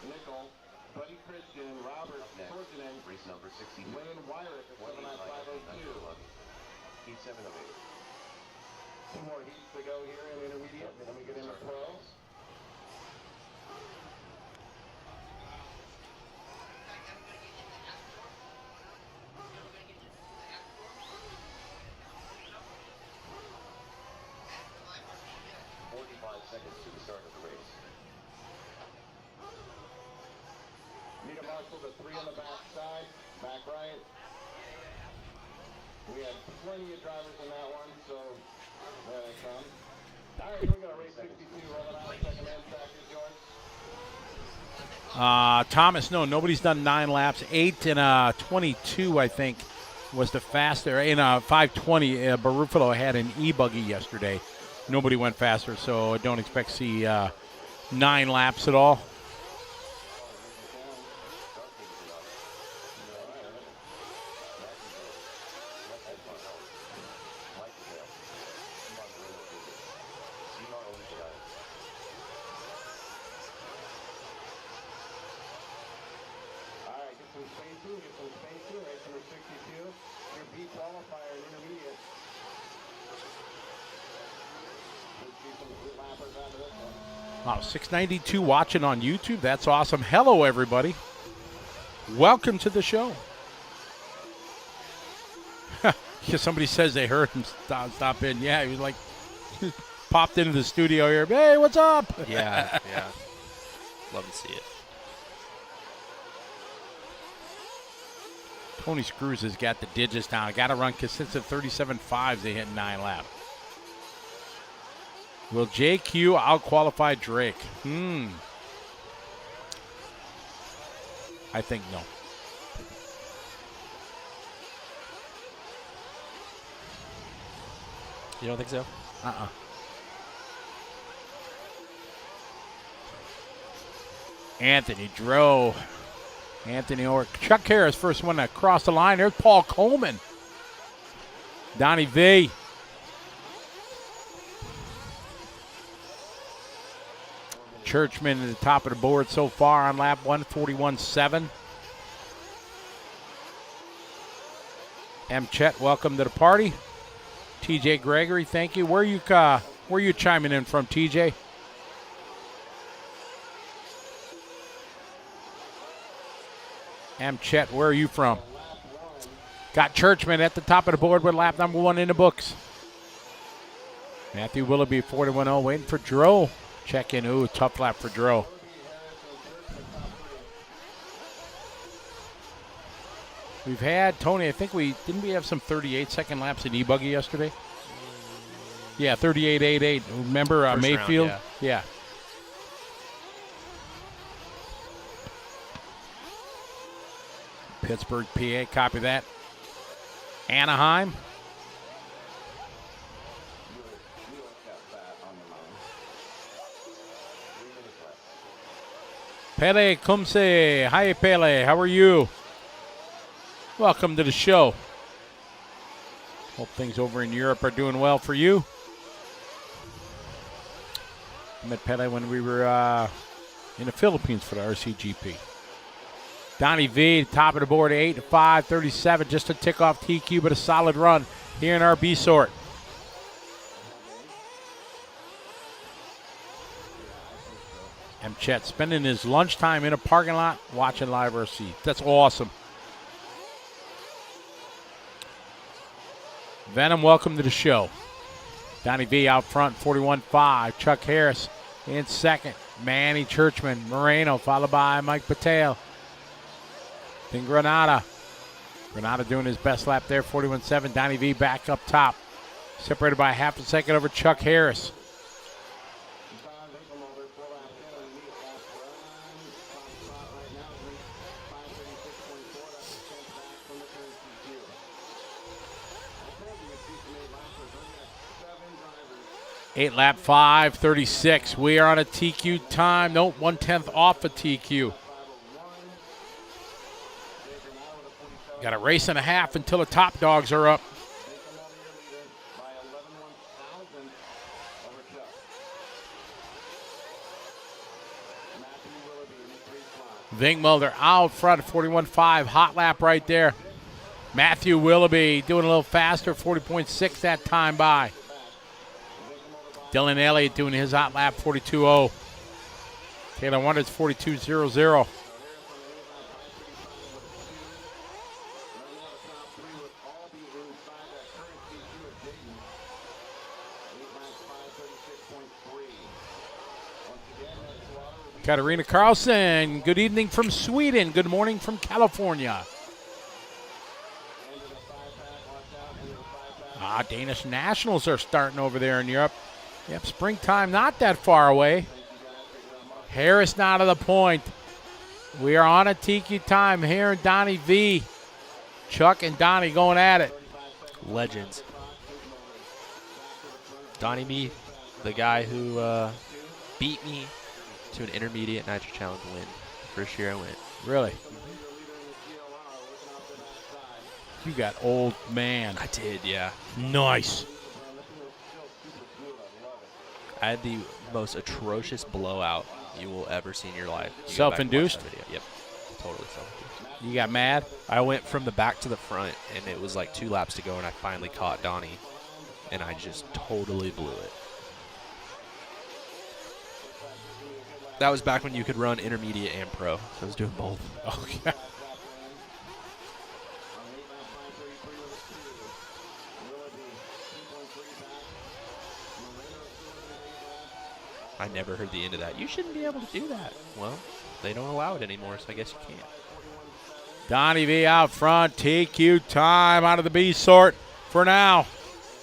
Nickel, Buddy Christian, Robert, Sorginen, Race number 62. Wayne Wyrick, at 7-lap 5:02. Heat 7 of 8. 2 more heats to go here in intermediate, then we get into pro. 45 seconds to the start of the race. Nita Marshall, the 3 on the back side, back right. We had plenty of drivers in that one, so there they come. All right, here we go, race 62, rolling out, second man track is yours. Thomas, no, nobody's done 9 laps. 8 and 22, I think, was the faster. In 5:20, Barufalo had an e-buggy yesterday. Nobody went faster, so I don't expect to see 9 laps at all. Get some spacing, race number 62. Your B qualifier in intermediate. Let's see some good lappers out of this one. Wow, 692 watching on YouTube. That's awesome. Hello, everybody. Welcome to the show. Somebody says they heard him stop in. Yeah, he was like popped into the studio here. Hey, what's up? Yeah, yeah. Love to see it. Tony Screws has got the digits down. Got to run consistent 37.5s. They hit 9 laps. Will JQ out-qualify Drake? I think no. You don't think so? Anthony Dro. Anthony or Chuck Harris, first one to cross the line. There's Paul Coleman. Donnie V. Churchman at the top of the board so far on lap 141.7. M. Chet, welcome to the party. TJ Gregory, thank you. Where are you chiming in from, TJ? M. Chet, where are you from? Got Churchman at the top of the board with lap number 1 in the books. Matthew Willoughby, 41.0, waiting for Dro. Check in. Ooh, tough lap for Dro. We've had, Tony, I think didn't we have some 38-second laps in E-Buggy yesterday? Yeah, 38.88. Remember Mayfield? Round, yeah. Pittsburgh, PA, copy that. Anaheim. Pele Kumse. Hi, Pele. How are you? Welcome to the show. Hope things over in Europe are doing well for you. I met Pele when we were in the Philippines for the RCGP. Donnie V, top of the board, 8-5, 37, just a tick off TQ, but a solid run here in our B sort. M. Chet spending his lunchtime in a parking lot watching live RC. That's awesome. Venom, welcome to the show. Donnie V out front, 41.5. Chuck Harris in second. Manny Churchman, Moreno, followed by Mike Patel. Then Granada. Granada doing his best lap there, 41.7. Donnie V back up top. Separated by half a second over Chuck Harris. Eight lap 5:36. We are on a TQ time. Nope, 1/10 off a TQ. Got a race and a half until the top dogs are up. Vingmulder out front, 41.5. Hot lap right there. Matthew Willoughby doing a little faster, 40.6 that time by. Dylan Elliott doing his hot lap, 42.0. Taylor Wonders, 42.00. Katarina Carlson, good evening from Sweden. Good morning from California. Danish Nationals are starting over there in Europe. Yep, springtime not that far away. Harris not to the point. We are on a TQ time here in Donnie V. Chuck and Donnie going at it. Legends. Donnie V, the guy who beat me to an intermediate Nitro Challenge win. First year I went. Really? You got old man. I did, yeah. Nice. I had the most atrocious blowout you will ever see in your life. You Self-induced? go back and watch that video. Yep, totally self-induced. You got mad? I went from the back to the front, and it was like 2 laps to go, and I finally caught Donnie, and I just totally blew it. That was back when you could run intermediate and pro, so I was doing both. Okay. I never heard the end of that. You shouldn't be able to do that. Well, they don't allow it anymore, so I guess you can't. Donnie V out front. TQ time out of the B sort for now.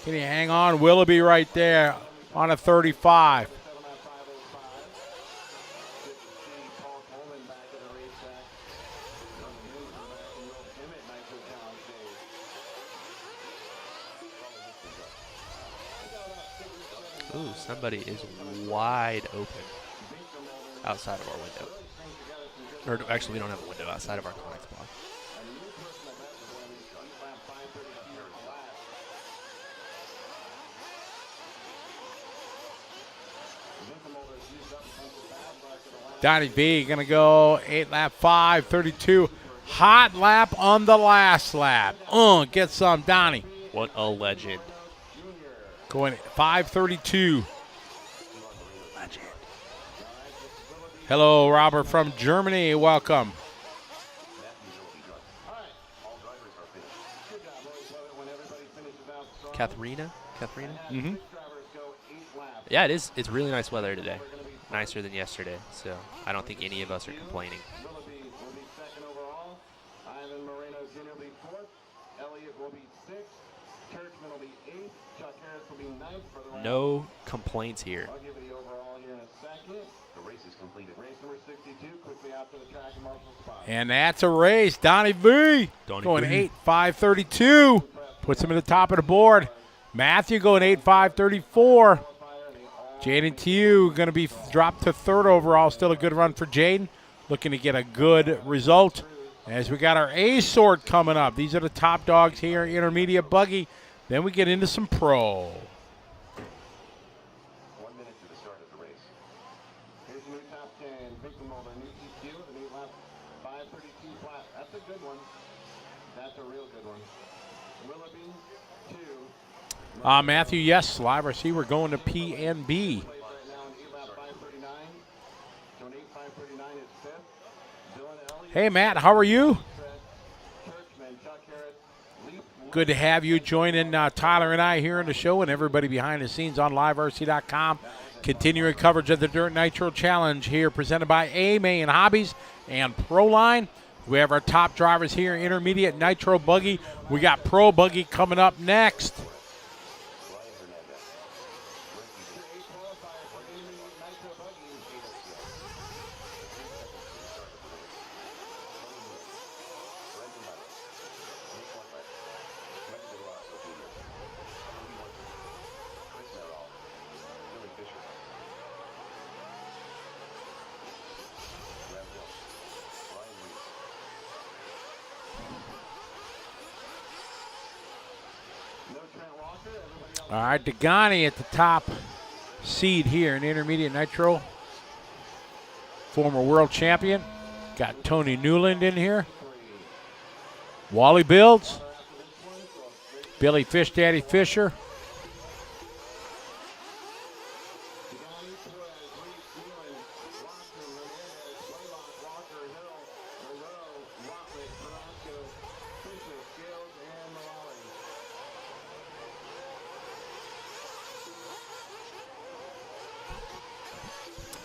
Can he hang on? Willoughby right there on a 35. Ooh, somebody is wide open outside of our window. Or actually, we don't have a window outside of our connect block. Donnie V going to go 8-lap 5:32. Hot lap on the last lap. Get some, Donnie. What a legend. Going 5:32. Legend. Hello, Robert from Germany. Welcome. Katharina? Mm-hmm. Yeah, it is. It's really nice weather today. Nicer than yesterday, so I don't think any of us are complaining. Willoughby will be second overall. Ivan Moreno Jr. will be fourth. Elliott will be sixth. Churchman will be eighth. Chuck Harris will be ninth for the round. No complaints here. I'll give you the overall here in a second. The race is completed. Race number 62, quickly out to the track and marshal spot. And that's a race. Donnie V going 8:5:32. Puts him at the top of the board. Matthew going 8:5:34. Jaden Tew going to be dropped to third overall. Still a good run for Jaden. Looking to get a good result. As we got our A sort coming up. These are the top dogs here, intermediate buggy. Then we get into some pro. 1 minute to the start of the race. Here's your new top 10. Victim holder, new TQ, the new lap 532 flat. That's a good one. That's a real good one. Willoughby, 2. Matthew, yes, live RC. We're going to P and B. Right now in 8 lap 539. So an 8 539 is fifth. Dylan Elliott. Hey, Matt, how are you? Churchman, Chuck Harris, Leaf. Good to have you joining Tyler and I here in the show and everybody behind the scenes on liverc.com. Continuing coverage of the Dirt Nitro Challenge here presented by A-Main Hobbies and Proline. We have our top drivers here, intermediate Nitro Buggy. We got Pro Buggy coming up next. All right, Degani at the top seed here in intermediate Nitro. Former world champion. Got Tony Newland in here. Wally Builds. Billy Fish Daddy Fisher.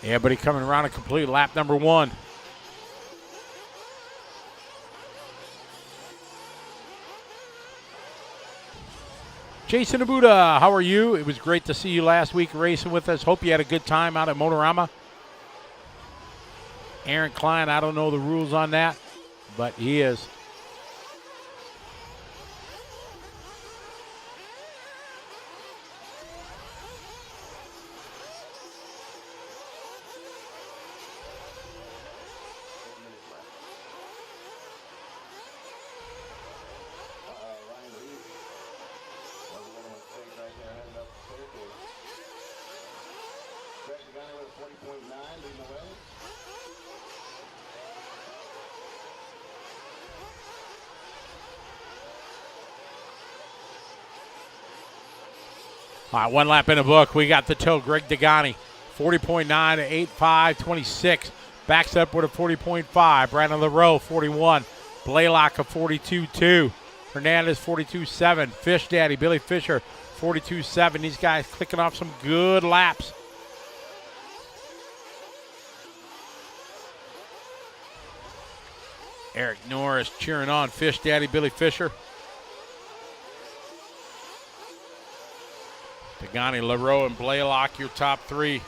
Everybody coming around a complete lap number 1. Jason Abuda, how are you? It was great to see you last week racing with us. Hope you had a good time out at Motorama. Aaron Klein, I don't know the rules on that, but he is. All right, 1 lap in the book. We got the toe, Greg Degani, 40.9 to 8.5.26. Backs up with a 40.5. Brandon LaRoe, 41. Blaylock, a 42.2. Hernandez, 42.7. Fish Daddy, Billy Fisher, 42.7. These guys clicking off some good laps. Eric Norris cheering on Fish Daddy Billy Fisher. Degani, LaRoe, and Blaylock, your top three.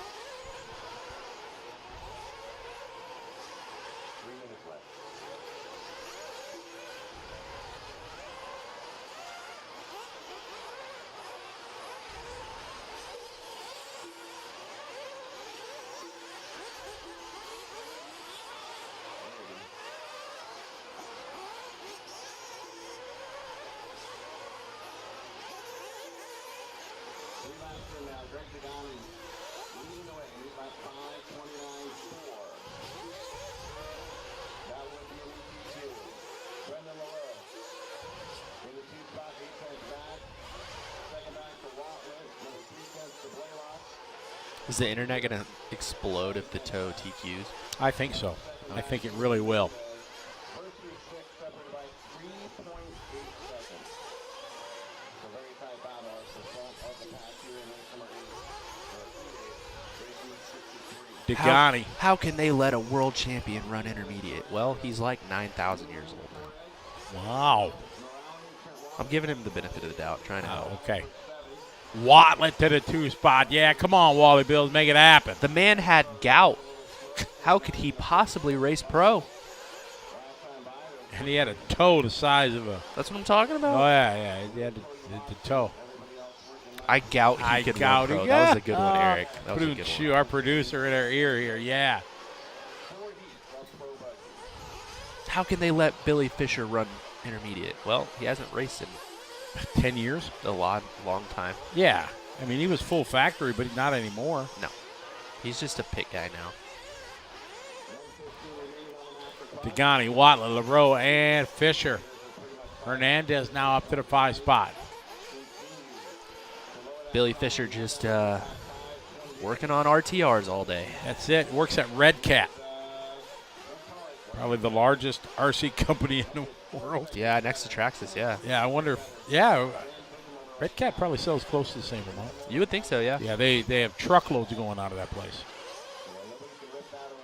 3 minutes left. Now, Greg Degani leading away. He's by 5:29.4. That would be an EP2. Brendan LaRoe in the 2 spot, 8 cents back. Second back to Watlet, another 3 cents to Blaylock. Is the internet going to explode if the toe TQs? I think so. I think it really will. First through 6 separated by 3.8 seconds. It's a very tight battle as the front of the pack here in race number 8. Racing 63. Degani. How can they let a world champion run intermediate? Well, he's like 9,000 years old now. Wow. I'm giving him the benefit of the doubt, trying to help. Oh, okay. Watlet to the 2 spot. Yeah, come on, Wally Bills, make it happen. The man had gout. How could he possibly race pro? And he had a toe the size of a. That's what I'm talking about. Oh yeah, he had the toe. I gout he could run pro. That was a good one, Eric. That was a good one. Our producer in our ear here. Yeah. How can they let Billy Fisher run intermediate? Well, he hasn't raced in 10 years. a long time. Yeah. I mean, he was full factory, but not anymore. No, he's just a pit guy now. Degani, Watlet, LaRoe, and Fisher. Hernandez now up to the 5 spot. Billy Fisher just working on RTRs all day. That's it. Works at Red Cat. Probably the largest RC company in the world. Yeah, next to Traxxas, yeah. Yeah, I wonder if, yeah, Red Cat probably sells close to the same amount. You would think so, yeah. Yeah, they have truckloads going out of that place.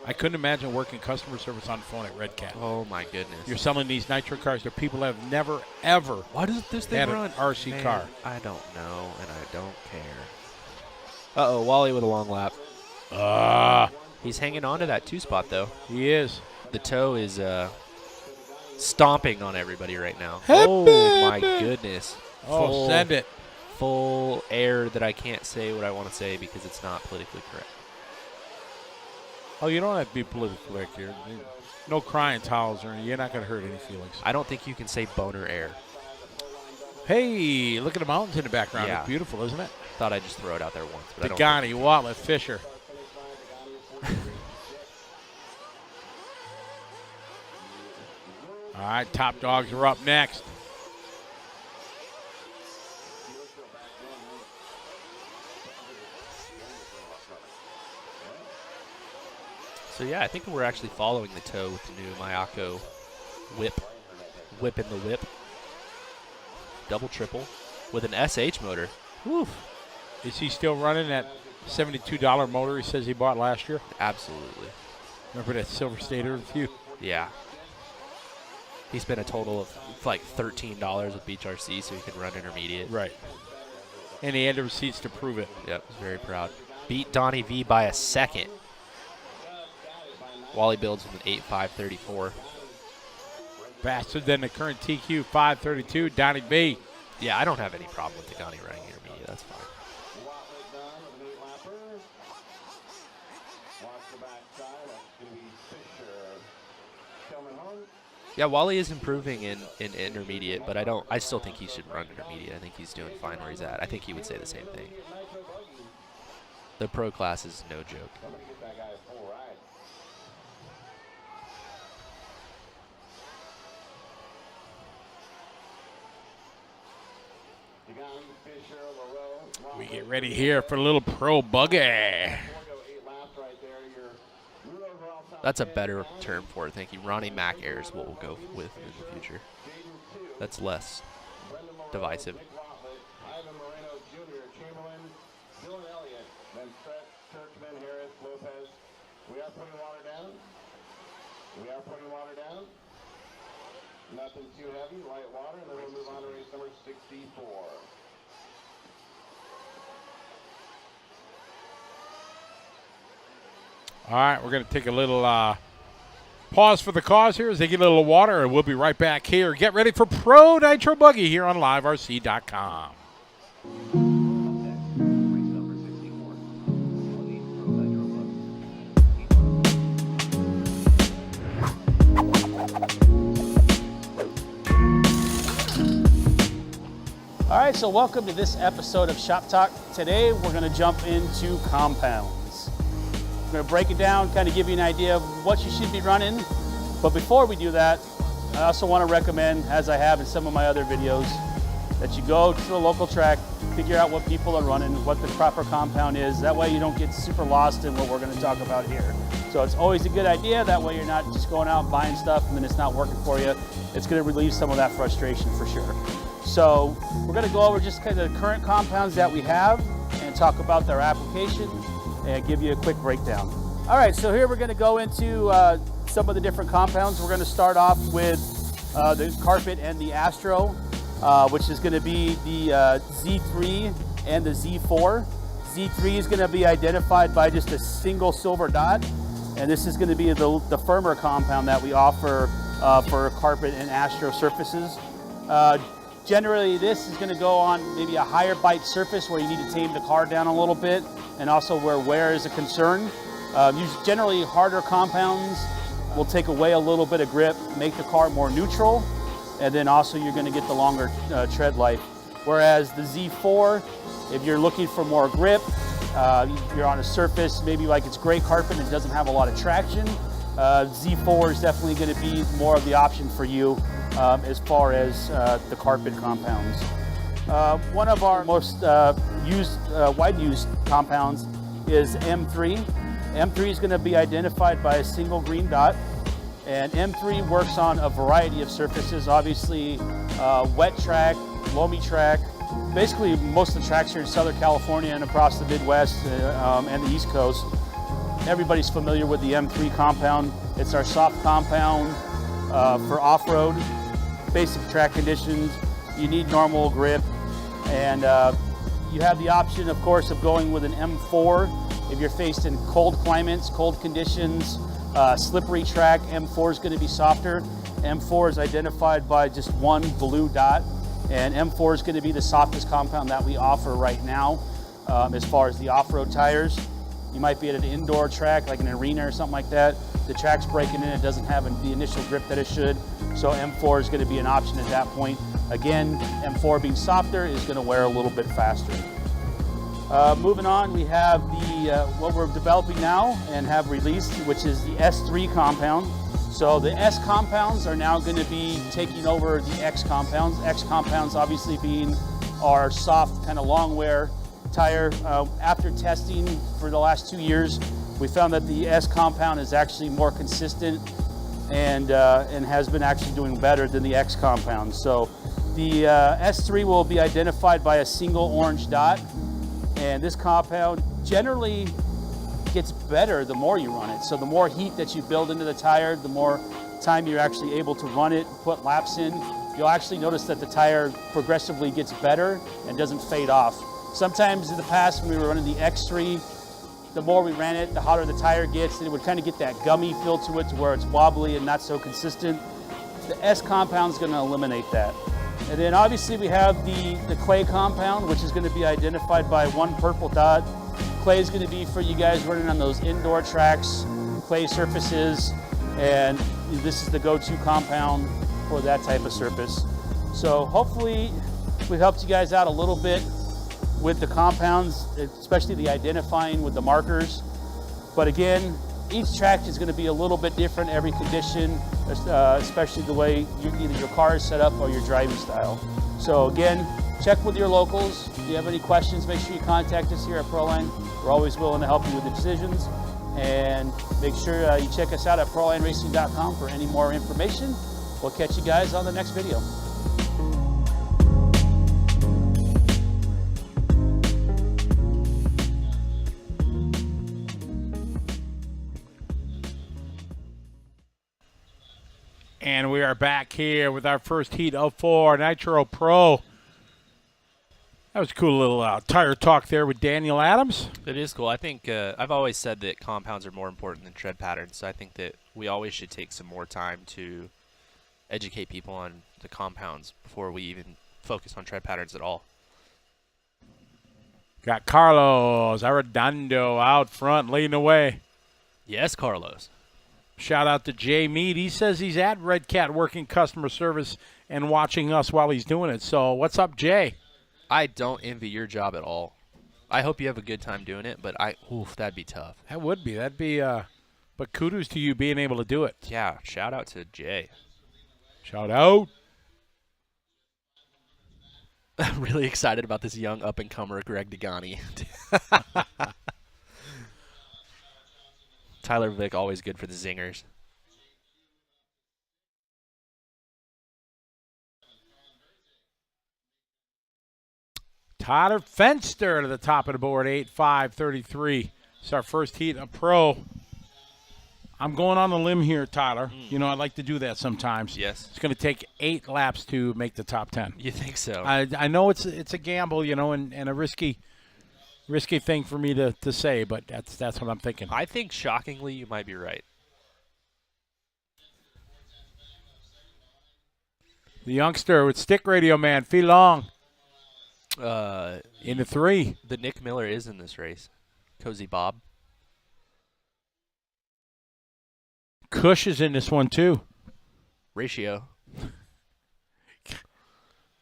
I couldn't imagine working customer service on the phone at Red Cat. Oh, my goodness. You're selling these nitro cars to people that have never, ever Why does this thing had run? an RC Man, car. I don't know, and I don't care. Uh-oh, Wally with a long lap. He's hanging on to that 2 spot, though. He is. The toe is stomping on everybody right now. Hey, oh, my baby. goodness. Oh, send it. Full air that I can't say what I want to say because it's not politically correct. Oh, you don't have to be politically correct here. No crying towels or anything. You're not going to hurt any feelings. I don't think you can say boner air. Hey, look at the mountains in the background. Yeah. It's beautiful, isn't it? Thought I'd just throw it out there once. But Degani, Watlet, Fisher. All right, top dogs are up next. So, yeah, I think we're actually following the toe with the new Mayako whip. Whip in the whip. Double triple with an SH motor. Woo. Is he still running that $72 motor he says he bought last year? Absolutely. Remember that Silver State review? Yeah. He spent a total of like $13 with Beach RC so he could run intermediate. Right. And he had the receipts to prove it. Yep, was very proud. Beat Donnie V by a second. Wally builds with an 8.534. Faster than the current TQ 532, Donnie B. Yeah, I don't have any problem with the Donnie running intermediate. That's fine. Yeah, Wally is improving in intermediate, but I still think he should run intermediate. I think he's doing fine where he's at. I think he would say the same thing. The pro class is no joke. We get ready here for a little pro buggy. That's a better term for it, thank you. Ronnie Mac Air is what we'll go with in the future. That's less divisive. We are putting water down. Nothing too heavy, light water, and then we'll move on to race number 64. All right, we're going to take a little pause for the cause here as they get a little water, and we'll be right back here. Get ready for Pro Nitro Buggy here on LiveRC.com. Race number 64. Pro Nitro Buggy. All right, so welcome to this episode of Shop Talk. Today we're going to jump into compounds. We're going to break it down, kind of give you an idea of what you should be running. But before we do that, I also want to recommend, as I have in some of my other videos, that you go to a local track, figure out what people are running, what the proper compound is. That way you don't get super lost in what we're going to talk about here. So it's always a good idea. That way you're not just going out and buying stuff and then it's not working for you. It's going to relieve some of that frustration for sure. So we're going to go over just kind of the current compounds that we have and talk about their application and give you a quick breakdown. All right, so here we're going to go into some of the different compounds. We're going to start off with the Carpet and the Astro, which is going to be the Z3 and the Z4. Z3 is going to be identified by just a single silver dot, and this is going to be the firmer compound that we offer for Carpet and Astro surfaces. Generally, this is going to go on maybe a higher bite surface where you need to tame the car down a little bit, and also where wear is a concern. Generally, harder compounds will take away a little bit of grip, make the car more neutral, and then also you're going to get the longer tread life. Whereas the Z4, if you're looking for more grip, you're on a surface, maybe like it's gray carpet and it doesn't have a lot of traction, Z4 is definitely going to be more of the option for you as far as the carpet compounds. One of our most wide used compounds is M3. M3 is going to be identified by a single green dot, and M3 works on a variety of surfaces, obviously wet track, loamy track, basically most of the tracks here in Southern California and across the Midwest and the East Coast. Everybody's familiar with the M3 compound. It's our soft compound for off-road, basic track conditions. You need normal grip, and you have the option, of course, of going with an M4 if you're faced in cold climates, cold conditions, slippery track. M4 is going to be softer. M4 is identified by just one blue dot, and M4 is going to be the softest compound that we offer right now as far as the off-road tires. You might be at an indoor track like an arena or something like that. The track's breaking in, it doesn't have the initial grip that it should, so M4 is going to be an option at that point. Again, M4 being softer is going to wear a little bit faster. Moving on, we have the what we're developing now and have released, which is the S3 compound. So the S compounds are now going to be taking over the X compounds. X compounds obviously being our soft, kind of long wear tire. After testing for the last 2 years, we found that the S compound is actually more consistent and has been actually doing better than the X compound. So the S3 will be identified by a single orange dot, and this compound generally gets better the more you run it. So the more heat that you build into the tire, the more time you're actually able to run it, put laps in. You'll actually notice that the tire progressively gets better and doesn't fade off. Sometimes in the past when we were running the X3, the more we ran it, the hotter the tire gets, and it would kind of get that gummy feel to it to where it's wobbly and not so consistent. The S compound is going to eliminate that. And then obviously we have the clay compound, which is going to be identified by one purple dot. Clay is going to be for you guys running on those indoor tracks, clay surfaces, and this is the go-to compound for that type of surface. So hopefully we helped you guys out a little bit with the compounds, especially the identifying with the markers. But again, each track is going to be a little bit different every condition, especially the way either your car is set up or your driving style. So again, check with your locals. If you have any questions, make sure you contact us here at Proline. We're always willing to help you with the decisions. And make sure you check us out at ProLineRacing.com for any more information. We'll catch you guys on the next video. And we are back here with our first heat of 4, Nitro Pro. That was a cool little tire talk there with Daniel Adams. It is cool. I think I've always said that compounds are more important than tread patterns, so I think that we always should take some more time to educate people on the compounds before we even focus on tread patterns at all. Got Carlos Arredondo out front leading the way. Yes, Carlos. Shout out to Jay Mead. He says he's at Red Cat working customer service and watching us while he's doing it. So what's up, Jay? I don't envy your job at all. I hope you have a good time doing it, but that'd be tough. That would be. That'd be, but kudos to you being able to do it. Yeah, shout out to Jay. Shout out. I'm really excited about this young up-and-comer, Greg Degani. Tyler Vick, always good for the zingers. Tyler Fenster to the top of the board, 8.5.33. It's our first heat of Pro. I'm going on the limb here, Tyler. You know, I like to do that sometimes. Yes. It's going to take 8 laps to make the top 10. You think so? I know it's a gamble, you know, and a risky thing for me to say, but that's what I'm thinking. I think, shockingly, you might be right. The youngster with stick radio man, Fee Long. In the 3. The Nick Miller is in this race. Cozy Bob. Cush is in this one, too. Ratio.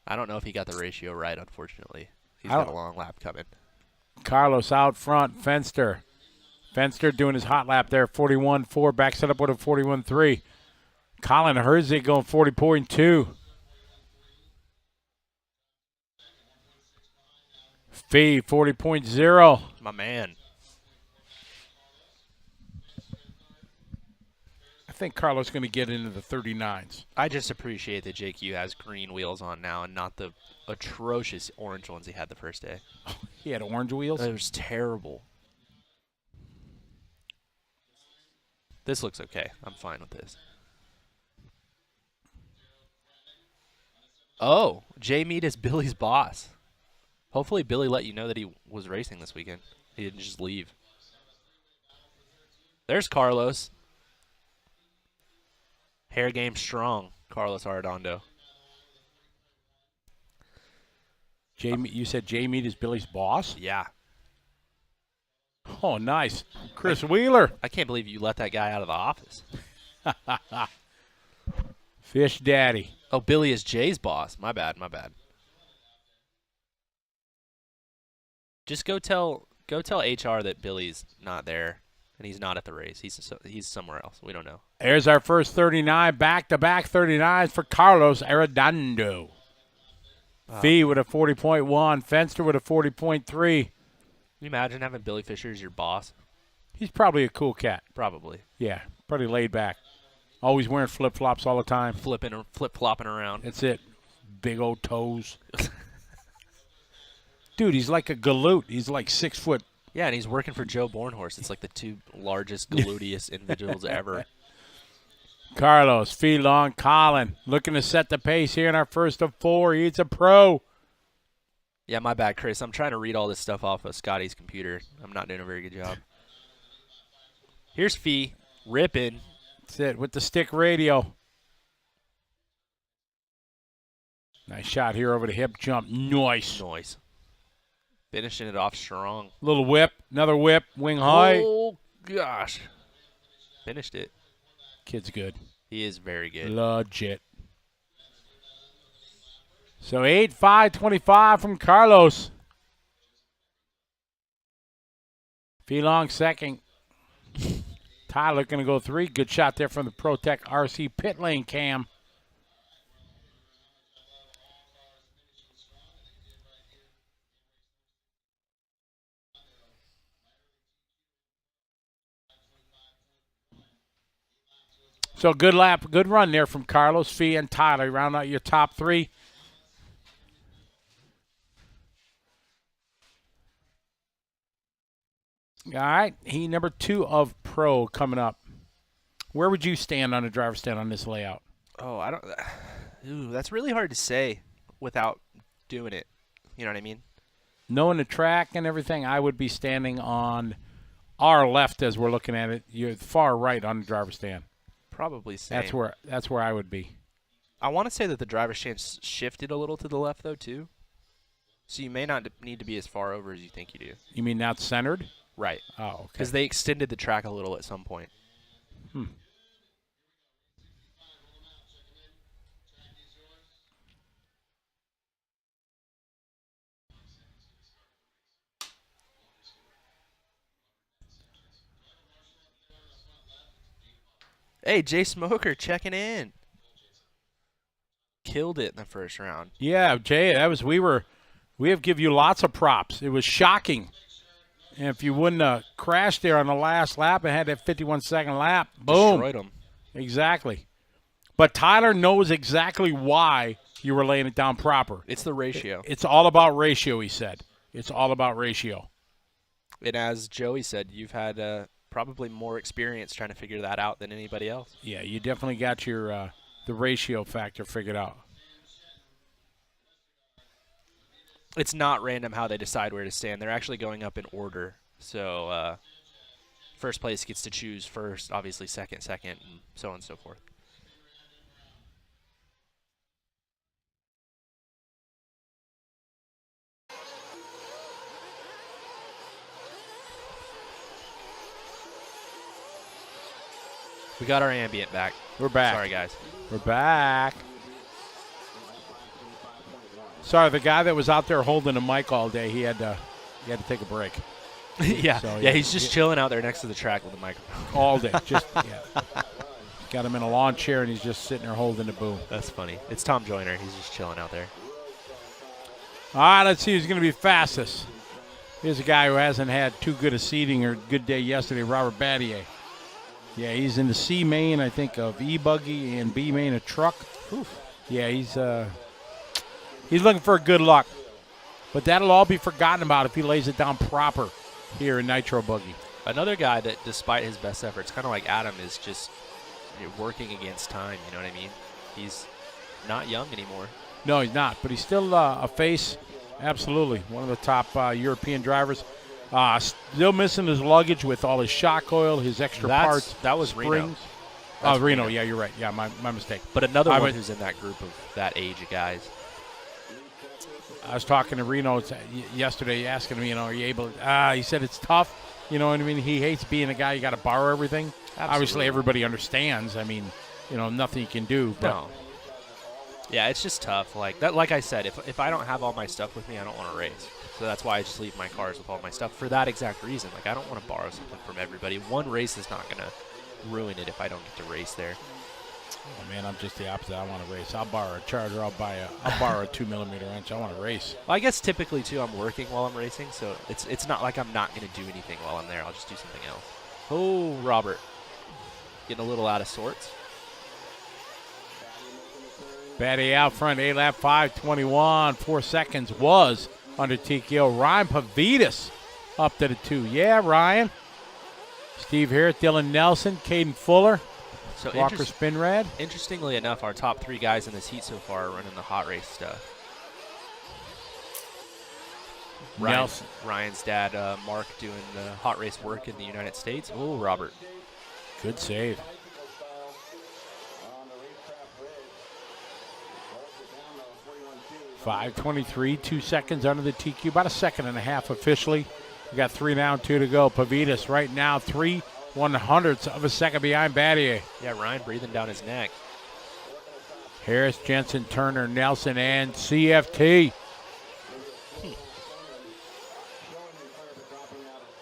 I don't know if he got the ratio right, unfortunately. He's got a long lap coming. Carlos out front. Fenster doing his hot lap there, 41.4. Backs it up with a 41.3. Colin Herzig going 40.2. Fee, 40.0. My man. I think Carlos is going to get into the 39s. I just appreciate that JQ has green wheels on now and not the atrocious orange ones he had the first day. He had orange wheels? It was terrible. This looks okay. I'm fine with this. Oh, Jay Mead is Billy's boss. Hopefully Billy let you know that he was racing this weekend. He didn't just leave. There's Carlos. Hair game strong, Carlos Arredondo. You said Jay Mead is Billy's boss? Yeah. Oh, nice. Chris Wheeler. I can't believe you let that guy out of the office. Fish Daddy. Oh, Billy is Jay's boss. My bad. Just go tell HR that Billy's not there and he's not at the race. He's somewhere else. We don't know. There's our first 39, back-to-back 39s for Carlos Arredondo. Fee with a 40.1, Fenster with a 40.3. Can you imagine having Billy Fisher as your boss? He's probably a cool cat. Probably. Yeah, pretty laid back. Always wearing flip-flops all the time. Flip-flopping around. That's it. Big old toes. Dude, he's like a galoot. He's like 6 foot. Yeah, and he's working for Joe Bornhorst. It's like the 2 largest, gluteus individuals ever. Carlos, Fee Long, Colin, looking to set the pace here in our first of 4. He's a pro. Yeah, my bad, Chris. I'm trying to read all this stuff off of Scotty's computer. I'm not doing a very good job. Here's Fee, ripping. That's it, with the stick radio. Nice shot here over the hip jump. Nice. Finishing it off strong. Little whip, another whip, wing high. Oh, gosh. Finished it. Kid's good. He is very good. Legit. So 8.5.25 from Carlos. Fee Long second. Tyler going to go 3. Good shot there from the ProTech RC pit lane cam. So good lap, good run there from Carlos, Fee, and Tyler. Round out your top 3. All right, heat number 2 of Pro coming up. Where would you stand on the driver's stand on this layout? Oh, I don't. Ooh, that's really hard to say without doing it. You know what I mean? Knowing the track and everything, I would be standing on our left as we're looking at it. You're far right on the driver's stand. Probably same. That's where I would be. I want to say that the driver's stand shifted a little to the left though too. So you may not need to be as far over as you think you do. You mean not centered? Right. Oh, okay. Because they extended the track a little at some point. Hey, Jay Smoker checking in. Killed it in the first round. Yeah, Jay, we have give you lots of props. It was shocking. And if you wouldn't have crashed there on the last lap and had that 51-second lap, boom. Destroyed him. Exactly. But Tyler knows exactly why you were laying it down proper. It's the ratio. It's all about ratio, he said. It's all about ratio. And as Joey said, you've had probably more experience trying to figure that out than anybody else. Yeah, you definitely got your the ratio factor figured out. It's not random how they decide where to stand. They're actually going up in order. So first place gets to choose first, obviously second, and so on and so forth. We got our ambient back. We're back. Sorry, guys. We're back. Sorry, the guy that was out there holding the mic all day, he had to take a break. yeah, So, yeah, he's just chilling out there next to the track with the microphone. All day. Just got him in a lawn chair, and he's just sitting there holding the boom. That's funny. It's Tom Joyner. He's just chilling out there. All right, let's see who's going to be fastest. Here's a guy who hasn't had too good a seating or good day yesterday, Robert Battier. Yeah, he's in the C main, I think, of E-Buggy and B main of truck. Oof. Yeah, he's looking for good luck. But that'll all be forgotten about if he lays it down proper here in Nitro Buggy. Another guy that, despite his best efforts, kind of like Adam, is just working against time, you know what I mean? He's not young anymore. No, he's not, but he's still a face. Absolutely. One of the top European drivers. Still missing his luggage with all his shock oil, his extra parts. That was springs. Reno. Oh, Reno. Yeah, you're right. Yeah, my mistake. But another one who's in that group of that age of guys. I was talking to Reno yesterday, asking him, are you able to, he said it's tough. You know what I mean? He hates being a guy you got to borrow everything. Absolutely. Obviously, everybody understands. I mean, nothing you can do. But no. Yeah, it's just tough. Like that. Like I said, if I don't have all my stuff with me, I don't want to race. So that's why I just leave my cars with all my stuff for that exact reason. Like I don't want to borrow something from everybody. One race is not going to ruin it if I don't get to race there. Oh man, I'm just the opposite. I want to race. I'll borrow a charger. I'll borrow a 2mm wrench. I want to race. Well, I guess typically too, I'm working while I'm racing, so it's not like I'm not going to do anything while I'm there. I'll just do something else. Oh, Robert, getting a little out of sorts. Batty out front, 8 lap 5:21, 4 seconds was under TKO. Ryan Pavitas up to the 2. Yeah, Ryan. Steve Harris, Dylan Nelson, Caden Fuller, So Walker Spinrad. Interestingly enough, our top 3 guys in this heat so far are running the hot race stuff. Ryan's dad, Mark, doing the hot race work in the United States. Oh, Robert. Good save. .523, 2 seconds under the TQ, about a second and a half officially. We got 3 down, 2 to go. Pavitas right now 3/100ths of a second behind Battier. Yeah, Ryan breathing down his neck. Harris, Jensen, Turner, Nelson, and CFT.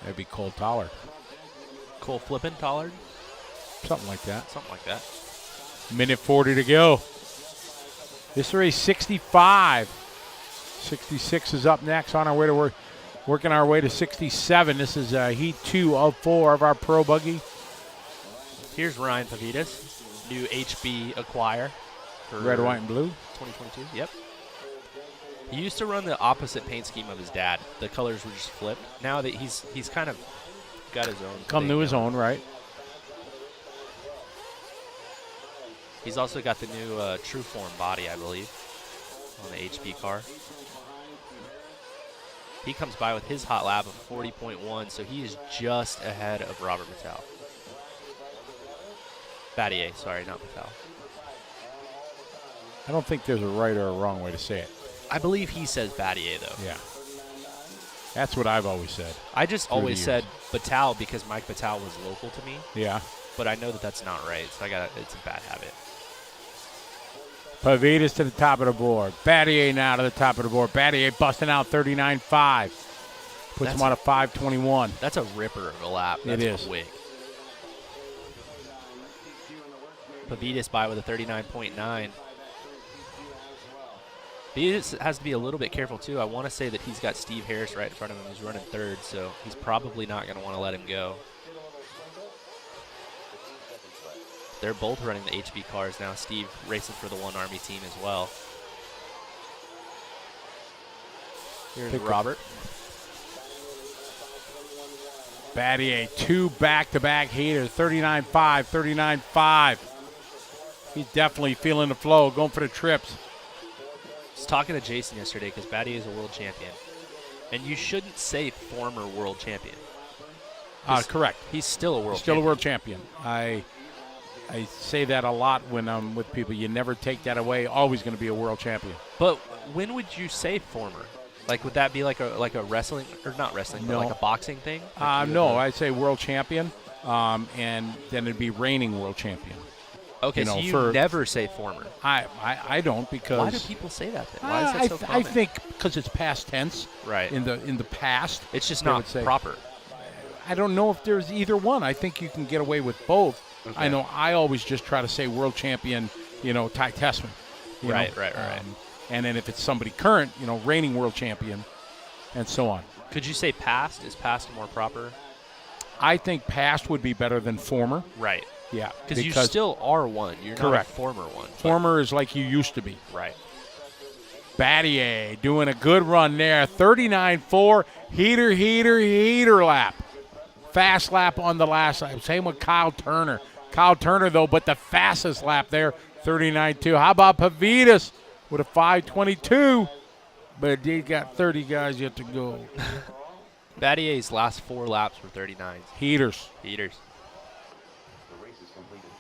That'd be Cole Tollard. Cole Flippin Tollard? Something like that. Something like that. Minute 40 to go. This race 65. 66 is up next on our way to working our way to 67. This is heat 2 of 4 of our Pro Buggy. Here's Ryan Pavitas, new HB acquire. For Red, white, and blue. 2022, yep. He used to run the opposite paint scheme of his dad. The colors were just flipped. Now that he's kind of got his own Come to his own, right? He's also got the new True Form body, I believe, on the HB car. He comes by with his hot lap of 40.1, so he is just ahead of Robert Mattel. Battier, sorry, not Mattel. I don't think there's a right or a wrong way to say it. I believe he says Battier, though. Yeah. That's what I've always said. I just through always the said years. Batal because Mike Batal was local to me, Yeah. but I know that that's not right, so it's a bad habit. Pavitas to the top of the board. Battier now to the top of the board. Battier busting out 39.5. Puts him on a 5:21. That's a ripper of a lap. That's It is. quick. Pavitas by with a 39.9. Pavitas has to be a little bit careful, too. I want to say that he's got Steve Harris right in front of him who's running third, so he's probably not going to want to let him go. They're both running the HB cars now. Steve racing for the One Army team as well. Here's Robert. Battier, 2 back-to-back heaters, 39.5, 39.5. He's definitely feeling the flow, going for the trips. I was talking to Jason yesterday because Battier is a world champion. And you shouldn't say former world champion. Correct. He's still a world champion. Still a world champion. I say that a lot when I'm with people. You never take that away. Always going to be a world champion. But when would you say former? Like, would that be like a wrestling, or not wrestling, No. but like a boxing thing? No, I'd say world champion, and then it'd be reigning world champion. Okay, you so know, you never say former. I don't because Why do people say that then? Why is that so common? I think because it's past tense. Right. In the past, It's just they not would say- proper. I don't know if there's either one. I think you can get away with both. Okay. I know I always just try to say world champion, Ty Tessman. you Right. know, and then if it's somebody current, reigning world champion, and so on. Could you say past? Is past more proper? I think past would be better than former. Right. Yeah. Because you still are one. You're Correct. not a former one. but- Former is like you used to be. Right. Battier doing a good run there. 39.4. Heater lap. Fast lap on the last lap. Same with Kyle Turner. Kyle Turner, though, but the fastest lap there, 39.2. How about Pavitas with a 5:22? But he got 30 guys yet to go. Battier's last 4 laps were 39s. Heaters. Heaters. The race is completed.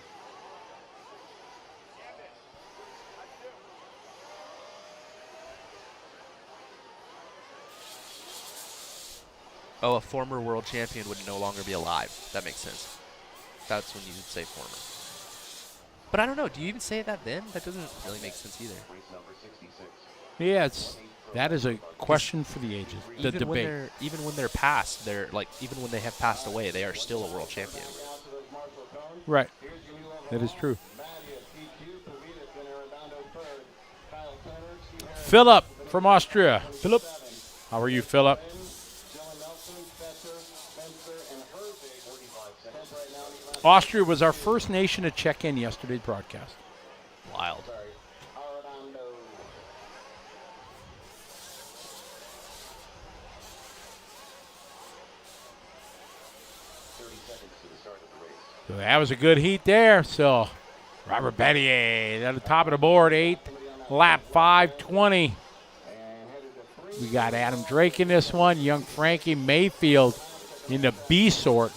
Oh, a former world champion would no longer be alive. That makes sense. That's when you would say former. But I don't know. Do you even say that then? That doesn't really make sense either. Race number 66. Yeah, that is a question for the ages. The debate. Even when they're past, even when they have passed away, they are still a world champion. Right. That is true. Philip from Austria. Philip. How are you, Philip? Austria was our first nation to check in yesterday's broadcast. Wild. So that was a good heat there. So Robert Battier at the top of the board, 8 lap 5:20. We got Adam Drake in this one, young Frankie Mayfield in the B sort,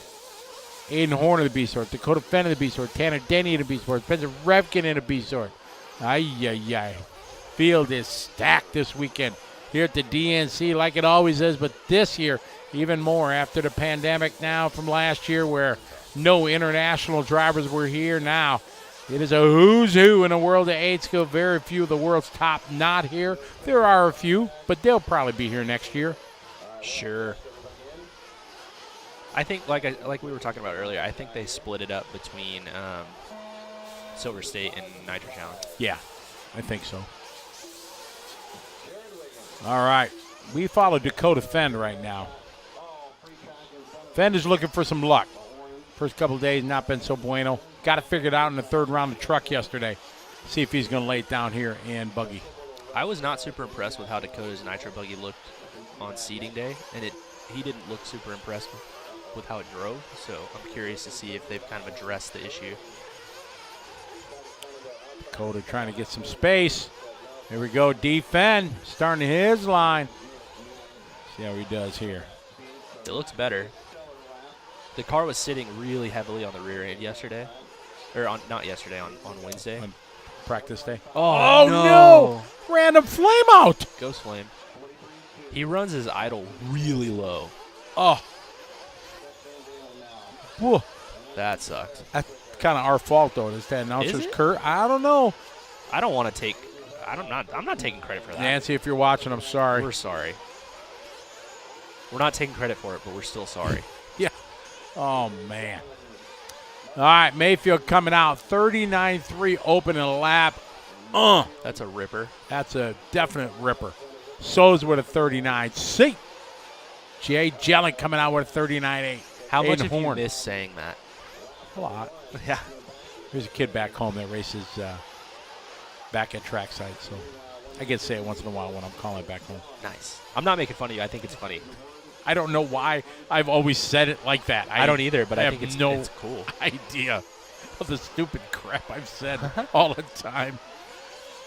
Aiden Horn in the B sort, Dakota Fenn in the B sort, Tanner Denny in the B sort, Spencer Revkin in the B sort. Ay. Field is stacked this weekend here at the DNC like it always is, but this year even more after the pandemic now from last year where no international drivers were here. Now it is a who's who in the world of 8 skill. Very few of the world's top not here. There are a few, but they'll probably be here next year. Sure. I think, like we were talking about earlier, I think they split it up between Silver State and Nitro Challenge. Yeah, I think so. All right. We follow Dakota Fenn right now. Fenn is looking for some luck. First couple of days not been so bueno. Got it figured out in the third round of truck yesterday. See if he's going to lay it down here in Buggy. I was not super impressed with how Dakota's Nitro Buggy looked on seeding day, and he didn't look super impressed with how it drove, so I'm curious to see if they've kind of addressed the issue. Dakota trying to get some space. Here we go, defend, starting his line. See how he does here. It looks better. The car was sitting really heavily on the rear end yesterday. Or not yesterday, on Wednesday. On practice day. Oh, no! Random flame out! Ghost Flame. He runs his idle really low. Oh. Whoa. That sucks. That's kind of our fault, though. Is that announcer's it? Kurt? I don't know. I don't want to take. I'm not taking credit for that. Nancy, if you're watching, I'm sorry. We're sorry. We're not taking credit for it, but we're still sorry. Yeah. Oh, man. All right, Mayfield coming out. 39.3 opening lap. That's a ripper. That's a definite ripper. So's with a 39.6. Jay Jellick coming out with a 39.8. How much Aiden have you Horn. missed saying that? A lot. Yeah. There's a kid back home that races back at trackside, so I get to say it once in a while when I'm calling it back home. Nice. I'm not making fun of you. I think it's funny. I don't know why I've always said it like that. I don't either, but I think have it's no cool. idea of the stupid crap I've said all the time.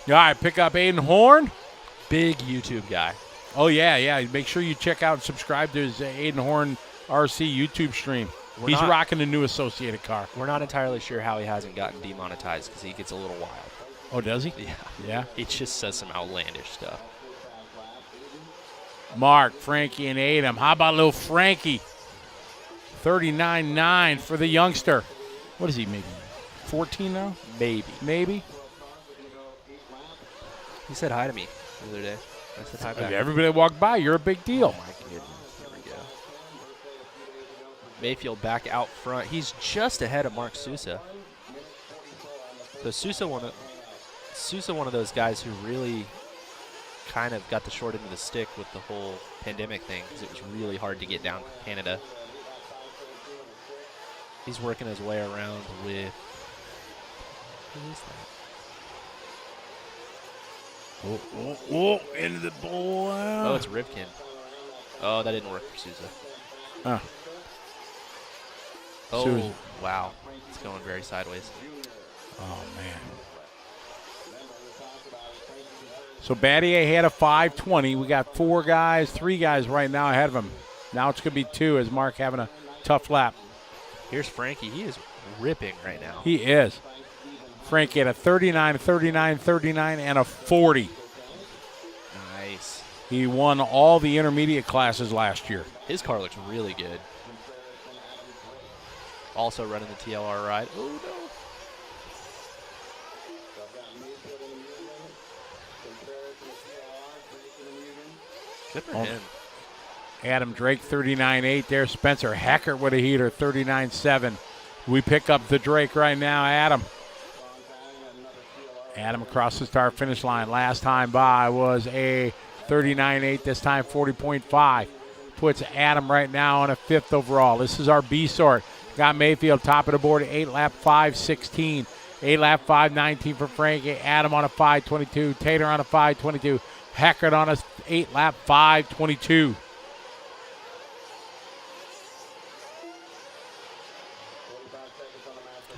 All right, pick up Aiden Horn. Big YouTube guy. Oh, yeah. Make sure you check out and subscribe to his Aiden Horn RC YouTube stream. He's rocking the new Associated car. We're not entirely sure how he hasn't gotten demonetized because he gets a little wild. Oh, does he? Yeah. Yeah. He just says some outlandish stuff. Mark, Frankie, and Adam. How about little Frankie? 39.9 for the youngster. What is he, maybe 14 now? Maybe. He said hi to me the other day. I said hi back. Everybody that walked by, you're a big deal. Oh, my goodness. Here we go. Mayfield back out front. He's just ahead of Mark Sousa. So Sousa one of those guys who really kind of got the short end of the stick with the whole pandemic thing because it was really hard to get down to Canada. He's working his way around with, who is that? Oh, into the ball. Oh, it's Rivkin. Oh, that didn't work for Sousa. Huh. Oh, Sousa. wow. It's going very sideways. Oh, man. So Battier had a 5:20. We got 3 guys right now ahead of him. Now it's going to be 2 as Mark having a tough lap. Here's Frankie. He is ripping right now. He is. Frankie had a 39, 39, 39, and a 40. Nice. He won all the intermediate classes last year. His car looks really good. Also running the TLR ride. Oh, no. Good for him. Adam Drake, 39.8 there. Spencer Hackert with a heater, 39.7. We pick up the Drake right now, Adam. Adam across the start finish line. Last time by was a 39.8, this time 40.5. Puts Adam right now on a 5th overall. This is our B sort. Got Mayfield top of the board, 8 lap 5.16. 8 lap 5.19 for Frankie. Adam on a 5.22. Tater on a 5.22. Hackert on a 8 lap 5.22.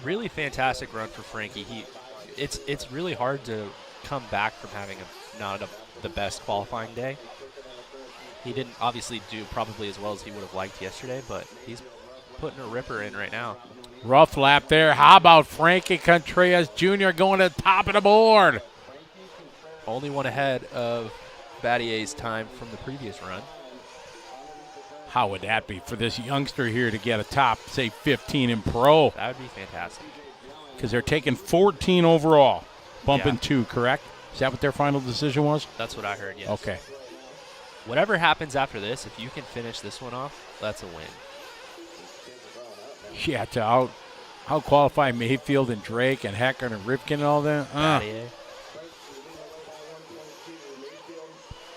Really fantastic run for Frankie. It's really hard to come back from having the best qualifying day. He didn't obviously do probably as well as he would have liked yesterday, but he's putting a ripper in right now. Rough lap there. How about Frankie Contreras Jr. going to the top of the board? Only one ahead of Battier's time from the previous run. How would that be for this youngster here to get a top, say, 15 in pro? That would be fantastic. Because they're taking 14 overall, bumping Yeah. 2, correct? Is that what their final decision was? That's what I heard, yes. Okay. Whatever happens after this, if you can finish this one off, that's a win. Yeah, to out-qualify Mayfield and Drake and Hecker and Rivkin and all that. Battier.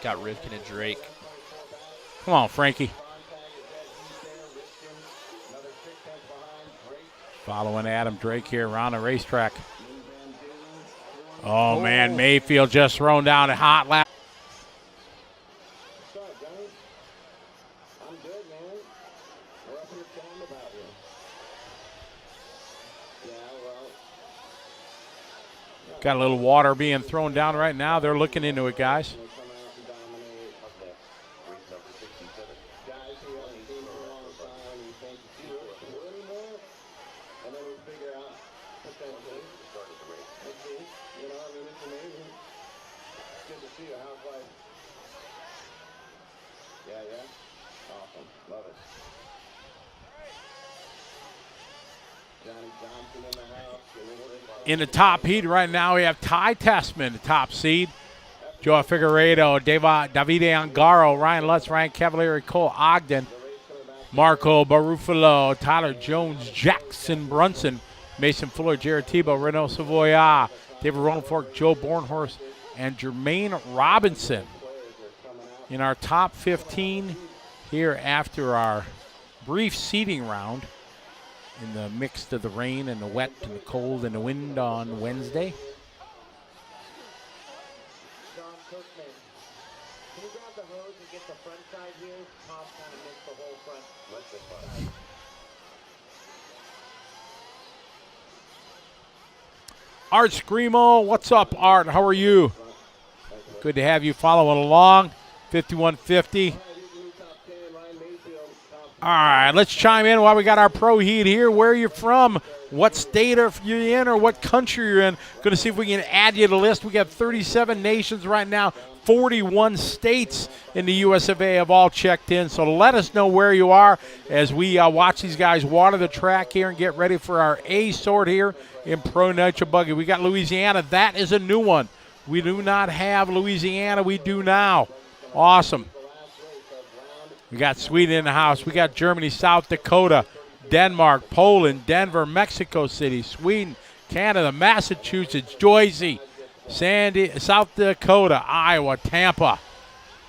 Got Rivkin and Drake. Come on, Frankie. Following Adam Drake here around the racetrack. Oh, man, Mayfield just thrown down a hot lap. What's up, Johnny? I'm good, man. We're up here chatting about you. Yeah, well. Got a little water being thrown down right now. They're looking into it, guys. Race number 67. Guys who haven't seen for a long time, you think you do anymore, and then we figure out potentially. Start of the race. Let's see. You know, I mean, it's amazing. It's good to see you. How's life? Yeah. Awesome. Love it. Johnny Johnson in the house. In the top heat right now, we have Ty Tessman, the top seed. Joe Figueredo, Davide Angaro, Ryan Lutz, Ryan Cavalieri, Cole Ogden, Marco Barufalo, Tyler Jones, Jackson Brunson, Mason Fuller, Jared Tebow, Renault Savoya, David Rolandfork, Joe Bornhorst, and Jermaine Robinson. In our top 15 here after our brief seeding round in the mix of the rain and the wet and the cold and the wind on Wednesday. John Cookman. Can you grab the hose and get the front side here? Tom kind of missed the whole front. Let's get fun. Art Screamo, what's up, Art? How are you? Good to have you following along. 5150. All right, let's chime in while we got our pro heat here. Where are you from? What state are you in or what country you're in? Going to see if we can add you to the list. We got 37 nations right now. 41 states in the US of A have all checked in. So let us know where you are as we watch these guys water the track here and get ready for our A sort here in Pro Nitro Buggy. We got Louisiana. That is a new one. We do not have Louisiana. We do now. Awesome. We got Sweden in the house. We got Germany, South Dakota, Denmark, Poland, Denver, Mexico City, Sweden, Canada, Massachusetts, Jersey, South Dakota, Iowa, Tampa.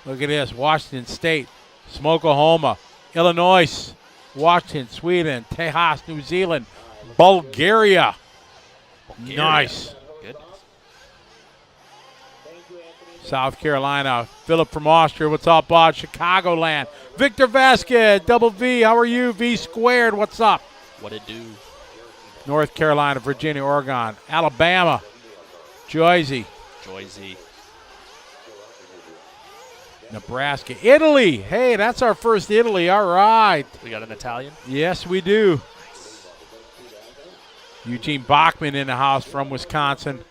Look at this. Washington State, Smokeahoma, Illinois, Washington, Sweden, Tejas, New Zealand, Bulgaria. Nice. South Carolina, Philip from Austria, what's up, bud? Chicagoland, Victor Vasquez, Double V, how are you? V squared, what's up? What it do? North Carolina, Virginia, Oregon, Alabama, Jersey, Nebraska, Italy. Hey, that's our first Italy, all right. We got an Italian? Yes, we do. Eugene Bachman in the house from Wisconsin.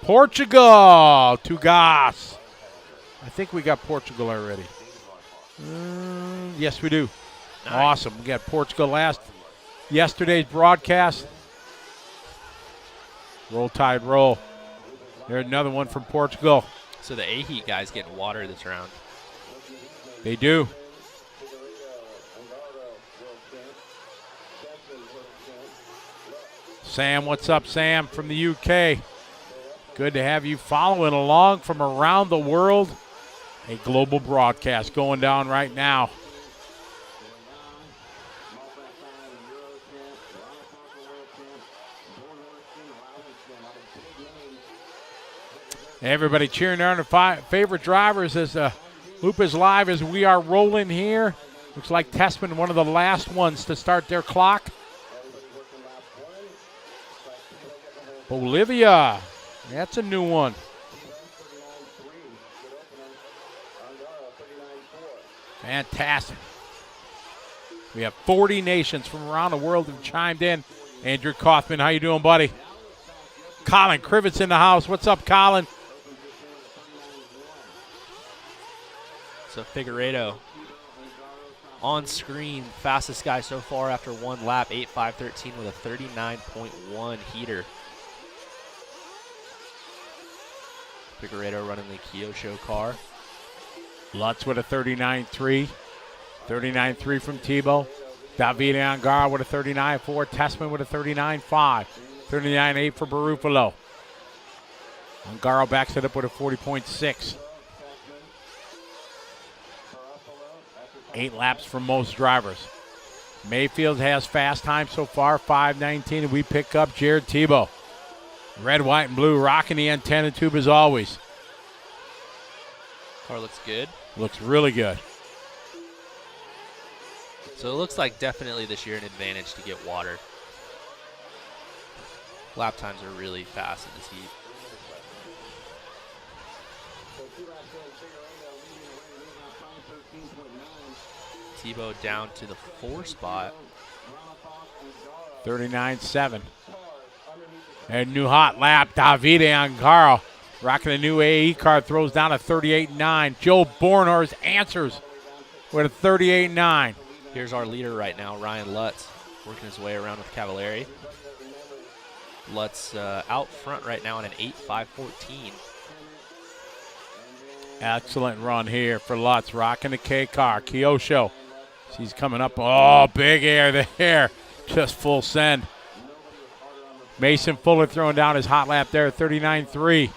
Portugal, Tugas. I think we got Portugal already. Yes, we do. Nice. Awesome. We got Portugal yesterday's broadcast. Roll Tide Roll. There's another one from Portugal. So the A-Heat guys getting water this round. They do. Sam, what's up, Sam, from the UK? Good to have you following along from around the world. A global broadcast going down right now. Everybody cheering on their favorite drivers as Loop is live as we are rolling here. Looks like Tessman, one of the last ones to start their clock. Bolivia. That's a new one. Fantastic. We have 40 nations from around the world who've chimed in. Andrew Kaufman, how you doing, buddy? Colin Krivet's in the house. What's up, Colin? So Figueredo on screen, fastest guy so far after one lap, 8.5.13 with a 39.1 heater. Figueredo running the Kyosho car. Lutz with a 39.3. 39.3 from Tebow. Davide Angara with a 39.4. Tessman with a 39.5. 39.8 for Barufalo. Angara backs it up with a 40.6. 8 laps from most drivers. Mayfield has fast time so far, 5.19, and we pick up Jared Tebow. Red, white, and blue rocking the antenna tube as always. Car looks good. Looks really good. So it looks like definitely this year an advantage to get water. Lap times are really fast in this heat. Tebow down to the 4 spot. 39.7. And new hot lap, Davide Angaro. Rocking a new AE car, throws down a 38.9. Joe Bornhorst answers with a 38.9. Here's our leader right now, Ryan Lutz, working his way around with Cavallari. Lutz out front right now on an 8.5.14. Excellent run here for Lutz, rocking the K car. Kyosho, he's coming up. Oh, big air there. Just full send. Mason Fuller throwing down his hot lap there, 39.3.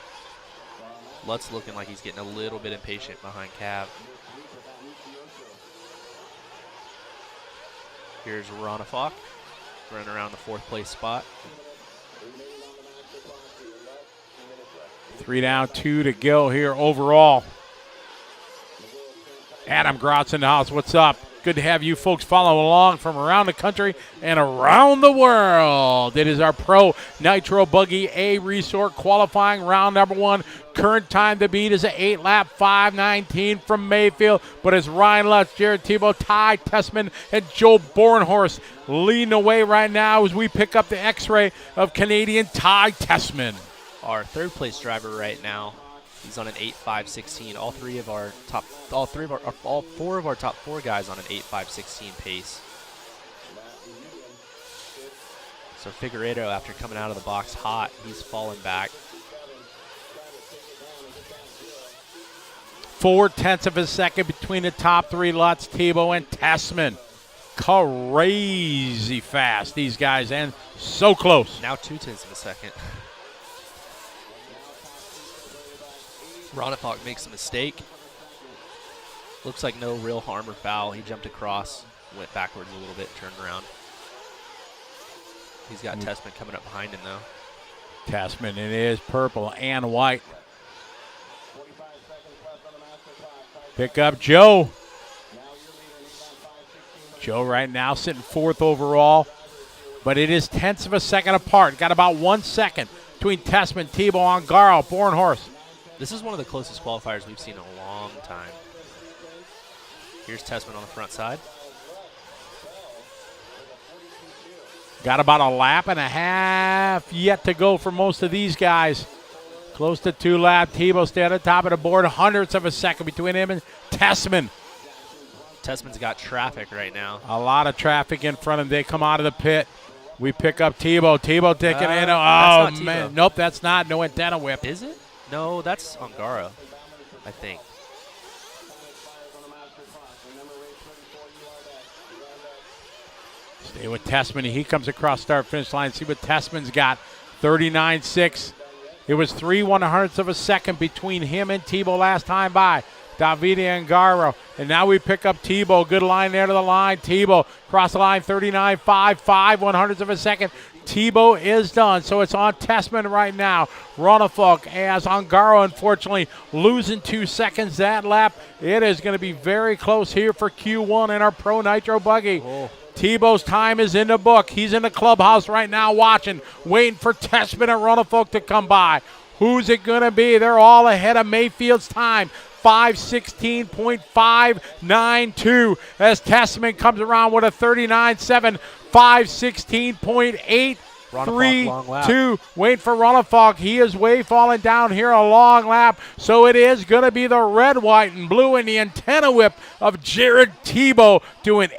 Lutz looking like he's getting a little bit impatient behind Cav. Here's Ronafok running around the 4th place spot. 3 down, 2 to go here overall. Adam Grotz in the house. What's up? Good to have you folks follow along from around the country and around the world. It is our Pro Nitro Buggy A Resort qualifying round number 1. Current time to beat is an 8-lap 5:19 from Mayfield, but it's Ryan Lutz, Jared Tebow, Ty Tessman, and Joe Bornhorst leading the way right now as we pick up the X-ray of Canadian Ty Tessman. Our 3rd place driver right now, he's on an 8.5.16. All 4 of our top 4 guys on an 8.5.16 pace. So Figueredo, after coming out of the box hot, he's fallen back. 0.4 of a second between the top 3, Lutz, Tebow, and Tessman. Crazy fast, these guys, and so close. Now 0.2 of a second. Ronafok makes a mistake. Looks like no real harm or foul. He jumped across, went backwards a little bit, turned around. He's got Tessman coming up behind him, though. Tessman, it is purple and white. Pick up Joe. Joe right now sitting 4th overall, but it is 0.1 of a second apart. Got about 1 second between Tessman, Tebow, Angaro, Bornhorst. This is one of the closest qualifiers we've seen in a long time. Here's Tessman on the front side. Got about a lap and a half yet to go for most of these guys. Close to 2 laps. Tebow stay at the top of the board. 100ths of a second between him and Tessman. Tessman's got traffic right now. A lot of traffic in front of him. They come out of the pit. We pick up Tebow. Tebow taking in. Oh, man. Nope, that's not. No antenna whip. Is it? No, that's Angaro, I think. Stay with Tessman. He comes across start-finish line. See what Tessman's got. 39.6. It was 3/100ths of a second between him and Tebow last time by. Davide Angaro. And now we pick up Tebow. Good line there to the line. Tebow cross the line, 39.5, 5/100ths of a second. Tebow is done, so it's on Tessman right now. Ronafok as Angaro, unfortunately, losing 2 seconds that lap. It is going to be very close here for Q1 in our Pro Nitro Buggy. Oh. Tebow's time is in the book. He's in the clubhouse right now watching, waiting for Tessman and Ronafok to come by. Who's it going to be? They're all ahead of Mayfield's time. 5:16.592 as Tessman comes around with a 39.7, 5:16.832. Wait for Ronafok. He is way falling down here a long lap. So it is going to be the red, white, and blue in the antenna whip of Jared Tebow doing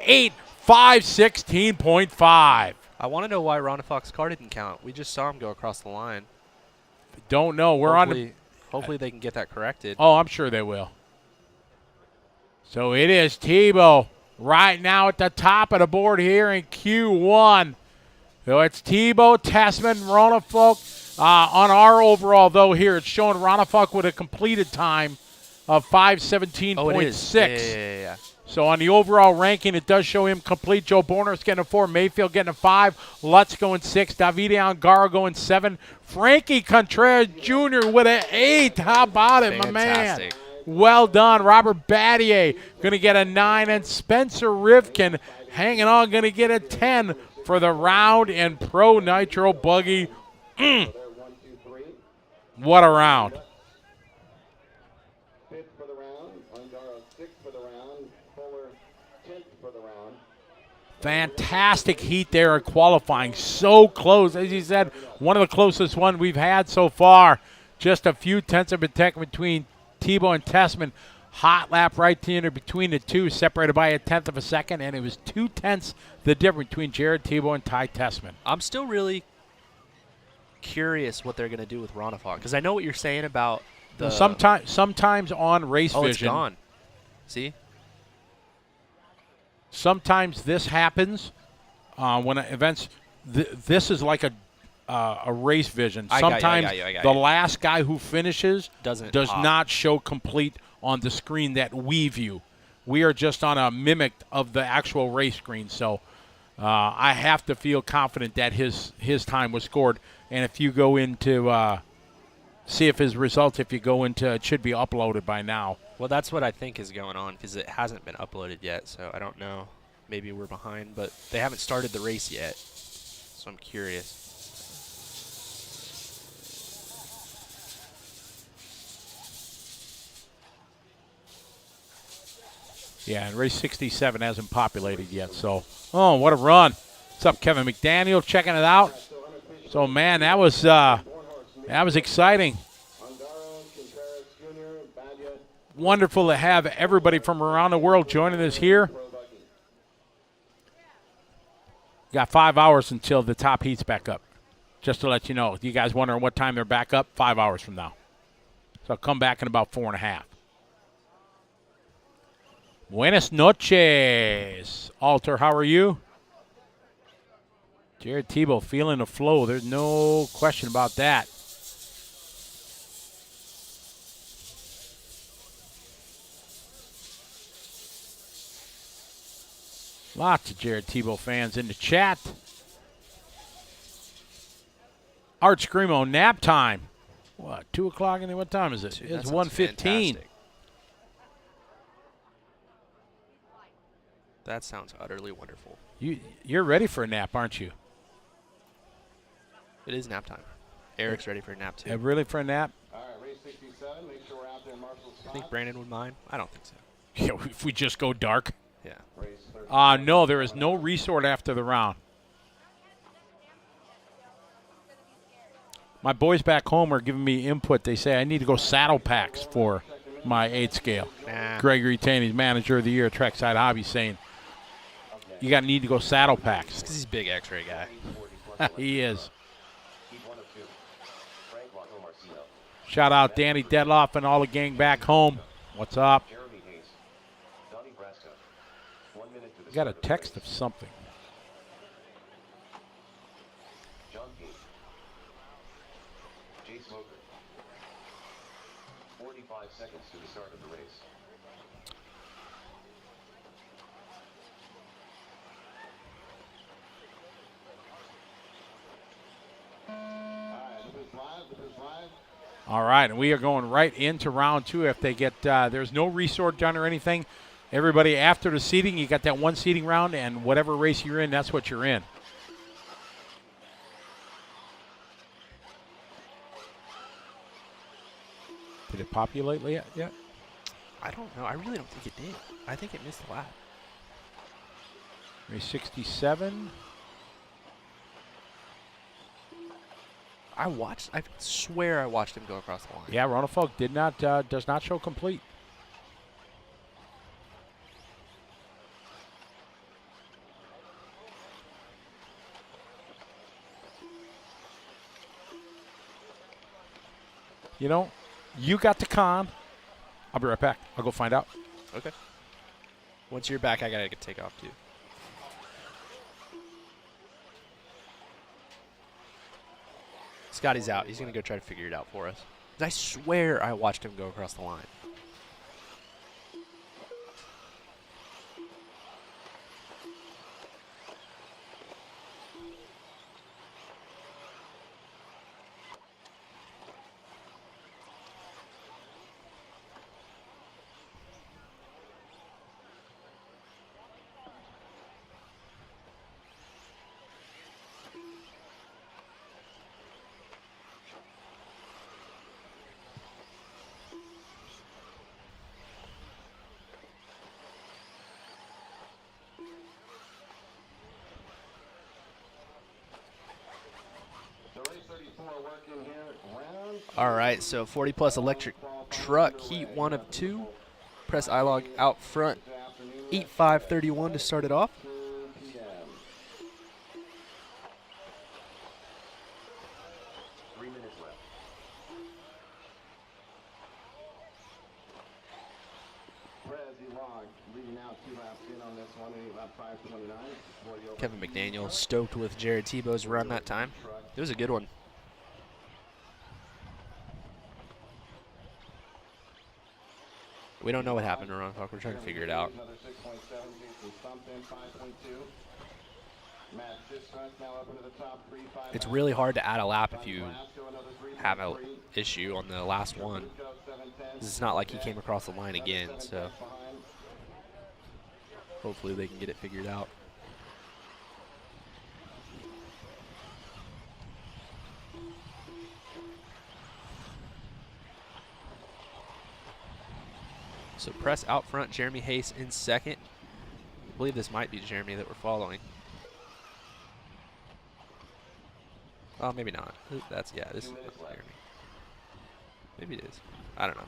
5:16.5. I want to know why Ronafok's car didn't count. We just saw him go across the line. Don't know. Hopefully they can get that corrected. Oh, I'm sure they will. So it is Tebow right now at the top of the board here in Q1. So it's Tebow, Tessman, Ronafok. On our overall, though, here it's showing Ronafok with a completed time of 5:17.6. Oh, it is. Yeah. So on the overall ranking, it does show him complete. Joe Borner's getting a 4. Mayfield getting a 5. Lutz going 6. Davide Angaro going 7. Frankie Contreras Jr. with an 8. How about it, my man? Well done. Robert Battier going to get a 9. And Spencer Rivkin hanging on, going to get a 10 for the round in Pro Nitro Buggy So they're 1, 2, 3. What a round. 5th for the round. Ungaro 6th for the round. Fuller 10th for the round. Fantastic heat there in qualifying. So close. As you said, one of the closest one we've had so far. Just a few tenths of a second between Tebow and Tessman. Hot lap right there between the two, separated by a tenth of a second, and it was 2/10 the difference between Jared Tebow and Ty Tessman. I'm still really curious what they're going to do with Ronafog, because I know what you're saying about the. Sometimes on race oh, vision. it's gone. See? Sometimes this happens when events. This is like a race vision. I got Sometimes you. the last guy who finishes does pop. not show complete on the screen that we view. We are just on a mimic of the actual race screen. So I have to feel confident that his time was scored. And if you go into see if his results, if you go into, it should be uploaded by now. Well, that's what I think is going on, because it hasn't been uploaded yet, so I don't know. Maybe we're behind, but they haven't started the race yet, so I'm curious. Yeah, and race 67 hasn't populated yet, so, oh, what a run. What's up, Kevin McDaniel, checking it out? So, man, that was exciting. Wonderful to have everybody from around the world joining us here. Got 5 hours until the top heat's back up. Just to let you know, you guys wondering what time they're back up? 5 hours from now. So I'll come back in about 4.5. Buenas noches. Alter, how are you? Jared Tebow feeling the flow. There's no question about that. Lots of Jared Tebow fans in the chat. Art Screamo, nap time. What, 2 o'clock? What time is it? Dude, It's that sounds 1:15. fantastic. That sounds utterly wonderful. You're ready for a nap, aren't you? It is nap time. Eric's ready for a nap, too. Ready for a nap? All right, race 67. Make sure we're out there in Marshall's I think spot. Brandon would mind. I don't think so. Yeah, if we just go dark. Yeah. Race 30. No, there is no resort after the round. My boys back home are giving me input. They say I need to go saddle packs for my 8 scale. Nah. Gregory Taney's manager of the year, Trackside Hobby, saying you got to need to go saddle packs. Because he's a big X-ray guy. He is. Heat 1 of 2. Frank Lato Marcino. Shout out Danny Dedloff and all the gang back home. What's up? Jeremy Hayes. Donnie Brasco. 1 minute to the Got a start of the text race. of something. John Payne. Jay Smoker. 45 seconds to the start of the race. All right, this is live. This is live. All right, and we are going right into round 2. If they get, there's no resort done or anything. Everybody after the seating, you got that one seating round, and whatever race you're in, that's what you're in. Did it populate yet? I don't know. I really don't think it did. I think it missed the lap. Race 67. I swear I watched him go across the line. Yeah, Ronald Folk does not show complete. You know, you got the con. I'll be right back. I'll go find out. Okay. Once you're back, I got to take off, too. Scotty's out. He's going to go try to figure it out for us. 'Cause I swear I watched him go across the line. All right, so 40-plus electric truck, heat 1 of 2. Press iLog out front, 8:5:31 to start it off. 3 minutes left. Kevin McDaniel stoked with Jared Tebow's run that time. It was a good one. We don't know what happened to Ron Falk. We're trying to figure it out. It's really hard to add a lap if you have an issue on the last one. It's not like he came across the line again, so hopefully they can get it figured out. So press out front, Jeremy Hayes in second. I believe this might be Jeremy that we're following. Oh, maybe not. That's, yeah, this is not Jeremy. Maybe it is. I don't know.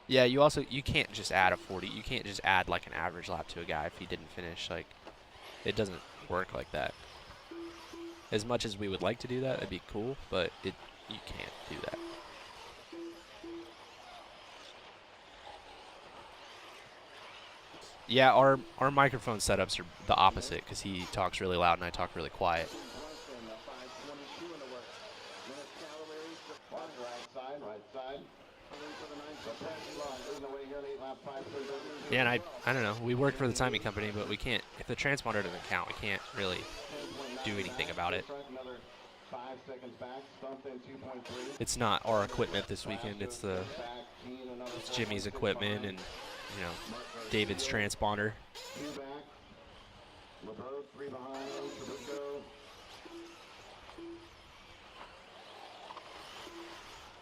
Yeah, you can't just add a 40. You can't just add like an average lap to a guy if he didn't finish. Like, it doesn't work like that. As much as we would like to do that, that'd be cool, but you can't do that. Yeah, our microphone setups are the opposite because he talks really loud and I talk really quiet. Yeah, and I don't know. We work for the timing company, but we can't. If the transponder doesn't count, we can't really do anything about it. It's not our equipment this weekend. It's Jimmy's equipment and David's transponder.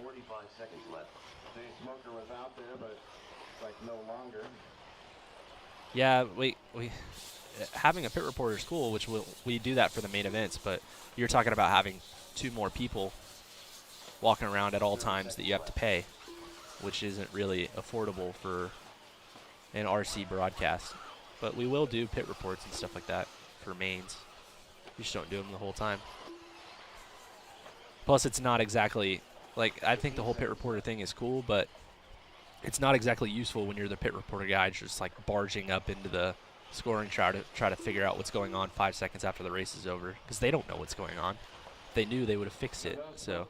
45 seconds left. Smoker was out there, but it's like no longer. Yeah, we having a pit reporter is cool, which we do that for the main events, but you're talking about having 2 more people walking around at all times that you have to pay, which isn't really affordable for an RC broadcast. But we will do pit reports and stuff like that for mains. You just don't do them the whole time. Plus, it's not exactly, like, I think the whole pit reporter thing is cool, but it's not exactly useful when you're the pit reporter guy just like barging up into the scoring try to figure out what's going on 5 seconds after the race is over, because they don't know what's going on. If they knew, they would have fixed it. So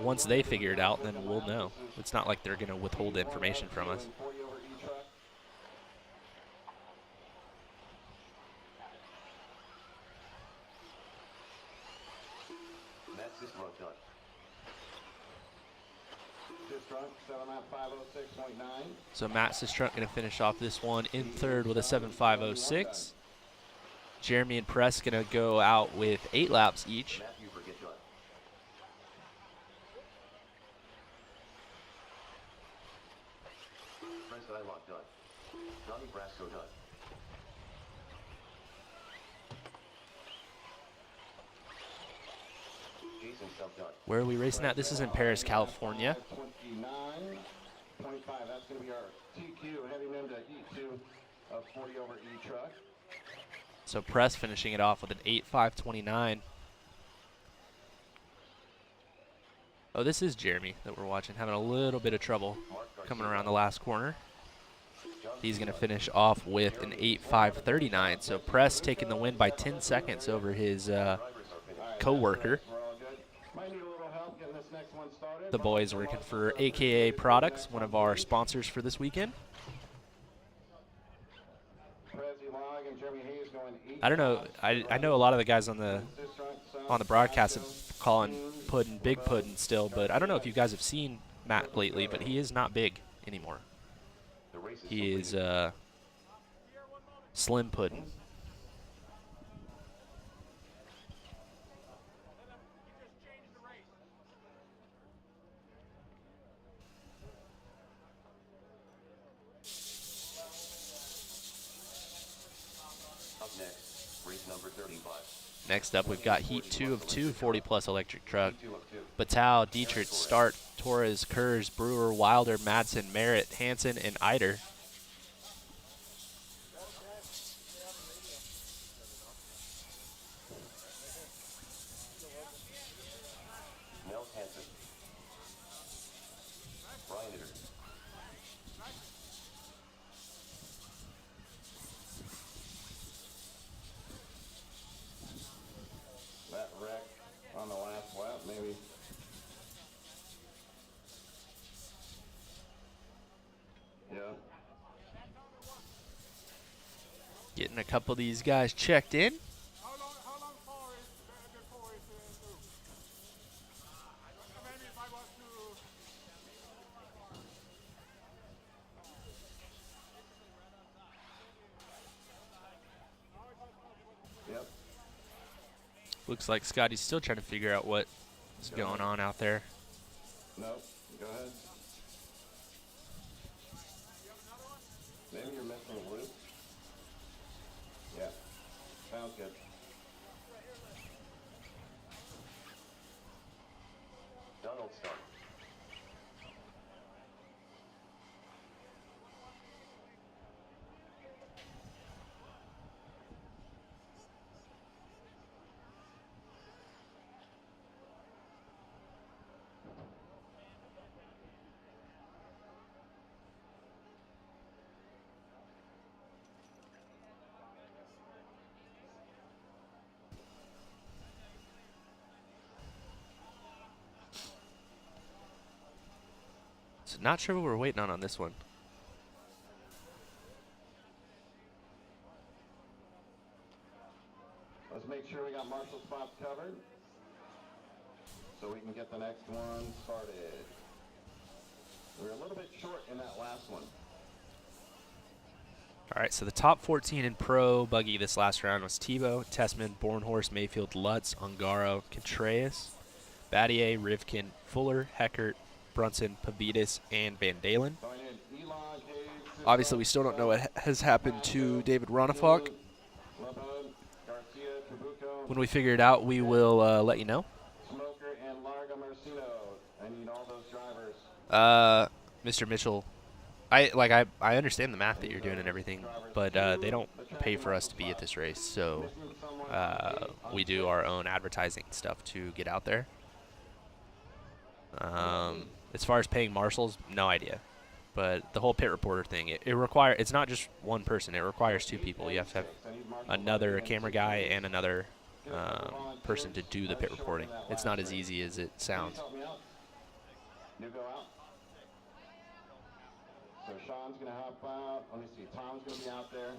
once they figure it out, then we'll know. It's not like they're going to withhold information from us. That's this run done. So Matt Sistrunk going to finish off this one in third with a 7.506. Jeremy and Press going to go out with 8 laps each. Matthew Burgett done. Press iLog done. Donnie Brasco done. Jason Stubb done. Where are we racing at? This is in Paris, California. 29.5. That's going to be our TQ, heading into E2 of 40 over E truck. So Press finishing it off with an 8.529. Oh, this is Jeremy that we're watching, having a little bit of trouble coming around the last corner. He's going to finish off with an 8.539. So Press taking the win by 10 seconds over his co-worker. The boys working for AKA Products, one of our sponsors for this weekend. I don't know. I know a lot of the guys on the broadcast have calling Puddin' Big Puddin' still, but I don't know if you guys have seen Matt lately, but he is not big anymore. He is Slim Puddin'. number 35. Next up, we've got Heat 2 of 2 40-plus electric truck. 2 of 2. Batal, Dietrich, Start, Torres, Kurz, Brewer, Wilder, Madsen, Merritt, Hansen, and Eider. Mel Hansen. Brian Itter. That wreck on the last lap, maybe. Yeah. Getting a couple of these guys checked in. How long for it before it through? Maybe if I was to... Yep. Looks like Scotty's still trying to figure out what is going on out there. Nope. Go ahead. Maybe you're missing a loop. Yeah. Sounds good. Donald Stark. So not sure what we're waiting on this one. Let's make sure we got marshal spots covered so we can get the next one started. We were a little bit short in that last one. All right, so the top 14 in pro buggy this last round was Tebow, Tessman, Bornhorst, Mayfield, Lutz, Ongaro, Contreras, Battier, Rivkin, Fuller, Heckert, Brunson, Pavidis, and Van Dalen. Obviously, we still don't know what has happened to David Ronafalk. When we figure it out, we will let you know. Smoker and Larga Marcino. I need all those drivers. Mr. Mitchell, I understand the math that you're doing and everything, but they don't pay for us to be at this race, so we do our own advertising stuff to get out there. As far as paying marshals, no idea. But the whole pit reporter thing, it's not just one person. It requires two people. You have to have another camera guy and another person to do the pit reporting. It's not as easy as it sounds. You go out. So Sean's going to hop out. Let me see. Tom's going to be out there.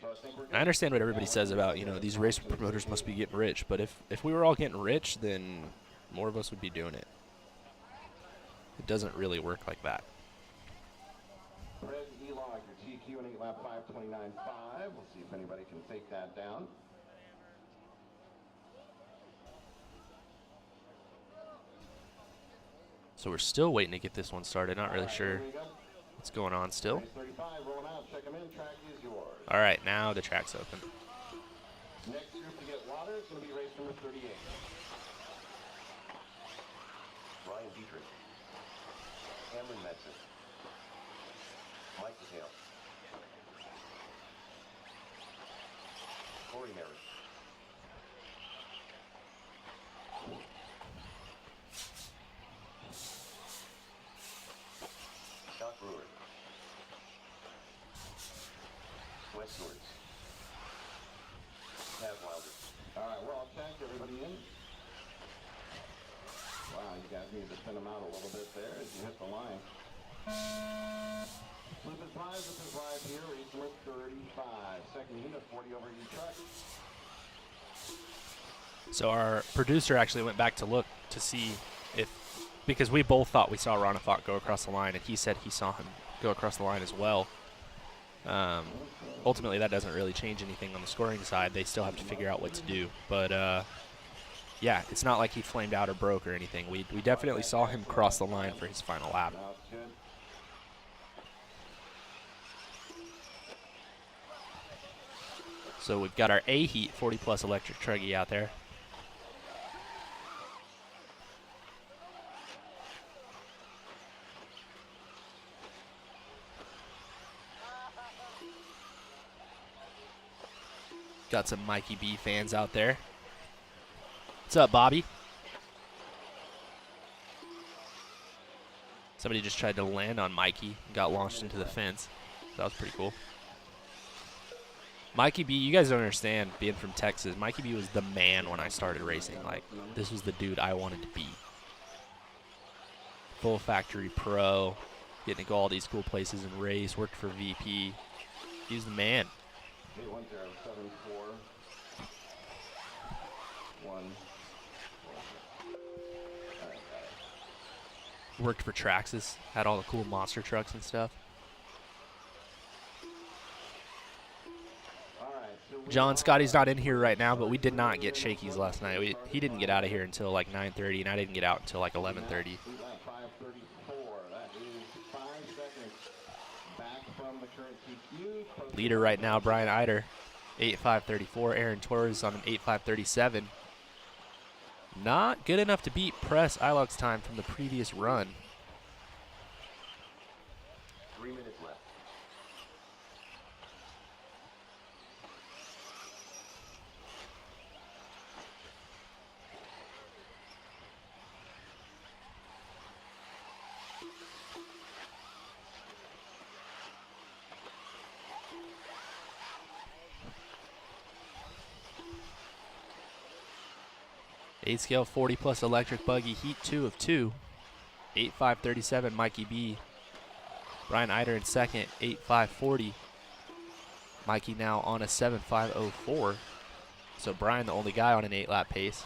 So I think we're I understand what everybody says about, these race promoters must be getting rich. But if we were all getting rich, then more of us would be doing it. It doesn't really work like that. Fred Elog, your TQ and 8 lap 5:29.5. We'll see if anybody can take that down. So we're still waiting to get this one started. Not really sure what's going on still. Race 35 rolling out. Check them in. Track is yours. All right, now the track's open. Next group to get water is going to be race number 38. Ryan Dietrich. Cameron Madsen. Mike Hale. Corey Merritt. Scott Brewer. Wes Swords. Pat Wilder. All right, we're all checked. Everybody in? Wow, you guys need to thin them out a little bit there as you hit the line. Flip and five, this is live here, race number 35. Second unit, 40 over each truck. So our producer actually went back to look to see because we both thought we saw Ronafalk go across the line, and he said he saw him go across the line as well. Ultimately, that doesn't really change anything on the scoring side. They still have to figure out what to do. But, yeah, it's not like he flamed out or broke or anything. We definitely saw him cross the line for his final lap. Now it's good. So we've got our A heat 40 plus electric truggy out there. Got some Mikey B fans out there. What's up, Bobby? Somebody just tried to land on Mikey and got launched into the fence. That was pretty cool. Mikey B, you guys don't understand, being from Texas, Mikey B was the man when I started racing. Like, this was the dude I wanted to be. Full factory pro, getting to go all these cool places and race, worked for VP. He was the man. 1. Worked for Traxxas, had all the cool monster trucks and stuff. John Scotty's not in here right now, but we did not get shakies last night. He didn't get out of here until like 9:30, and I didn't get out until like 11:30. Leader right now, Brian Eider, 8.534. Aaron Torres on an 8.537. Not good enough to beat Press Ilog's time from the previous run. 3 minutes left. Eight scale 40 plus electric buggy, heat 2 of 2. 8.537 Mikey B. Brian Eider in second, 8.540. Mikey now on a 7.504. So Brian the only guy on an 8-lap pace.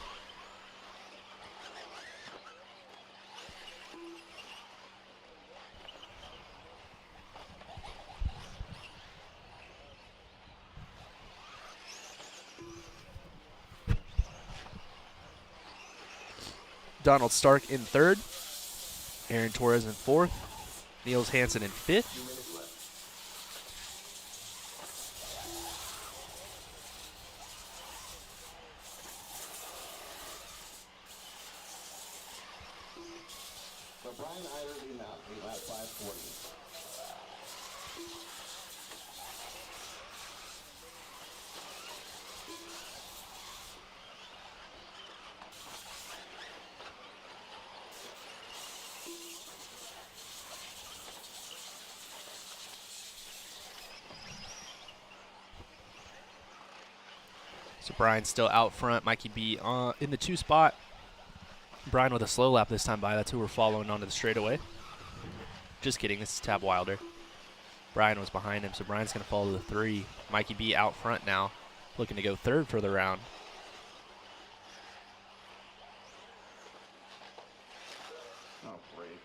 Donald Stark in third. Aaron Torres in fourth. Niels Hansen in fifth. So Brian Eider leading out, 8.540. So Brian's still out front. Mikey B in the 2 spot. Brian with a slow lap this time by. That's who we're following onto the straightaway. Just kidding. This is Tab Wilder. Brian was behind him, so Brian's going to follow the 3. Mikey B out front now, looking to go third for the round. Oh, great.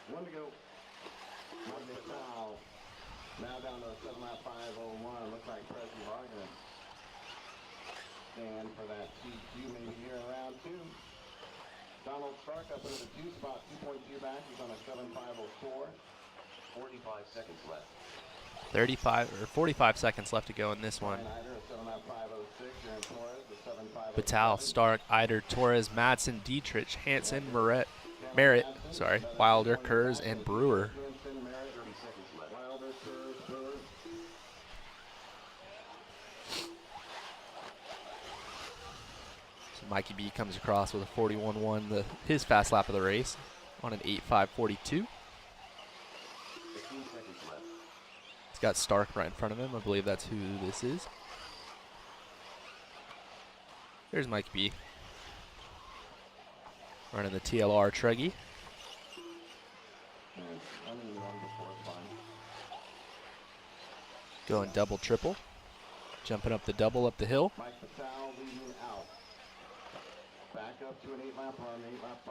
1 to go. 1 to foul. Now down to a 7.501. Looks like President Vargas. Stand for that TQ maybe here in round 2. Donald Stark up into the 2 spot, 2.2 back. He's on a 7.504. 45 seconds left. 45 seconds left to go in this one. Brian Eider, a 7.506. Aaron Torres, the 7.507. Batal, Stark, Eider, Torres, Madsen, Dietrich, Hansen, Merritt, Wilder, Kurz, and Brewer. 30 seconds left. Wilder, Kurz, Brewer. So Mikey B comes across with a 41.1, his fast lap of the race, on an 8.542. 15 seconds left. He's got Stark right in front of him. I believe that's who this is. There's Mike B. Running the TLR Truggy. Going double, triple. Jumping up the double up the hill. Mike Patel leading out. Back up to an 8-lap run, 8-lap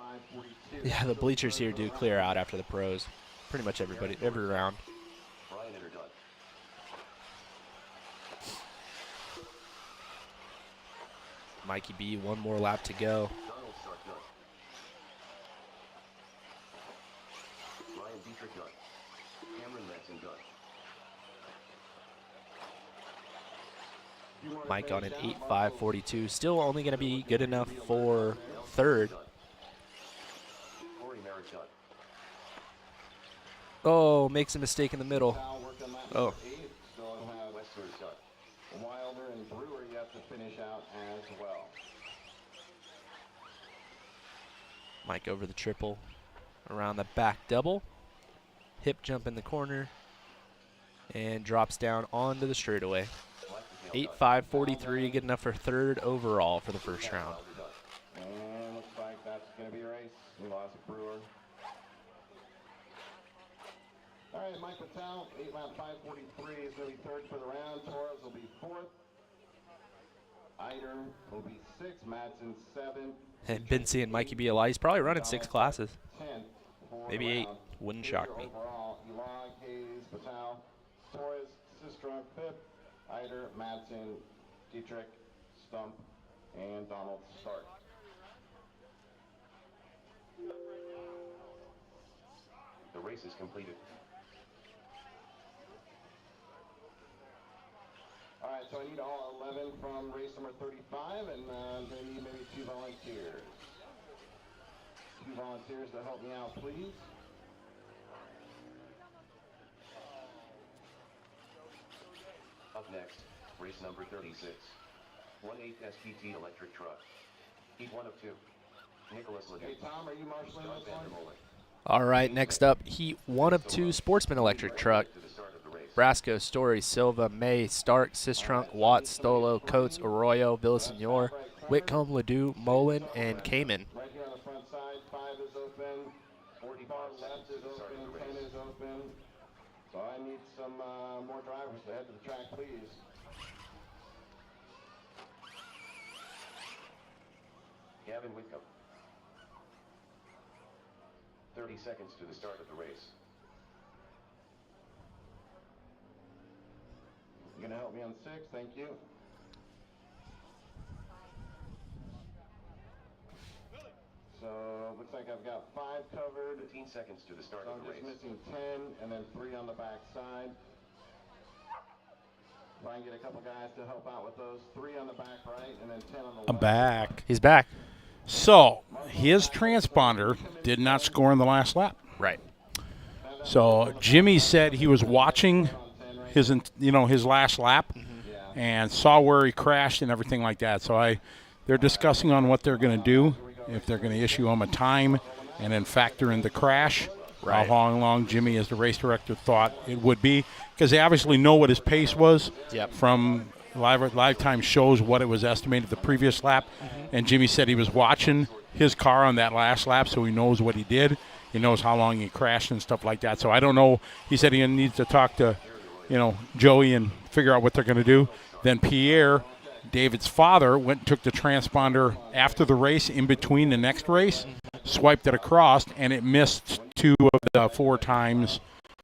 5:42. Yeah, the bleachers here do clear out after the pros. Pretty much everybody, every round. Brian Eider done. Mikey B, one more lap to go. Donald Stark done. Ryan Dietrich done. Cameron Madsen done. Mike on an 8.542. Still only going to be good enough for third. Oh, makes a mistake in the middle. Oh. Wilder and Brewer yet to finish out as well. Mike over the triple, around the back double, hip jump in the corner, and drops down onto the straightaway. 8.543, good enough for third overall for the first round. And looks like that's going to be a race. We lost Brewer. All right, Mike Patel, 8-lap 5:43 is going to be third for the round. Torres will be fourth. Eider will be sixth. Madsen 7th. And been seeing Mikey be a lot. He's probably running 6 classes. 10th for Maybe the 8. round. Wouldn't shock me. Overall, Elag, Hayes, Patel, Torres, Sistrunk, 5th. Eider, Madsen, Dietrich, Stump, and Donald Stark. The race is completed. All right, so I need all 11 from race number 35, and I'm going to need maybe 2 volunteers. 2 volunteers to help me out, please. Up next, race number 36. 1/8 SPT electric truck. Heat 1 of 2. Nicholas Ledoux. Hey, Tom, are you marshaling this one? All right, next up, Heat 1 of 2 Sportsman electric truck. To the start of the race. Brasco, Story, Silva, May, Stark, Sistrunk, Watts, Stolo, Coates, Arroyo, Villasenor, Whitcomb, Ledoux, Mullen, and Kamen. Right here on the front side, 5 is open. 45 Far seconds left to is the start of open, the 10 race. is open. So I need some more drivers to head to the track, please. Gavin Whitcomb. 30 seconds to the start of the race. You're going to help me on 6, thank you. So looks like I've got 5 covered. 15 seconds to the start So of I'm the just race. missing 10 and then 3 on the back side. If I can get a couple guys to help out with those. 3 on the back right and then 10 on the left. I'm back. He's back. So his transponder did not score in the last lap. Right. So Jimmy said he was watching his last lap and saw where he crashed and everything like that. So they're discussing on what they're going to do, if they're going to issue him a time and then factor in the crash. Right. How long Jimmy, as the race director, thought it would be, because they obviously know what his pace was from live time shows what it was estimated the previous lap. And Jimmy said he was watching his car on that last lap, so he knows what he did. He knows how long he crashed and stuff like that. So I don't know. He said he needs to talk to, Joey and figure out what they're going to do. Then Pierre, David's father, went and took the transponder after the race, in between the next race, swiped it across, and it missed 2 of the 4 times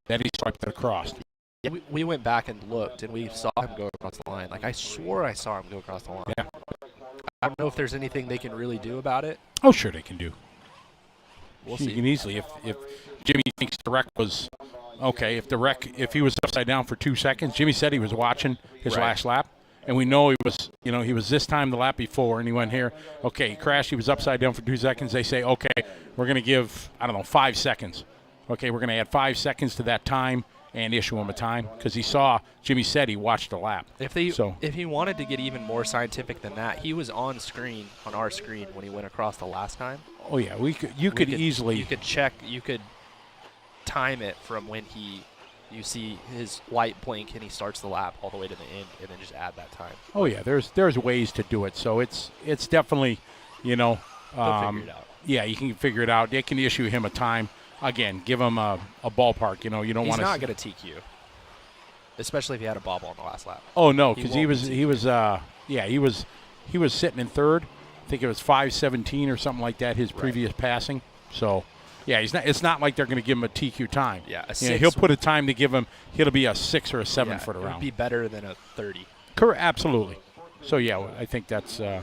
that he swiped it across. Yeah, we went back and looked, and we saw him go across the line. Like, I swore I saw him go across the line. Yeah. I don't know if there's anything they can really do about it. Oh, sure they can do. We'll You see. can easily, if Jimmy thinks the wreck was okay, if he was upside down for 2 seconds, Jimmy said he was watching his Right. last lap, and we know he was this time the lap before, and he went here. Okay, he crashed. He was upside down for 2 seconds. They say, okay, we're going to give 5 seconds. Okay, we're going to add 5 seconds to that time and issue him a time, because Jimmy said he watched the lap. If he wanted to get even more scientific than that, he was on our screen when he went across the last time. Oh yeah, you could easily. You could check. You could time it from when you see his light blink and he starts the lap all the way to the end, and then just add that time. Oh yeah, there's ways to do it. So it's definitely, They'll figure it out. Yeah, you can figure it out. They can issue him a time. Again, give him a ballpark. You don't He's want to. not going to TQ, especially if he had a bobble on the last lap. Oh no, He because won't he was sitting in third. I think it was 5:17 or something like that. His previous passing. So yeah, he's not. It's not like they're going to give him a TQ time. Yeah, he'll put a time to give him. It'll be a 6 or a 7 for the it would round. be better than a 30. Correct. Absolutely. So yeah, I think that's yeah.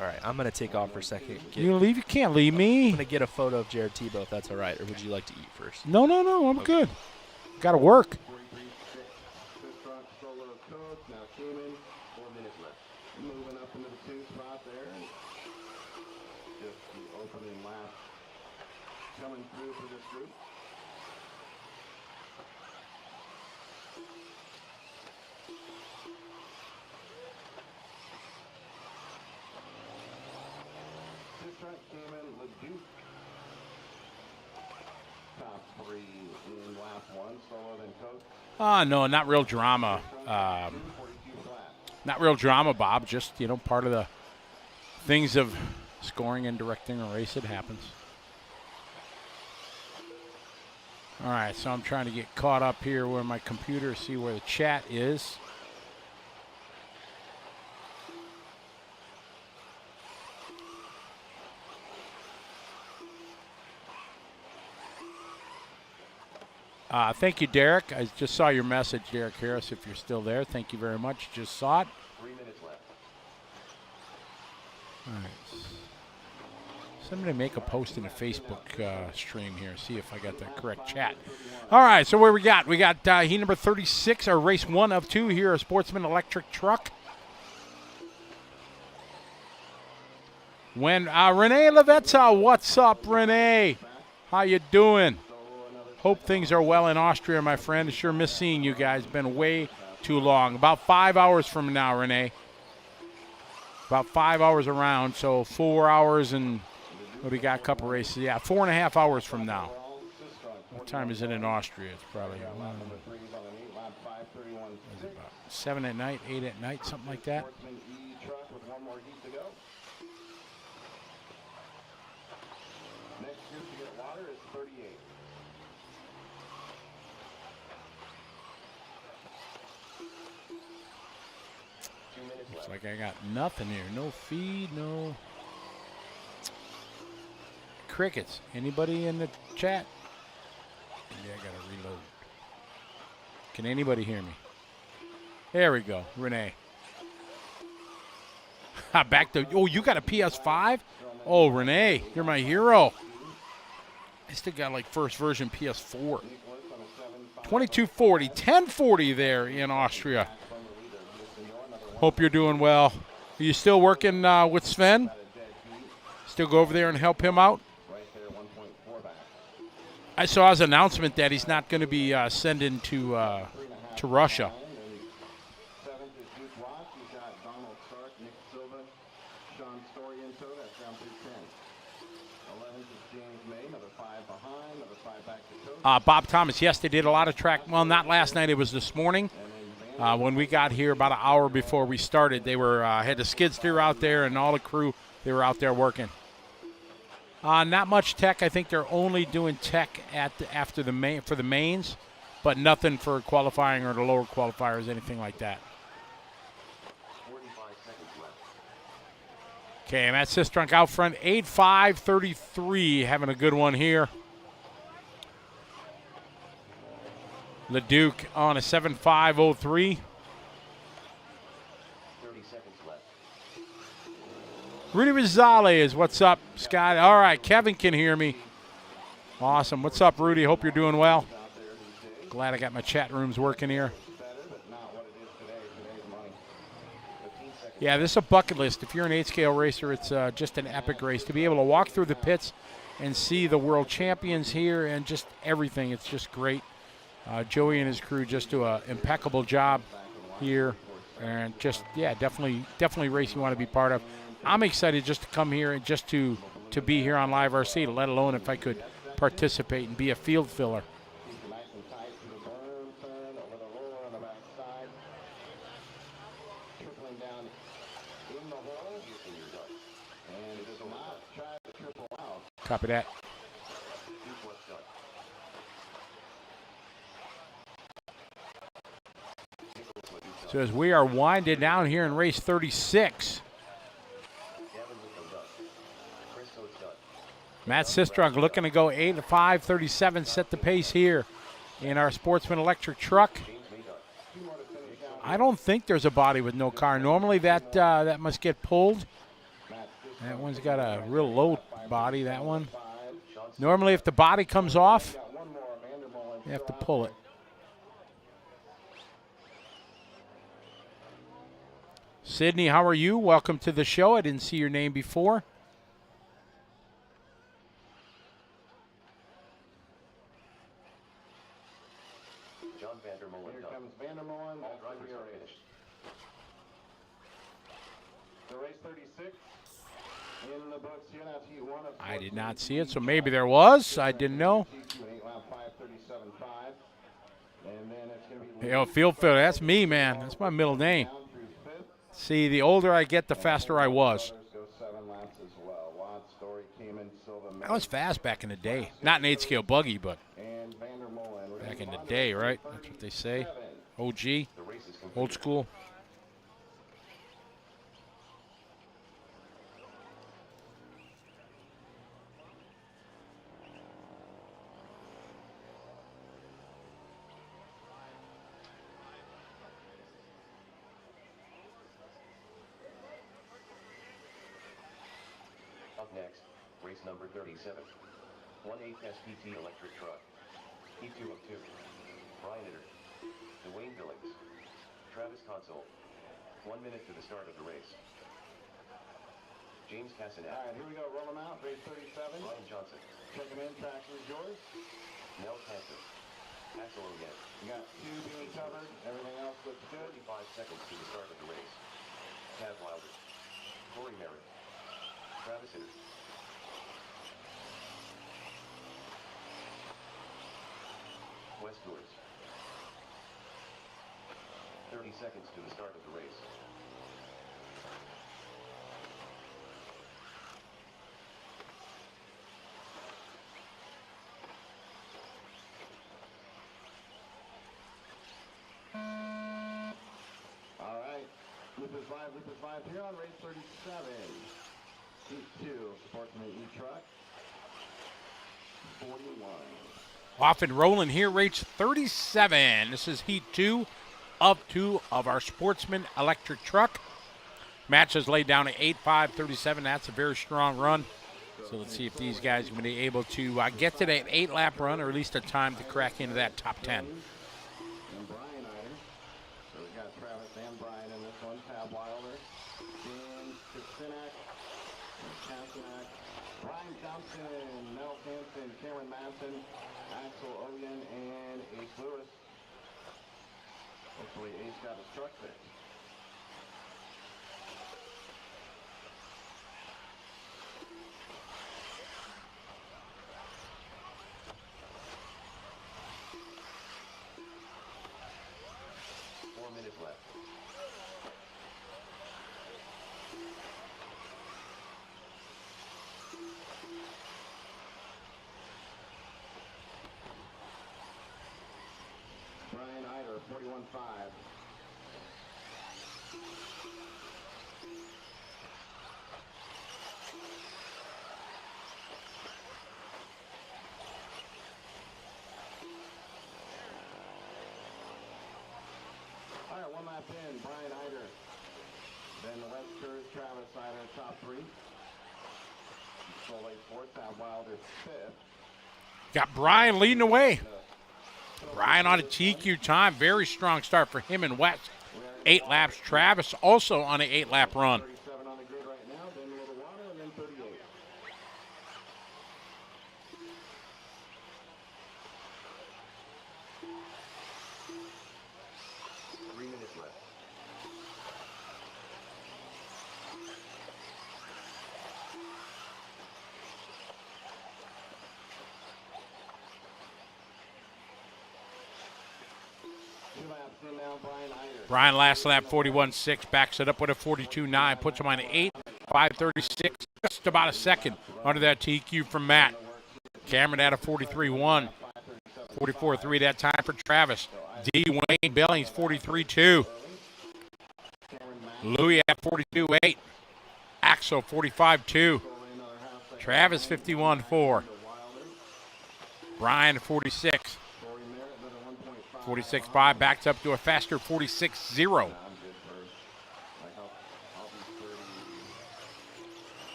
All right, I'm going to take off for a second. You leave? You can't leave me. I'm going to get a photo of Jared Tebow, if that's all right, or would you like to eat first? No, I'm good. Got to work. 43-6, Sistrunk, Solo, Coates, now came in, 4 minutes left. moving up into the 2 spot there. Just the opening lap coming through for this group. This truck came in Leduc. Top 3 in lap 1, slower than Coke. No, not real drama. 42 flat. Not real drama, Bob. Just, you know, part of the things of scoring and directing a race. It happens. All right, so I'm trying to get caught up here where my computer, see where the chat is. Thank you, Derek. I just saw your message, Derek Harris, if you're still there. Thank you very much. Just saw it. 3 minutes left. All right. Somebody make a post in the Facebook stream here. See if I got the correct chat. All right, so where we got? We got heat number 36, or race 1 of 2 here, a Sportsman electric truck. When Renee Levetza, what's up, Renee? How you doing? Hope things are well in Austria, my friend. Sure miss seeing you guys. Been way too long. About 5 hours from now, Renee. About 5 hours around, so 4 hours and what do we got? A couple races. Yeah, 4.5 hours from now. What time is it in Austria? It's probably what is it, about 7 at night, 8 at night, something like that. Sportsman E truck with 1 more heat to go. Next group to get water is 38. Looks like I got nothing here. No feed, no crickets. Anybody in the chat? Maybe I gotta reload. Can anybody hear me? There we go, Renee. Back to, oh, you got a PS5? Oh, Renee, you're my hero. I still got like first version PS4. 2240, 1040 there in Austria. Hope you're doing well. Are you still working with Sven? Still go over there and help him out? I saw his announcement that he's not going to be sending to Russia. Bob Thomas, yes, they did a lot of track. Well, not last night. It was this morning. When we got here about an hour before we started, they were had the skid steer out there and all the crew. They were out there working. Not much tech. I think they're only doing tech after the main for the mains, but nothing for qualifying or the lower qualifiers, anything like that. 45 seconds left. Okay, Matt Sistrunk out front, 8.5.33, having a good one here. Leduc on a 7.5.03. 30 seconds left. Rudy Rosales, what's up, Scott? All right, Kevin can hear me. Awesome. What's up, Rudy? Hope you're doing well. Glad I got my chat rooms working here. Yeah, this is a bucket list. If you're an 8-scale racer, it's just an epic race. To be able to walk through the pits and see the world champions here and just everything, it's just great. Joey and his crew just do an impeccable job here. And just, yeah, definitely a race you want to be part of. I'm excited just to come here and just to be here on Live RC, let alone if I could participate and be a field filler. Copy that. So as we are winding down here in race 36. Matt Sistrunk looking to go 8.5.37, set the pace here in our Sportsman electric truck. I don't think there's a body with no car. Normally that must get pulled. That one's got a real low body, that one. Normally if the body comes off, you have to pull it. Sydney, how are you? Welcome to the show. I didn't see your name before. John Vandermolen. Here comes Vandermolen. All drivers are finished. The race 36 in the books here. That's heat 1 of I did not see it, so maybe there was. I didn't know. And then it's going to be Yo, Field Field, that's me, man. That's my middle name. down through 5th. See, the older I get, the faster I was. Others go 7 laps as well. Watts, Story, Keeman, Silva, I was fast back in the day. Not an 8-scale buggy, but and Vandermolen. back in the day, right? That's what they say. OG, The race is complete. old school. Up next, race number 37. 1/8 SPT electric truck. Heat 2 of 2. Brian Itter. Dwayne Billings. Travis Console. 1 minute to the start of the race. James All Cassanet. right, here we go. Roll them out. Race 37. Ryan Johnson. Check them in. Traction is yours. Nell Hansen. Axel Ogan. You got 2 being covered. Everything else looks good. 35 seconds to the start of the race. Tad Wilder. Corey Merritt. Travis Itter. Wes Tours. 30 seconds to the start of the race. All right. Loop is live here on race 37. Heat 2, Sportsman E-Truck. 41. Off and rolling here, race 37. This is Heat 2 of 2 of our Sportsman electric truck. Match is laid down at 8:5:37. That's a very strong run. So let's see if these guys are going to be able to get to that 8-lap run, or at least a time to crack into that top 10. And Brian Ider. So we've got Travis and Brian in this one. Tab Wilder. James Kucinak. Kassinak. Brian Johnson. Mel Hansen. Cameron Madsen. Axel Oyen. And Ace Lewis. Hopefully Ace got his truck fixed. Minutes left. Brian Ider, 41.5. All right, 1 lap in, Brian Ider. Then the Westers, Travis Ider, top 3. Soleil 4th, Tab Wilder 5th. Got Brian leading the way. Brian on a TQ time. Very strong start for him and West. 8 laps. Travis also on an 8-lap run. 37 on the grid right now, then a little water, and then 38. Minutes left. Brian last lap 41.6, backs it up with a 42.9, puts him on an 8.536, just about a second under that TQ from Matt. Cameron at a 43.1, 44.3 that time for Travis. D. Wayne Billings 43.2, Louis at 42.8, Axel 45.2, Travis 51.4, Brian 46. 46.5 backs up to a faster 46.0.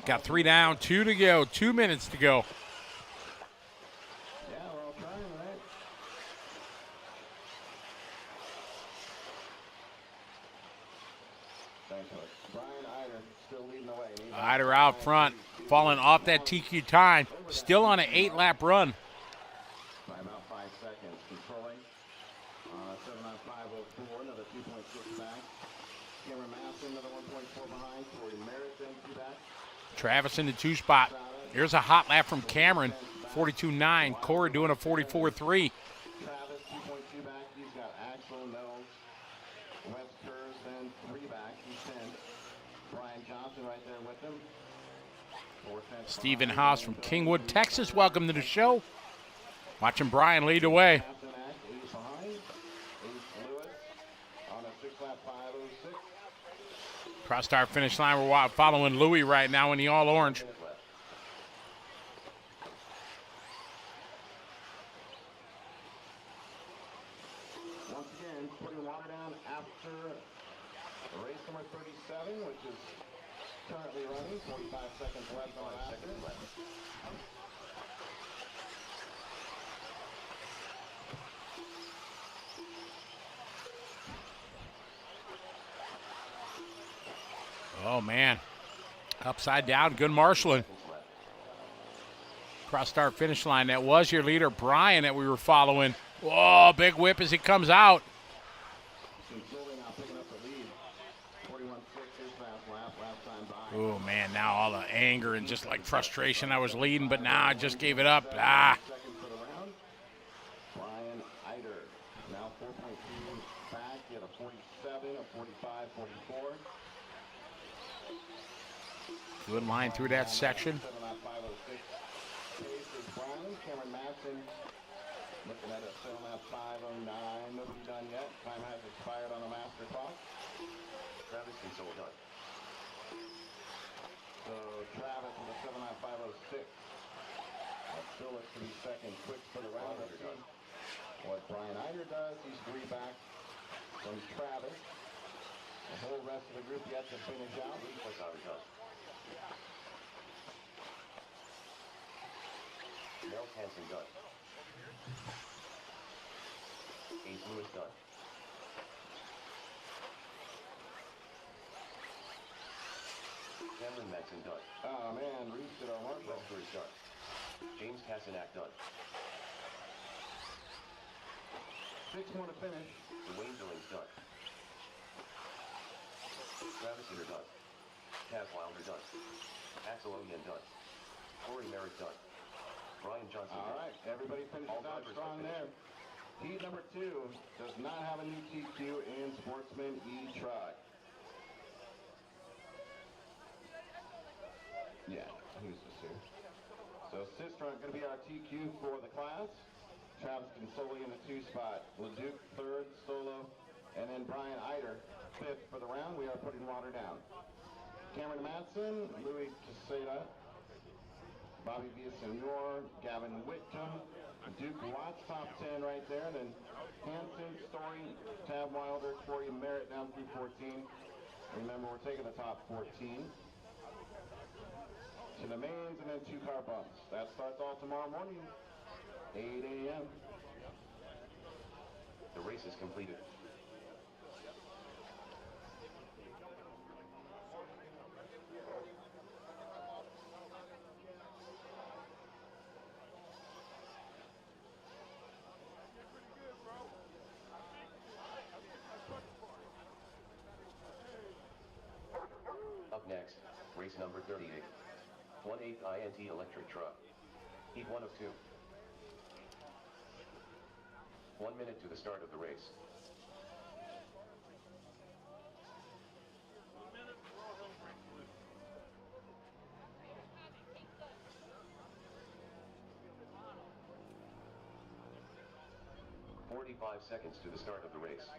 Got 3 down, 2 to go, 2 minutes to go. Thanks, Coach. Brian Eider still leading the way. Eider out front, falling off that TQ time. Still on an 8-lap run. By about 5 seconds. Controlling. 7 on 5:04. Another 2.6 back. Cameron Masson, another 1.4 behind. Corey Merritt, then 2 back. Travis in the 2 spot. Here's a hot lap from Cameron, 42.9. Corey doing a 44.3. Travis, 2.2 back. He's got Axel, Nels, West Kurz, then 3 back. He's 10. Brian Johnson right there with him. 4/10 Stephen behind. Haas from Kingwood, Texas. Welcome to the show. Watching Brian lead the way. Captain Act, 8 behind. 8 Lewis on a 6-lap 5:06. Cross our finish line. We're following Louis right now in the all orange. Once again, putting water down after race number 37, which is currently running. 45 seconds left on after. Oh, man. Upside down. Good marshaling. Crossed our finish line. That was your leader, Brian, that we were following. Whoa, big whip as he comes out. Slowly now picking up the lead. 41.6 his fast lap. Last time by. Oh, man, now all the anger and just like frustration. I was leading, but now I just gave it up. Ah. Seconds for the round. Brian Eider now 4.2 back. He had a 47, a 45, 44. Good line through that section. 7 on 5:06. Pace is Brian. Cameron Masson looking at a 7 on 5:09. Nobody done yet. Time has expired on the master clock. Travis and Soul done. So Travis with a 7 on 5:06. That still looks to be second quick for the round. Let's see what Brian Eider does. He's 3 back from Travis. The whole rest of the group yet to finish out. What's our done? Mel Hansen done. Ace Lewis done. Cameron Maxon done. Oh man, Reese did our work. Lester is done. James Casanack done. 6 more to finish. Dwayne Billings done. Travis Hitter done. Taz Wilder done. Axel Oyen done. Corey Merritt done. Brian Johnson All done. right, everybody finishes All out drivers strong are there. Heat number 2 does not have a new TQ in Sportsman E-Truck. Yeah, who's this here? So Sistrunk going to be our TQ for the class. Travis Consoli in the 2 spot. LeDuc 3rd, solo. And then Brian Eider 5th for the round. We are putting water down. Cameron Madsen, Louis Caseta, Bobby Villasenor, Gavin Whitcomb, Duke Watts, top 10 right there. And then Hanson, Story, Tab Wilder, Corey Merritt down through 14. Remember, we're taking the top 14 to the mains and then 2 car bumps. That starts all tomorrow morning, 8 a.m. The race is completed. Up next, race number 38. 1/8 INT electric truck. Heat 1 of 2. 1 minute to the start of the race. "45 seconds to the start of the race.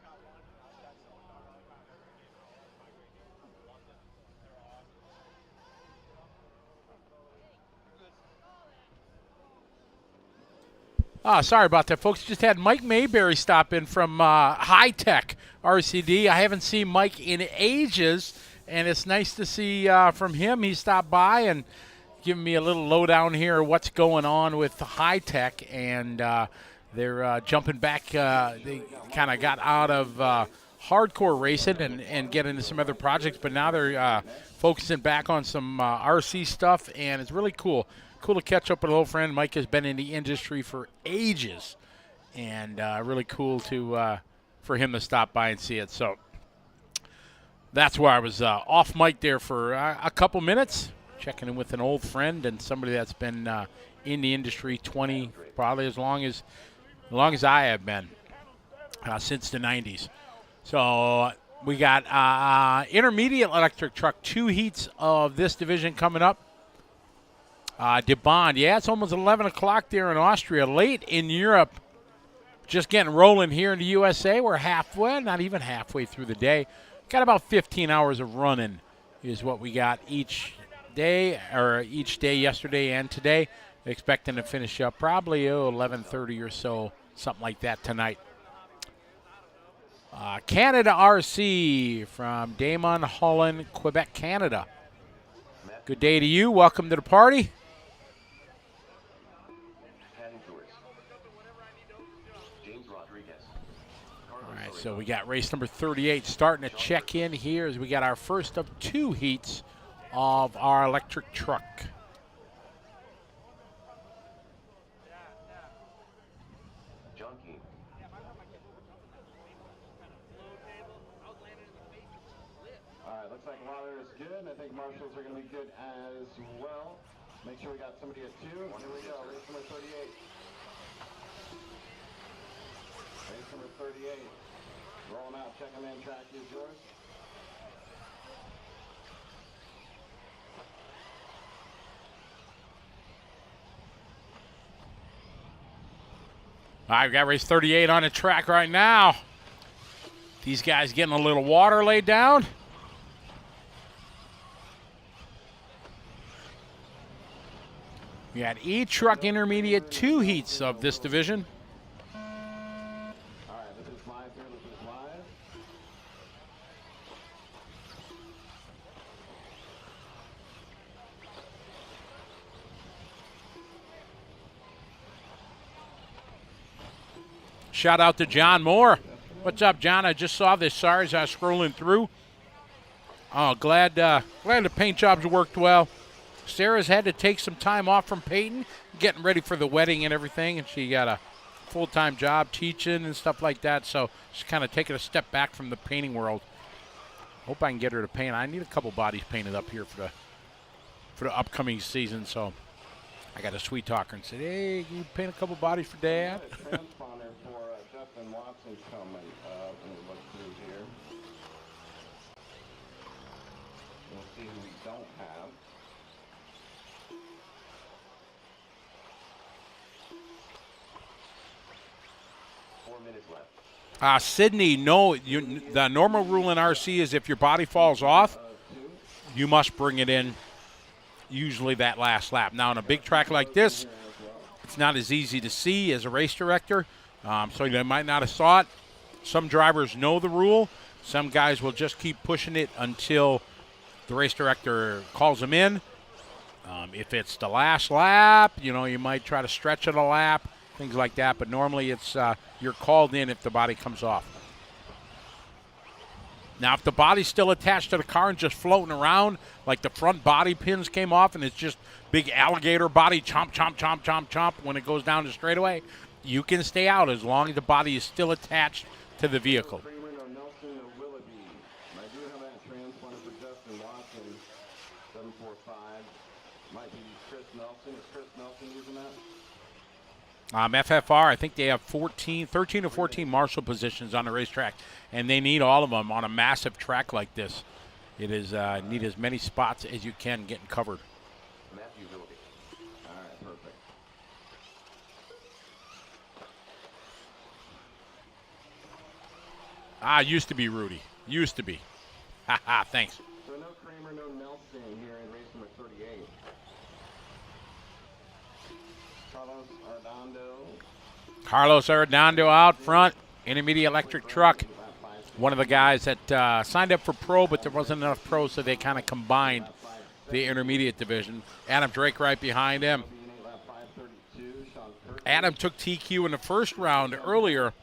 Sorry about that, folks. Just had Mike Mayberry stop in from High Tech RCD. I haven't seen Mike in ages, and it's nice to see from him. He stopped by and giving me a little lowdown here of what's going on with High Tech, and they're jumping back. They kind of got out of hardcore racing and get into some other projects, but now they're focusing back on some RC stuff, and it's really cool. Cool to catch up with an old friend. Mike has been in the industry for ages, and really cool to for him to stop by and see it. So that's why I was off mic there for a couple minutes, checking in with an old friend and somebody that's been in the industry probably as long as I have been, since the 90s. So we got intermediate electric truck, 2 heats of this division coming up. De Bond, yeah, it's almost 11 o'clock there in Austria. Late in Europe, just getting rolling here in the USA. We're halfway, not even halfway through the day. Got about 15 hours of running is what we got each day yesterday and today. Expecting to finish up probably 11:30 or so, something like that tonight. Canada RC from Damon, Holland, Quebec, Canada. Good day to you. Welcome to the party. All right, so we got race number 38 starting to check in here as we got our first of 2 heats of our electric truck. Looks like Lauder is good. I think Marshals are going to be good as well. Make sure we got somebody at 2. Here we go, race number 38. Race number 38. Roll them out, check them in, track is yours. All right, we got race 38 on the track right now. These guys getting a little water laid down. We got E-Truck Intermediate 2 heats of this division. All right, this is live here. This is live. Shout out to John Moore. What's up, John? I just saw this. Sorry, as I was scrolling through. Oh, glad the paint jobs worked well. Sarah's had to take some time off from painting, getting ready for the wedding and everything, and she got a full-time job teaching and stuff like that, so she's kind of taking a step back from the painting world. Hope I can get her to paint. I need a couple bodies painted up here for the upcoming season, so I got a sweet talker and said, hey, can you paint a couple bodies for Dad? Transponder for Justin Watson's coming. Let me look through here. We'll see who we don't have. Sydney, no, the normal rule in RC is if your body falls off, you must bring it in usually that last lap. Now, on a big track like this, it's not as easy to see as a race director, so you might not have saw it. Some drivers know the rule. Some guys will just keep pushing it until the race director calls them in. If it's the last lap, you might try to stretch it a lap, things like that, but normally it's you're called in if the body comes off. Now, if the body's still attached to the car and just floating around, like the front body pins came off and it's just big alligator body chomp, chomp, chomp, chomp, chomp when it goes down the straightaway, you can stay out as long as the body is still attached to the vehicle. Nelson or Willoughby. I do have that transponder for Justin Watson, 745. Might be Chris Nelson. Is Chris Nelson using that? FFR, I think they have 13 or 14 marshal positions on the racetrack, and they need all of them on a massive track like this. It is need as many spots as you can getting covered. Matthew Willoughby. All right, perfect. Used to be Rudy. Used to be. Haha, thanks. So no Kramer, no Nelson here in race number 38. Carlos Arredondo out front, intermediate electric truck. One of the guys that signed up for pro, but there wasn't enough pro, so they kind of combined the intermediate division. Adam Drake right behind him. Adam took TQ in the first round earlier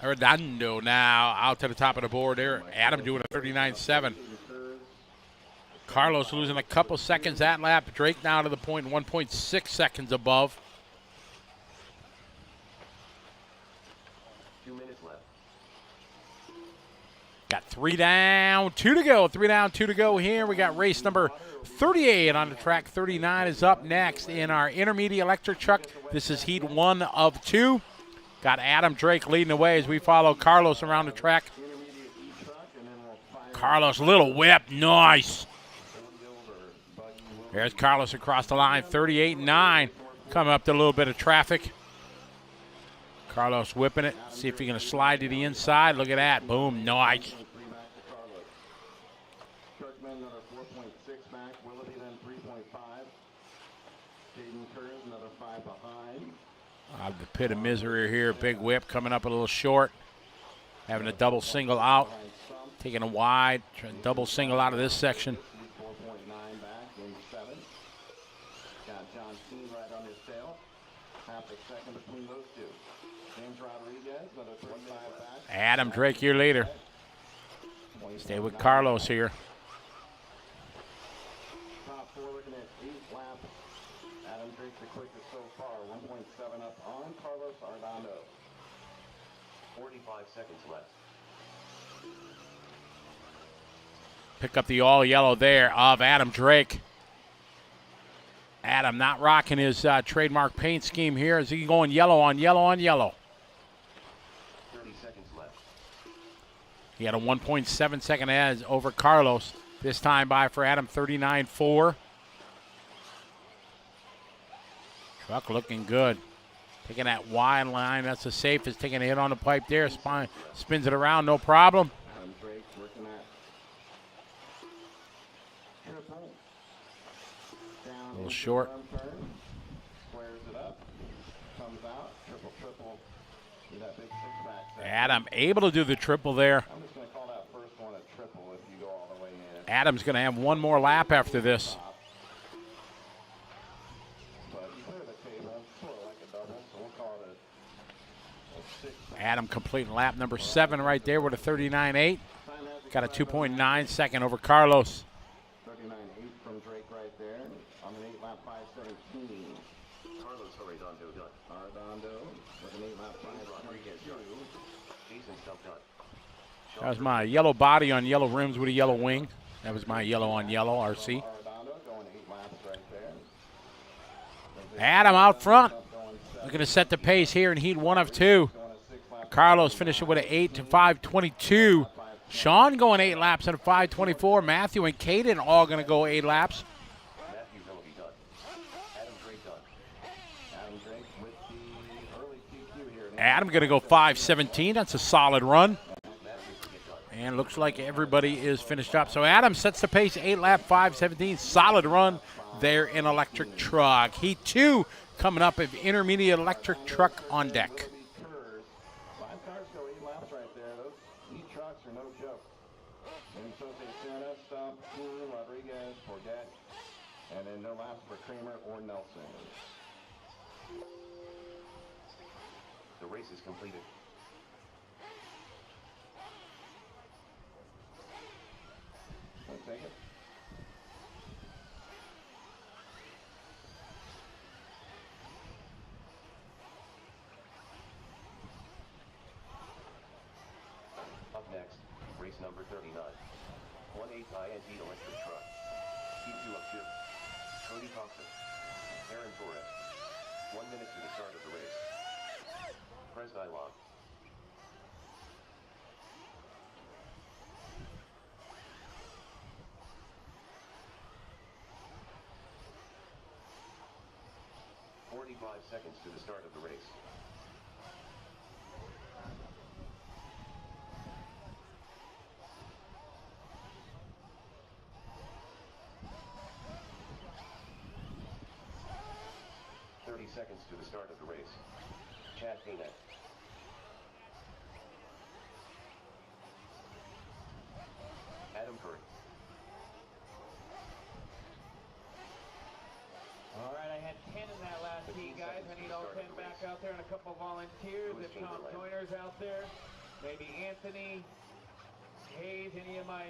Redondo now out to the top of the board there. Adam doing a 39.7. Carlos losing a couple seconds that lap. Drake now to the point, 1.6 seconds above. 2 minutes left. Got 3 down, 2 to go. 3 down, 2 to go here. We got race number 38 on the track. 39 is up next in our intermediate electric truck. This is heat 1 of 2. Got Adam Drake leading the way as we follow Carlos around the track. Carlos, little whip, nice. There's Carlos across the line, 38.9. Coming up to a little bit of traffic. Carlos whipping it. See if he's going to slide to the inside. Look at that. Boom, nice. Out of the pit of misery here. Big whip coming up a little short. Having a double single out. Taking a wide. Double single out of this section. Adam Drake, your leader. Stay with Carlos here. Top 4 looking at 8 laps. Adam Drake the quickest so far. 1.7 up on Carlos Arredondo. 45 seconds left. Pick up the all yellow there of Adam Drake. Adam not rocking his trademark paint scheme here. Is he going yellow on yellow on yellow? 30 seconds left. He had a 1.7 second edge over Carlos. This time by for Adam, 39.4. Truck looking good. Taking that wide line. That's the safest. Taking a hit on the pipe there. Spins it around, no problem. Adam Drake working that triple. Down A little short. Squares it up. Comes out. Triple. Get that big six-pack there. Adam able to do the triple there. I'm just going to call that first one a triple if you go all the way in. Adam's going to have one more lap after this. But clear the table, sort of like a double, so we'll call it a six-pack. Adam completing lap number 7 right there with a 39.8. Got a 2.9 second over Carlos. 39.8 from Drake right there. On an 8-lap 5:17. Carlos Arredondo done. Arredondo with an 8-lap 5:22. Jason Stumpf done. That was my yellow body on yellow rims with a yellow wing. That was my yellow on yellow RC. Arredondo going 8 laps right there. Adam out front. Looking to set the pace here in heat 1 of 2. Carlos finishing with an 8 to 5:22. Sean going 8 laps at a 5:24. Matthew and Caden all going to go 8 laps. Matthew Willoughby done. Adam Drake done. Adam Drake with the early TQ here. Adam going to go 5:17. That's a solid run. And looks like everybody is finished up. So Adam sets the pace, 8 lap, 5:17. Solid run there in electric truck. Heat 2 coming up of intermediate electric truck on deck. Curves. 5 cars go 8 laps right there. Those heat trucks are no joke. And so they Santa, Stump, Kuhn, Rodriguez, Forget, and then no laps for Kramer or Nelson. The race is completed. Let's take it. Up next, race number 39. 1/8 INT electric truck. Heat 2 of 2. Cody Thompson. Aaron Torres. 1 minute to the start of the race. Press dialogue. Seconds to the start of the race. Seconds to the start of the race. Chad Painette. Adam Curry. All right, I had 10 in that last heat, guys. I need all 10 back out there and a couple of volunteers. volunteers, if Tom Joyner's out there, maybe Anthony, Hayes, any of my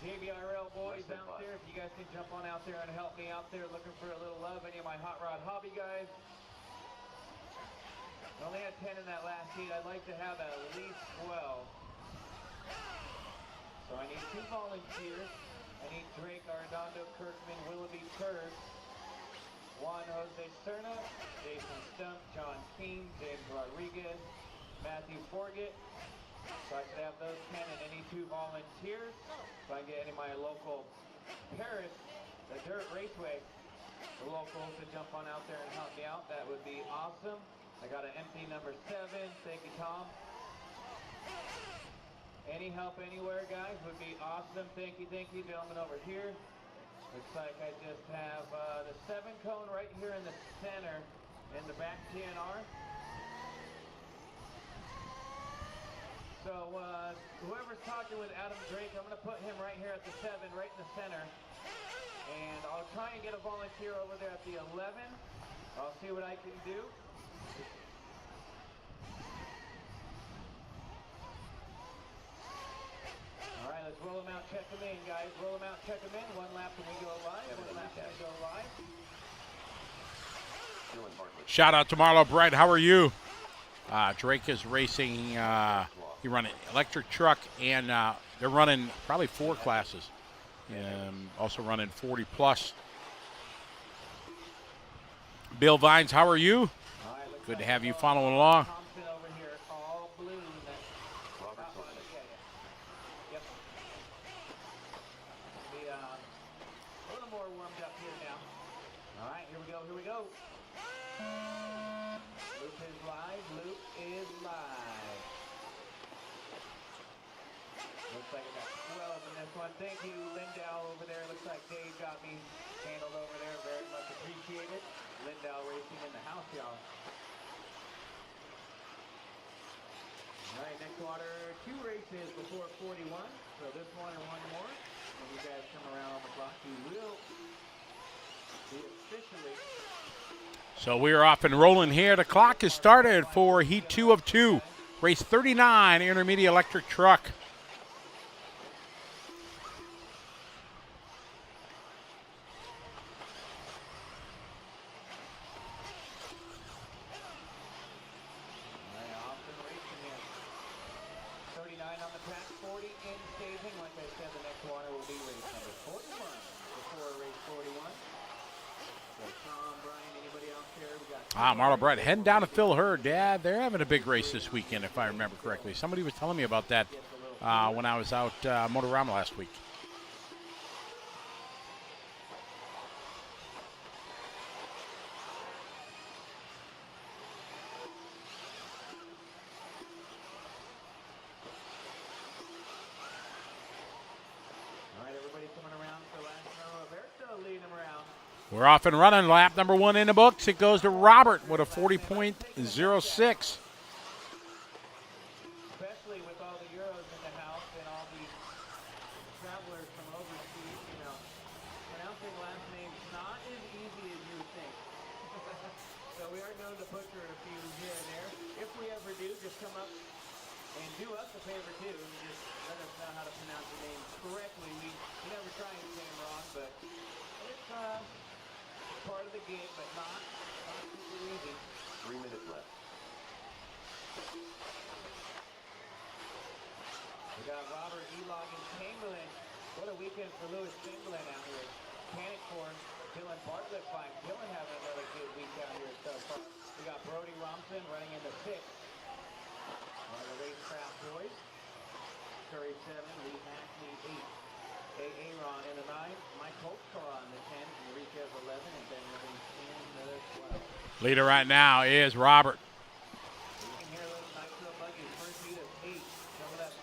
JBRL boys out there, if you guys can jump on out there and help me out there looking for a little love, any of my hot rod hobby guys. I only had 10 in that last heat. I'd like to have at least 12. So I need 2 volunteers. I need Drake Arredondo, Kirkman, Willoughby Kurz, Juan Jose Cerna, Jason Stump, John King, James Rodriguez, Matthew Forget. So I could have those 10 and any 2 volunteers. So I can get any of my local Paris, the Dirt Raceway, the locals to jump on out there and help me out. That would be awesome. I got an empty number 7. Thank you, Tom. Any help anywhere, guys, would be awesome. Thank you, gentlemen over here. Looks like I just have the 7 cone right here in the center in the back TNR. So whoever's talking with Adam Drake, I'm going to put him right here at the 7, right in the center. And I'll try and get a volunteer over there at the 11. I'll see what I can do. All right, let's roll them out, check them in, guys. Roll them out, check them in. 1 lap and we go live. 1 lap and we go live. Shout out to Marlo Bright. How are you? Drake is racing. He running electric truck, and they're running probably 4 classes. Also running 40 plus. Bill Vines, how are you? Good to have you following along. Thank you, Lindau over there. Looks like Dave got me handled over there. Very much appreciated. Lindau racing in the house, y'all. All right, next water, 2 races before 41. So this one and 1 more. When you guys come around on the clock, you will be officially. So we're off and rolling here. The clock is started for Heat 2 of 2. Race 39, intermediate electric truck. Marlo Brett heading down to Phil Hurd. Dad, they're having a big race this weekend, if I remember correctly. Somebody was telling me about that when I was out Motorama last week. All right, everybody coming around for last row. Alberto leading them around. We're off and running. Lap number 1 in the books. It goes to Robert with a 40.06. Especially with all the Euros in the house and all the travelers from overseas, you know, pronouncing last names not as easy as you would think. So we are known to butcher a few here and there. If we ever do, just come up and do us a favor too. And just let us know how to pronounce the name correctly. We never try and say them wrong, but it's part of the game, but not super easy. 3 minutes left. We got Robert, Elog, and Chamberlain. What a weekend for Lewis Chamberlain out here. Panic for Dylan Bartlett fine. Dylan having another good week out here so far. We got Brody Romson running in the 6th. One of the Racecraft boys. Curry 7, Lee Ackley 8. Aaron in the 9, Mike Holtzcar in the 10, Enriquez 11, and Ben Livingston in the 12. Leader right now is Robert. You can hear those Nitro Buggy first lead of 8.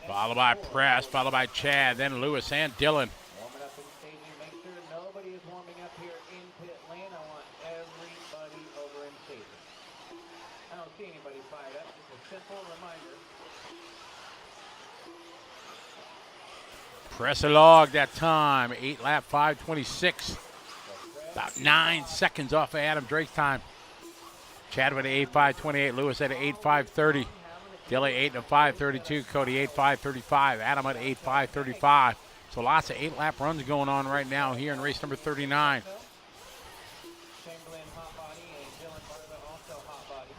Followed by Press, followed by Chad, then Lewis and Dylan. Warming up in staging. Make sure nobody is warming up here in pit lane. I want everybody over in staging. I don't see anybody fired up. Just a simple reminder. Press a log that time, 8 lap 5:26. About 9 seconds off of Adam Drake's time. Chad with an 8.5.28. Lewis at an 8.5.30. Dilly 8 and a 5.32. Cody 8.5.35. Adam at 8.5.35. So lots of 8-lap runs going on right now here in race number 39. Chamberlain hot body and Dylan Bartlett also hot body.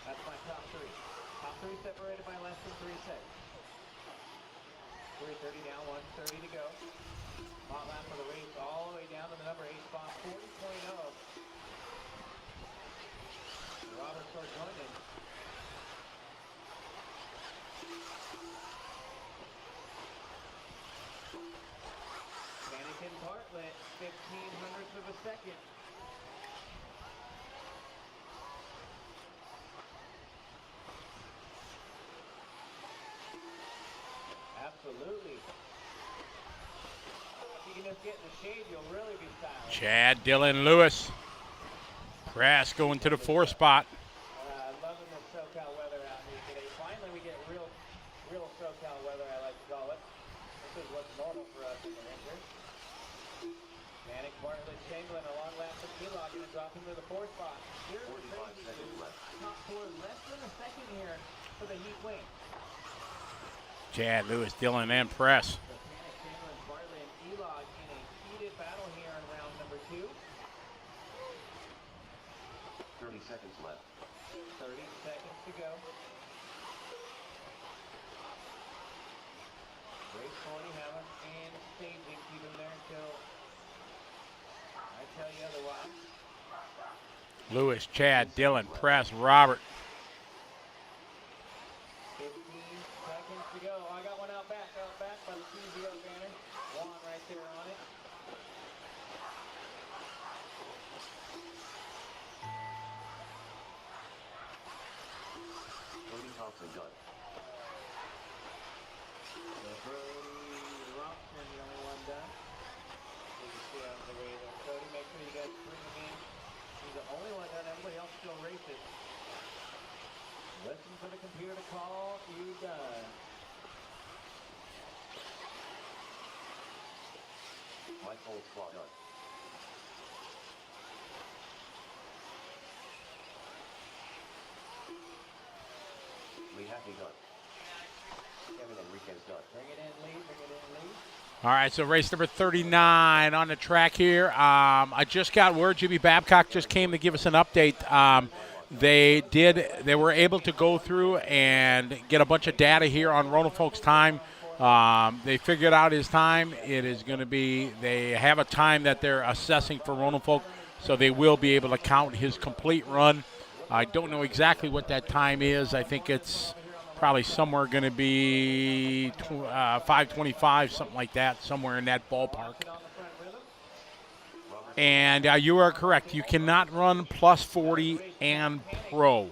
That's my top three. Top three separated by less than 3 seconds. 3:30 down, 1:30 to go. Hot lap of the race all the way down to the number 8 spot, 40.0. Robert Sorjoinen. Mannequin Bartlett, 0.15 of a second. Absolutely. If you can just get in the shade, you'll really be stylish. Chad, Dylan, Lewis. Press going to the 4 spot. Loving the SoCal weather out here today. Finally, we get real SoCal weather, I like to call it. This is what's normal for us in the winter. Manic, Bartlett, Chamberlain, a long lap for Keelock, going to drop him to the 4 spot. Here's the 45 crazy seconds news. left. Top 4, less than a second here for the heat win. Chad, Lewis, Dylan, and Press. The Panic, Chamberlain, Bartlett, and Elog in a heated battle here in round number 2. 30 seconds left. 30 seconds to go. Race 40, have him in staging. Keep him there until I tell you otherwise. Lewis, Chad, Dylan, Press, Robert. 15 seconds to go. Oh, I got one out back by the TZO banner. Juan right there on it. Cody Thompson done. Brody Robson, the only one done. You can see out of the way there. Cody, make sure you guys bring him in. He's the only one done. Everybody else still races. Listen for the computer to call you done. Mike Holt's clock done. Lee Hackney done. Kevin Enriquez done. Bring it in, Lee. Bring it in, Lee. All right, so race number 39 on the track here. I just got word Jimmy Babcock just came to give us an update. They were able to go through and get a bunch of data here on Ronald Folk's time. They figured out his time. It is going to be, they have a time that they're assessing for Ronald Folk, so they will be able to count his complete run. I don't know exactly what that time is. I think it's probably somewhere going to be 5:25, something like that, somewhere in that ballpark. And you are correct. You cannot run plus 40 and pro.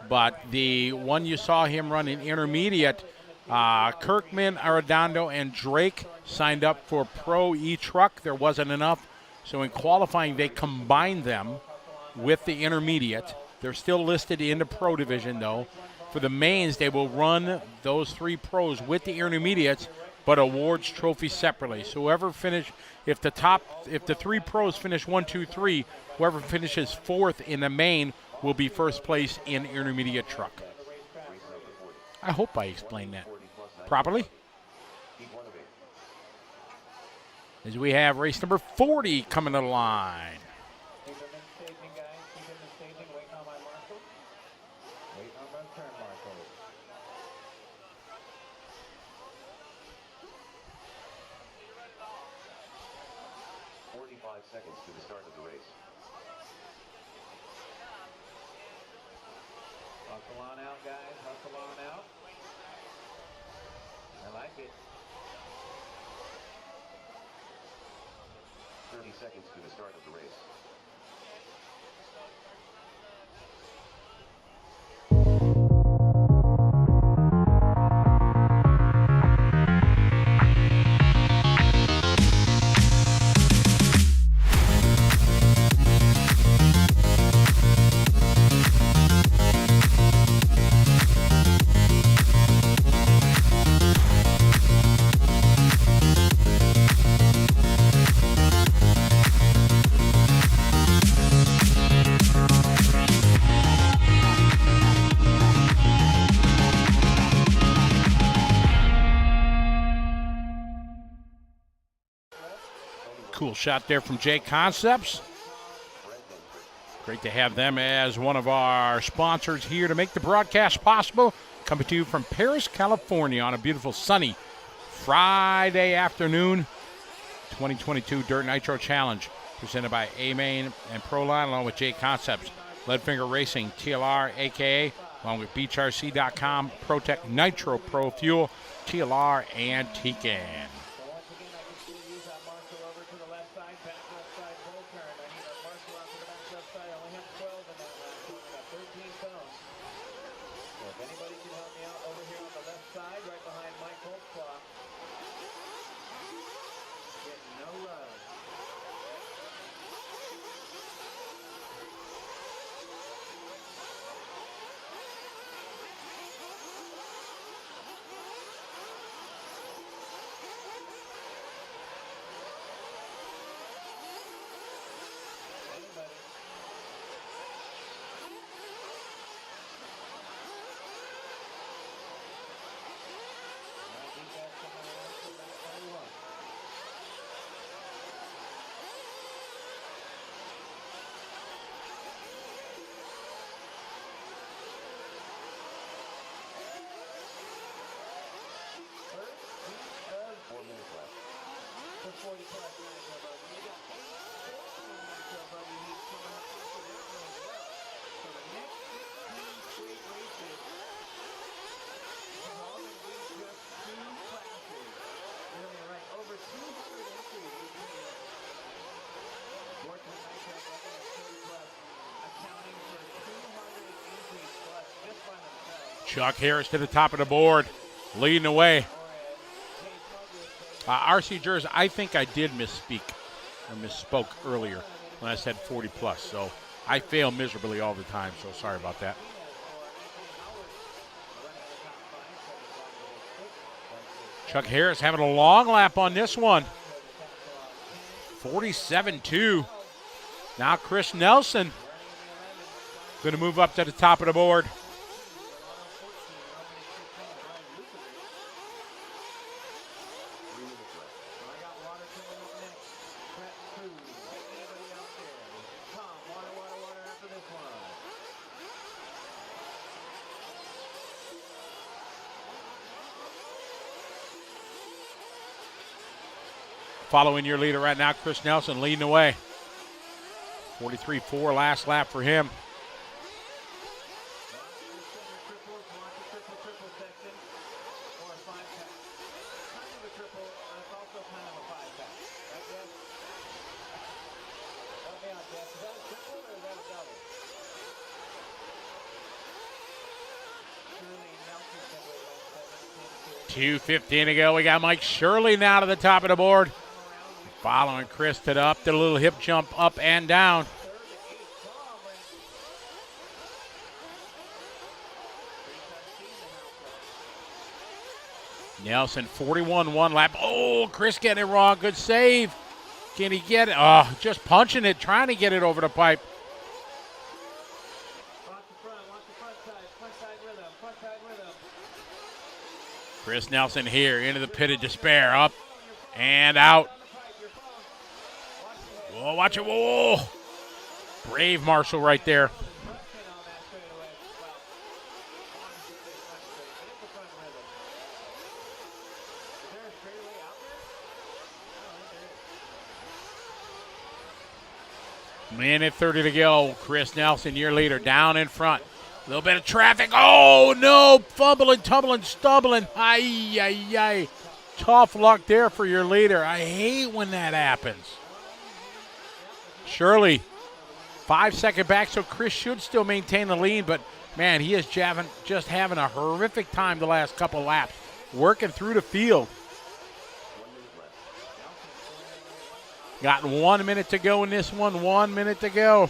But the one you saw him run in intermediate, Kirkman, Arredondo, and Drake signed up for pro e-truck. There wasn't enough. So in qualifying, they combined them with the intermediate. They're still listed in the pro division, though. For the mains, they will run those 3 pros with the intermediates, but awards trophies separately. So whoever if the 3 pros finish 1, 2, 3, whoever finishes 4th in the main will be first place in intermediate truck. I hope I explained that properly. As we have race number 40 coming to the line. Keep him in staging, guys. Keep him in staging. Waiting on my marshal. Waiting on my turn marshal. 45 seconds to the start of the race. Hustle on out, guys. Hustle on out. I like it. 30 seconds to the start of the race. Cool shot there from J Concepts. Great to have them as one of our sponsors here to make the broadcast possible. Coming to you from Paris, California on a beautiful sunny Friday afternoon. 2022 Dirt Nitro Challenge presented by A-Main and Proline along with J Concepts, Leadfinger Racing, TLR, AKA, along with BeachRC.com, ProTech Nitro Pro Fuel, TLR, and Tecan. Chuck Harris to the top of the board, leading the way. RC Jers, I think I did misspoke earlier when I said 40 plus. So I fail miserably all the time, so sorry about that. Chuck Harris having a long lap on this one. 47-2. Now Chris Nelson going to move up to the top of the board. Following your leader right now, Chris Nelson leading the way. 43-4 last lap for him. $2:15 to go. We got Mike Shirley now to the top of the board. Following Chris to the up, did a little hip jump up and down. Nelson, 41-1 lap. Oh, Chris getting it wrong. Good save. Can he get it? Oh, just punching it, trying to get it over the pipe. Chris Nelson here into the pit of despair. Up and out. Oh, watch it. Whoa. Brave Marshall right there. Minute 30 to go. Chris Nelson, your leader, down in front. A little bit of traffic. Oh, no. Fumbling, tumbling, stumbling. Ay, ay, ay. Tough luck there for your leader. I hate when that happens. Shirley, 5-second back, so Chris should still maintain the lead, but, man, he is just having a horrific time the last couple laps, working through the field. Got 1 minute to go in this one, 1 minute to go.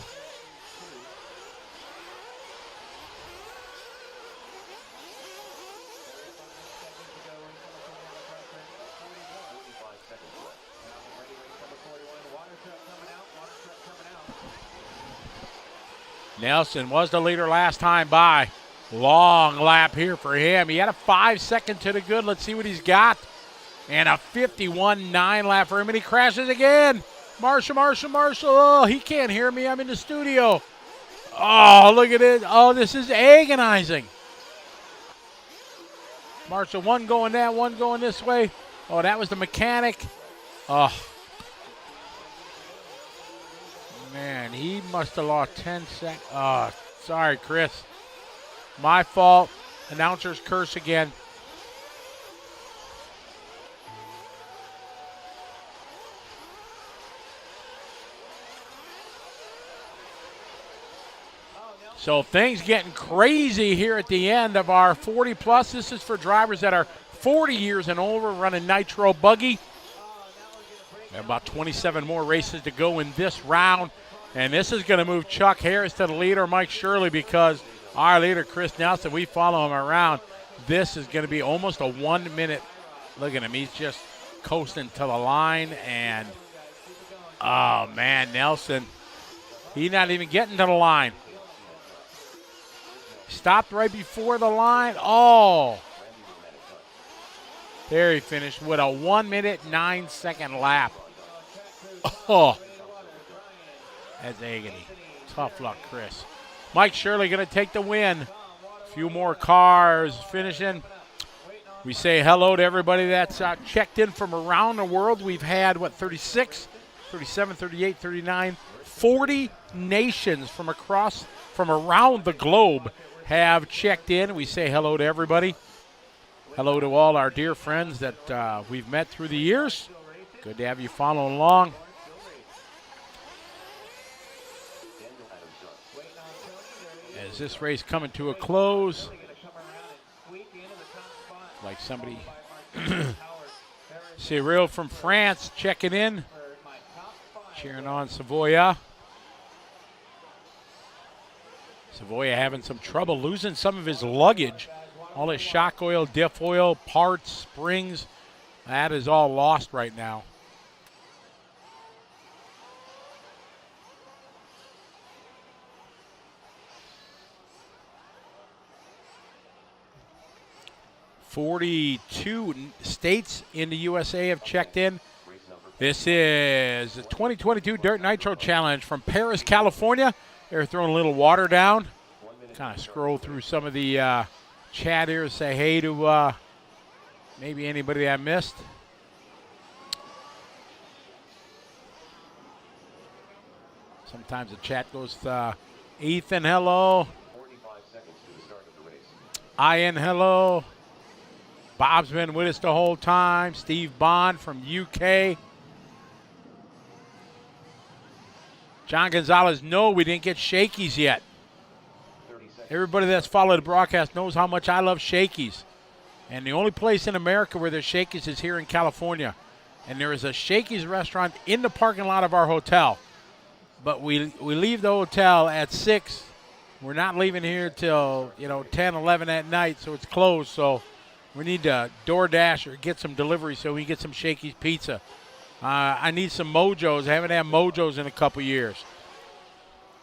Nelson was the leader last time by. Long lap here for him. He had a 5-second to the good. Let's see what he's got. And a 51.9 lap for him, and he crashes again. Marshall. Oh, he can't hear me. I'm in the studio. Oh, look at it. Oh, this is agonizing. Marshall, one going that, one going this way. Oh, that was the mechanic. Oh. Man, he must have lost 10 seconds. Oh, sorry, Chris. My fault. Announcer's curse again. So things getting crazy here at the end of our 40 plus. This is for drivers that are 40 years and over running Nitro Buggy. We have about 27 more races to go in this round. And this is going to move Chuck Harris to the leader, Mike Shirley, because our leader, Chris Nelson, we follow him around. This is going to be almost a 1 minute. Look at him. He's just coasting to the line. And, oh, man, Nelson, he's not even getting to the line. Stopped right before the line. Oh. There he finished with a 1 minute, 9 second lap. Oh. That's agony. Tough luck, Chris. Mike Shirley going to take the win. A few more cars finishing. We say hello to everybody that's checked in from around the world. We've had, 36, 37, 38, 39, 40 nations from around the globe have checked in. We say hello to everybody. Hello to all our dear friends that we've met through the years. Good to have you following along. As this race coming to a close, like somebody, Cyril from France checking in, cheering on Savoya. Savoya having some trouble losing some of his luggage. All his shock oil, diff oil, parts, springs, that is all lost right now. "42 states in the USA have checked in. This is the 2022 Dirt Nitro Challenge from Paris, California. They're throwing a little water down. Kind of scroll through some of the chat here and say hey to maybe anybody I missed. Sometimes the chat goes to Ethan, hello. 45 seconds to the start of the race. Ian, hello. Bob's been with us the whole time. Steve Bond from UK. John Gonzalez, no, we didn't get shakies yet. Everybody that's followed the broadcast knows how much I love shakies. And the only place in America where there's shakies is here in California. And there is a Shakey's restaurant in the parking lot of our hotel. But we leave the hotel at 6. We're not leaving here till 10, 11 at night, so it's closed. So we need to DoorDash or get some delivery so we can get some Shakey's pizza. I need some Mojos. I haven't had Mojos in a couple years.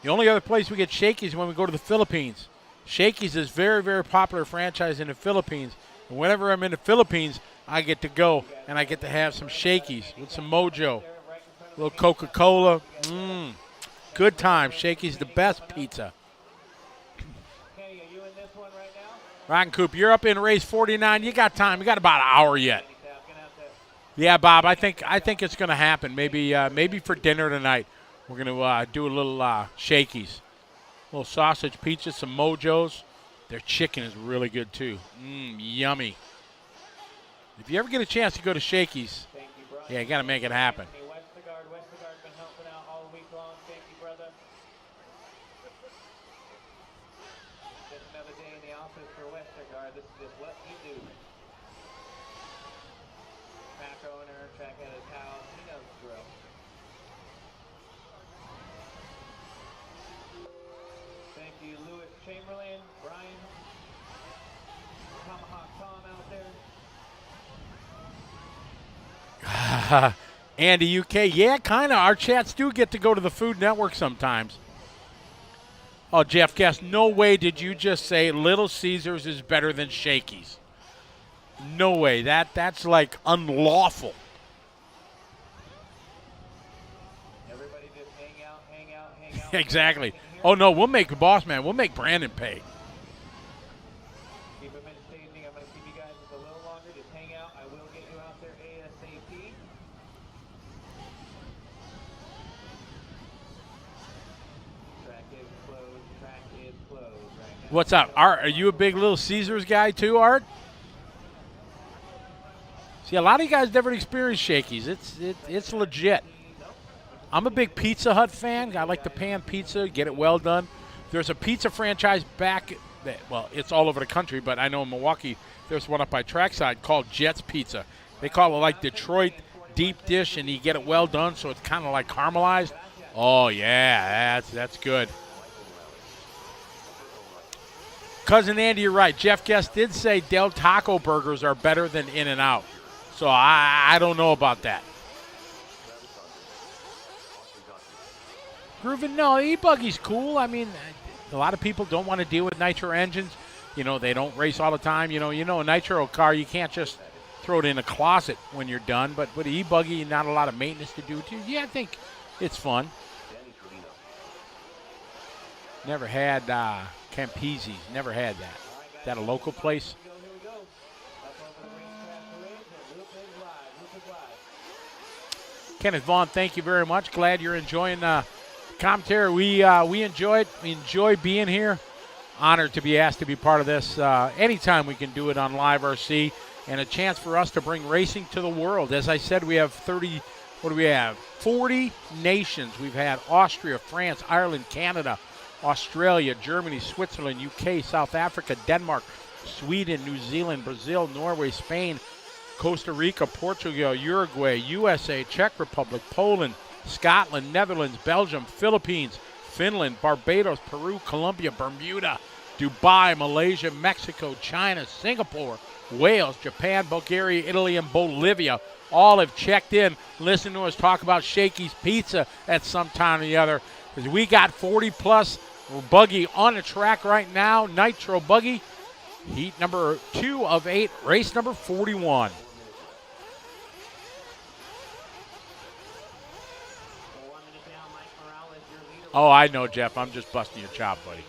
The only other place we get Shakey's is when we go to the Philippines. Shakey's is very, very popular franchise in the Philippines. And whenever I'm in the Philippines, I get to go and I get to have some Shakey's with some Mojo. A little Coca-Cola. Good time. Shakey's the best pizza. Rockin' Coop, you're up in race 49. You got time. You got about an hour yet. Yeah, Bob, I think it's going to happen. Maybe for dinner tonight, we're going to do a little Shakey's. A little sausage pizza, some Mojos. Their chicken is really good, too. Yummy. If you ever get a chance to go to Shakey's, yeah, you got to make it happen. Westergaard's been helping out all week long. Thank you, brother. Just another day in the office for Westergaard. This is just what you do. Track owner, track at his house. He knows the drill. Thank you, Lewis Chamberlain, Brian, Tomahawk Tom out there. Andy, UK, yeah, kind of. Our chats do get to go to the Food Network sometimes. Oh, Jeff Guest, no way did you just say Little Caesars is better than Shakey's. No way. That's like unlawful. Exactly. Oh, no, we'll make the boss man. We'll make Brandon pay. Keep them in staging. I'm going to keep you guys a little longer. Just hang out. I will get you out there ASAP. Track is closed. Track is closed right now. What's up, Art? Are you a big Little Caesars guy too, Art? See, a lot of you guys never experienced Shakey's. It's legit. I'm a big Pizza Hut fan. I like the pan pizza, get it well done. There's a pizza franchise well, it's all over the country, but I know in Milwaukee there's one up by Trackside called Jets Pizza. They call it like Detroit deep dish, and you get it well done, so it's kind of like caramelized. Oh, yeah, that's good. Cousin Andy, you're right. Jeff Guest did say Del Taco burgers are better than In-N-Out. So I don't know about that. Groovin', no, E-Buggy's cool. I mean, a lot of people don't want to deal with nitro engines. You know, they don't race all the time. You know, a nitro car, you can't just throw it in a closet when you're done. But with E-Buggy, not a lot of maintenance to do too. Yeah, I think it's fun. Never had Campese's. Never had that. Is that a local place? Kenneth Vaughn, thank you very much. Glad you're enjoying commentary. We enjoy it. We enjoy being here. Honored to be asked to be part of this. Anytime we can do it on Live RC, and a chance for us to bring racing to the world. As I said, we have 40 nations. We've had Austria, France, Ireland, Canada, Australia, Germany, Switzerland, UK, South Africa, Denmark, Sweden, New Zealand, Brazil, Norway, Spain, Costa Rica, Portugal, Uruguay, USA, Czech Republic, Poland, Scotland, Netherlands, Belgium, Philippines, Finland, Barbados, Peru, Colombia, Bermuda, Dubai, Malaysia, Mexico, China, Singapore, Wales, Japan, Bulgaria, Italy, and Bolivia. All have checked in, listened to us talk about Shakey's Pizza at some time or the other. Because we got 40-plus buggy on the track right now, Nitro Buggy. Heat number 2 of 8, race number 41. Oh, I know, Jeff. I'm just busting your chop, buddy.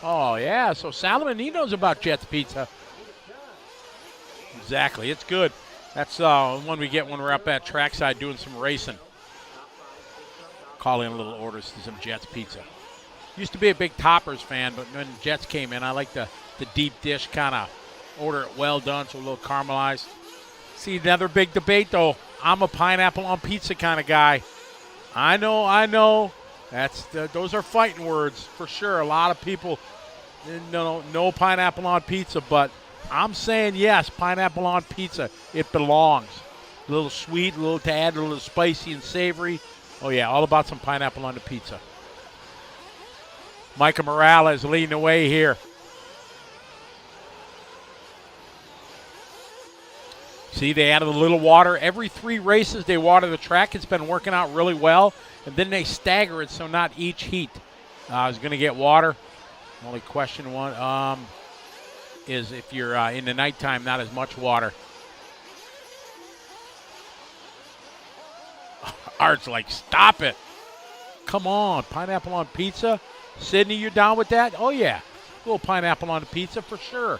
Oh, yeah. So Salomon, he knows about Jets Pizza. Exactly. It's good. That's one we get when we're up at trackside doing some racing. Call in a little orders to some Jets Pizza. Used to be a big Toppers fan, but when Jets came in, I like the deep dish kind of order it well done, so a little caramelized. See, another big debate, though. I'm a pineapple on pizza kind of guy. I know. Those are fighting words for sure. A lot of people, no pineapple on pizza, but I'm saying yes, pineapple on pizza. It belongs. A little sweet, a little to add, a little spicy and savory. Oh, yeah, all about some pineapple on the pizza. Micah Morales leading the way here. See, they added a little water. Every 3 races, they water the track. It's been working out really well. And then they stagger it, so not each heat is going to get water. Only question one is if you're in the nighttime, not as much water. Art's like, stop it. Come on, pineapple on pizza. Sydney, you're down with that? Oh, yeah. A little pineapple on the pizza for sure.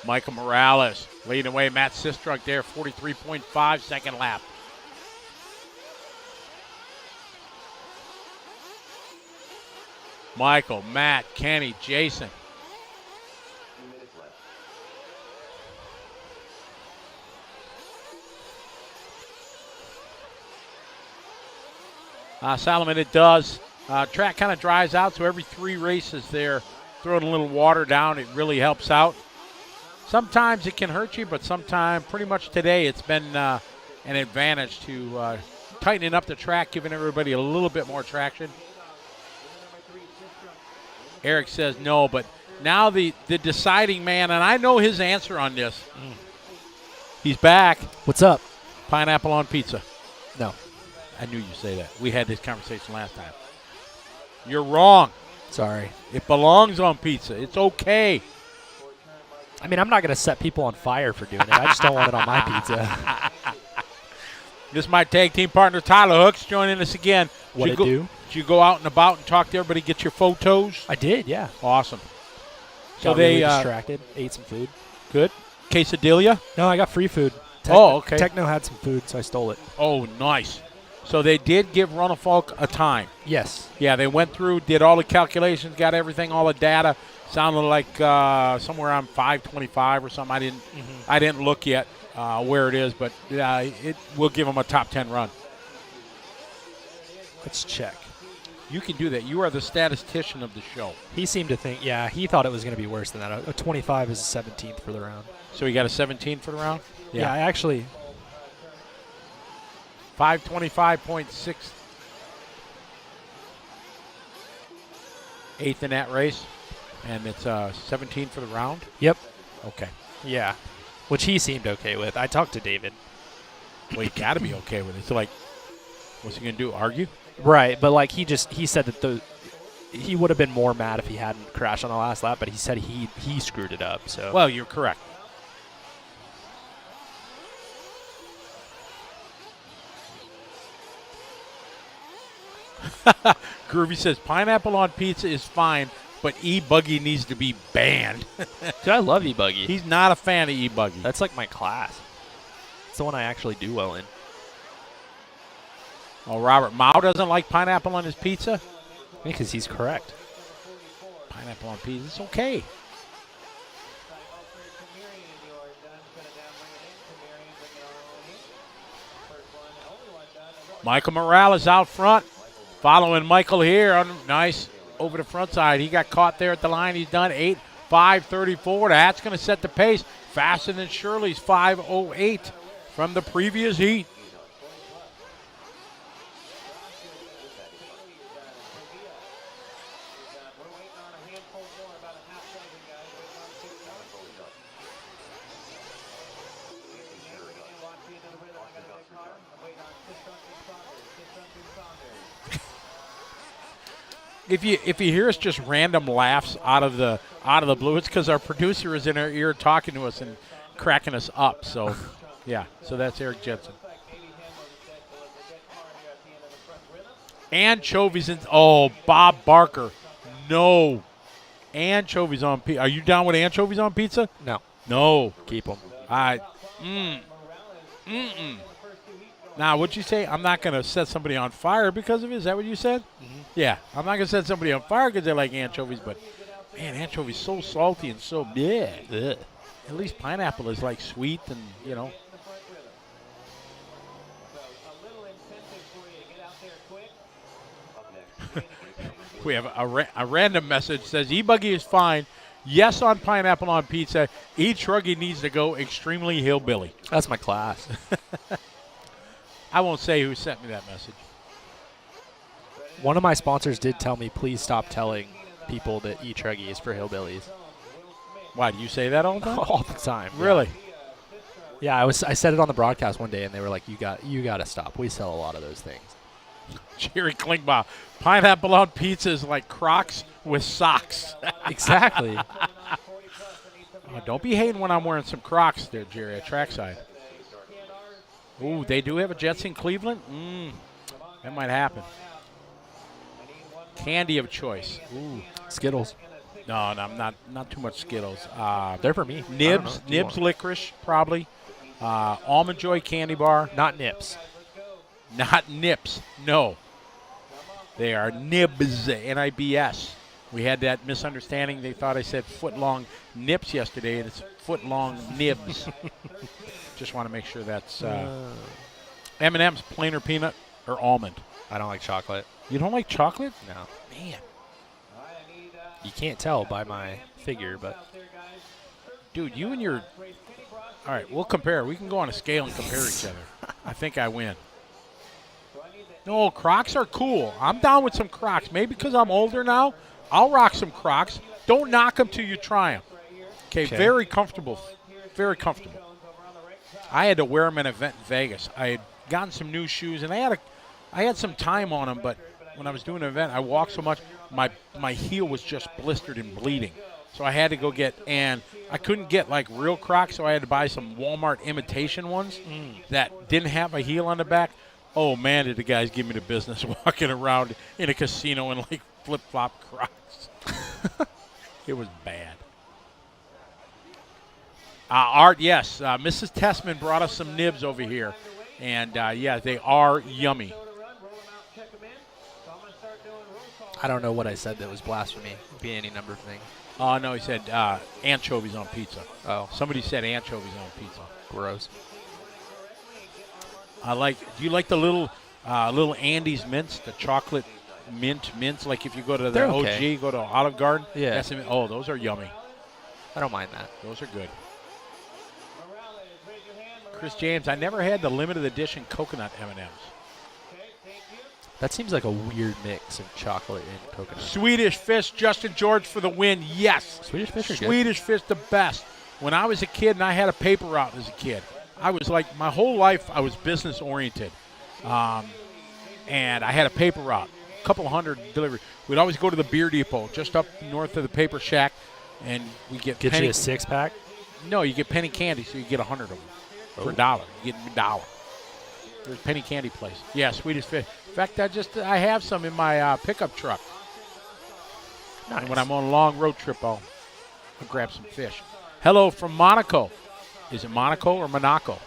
Michael Morales leading away. Matt Sistrunk there, 43.5 second lap. Michael, Matt, Kenny, Jason. 2 minutes left. Solomon, it does. Track kind of dries out, so every 3 races there, throwing a little water down, it really helps out. Sometimes it can hurt you, but sometimes, pretty much today, it's been an advantage to tightening up the track, giving everybody a little bit more traction. Eric says no, but now the deciding man, and I know his answer on this. He's back. What's up? Pineapple on pizza. No. I knew you'd say that. We had this conversation last time. You're wrong. Sorry. It belongs on pizza. It's okay. I mean, I'm not going to set people on fire for doing it. I just don't want it on my pizza. This is my tag team partner, Tyler Hooks, joining us again. What'd it do? Did you go out and about and talk to everybody, get your photos? I did, yeah. Awesome. So Got they really distracted, ate some food. good. Quesadilla? No, I got free food. Okay. Techno had some food, so I stole it. Oh, nice. So they did give Runafalk a time. Yes. Yeah, they went through, did all the calculations, got everything, all the data. Sounded like somewhere around 525 or something. I didn't look yet where it is, but it will give them a top 10 run. Let's check. You can do that. You are the statistician of the show. He seemed to think, yeah, he thought it was going to be worse than that. A 25 is a 17th for the round. So you got a 17 for the round? Yeah, I actually. 525.6. Eighth in that race. And it's 17 for the round? Yep. Okay. Yeah. Which he seemed okay with. I talked to David. Well, you got to be okay with it. So, like, what's he going to do, argue? Right, but like he said that he would have been more mad if he hadn't crashed on the last lap, but he said he screwed it up. So Well, you're correct. Groovy says pineapple on pizza is fine, but E-Buggy needs to be banned. dude, I love E-Buggy. He's not a fan of E-Buggy. That's like my class. It's the one I actually do well in. Oh, Robert Mao doesn't like pineapple on his pizza? Because he's correct. Pineapple on pizza, it's okay. Michael Morales out front. Following Michael here. Nice over the front side. He got caught there at the line. He's done 8:5:34. That's going to set the pace. Faster than Shirley's 5:08 from the previous heat. If you hear us just random laughs out of the blue, it's because our producer is in our ear talking to us and cracking us up. So, yeah. So that's Eric Jensen. Anchovies and Bob Barker, no anchovies on pizza. Are you down with anchovies on pizza? No. No. Keep them. Now, what'd you say? I'm not going to set somebody on fire because of it? Is that what you said? Mm-hmm. Yeah. I'm not going to set somebody on fire because they like anchovies, but, man, anchovies so salty and so bleh. Ugh. At least pineapple is, like, sweet and, you know. We have a random message says, E-Buggy is fine. Yes on pineapple on pizza. E-Truggy needs to go extremely hillbilly. That's my class. I won't say who sent me that message. One of my sponsors did tell me, please stop telling people that E-Truggy is for hillbillies. Why, do you say that all the time? All the time. Really? Yeah, I said it on the broadcast one day, and they were like, you got to stop. We sell a lot of those things. Jerry Klingbaugh. Pineapple on pizza is like Crocs with socks. Exactly. Don't be hating when I'm wearing some Crocs there, Jerry, at trackside. Ooh, they do have a Jets in Cleveland? That might happen. Candy of choice. Ooh. Skittles. No, I'm not too much Skittles. They're for me. Nibs licorice, probably. Almond Joy candy bar. Not Nips. Not Nips, no. They are Nibs, N-I-B-S. We had that misunderstanding. They thought I said foot-long nips yesterday, and it's foot-long nibs. Just want to make sure that's M&M's plain or peanut or almond. I don't like chocolate. You don't like chocolate? No. Man. You can't tell by my figure, but. Dude, you and your. All right, we'll compare. We can go on a scale and compare each other. I think I win. No, Crocs are cool. I'm down with some Crocs. Maybe because I'm older now, I'll rock some Crocs. Don't knock them till you try them. Okay, very comfortable. Very comfortable. I had to wear them in an event in Vegas. I had gotten some new shoes, and I had I had some time on them, but when I was doing an event, I walked so much, my heel was just blistered and bleeding. So I had to go get, and I couldn't get like real Crocs, so I had to buy some Walmart imitation ones that didn't have a heel on the back. Oh man, did the guys give me the business walking around in a casino in like flip-flop Crocs. It was bad. Art, yes, Mrs. Tessman brought us some nibs over here, and yeah, they are yummy. I don't know what I said that was blasphemy. It could be any number of things. Oh, no, he said anchovies on pizza. Oh. Somebody said anchovies on pizza. Gross. Do you like the little Andes mints, the chocolate mints? Like if you go to the They're OG, okay. go to Olive Garden. Yeah. Oh, those are yummy. I don't mind that. Those are good. Chris James, I never had the limited edition coconut M&Ms. That seems like a weird mix of chocolate and coconut. Swedish Fish, Justin George for the win. Yes. Swedish Fish are good. Swedish Fish, the best. When I was a kid and I had a paper route as a kid, I was like, my whole life I was business oriented. And I had a paper route, a couple hundred deliveries. We'd always go to the beer depot just up north of the paper shack, and we get you a 6-pack? No, you get penny candy, so you get 100 of them for $1. You get $1. There's a penny candy place. Yeah, Swedish Fish. In fact, I have some in my pickup truck. Nice. And when I'm on a long road trip, I'll grab some fish. Hello from Monaco. Is it Monaco or Monaco?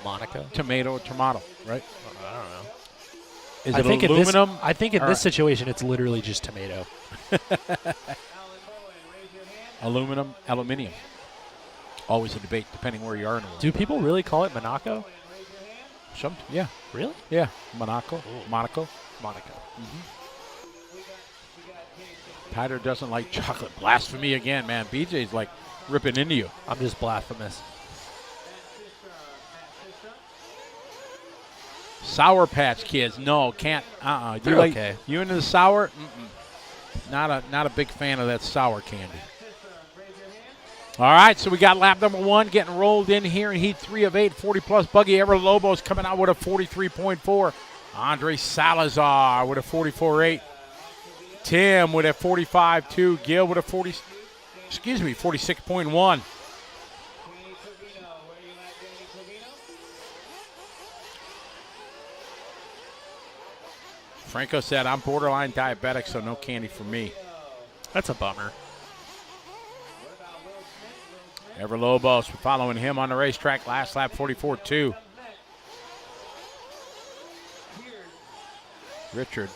Monaco? Tomato or tomato, right? I don't know. Is I it think aluminum? I think in All this right. situation, it's literally just tomato. Aluminium. Always a debate, depending where you are in the world. Do people really call it Monaco? Yeah. Really? Yeah. Monaco. Monaco. Monaco. Tyler doesn't like chocolate. Blasphemy again, man. BJ's like ripping into you. I'm just blasphemous. Sour Patch Kids. No, can't. They're You like okay. you into the sour? Mm-mm. Not a big fan of that sour candy. All right, so we got lap number 1 getting rolled in here in heat 3 of 8, 40-plus buggy. Ever Lobos coming out with a 43.4. Andre Salazar with a 44.8. Tim with a 45.2. Gil with a 46.1. Franco said, I'm borderline diabetic, so no candy for me. That's a bummer. Ever Lobos following him on the racetrack. Last lap, 44.2. Richard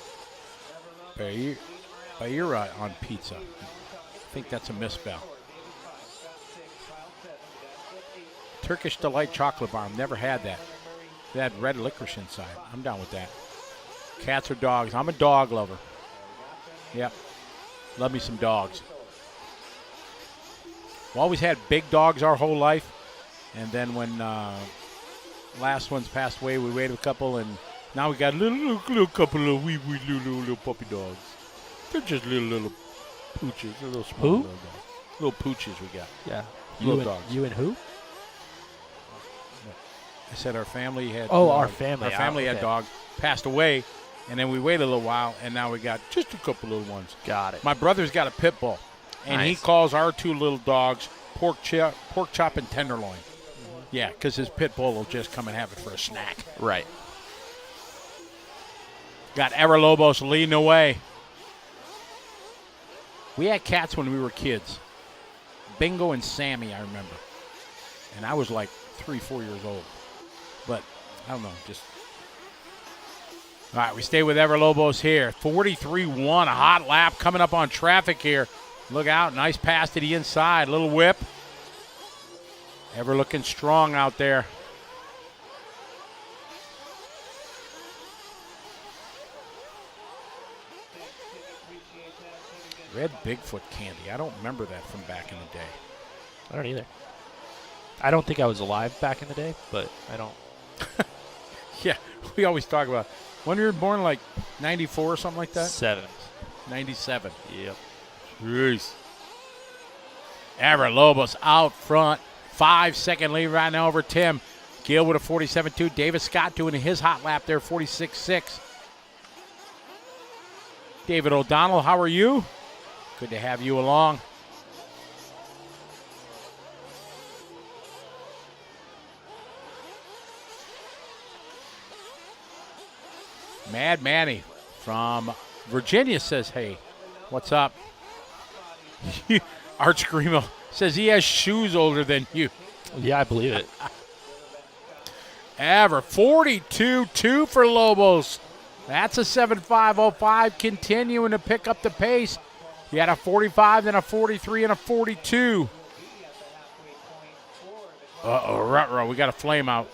Baira on pizza. I think that's a misspell. Turkish Delight chocolate bar. I've never had that. They had red licorice inside. I'm down with that. Cats or dogs? I'm a dog lover. Yep. Love me some dogs. We always had big dogs our whole life. And then when last ones passed away, we waited a couple, and now we got little couple of wee little puppy dogs. They're just little pooches. They're little small Who? little dogs. Little pooches we got. Yeah. Little dogs. You and who? I said our family had. Oh, our family. Our family had okay. dogs, passed away, and then we waited a little while, and now we got just a couple little ones. Got it. My brother's got a pit bull, and he Nice. calls our 2 little dogs pork chop and tenderloin. Yeah, because his pit bull will just come and have it for a snack. Right. Got Ever Lobos leading the way. We had cats when we were kids. Bingo and Sammy, I remember. And I was like 3-4 years old. But, I don't know, just. All right, we stay with Ever Lobos here. 43-1, a hot lap coming up on traffic here. Look out, nice pass to the inside, little whip. Ever looking strong out there. Red Bigfoot candy. I don't remember that from back in the day. I don't either. I don't think I was alive back in the day, but I don't. Yeah, we always talk about when you were born, like 94 or something like that? 7. 97. Yep. Jeez. Ever Lobos out front. 5-second lead right now over Tim. Gill with a 47.2. David Scott doing his hot lap there, 46.6. David O'Donnell, how are you? Good to have you along. Mad Manny from Virginia says, hey, what's up? Arch Grimo says he has shoes older than you. Yeah, I believe it. Ever 42.2 for Lobos. That's a 7.505, continuing to pick up the pace. He had a 45, then a 43, and a 42. Uh-oh, ruh-roh, we got a flame out.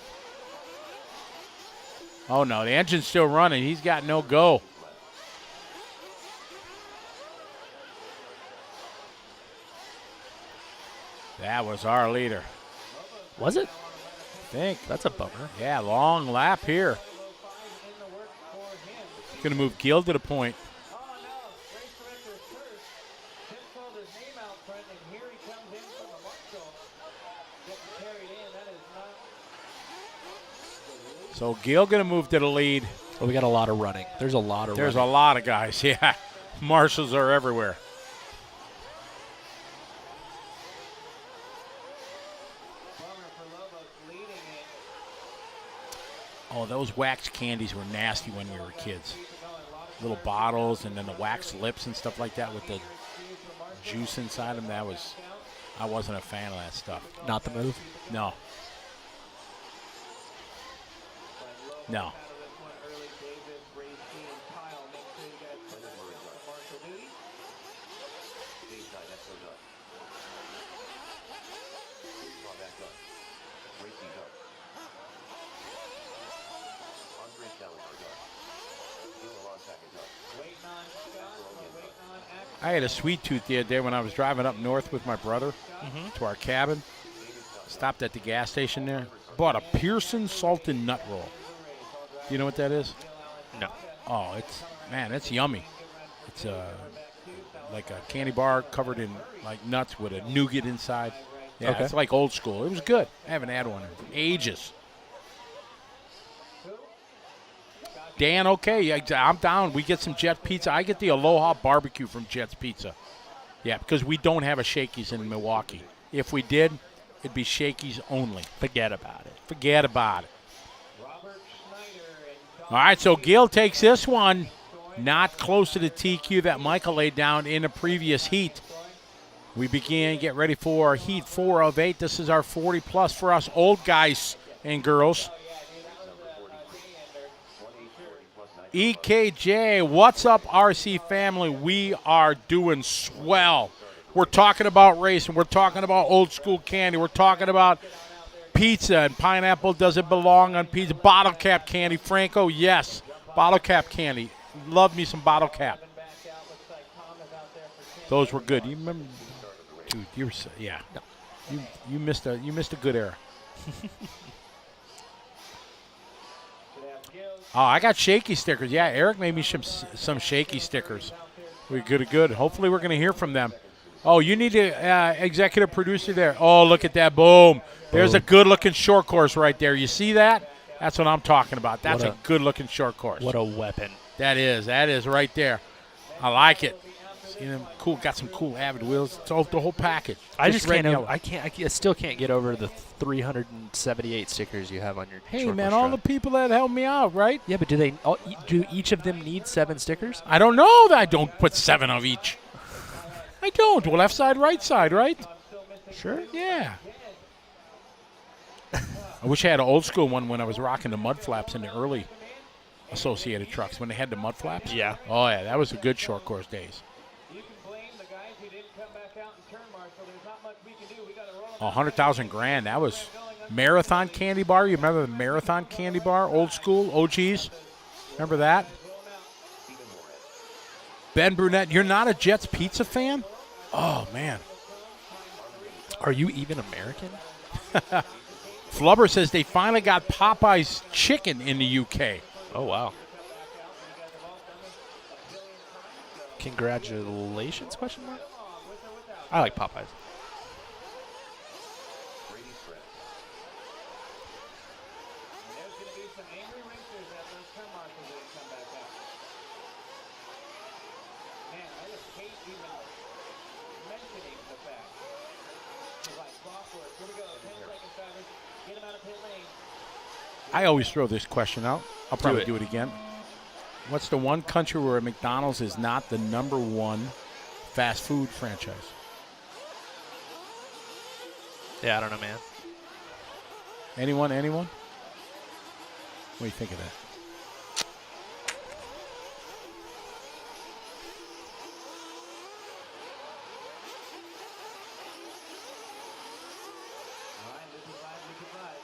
Oh, no, the engine's still running. He's got no go. That was our leader. Was it? I think. That's a bummer. Yeah, long lap here. Going to move Gill to the point. So Gill going to move to the lead. Oh, we got a lot of running. There's a lot of There's running. a lot of guys, yeah. Marshals are everywhere. Oh, those wax candies were nasty when we were kids. Little bottles and then the wax lips and stuff like that with the juice inside them. I wasn't a fan of that stuff. Not the move? No. No. I had a sweet tooth the other day when I was driving up north with my brother to our cabin. Stopped at the gas station there. Bought a Pearson salted nut roll. Do you know what that is? No. Oh, it's yummy. It's like a candy bar covered in like nuts with a nougat inside. Yeah, Okay. It's like old school. It was good. I haven't had one in ages. Dan, okay, yeah, I'm down. We get some Jet Pizza. I get the Aloha Barbecue from Jet's Pizza. Yeah, because we don't have a Shakey's in Milwaukee. If we did, it'd be Shakey's only. Forget about it. Forget about it. All right, so Gill takes this one. Not close to the TQ that Michael laid down in the previous heat. We begin to get ready for heat 4 of 8. This is our 40-plus for us old guys and girls. EKJ, what's up, RC family? We are doing swell. We're talking about racing. We're talking about old school candy. We're talking about pizza and pineapple. Does it belong on pizza? Bottle cap candy. Franco, yes. Bottle cap candy. Love me some bottle cap. Those were good. You remember? Dude, you were yeah. You missed a good era. Oh, I got shaky stickers. Yeah, Eric made me some shaky stickers. We're good. Hopefully we're going to hear from them. Oh, you need an executive producer there. Oh, look at that. Boom. There's a good-looking short course right there. You see that? That's what I'm talking about. That's a good-looking short course. What a weapon. That is right there. I like it. You know, cool. Got some cool Avid wheels. It's all the whole package. I just red can't. and yellow. I still can't get over the 378 stickers you have on your. Hey short man, course all truck. the people that helped me out, right? Yeah, but do each of them need 7 stickers? I don't know that I don't put 7 of each. I don't. Well, left side, right side, right? Sure. Yeah. I wish I had an old school one when I was rocking the mud flaps in the early Associated trucks when they had the mud flaps. Yeah. Oh yeah, that was a good short course days. 100,000 grand. That was Marathon candy bar. You remember the Marathon candy bar? Old school, OGs. Remember that? Ben Brunette, you're not a Jets Pizza fan? Oh, man. Are you even American? Flubber says they finally got Popeye's chicken in the UK. Oh, wow. Congratulations, question mark? I like Popeyes. some angry racers at those turn markers that come back up. Man, I just hate even mentioning the fact. It's like clockwork. Here we go. 10 seconds, drivers. Get him out of pit lane. I always throw this question out. I'll probably do it again. What's the one country where McDonald's is not the #1 fast food franchise? Yeah, I don't know, man. Anyone? What do you think of that? All right, this is live. We can ride.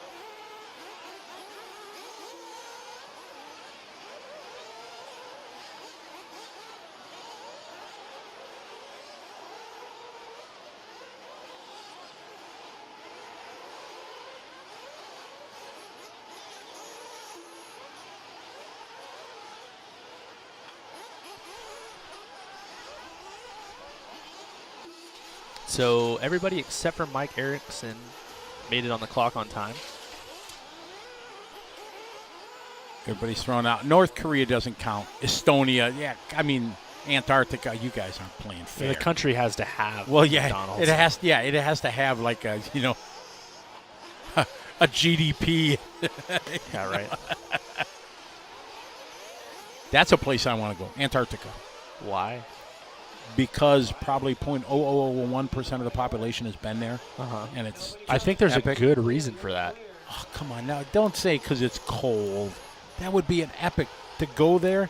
So everybody except for Mike Erickson made it on the clock on time. Everybody's thrown out. North Korea doesn't count. Estonia, yeah. I mean, Antarctica. You guys aren't playing fair. The country has to have Well, yeah, McDonald's. it has. Yeah, it has to have like a a GDP. Yeah, right. That's a place I want to go. Antarctica. Why? Because probably 0.0001% of the population has been there, Uh-huh. and it's. I think there's epic. a good reason for that. Oh, come on now! Don't say because it's cold. That would be an epic to go there.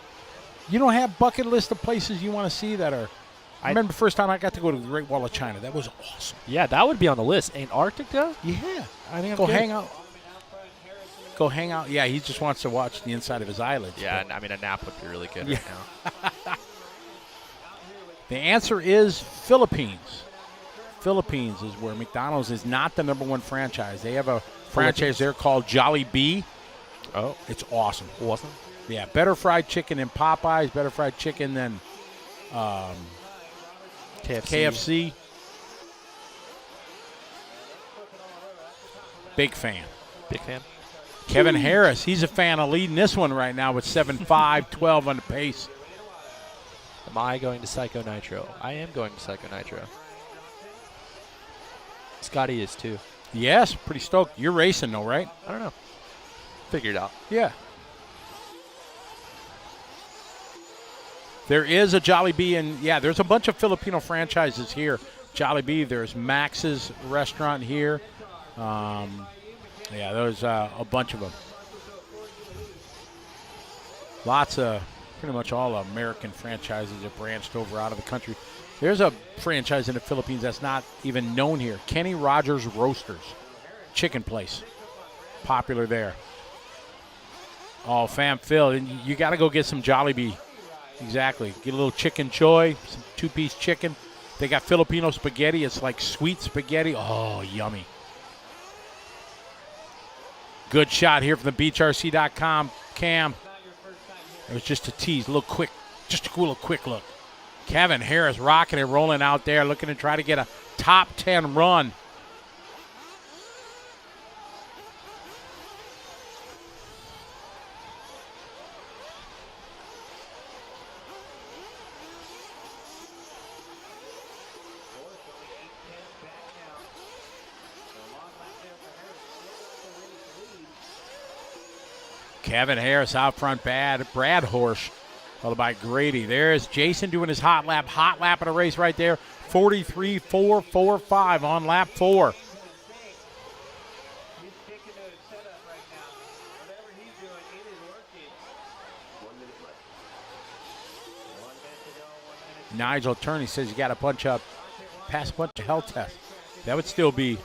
You don't have bucket list of places you want to see that are. I remember the first time I got to go to the Great Wall of China. That was awesome. Yeah, that would be on the list. Antarctica? Yeah, I think go hang out. Go hang out. Yeah, he just wants to watch the inside of his eyelids. Yeah, but I mean, a nap would be really good Yeah. right now. the answer is Philippines. Philippines is where McDonald's is not the #1 franchise. They have a franchise there called Jollibee. Oh, It's awesome. awesome. Yeah, better fried chicken than Popeyes, better fried chicken than KFC. Big fan. Big fan. Kevin Harris, he's a fan of leading this one right now with 7.5, 12 on the pace. Am I going to Psycho Nitro? I am going to Psycho Nitro. Scotty is too. Yes, pretty stoked. You're racing though, right? I don't know. Figure it out. Yeah. There is a Jollibee, and yeah, there's a bunch of Filipino franchises here. Jollibee, there's Max's restaurant here. Yeah, there's a bunch of them. Lots of, pretty much all American franchises that branched over out of the country. There's a franchise in the Philippines that's not even known here. Kenny Rogers Roasters, chicken place, popular there. Oh, Fam Phil, and you got to go get some Jollibee. Exactly. Get a little chicken choy, some two-piece chicken. They got Filipino spaghetti. It's like sweet spaghetti. Oh, yummy. Good shot here from the BeachRC.com. Cam. It was just a tease, a little quick, just a little quick look. Kevin Harris rocking and rolling out there, looking to try to get a top 10 run. Kevin Harris out front bad. Brad Horsch, followed by Grady. There's Jason doing his hot lap of the race right there. 43.445 on lap 4. He's sticking to his setup right now. Whatever he's doing, it is working. 1 minute left. 1 minute to go, 1 minute. Nigel Turney says you got pass a bunch of health tests. That would still be,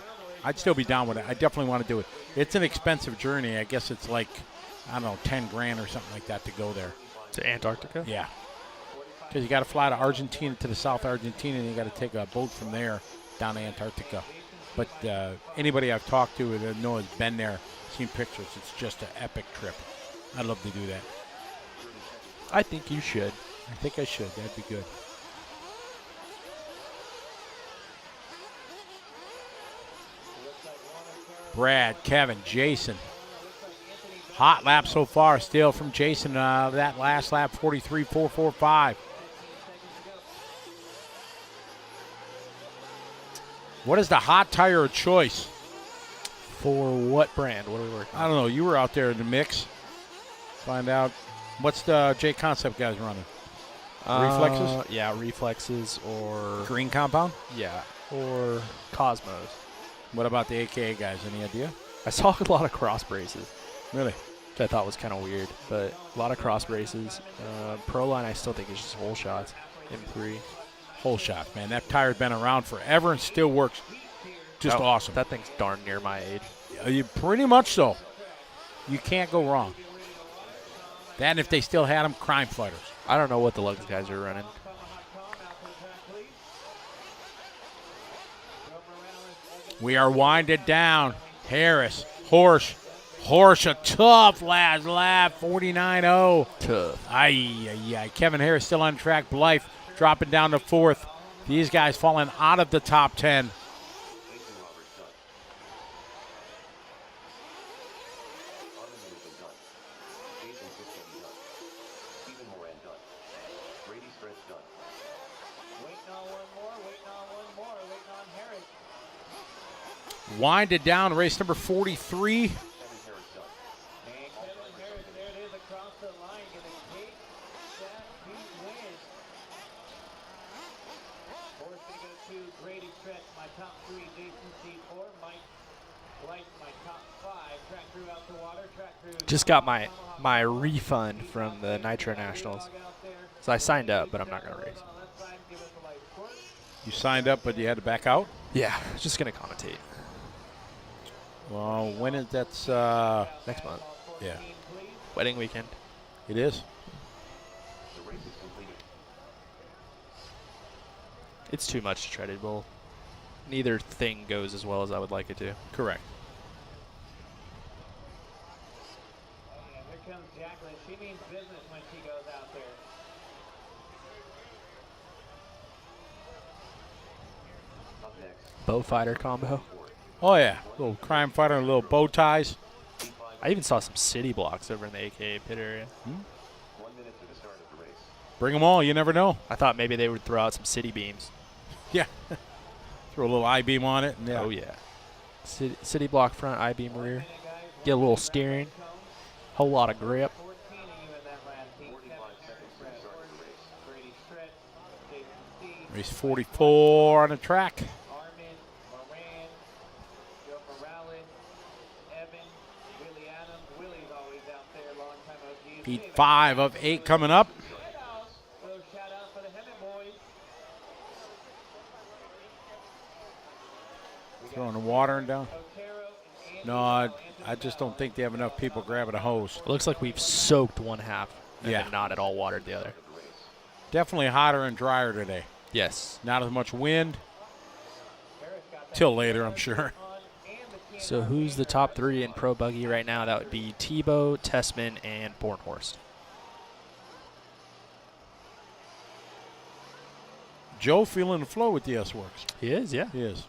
I'd still be down with it. I definitely want to do it. It's an expensive journey. I guess it's like, I don't know, 10 grand or something like that to go there. To Antarctica? Yeah. Because you got to fly to Argentina, to the South Argentina, and you got to take a boat from there down to Antarctica. But anybody I've talked to that know has been there, seen pictures, it's just an epic trip. I'd love to do that. I think you should. I think I should. That'd be good. Brad, Kevin, Jason. Hot lap so far still from Jason. That last lap, 43.445. What is the hot tire of choice? For what brand? What are we working on? I don't know. You were out there in the mix. Find out. What's the J Concept guys running? Reflexes? Yeah, reflexes or Green compound? yeah, or Cosmos. What about the AKA guys? Any idea? I saw a lot of cross braces, Really? which I thought was kind of weird, but a lot of cross braces. Proline, I still think is just whole shots. M3. Whole shot, man. That tire's been around forever and still works just Oh, awesome. That thing's darn near my age. You pretty much so. You can't go wrong. That and if they still had them, crime fighters. I don't know what the Lugs guys are running. We are winded down. Harris, Horsch, a tough last lap, 49.0. Tough. Ay. Kevin Harris still on track. Blythe dropping down to 4th. These guys falling out of the top 10. Jason Roberts done. Armin Anderson done. Jason Fitzgerald done. Stephen Moran done. Brady Stretch done. Waiting on one more, waiting on Harris. Winded down, race number 43. Kevin Harris done. And Kevin Harris, there it is across the line, gonna take that big win. Horse gonna go to Grady Stretch, my top 3, Jason C4, Mike Blythe, my top 5, track crew out to water, track crew. Just got my refund from the Nitro Nationals. So I signed up, but I'm not going to race. You signed up, but you had to back out? Yeah, just going to commentate Well, when is that's next month. yeah, Wedding weekend. it is. The race is completed. It's too much to try to bowl. Neither thing goes as well as I would like it to. Correct. And here comes Jacqueline. She means business when she goes out there. Up next, Bow fighter combo. Oh yeah, little crime fighter, and little bow ties. I even saw some city blocks over in the AKA pit area. 1 minute to the start of the race. Bring them all. You never know. I thought maybe they would throw out some city beams. Yeah. Throw a little I-beam on it. And yeah. Oh yeah. City block front, I-beam rear. Get a little steering. Whole lot of grip. 14 of you in that last heat. 45 seconds to the start of the race. Grady Stretch, Jason C, Race 44 on the track. Armin, Moran, Joe Morales, Evan, Willie Adams. Willie's always out there, long time OG. Heat 5 of 8 coming up. Little shout out for the Hemet boys. Throwing the water and down. Otero and Andy. No, I just don't think they have enough people grabbing a hose. It looks like we've soaked one half and Yeah. then not at all watered the other. Definitely hotter and drier today. Yes. Not as much wind. Till later, I'm sure. So who's the top 3 in Pro Buggy right now? That would be Tebow, Tessman, and Bornhorst. Joe feeling the flow with the S-Works. He is, yeah. He is.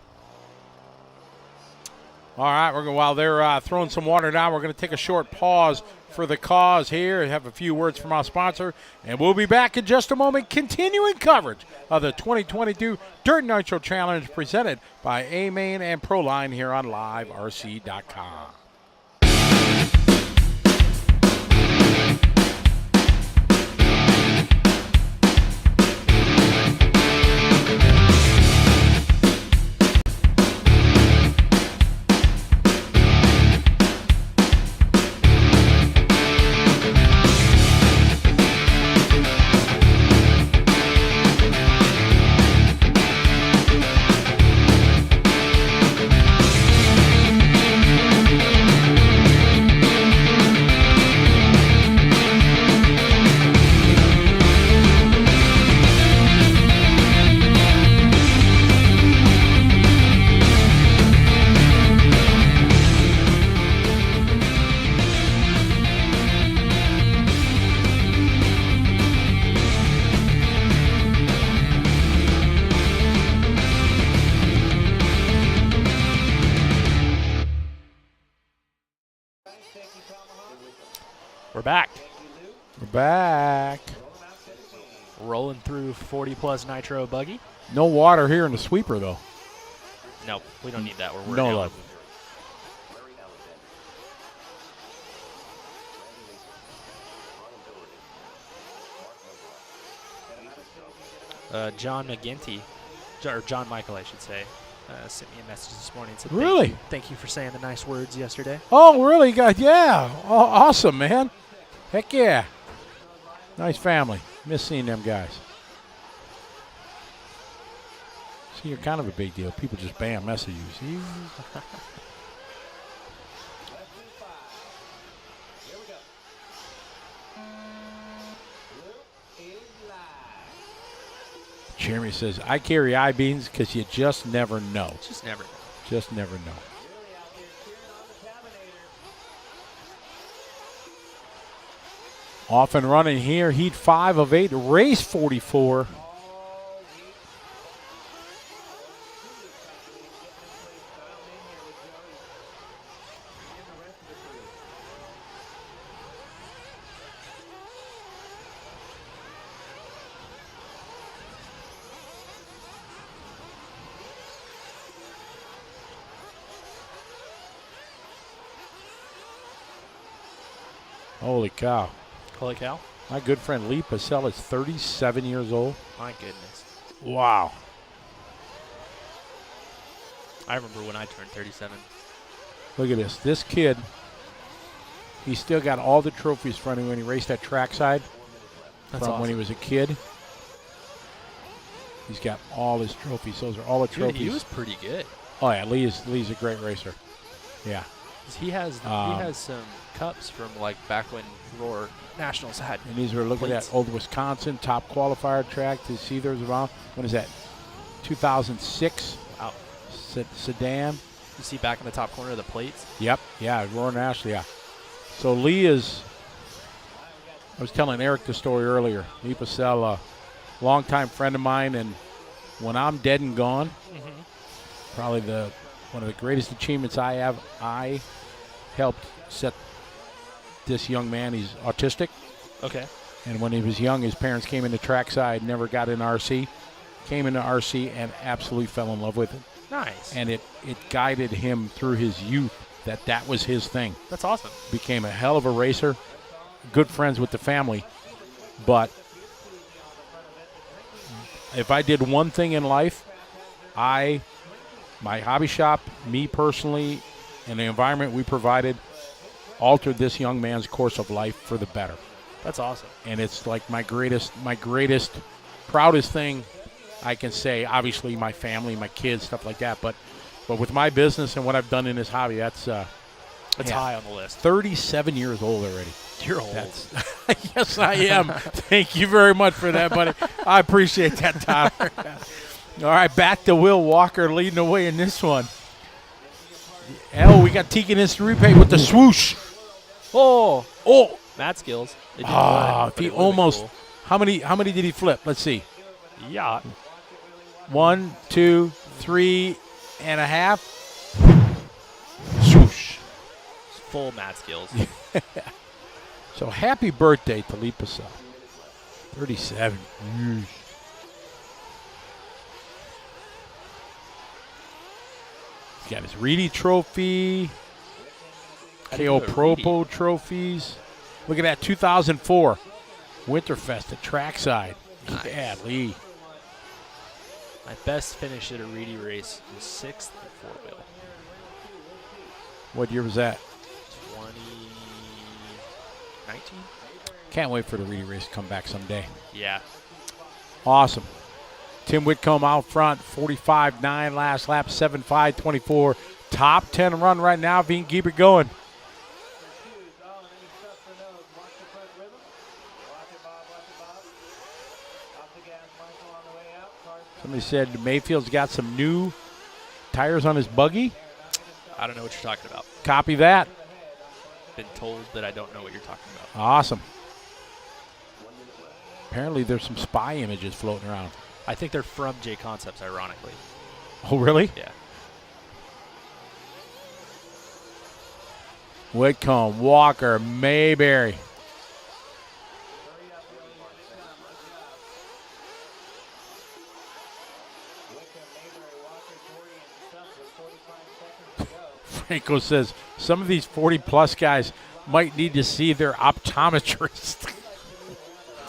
All right, while they're throwing some water down, we're going to take a short pause for the cause here and have a few words from our sponsor. And we'll be back in just a moment, continuing coverage of the 2022 Dirt Nitro Challenge presented by A-Main and Proline here on LiveRC.com. We're back. We're back. Rolling through 40-plus Nitro Buggy. No water here in the sweeper, though. No, we don't need that. We're No working on love. John McGinty, or John Michael, I should say, sent me a message this morning. And said, Really? Thank you for saying the nice words yesterday. Oh, really? God, yeah. Oh, awesome, man. Heck yeah. Nice family. Miss seeing them guys. See, you're kind of a big deal. People just bam message you. See? Jeremy says, I carry I-beams because you just never know. Just never. Just never know. Off and running here, heat 5 of 8, race 44. Holy cow. Holy cow. My good friend Lee Pacell is 37 years old. My goodness. Wow. I remember when I turned 37. Look at this. This kid, he's still got all the trophies from when he raced at trackside. That's from awesome. when he was a kid. He's got all his trophies. Those are all the Dude, trophies. he was pretty good. Oh, yeah. Lee's a great racer. Yeah. 'Cause he has some cups from like back when Roar Nationals had. And these are, look at that, old Wisconsin top qualifier track. To see there's around, what is that, 2006 Wow. sedan. You see back in the top corner of the plates? Yep, yeah, Roar National, yeah. So Lee is, I was telling Eric the story earlier. Lee Pacell, a longtime friend of mine, and when I'm dead and gone, probably one of the greatest achievements I have, I helped set this young man. He's autistic. Okay. And when he was young, his parents came into trackside, never got in RC, came into RC and absolutely fell in love with it. Nice. And it guided him through his youth that was his thing. That's awesome. Became a hell of a racer, good friends with the family. But if I did one thing in life, my hobby shop, me personally, and the environment we provided altered this young man's course of life for the better. That's awesome. And it's like my greatest, proudest thing I can say. Obviously, my family, my kids, stuff like that. But with my business and what I've done in this hobby, that's high on the list. 37 years old already. You're old. Yes, I am. Thank you very much for that, buddy. I appreciate that, Tyler. All right, back to Will Walker leading the way in this one. Oh, we got Tegan Insta with the swoosh. Oh. Mad skills. It didn't Ah, work, but he it would've been almost. cool. How many did he flip? Let's see. Yeah. 1, 2, 3 and a half. Swoosh. Full mad skills. So happy birthday to Lee Pacell. 37. Yeesh. He's got his Reedy trophy. KO Propo trophies. Look at that, 2004 Winterfest at trackside. Nice. Yeah, Lee. My best finish at a Reedy race was 6th at 4-wheel. What year was that? 2019? Can't wait for the Reedy race to come back someday. Yeah. Awesome. Tim Whitcomb out front, 45.9 last lap, 7.5.24. Top 10 run right now if he can keep it going. Somebody said Mayfield's got some new tires on his buggy. I don't know what you're talking about. Copy that. Been told that I don't know what you're talking about. Awesome. Apparently there's some spy images floating around. I think they're from J Concepts, ironically. Oh, really? Yeah. Whitcomb, Walker, Mayberry. Franco says some of these 40-plus guys might need to see their optometrist.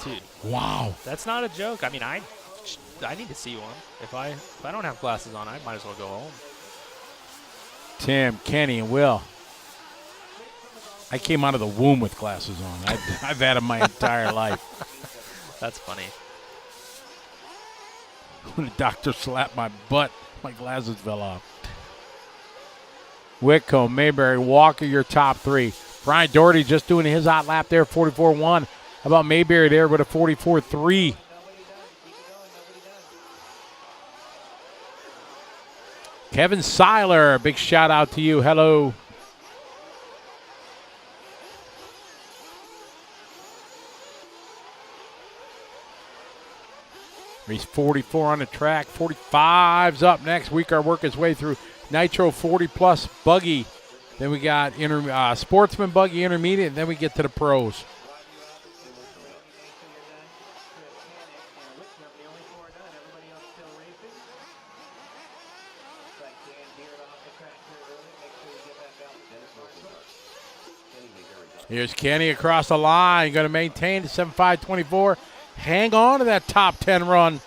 Dude, Wow. that's not a joke. I mean, I need to see one. If I don't have glasses on, I might as well go home. Tim, Kenny, and Will. I came out of the womb with glasses on. I've had them my entire life. That's funny. When the doctor slapped my butt, my glasses fell off. Whitcomb, Mayberry, Walker, your top three. Brian Doherty just doing his hot lap there, 44.1. How about Mayberry there with a 44.3? Kevin Seiler, big shout out to you. Hello. He's 44 on the track. 45's up next. We can work his way through Nitro 40-plus Buggy. Then we got Sportsman Buggy Intermediate, and then we get to the pros. Here's Kenny across the line. Going to maintain the 7.5.24. Hang on to that top 10 run.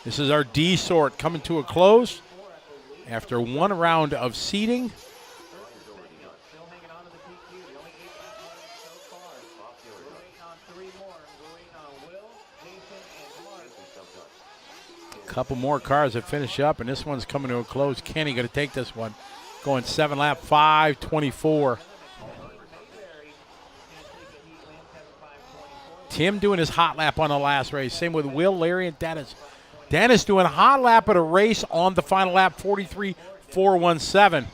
This is our D sort coming to a close after one round of seeding. A couple more cars that finish up, and this one's coming to a close. Kenny going to take this one. Going 7 lap, 5.24. Tim doing his hot lap on the last race. Same with Will, Larry, and Dennis. Dennis doing a hot lap at a race on the final lap, 43.417.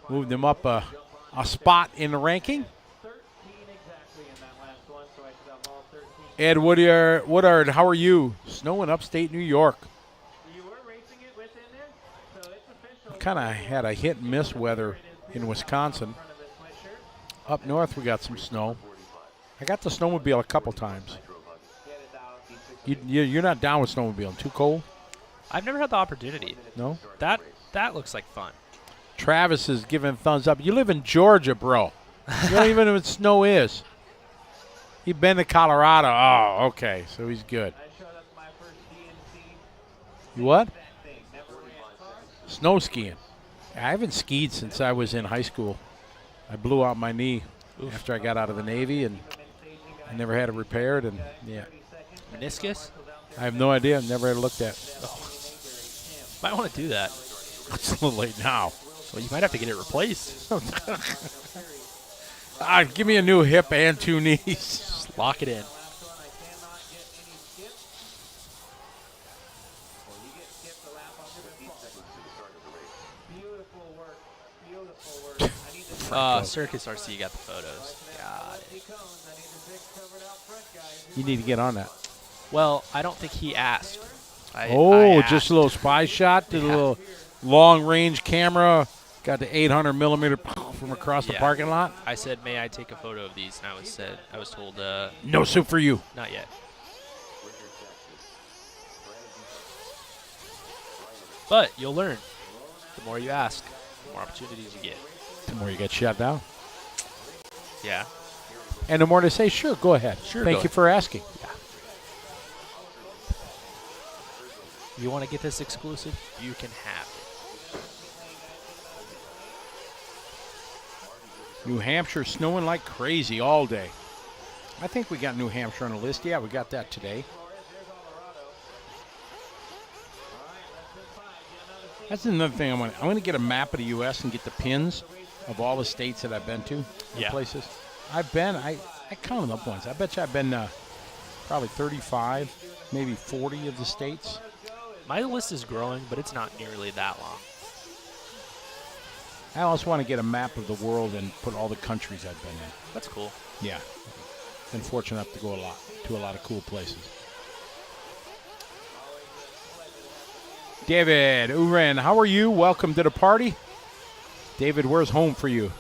Moved him up a spot in the ranking. Ed Woodard, how are you? Snow in upstate New York. Kind of had a hit and miss weather in Wisconsin. Up north, we got some snow. I got the snowmobile a couple times. You're not down with snowmobiling? Too cold? I've never had the opportunity. No? That looks like fun. Travis is giving a thumbs up. You live in Georgia, bro. You don't even know what snow is. You've been to Colorado. Oh, okay. So he's good. You what? Snow skiing. I haven't skied since I was in high school. I blew out my knee after I got out of the Navy, and I never had it repaired. And yeah, Meniscus? I have no idea. Never had it looked at. Might want to do that. It's a little late now. Well, you might have to get it replaced. Give me a new hip and two knees. Just lock it in. Circus RC got the photos. Got it. You need to get on that. Well, I don't think he asked. I Just asked. a little spy shot. Did a little long-range camera. Got the 800 millimeter from across the parking lot. I said, "May I take a photo of these?" And I was told, No soup for you. not yet. But you'll learn. The more you ask, the more opportunities you get. The more you get shut down. Yeah. And the more they say, sure, go ahead. Sure, Thank go you for asking. You want to get this exclusive? You can have it. New Hampshire snowing like crazy all day. I think we got New Hampshire on the list. Yeah, we got that today. That's another thing I want. I want to get a map of the U.S. and get the pins of all the states that I've been to. Yeah. Places. I've been. I counted up once. I bet you I've been probably 35, maybe 40 of the states. My list is growing, but it's not nearly that long. I also want to get a map of the world and put all the countries I've been in. That's cool. Yeah. Been fortunate enough to go to a lot of cool places. David Uren, how are you? Welcome to the party. David, where's home for you?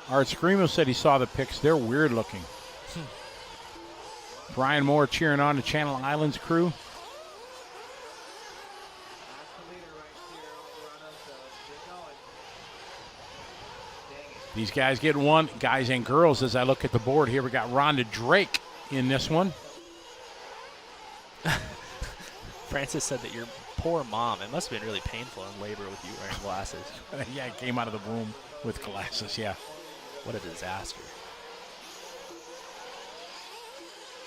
Art Screamo said he saw the pics. They're weird looking. Brian Moore cheering on the Channel Islands crew. These guys get one, guys and girls, as I look at the board here. We got Rhonda Drake in this one. Francis said that your poor mom, it must have been really painful in labor with you wearing glasses. Yeah, I came out of the womb with glasses, yeah. What a disaster.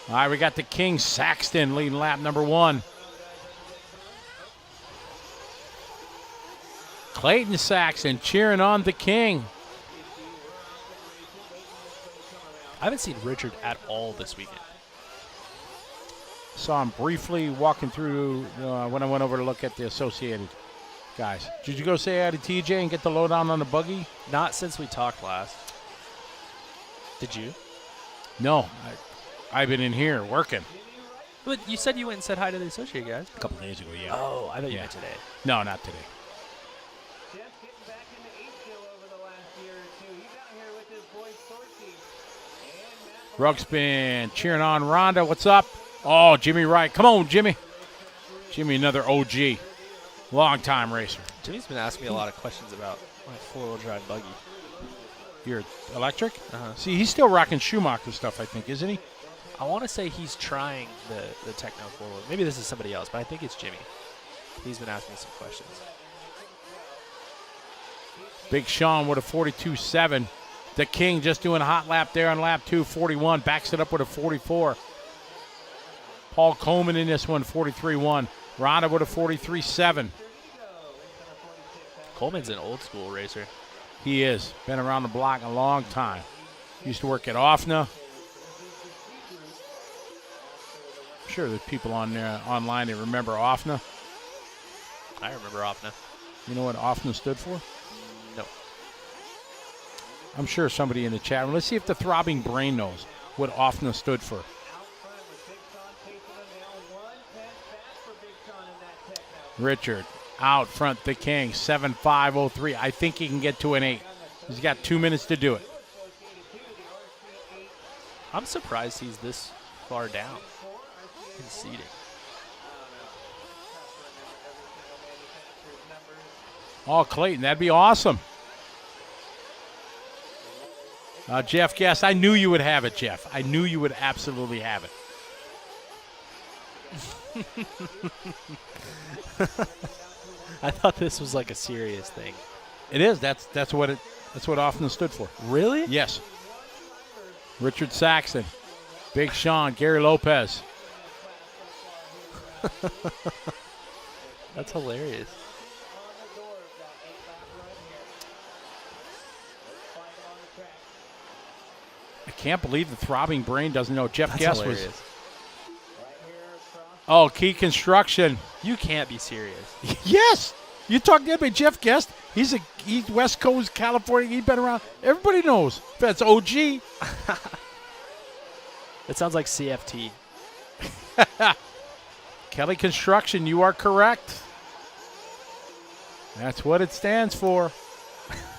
All right, we got the King Saxton leading lap number 1. Clayton Saxton cheering on the King. I haven't seen Richard at all this weekend. Saw him briefly walking through when I went over to look at the Associated guys. Did you go say hi to TJ and get the lowdown on the buggy? Not since we talked last. Did you? No, I've been in here working. But you said you went and said hi to the Associated guys. A couple days ago, yeah. Oh, I thought you meant today. No, not today. Jeff getting back into H-Gill over the last year or two. He's out here with his boy Sorky. And Matt Ruxpin cheering on Rhonda. What's up? Oh, Jimmy Wright. Come on, Jimmy. Jimmy, another OG. Long-time racer. Jimmy's been asking me a lot of questions about my four-wheel drive buggy. Your electric? Uh-huh. See, he's still rocking Schumacher stuff, I think, isn't he? I want to say he's trying the Techno 4. Maybe this is somebody else, but I think it's Jimmy. He's been asking me some questions. Big Sean with a 42.7. The King just doing a hot lap there on lap 2, 41. Backs it up with a 44. Paul Coleman in this one, 43.1. Rhonda with a 43.7. Coleman's an old school racer. He is. Been around the block a long time. Used to work at OFNA. I'm sure there's people on there online that remember OFNA. I remember OFNA. You know what OFNA stood for? No. I'm sure somebody in the chat room. Let's see if the throbbing brain knows what OFNA stood for. Richard out front, the King, 7.503. I think he can get to an 8. He's got 2 minutes to do it. I'm surprised he's this far down in seating. Oh, Clayton, that'd be awesome. Jeff Guest, I knew you would have it, Jeff. I knew you would absolutely have it. I thought this was like a serious thing. It is. That's what OFNA stood for. Really? Yes. Richard Saxton, Big Sean, Gary Lopez. That's hilarious. I can't believe the throbbing brain doesn't know. Jeff That's Guest hilarious. was. Oh, Key Construction. You can't be serious. Yes. You talked to anybody, Jeff Guest. He's West Coast, California. He's been around. Everybody knows. That's OG. It sounds like CFT. Kelly Construction, you are correct. That's what it stands for.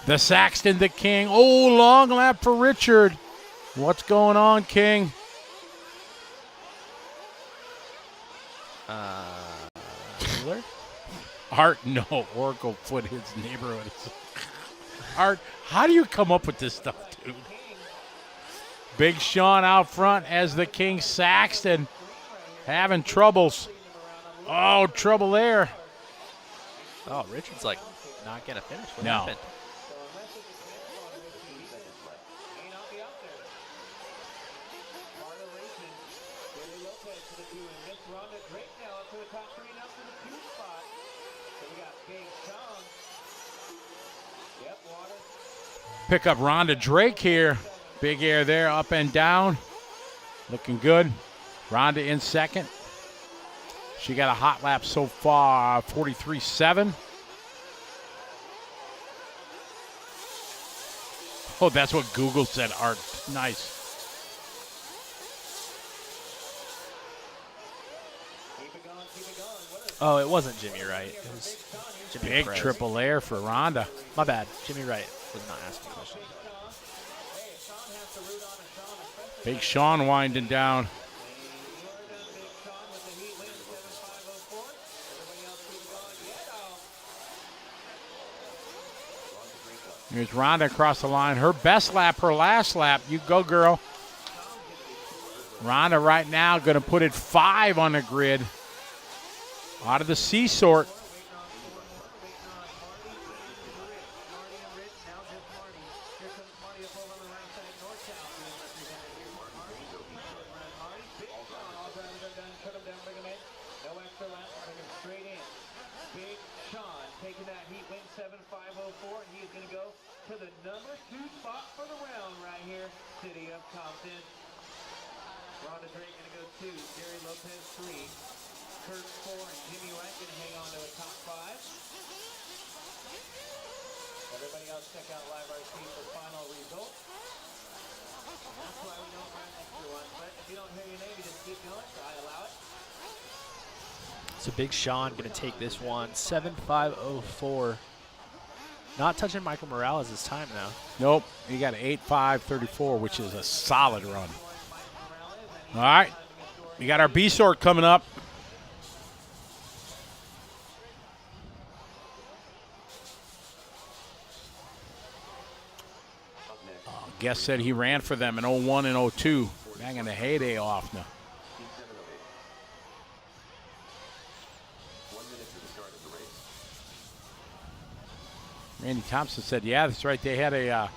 The Saxton, the King. Oh, long lap for Richard. What's going on, King? Wheeler? Art, no. Oracle put his neighborhood. Art, how do you come up with this stuff, dude? Big Sean out front as the King Saxton having troubles. Oh, trouble there. Oh, Richard's like not going to finish. What No. happened? Pick up Rhonda Drake here. Big air there, up and down. Looking good. Rhonda in second. She got a hot lap so far, 43.7. Oh, that's what Google said, Art. Nice. Oh, it wasn't Jimmy Wright. It was Jimmy Big Perez. triple air for Rhonda. My bad. Jimmy Wright was not asking questions. Big Sean winding down. Here's Rhonda across the line. Her best lap, her last lap. You go, girl. Rhonda right now going to put it 5 on the grid. Out of the C sort. Rhonda Drake going to go 2. Jerry Lopez 3. Kurt 4 and Jimmy Wright going to hang on to the top 5. Everybody else check out LiveRC for final result. That's why we don't run extra ones. But if you don't hear your name, you just keep going, so I allow it. So Big Sean going to take this one. 7.504. Not touching Michael Morales this time now. Nope. He got an 8.534, which is a solid run. All right. We got our B sort coming up. Guest said he ran for them in 01 and 02. Banging the heyday off now. 1 minute to the start of the race. Randy Thompson said, "Yeah, that's right. They had a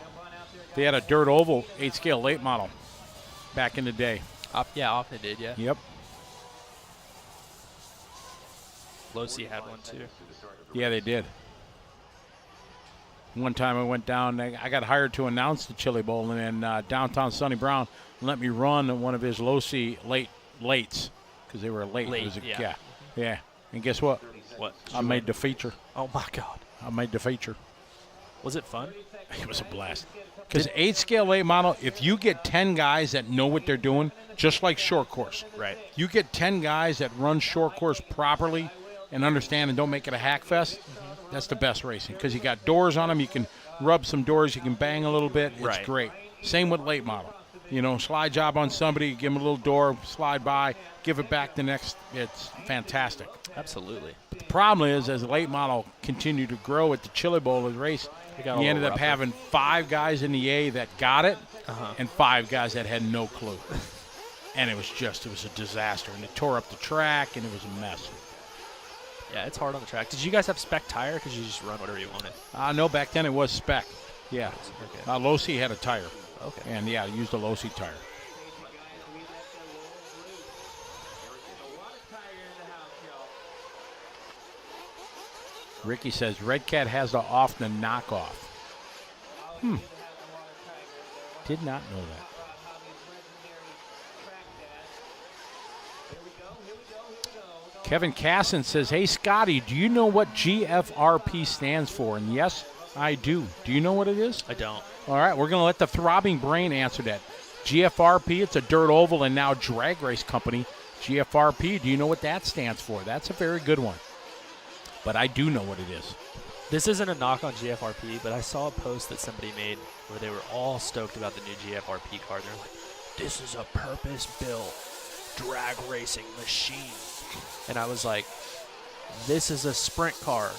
dirt oval 8-scale late model back in the day." Yeah, often did, yeah. Yep. Losi had one too. Yeah, they did. One time I went down, I got hired to announce the Chili Bowl, and then downtown Sonny Brown let me run one of his Losi lates because they were late. Late, It was yeah. Yeah. And guess what? What? I made the feature. Oh my God. I made the feature. Was it fun? It was a blast. Because 8-scale late model, if you get 10 guys that know what they're doing, just like short course. Right. You get 10 guys that run short course properly and understand and don't make it a hack fest, that's the best racing. Because you got doors on them, you can rub some doors, you can bang a little bit. It's Right. great. Same with late model. You know, slide job on somebody, give them a little door, slide by, give it back the next. It's fantastic. Absolutely. The problem is, as the late model continued to grow at the Chili Bowl of the race, It got a you little ended up rougher. having 5 guys in the A that got it and 5 guys that had no clue. And it was a disaster. And it tore up the track, and it was a mess. Yeah, it's hard on the track. Did you guys have spec tire? Because you just run whatever you wanted. No, back then it was spec. Yeah. Okay. Losi had a tire. Okay. And, yeah, I used a Losi tire. Ricky says Red Cat has the often knockoff. Did not know that. Kevin Casson says, "Hey, Scotty, do you know what GFRP stands for?" And yes, I do. Do you know what it is? I don't. All right, we're going to let the throbbing brain answer that. GFRP, it's a dirt oval and now drag race company. GFRP, do you know what that stands for? That's a very good one. But I do know what it is. This isn't a knock on GFRP, but I saw a post that somebody made where they were all stoked about the new GFRP car. They're like, this is a purpose-built drag racing machine. And I was like, this is a sprint car.